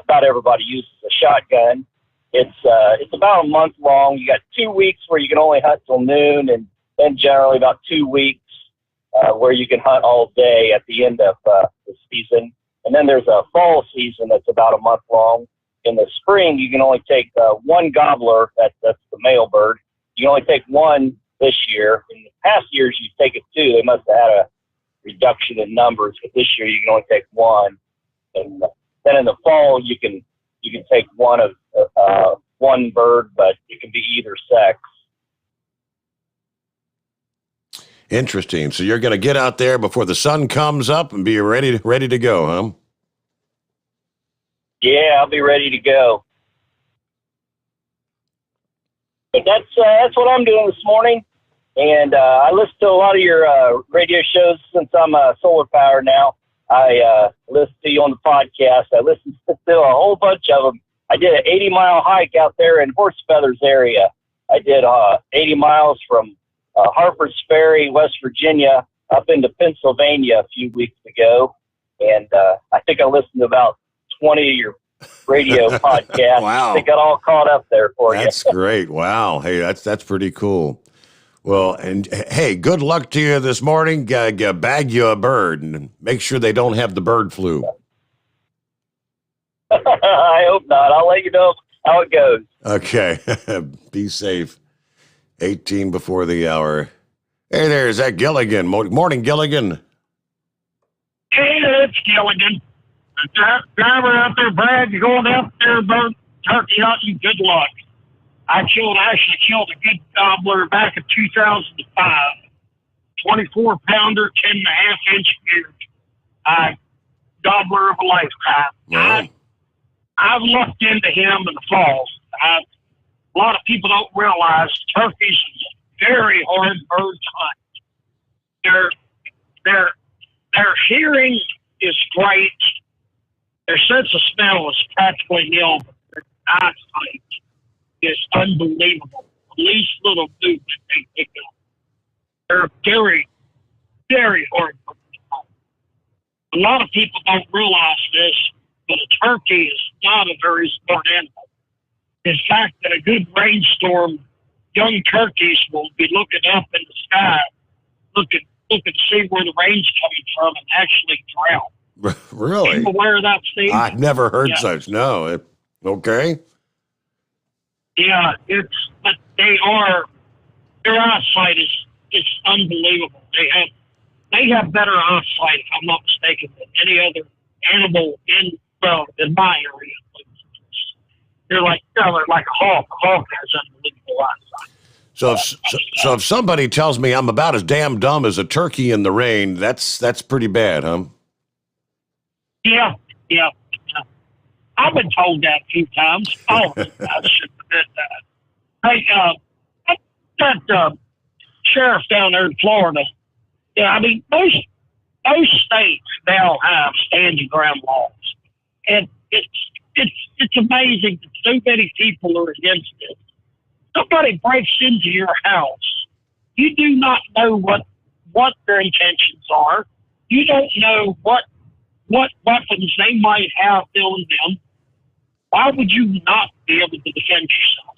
not everybody uses a shotgun. It's about a month long. You got 2 weeks where you can only hunt till noon, and then generally about 2 weeks where you can hunt all day at the end of the season. And then there's a fall season that's about a month long. In the spring, you can only take one gobbler. That's the male bird. You can only take one this year. In the past years, you've taken two. They must have had a reduction in numbers, but this year you can only take one. And then in the fall, you can take one bird, but it can be either sex. Interesting. So you're going to get out there before the sun comes up and be ready to go, huh? Yeah, I'll be ready to go. But that's what I'm doing this morning. And I listen to a lot of your radio shows since I'm solar powered now. I listen to you on the podcast. I listen to a whole bunch of them. I did an 80-mile hike out there in Horse Feathers area. I did 80 miles from Harper's Ferry, West Virginia, up into Pennsylvania a few weeks ago. And I think I listened to about 20 of your radio podcasts. Wow. They got all caught up there for you. That's great. Wow. Hey, that's pretty cool. Well, and hey, good luck to you this morning. Bag you a bird and make sure they don't have the bird flu. I hope not. I'll let you know how it goes. Okay. Be safe. 18 before the hour. Hey there, is that Gilligan? Morning, Gilligan. Hey, it's Gilligan. Driver out there, Brad, you're going out there about turkey hunting, good luck. I actually killed a good gobbler back in 2005. 24-pounder, 10.5-inch beard. Gobbler of a lifetime. Wow. I've looked into him in the fall. A lot of people don't realize turkeys is a very hard bird to hunt. Their hearing is great. Their sense of smell is practically nil. Their eyesight is unbelievable. The least little movement they pick up. They're very, very hard birds to hunt. A lot of people don't realize this, but a turkey is not a very smart animal. In fact, in a good rainstorm, young turkeys will be looking up in the sky, looking to see where the rain's coming from and actually drown. Really? Are you aware of that, Steve? I've never heard Yeah. such. No. Okay. Yeah, but their eyesight is unbelievable. They have better eyesight, if I'm not mistaken, than any other animal in my area. They're like a hawk. A hawk has unbelievable eyesight. So if somebody tells me I'm about as damn dumb as a turkey in the rain, that's pretty bad, huh? Yeah. I've been told that a few times. Oh, I should admit that. Hey, that sheriff down there in Florida. Yeah, I mean most states now have standing ground laws, and it's amazing that so many people are against it. Somebody breaks into your house, you do not know what their intentions are. You don't know what weapons they might have on them. Why would you not be able to defend yourself?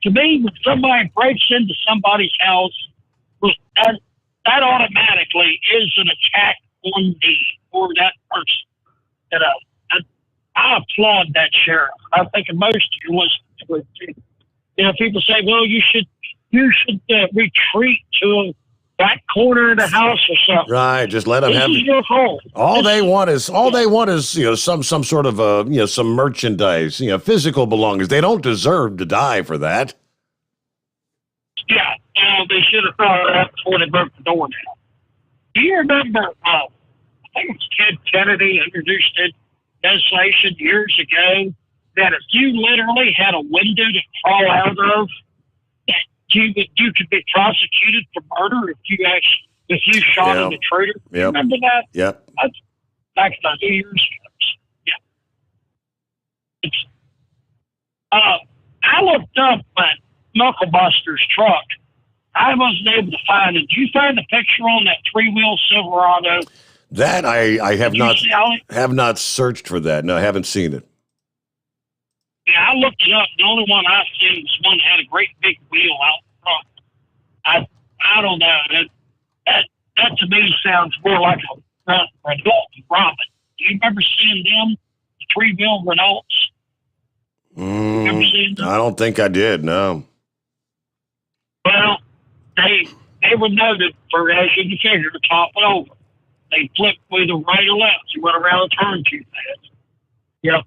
To me, when somebody breaks into somebody's house, that automatically is an attack on me or that person. I applaud that sheriff. I think most of you listen to it too. People say, "Well, you should retreat to back corner of the house or something." Right, just let them have This is your home. All they want is some sort of some merchandise, physical belongings. They don't deserve to die for that. Yeah, they should have thought of that before they broke the door down. Do you remember? I think it was Ted Kennedy introduced it legislation years ago that if you literally had a window to crawl out of, that you could be prosecuted for murder if you shot an intruder. Yep. Remember that? Yep. That's back about 2 years ago. Yeah. I looked up at Knuckle Buster's truck. I wasn't able to find it. Did you find the picture on that 3-wheel Silverado? That I have not searched for that. No, I haven't seen it. Yeah, I looked it up. The only one I seen was one that had a great big wheel out front. I don't know. That to me sounds more like a Renault Robin. Do you remember seeing them? The 3-wheel Renaults? Remember seeing them? I don't think I did. No. Well, they were noted for, as you can figure, to top it over. They flipped either right or left. She went around the turn too fast. Yep,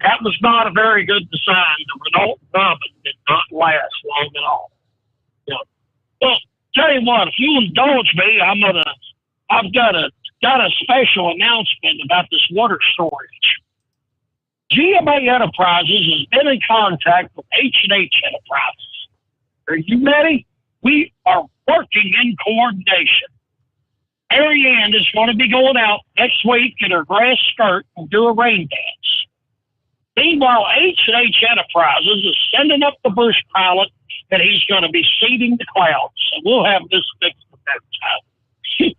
that was not a very good design. The Renault Robin did not last long at all. Yep. Well, tell you what, if you indulge me, I've got a special announcement about this water storage. GMA Enterprises has been in contact with H&H Enterprises. Are you ready? We are working in coordination. Ariane is going to be going out next week in her grass skirt and do a rain dance. Meanwhile, H&H Enterprises is sending up the bush pilot, and he's going to be seeding the clouds. So we'll have this fixed at that time.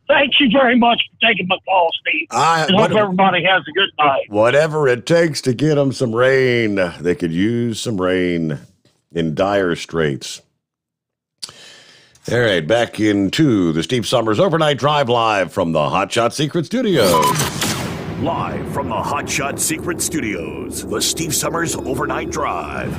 Thank you very much for taking my call, Steve. I hope everybody has a good night. Whatever it takes to get them some rain. They could use some rain in dire straits. All right, back into the Steve Sommers Overnight Drive live from the Hot Shot Secret Studios. Live from the Hot Shot Secret Studios, the Steve Sommers Overnight Drive.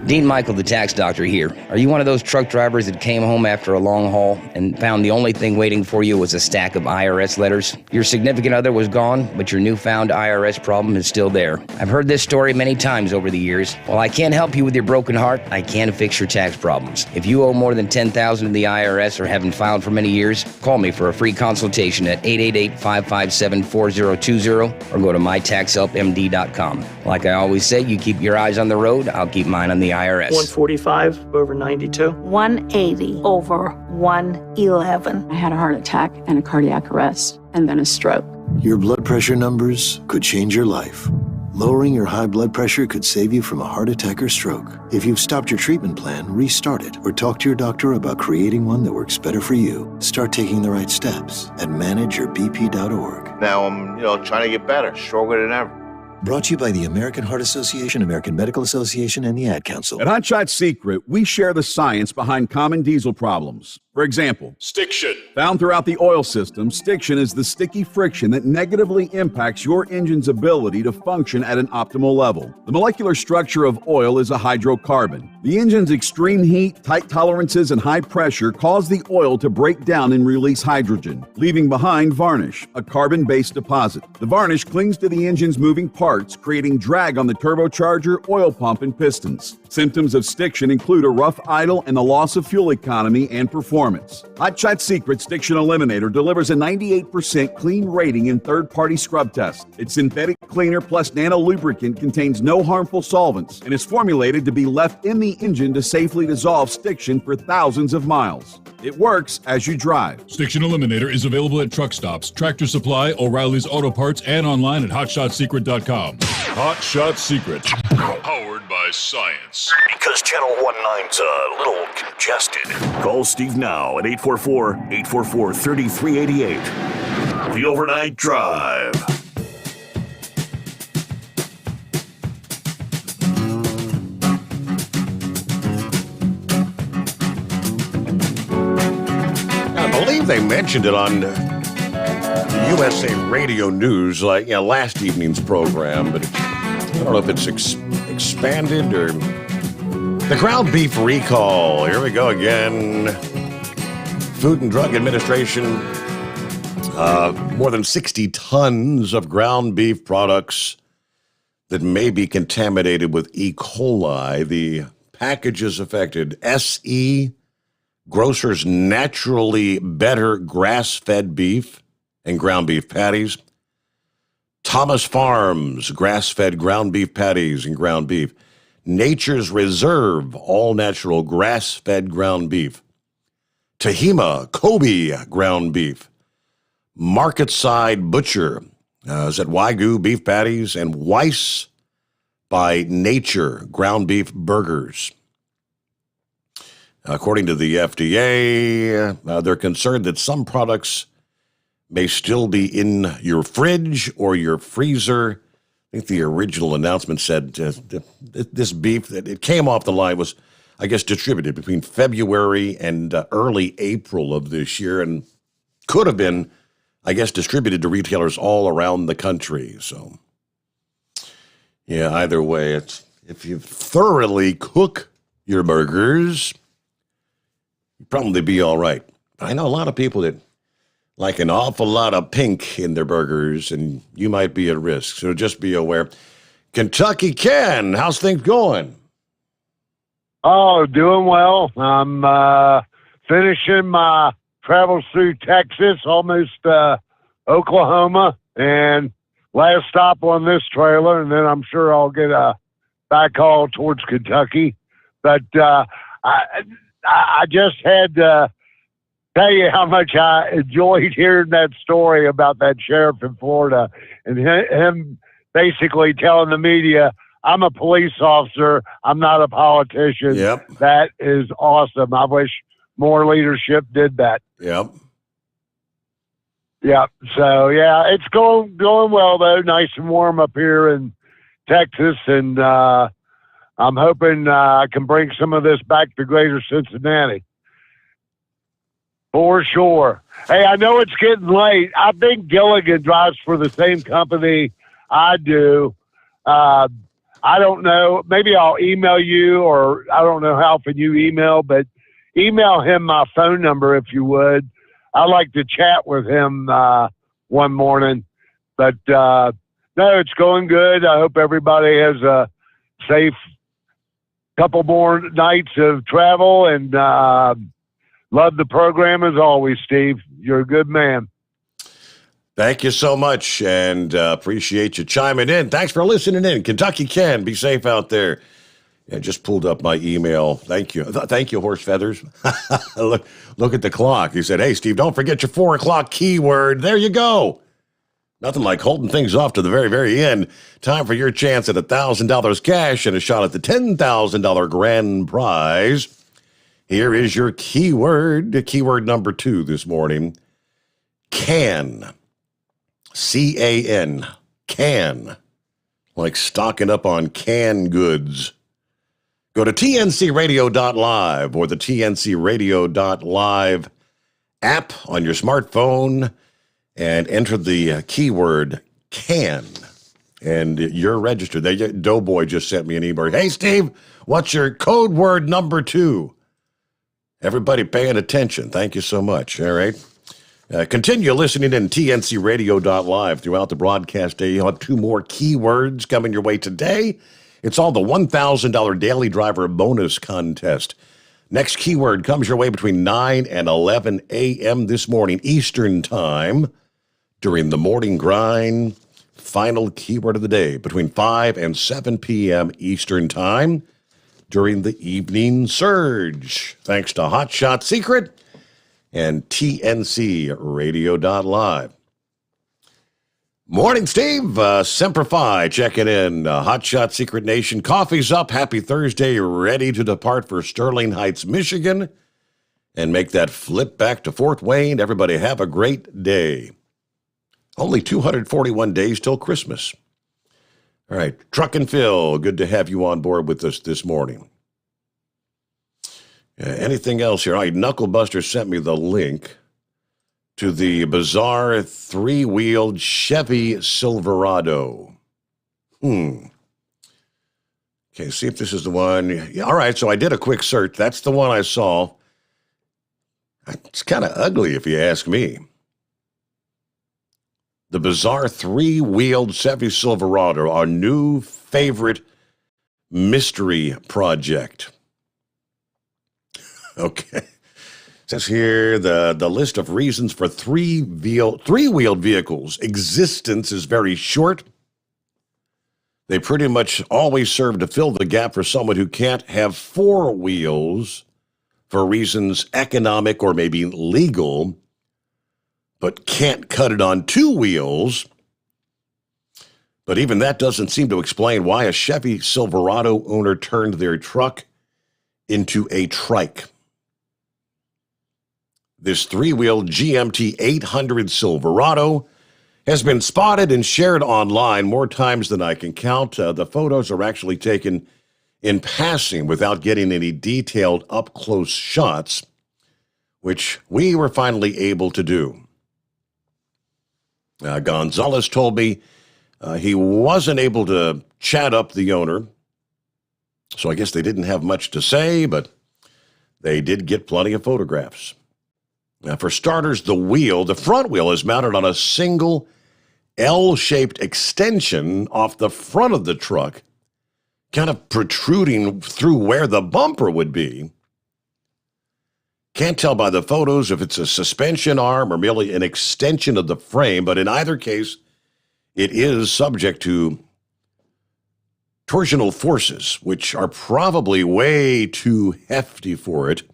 Dean Michael, the tax doctor here. Are you one of those truck drivers that came home after a long haul and found the only thing waiting for you was a stack of IRS letters? Your significant other was gone, but your newfound IRS problem is still there. I've heard this story many times over the years. While I can't help you with your broken heart, I can fix your tax problems. If you owe more than $10,000 to the IRS or haven't filed for many years, call me for a free consultation at 888-557-4020 or go to mytaxhelpmd.com. Like I always say, you keep your eyes on the road, I'll keep mine on the IRS. 145 over 92. 180 over 111. I had a heart attack and a cardiac arrest and then a stroke. Your blood pressure numbers could change your life. Lowering your high blood pressure could save you from a heart attack or stroke. If you've stopped your treatment plan, restart it or talk to your doctor about creating one that works better for you. Start taking the right steps at manageyourbp.org. Now I'm, trying to get better, stronger than ever. Brought to you by the American Heart Association, American Medical Association, and the Ad Council. At Hot Shot Secret, we share the science behind common diesel problems. For example, Stiction. found throughout the oil system, stiction is the sticky friction that negatively impacts your engine's ability to function at an optimal level. The molecular structure of oil is a hydrocarbon. The engine's extreme heat, tight tolerances, and high pressure cause the oil to break down and release hydrogen, leaving behind varnish, a carbon-based deposit. The varnish clings to the engine's moving parts, creating drag on the turbocharger, oil pump, and pistons. Symptoms of stiction include a rough idle and the loss of fuel economy and performance. Hot Shot Secret Stiction Eliminator delivers a 98% clean rating in third-party scrub tests. Its synthetic cleaner plus nano lubricant contains no harmful solvents and is formulated to be left in the engine to safely dissolve stiction for thousands of miles. It works as you drive. Stiction Eliminator is available at truck stops, Tractor Supply, O'Reilly's Auto Parts, and online at hotshotsecret.com. Hot Shot Secret. Powered by science. Because Channel 19's a little congested. Call Steve now at 844-844-3388. The Overnight Drive. I believe they mentioned it on USA Radio News, last evening's program, but I don't know if it's expanded or... The ground beef recall. Here we go again. Food and Drug Administration, more than 60 tons of ground beef products that may be contaminated with E. coli. The packages affected: SE, Grocers Naturally Better grass-fed beef and ground beef patties; Thomas Farms grass-fed ground beef patties and ground beef; Nature's Reserve all-natural grass-fed ground beef; Tehima Kobe ground beef; Market Side Butcher is at Wagyu beef patties; and Weiss by Nature ground beef burgers. According to the FDA, they're concerned that some products may still be in your fridge or your freezer. I think the original announcement said this beef, that it came off the line, was, I guess, distributed between February and early April of this year, and could have been, I guess, distributed to retailers all around the country. So, yeah, either way, it's, if you thoroughly cook your burgers, you'd probably be all right. I know a lot of people that like an awful lot of pink in their burgers, and you might be at risk. So just be aware. Kentucky Ken, how's things going? Oh, doing well. I'm finishing my travels through Texas, almost Oklahoma, and last stop on this trailer, and then I'm sure I'll get a back haul towards Kentucky. But I just had to tell you how much I enjoyed hearing that story about that sheriff in Florida and him basically telling the media, I'm a police officer, I'm not a politician. Yep. That is awesome. I wish more leadership did that. Yep. Yep. So, yeah, it's going well, though. Nice and warm up here in Texas, and I'm hoping I can bring some of this back to greater Cincinnati. For sure. Hey, I know it's getting late. I think Gilligan drives for the same company I do. I don't know. Maybe I'll email you, or I don't know how often you email, but email him my phone number if you would. I like to chat with him one morning. But, no, it's going good. I hope everybody has a safe couple more nights of travel, and love the program as always, Steve. You're a good man. Thank you so much, and appreciate you chiming in. Thanks for listening in. Kentucky Ken, be safe out there. Yeah, just pulled up my email. Thank you. Thank you, Horse Feathers. Look at the clock. He said, hey, Steve, don't forget your 4 o'clock keyword. There you go. Nothing like holding things off to the very, very end. Time for your chance at $1,000 cash and a shot at the $10,000 grand prize. Here is your keyword. Keyword number 2 this morning. Can. C-A-N. Can. Like stocking up on canned goods. Go to tncradio.live or the tncradio.live app on your smartphone and enter the keyword CAN. And you're registered. Doughboy just sent me an email. Hey, Steve, what's your code word number 2? Everybody paying attention. Thank you so much. All right. Continue listening in tncradio.live throughout the broadcast day. You'll have 2 more keywords coming your way today. It's all the $1,000 daily driver bonus contest. Next keyword comes your way between 9 and 11 a.m. this morning, Eastern Time, during the morning grind. Final keyword of the day, between 5 and 7 p.m. Eastern Time, during the evening surge. Thanks to Hot Shot Secret and tncradio.live. Morning, Steve. Semper Fi checking in. Hot Shot Secret Nation. Coffee's up. Happy Thursday. Ready to depart for Sterling Heights, Michigan, and make that flip back to Fort Wayne. Everybody have a great day. Only 241 days till Christmas. All right. Truck and Phil, good to have you on board with us this morning. Anything else here? All right, Knucklebuster sent me the link to the bizarre 3-wheeled Chevy Silverado. Okay, see if this is the one. Yeah, all right, so I did a quick search. That's the one I saw. It's kind of ugly if you ask me. The bizarre 3-wheeled Chevy Silverado, our new favorite mystery project. Okay. It says here the list of reasons for three-wheeled vehicles' existence is very short. They pretty much always serve to fill the gap for someone who can't have 4 wheels for reasons economic or maybe legal, but can't cut it on 2 wheels. But even that doesn't seem to explain why a Chevy Silverado owner turned their truck into a trike. This 3-wheel GMT 800 Silverado has been spotted and shared online more times than I can count. The photos are actually taken in passing without getting any detailed up-close shots, which we were finally able to do. Gonzalez told me he wasn't able to chat up the owner, so I guess they didn't have much to say, but they did get plenty of photographs. Now, for starters, the front wheel is mounted on a single L-shaped extension off the front of the truck, kind of protruding through where the bumper would be. Can't tell by the photos if it's a suspension arm or merely an extension of the frame, but in either case, it is subject to torsional forces, which are probably way too hefty for it.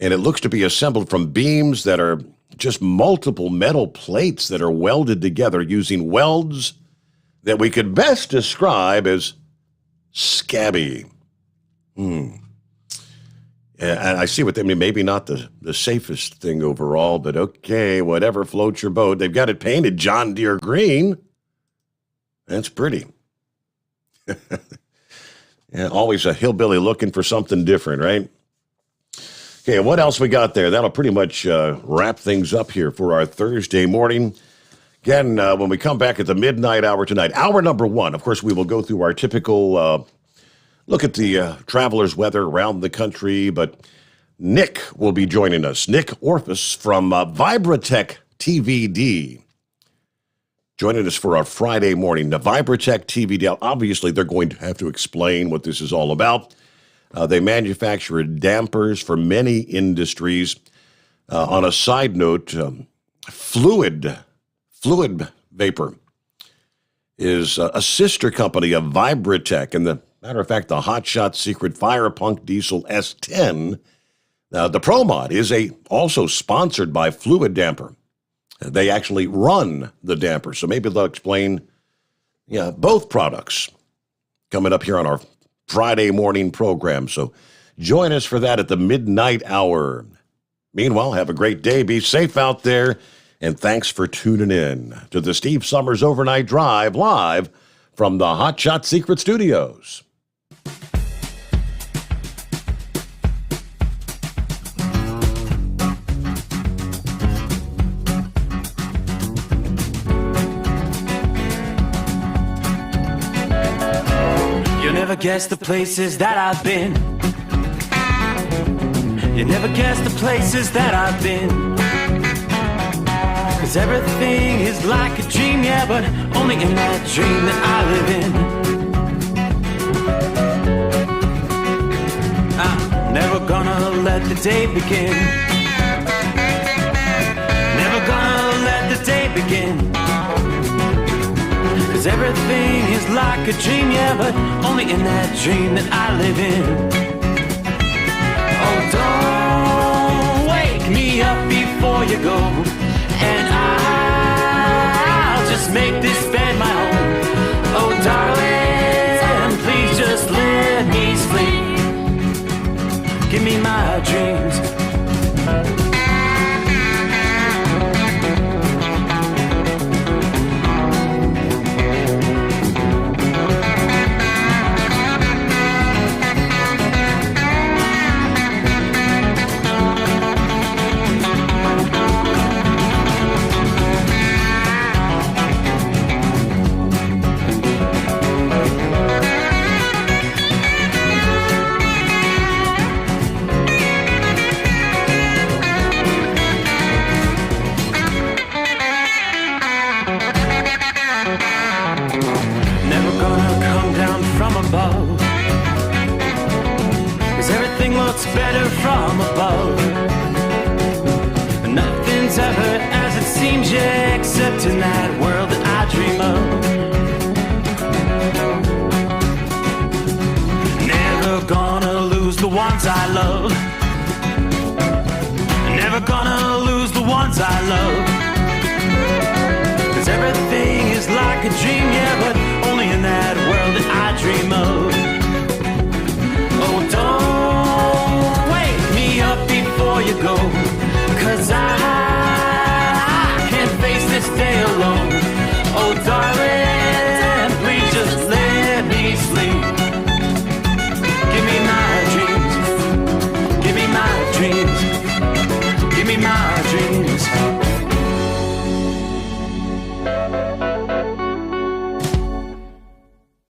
And it looks to be assembled from beams that are just multiple metal plates that are welded together using welds that we could best describe as scabby. And I see what they mean. Maybe not the safest thing overall, but okay, whatever floats your boat. They've got it painted John Deere green. That's pretty. Yeah, always a hillbilly looking for something different, right? Okay, what else we got there? That'll pretty much wrap things up here for our Thursday morning. Again, when we come back at the midnight hour tonight, hour number 1, of course, we will go through our typical look at the traveler's weather around the country, but Nick will be joining us. Nick Orphis from Vibratech TVD, joining us for our Friday morning. The Vibratech TVD, obviously, they're going to have to explain what this is all about. They manufacture dampers for many industries. On a side note, Fluid Vapor is a sister company of Vibratech. And the matter of fact, the Hot Shot Secret Fire Punk Diesel S10, the Pro Mod is also sponsored by Fluid Damper. They actually run the damper. So maybe they'll explain both products coming up here on our Friday morning program. So join us for that at the midnight hour. Meanwhile, have a great day. Be safe out there. And thanks for tuning in to the Steve Sommers Overnight Drive live from the Hot Shot Secret Studios. never guess the places that I've been. You never guess the places that I've been. 'Cause everything is like a dream, yeah, but only in that dream that I live in. I'm never gonna let the day begin. Never gonna let the day begin. 'Cause everything is like a dream, yeah, but only in that dream that I live in. Oh, don't wake me up before you go, and I'll just make this bed my home. Oh, darling, please just let me sleep. Give me my dreams. Better from above. Nothing's ever as it seems, yeah, except in that world that I dream of. Never gonna lose the ones I love. Never gonna lose the ones I love. 'Cause everything is like a dream, yeah, but only in that world that I dream of. Oh, don't up before you go, 'cause I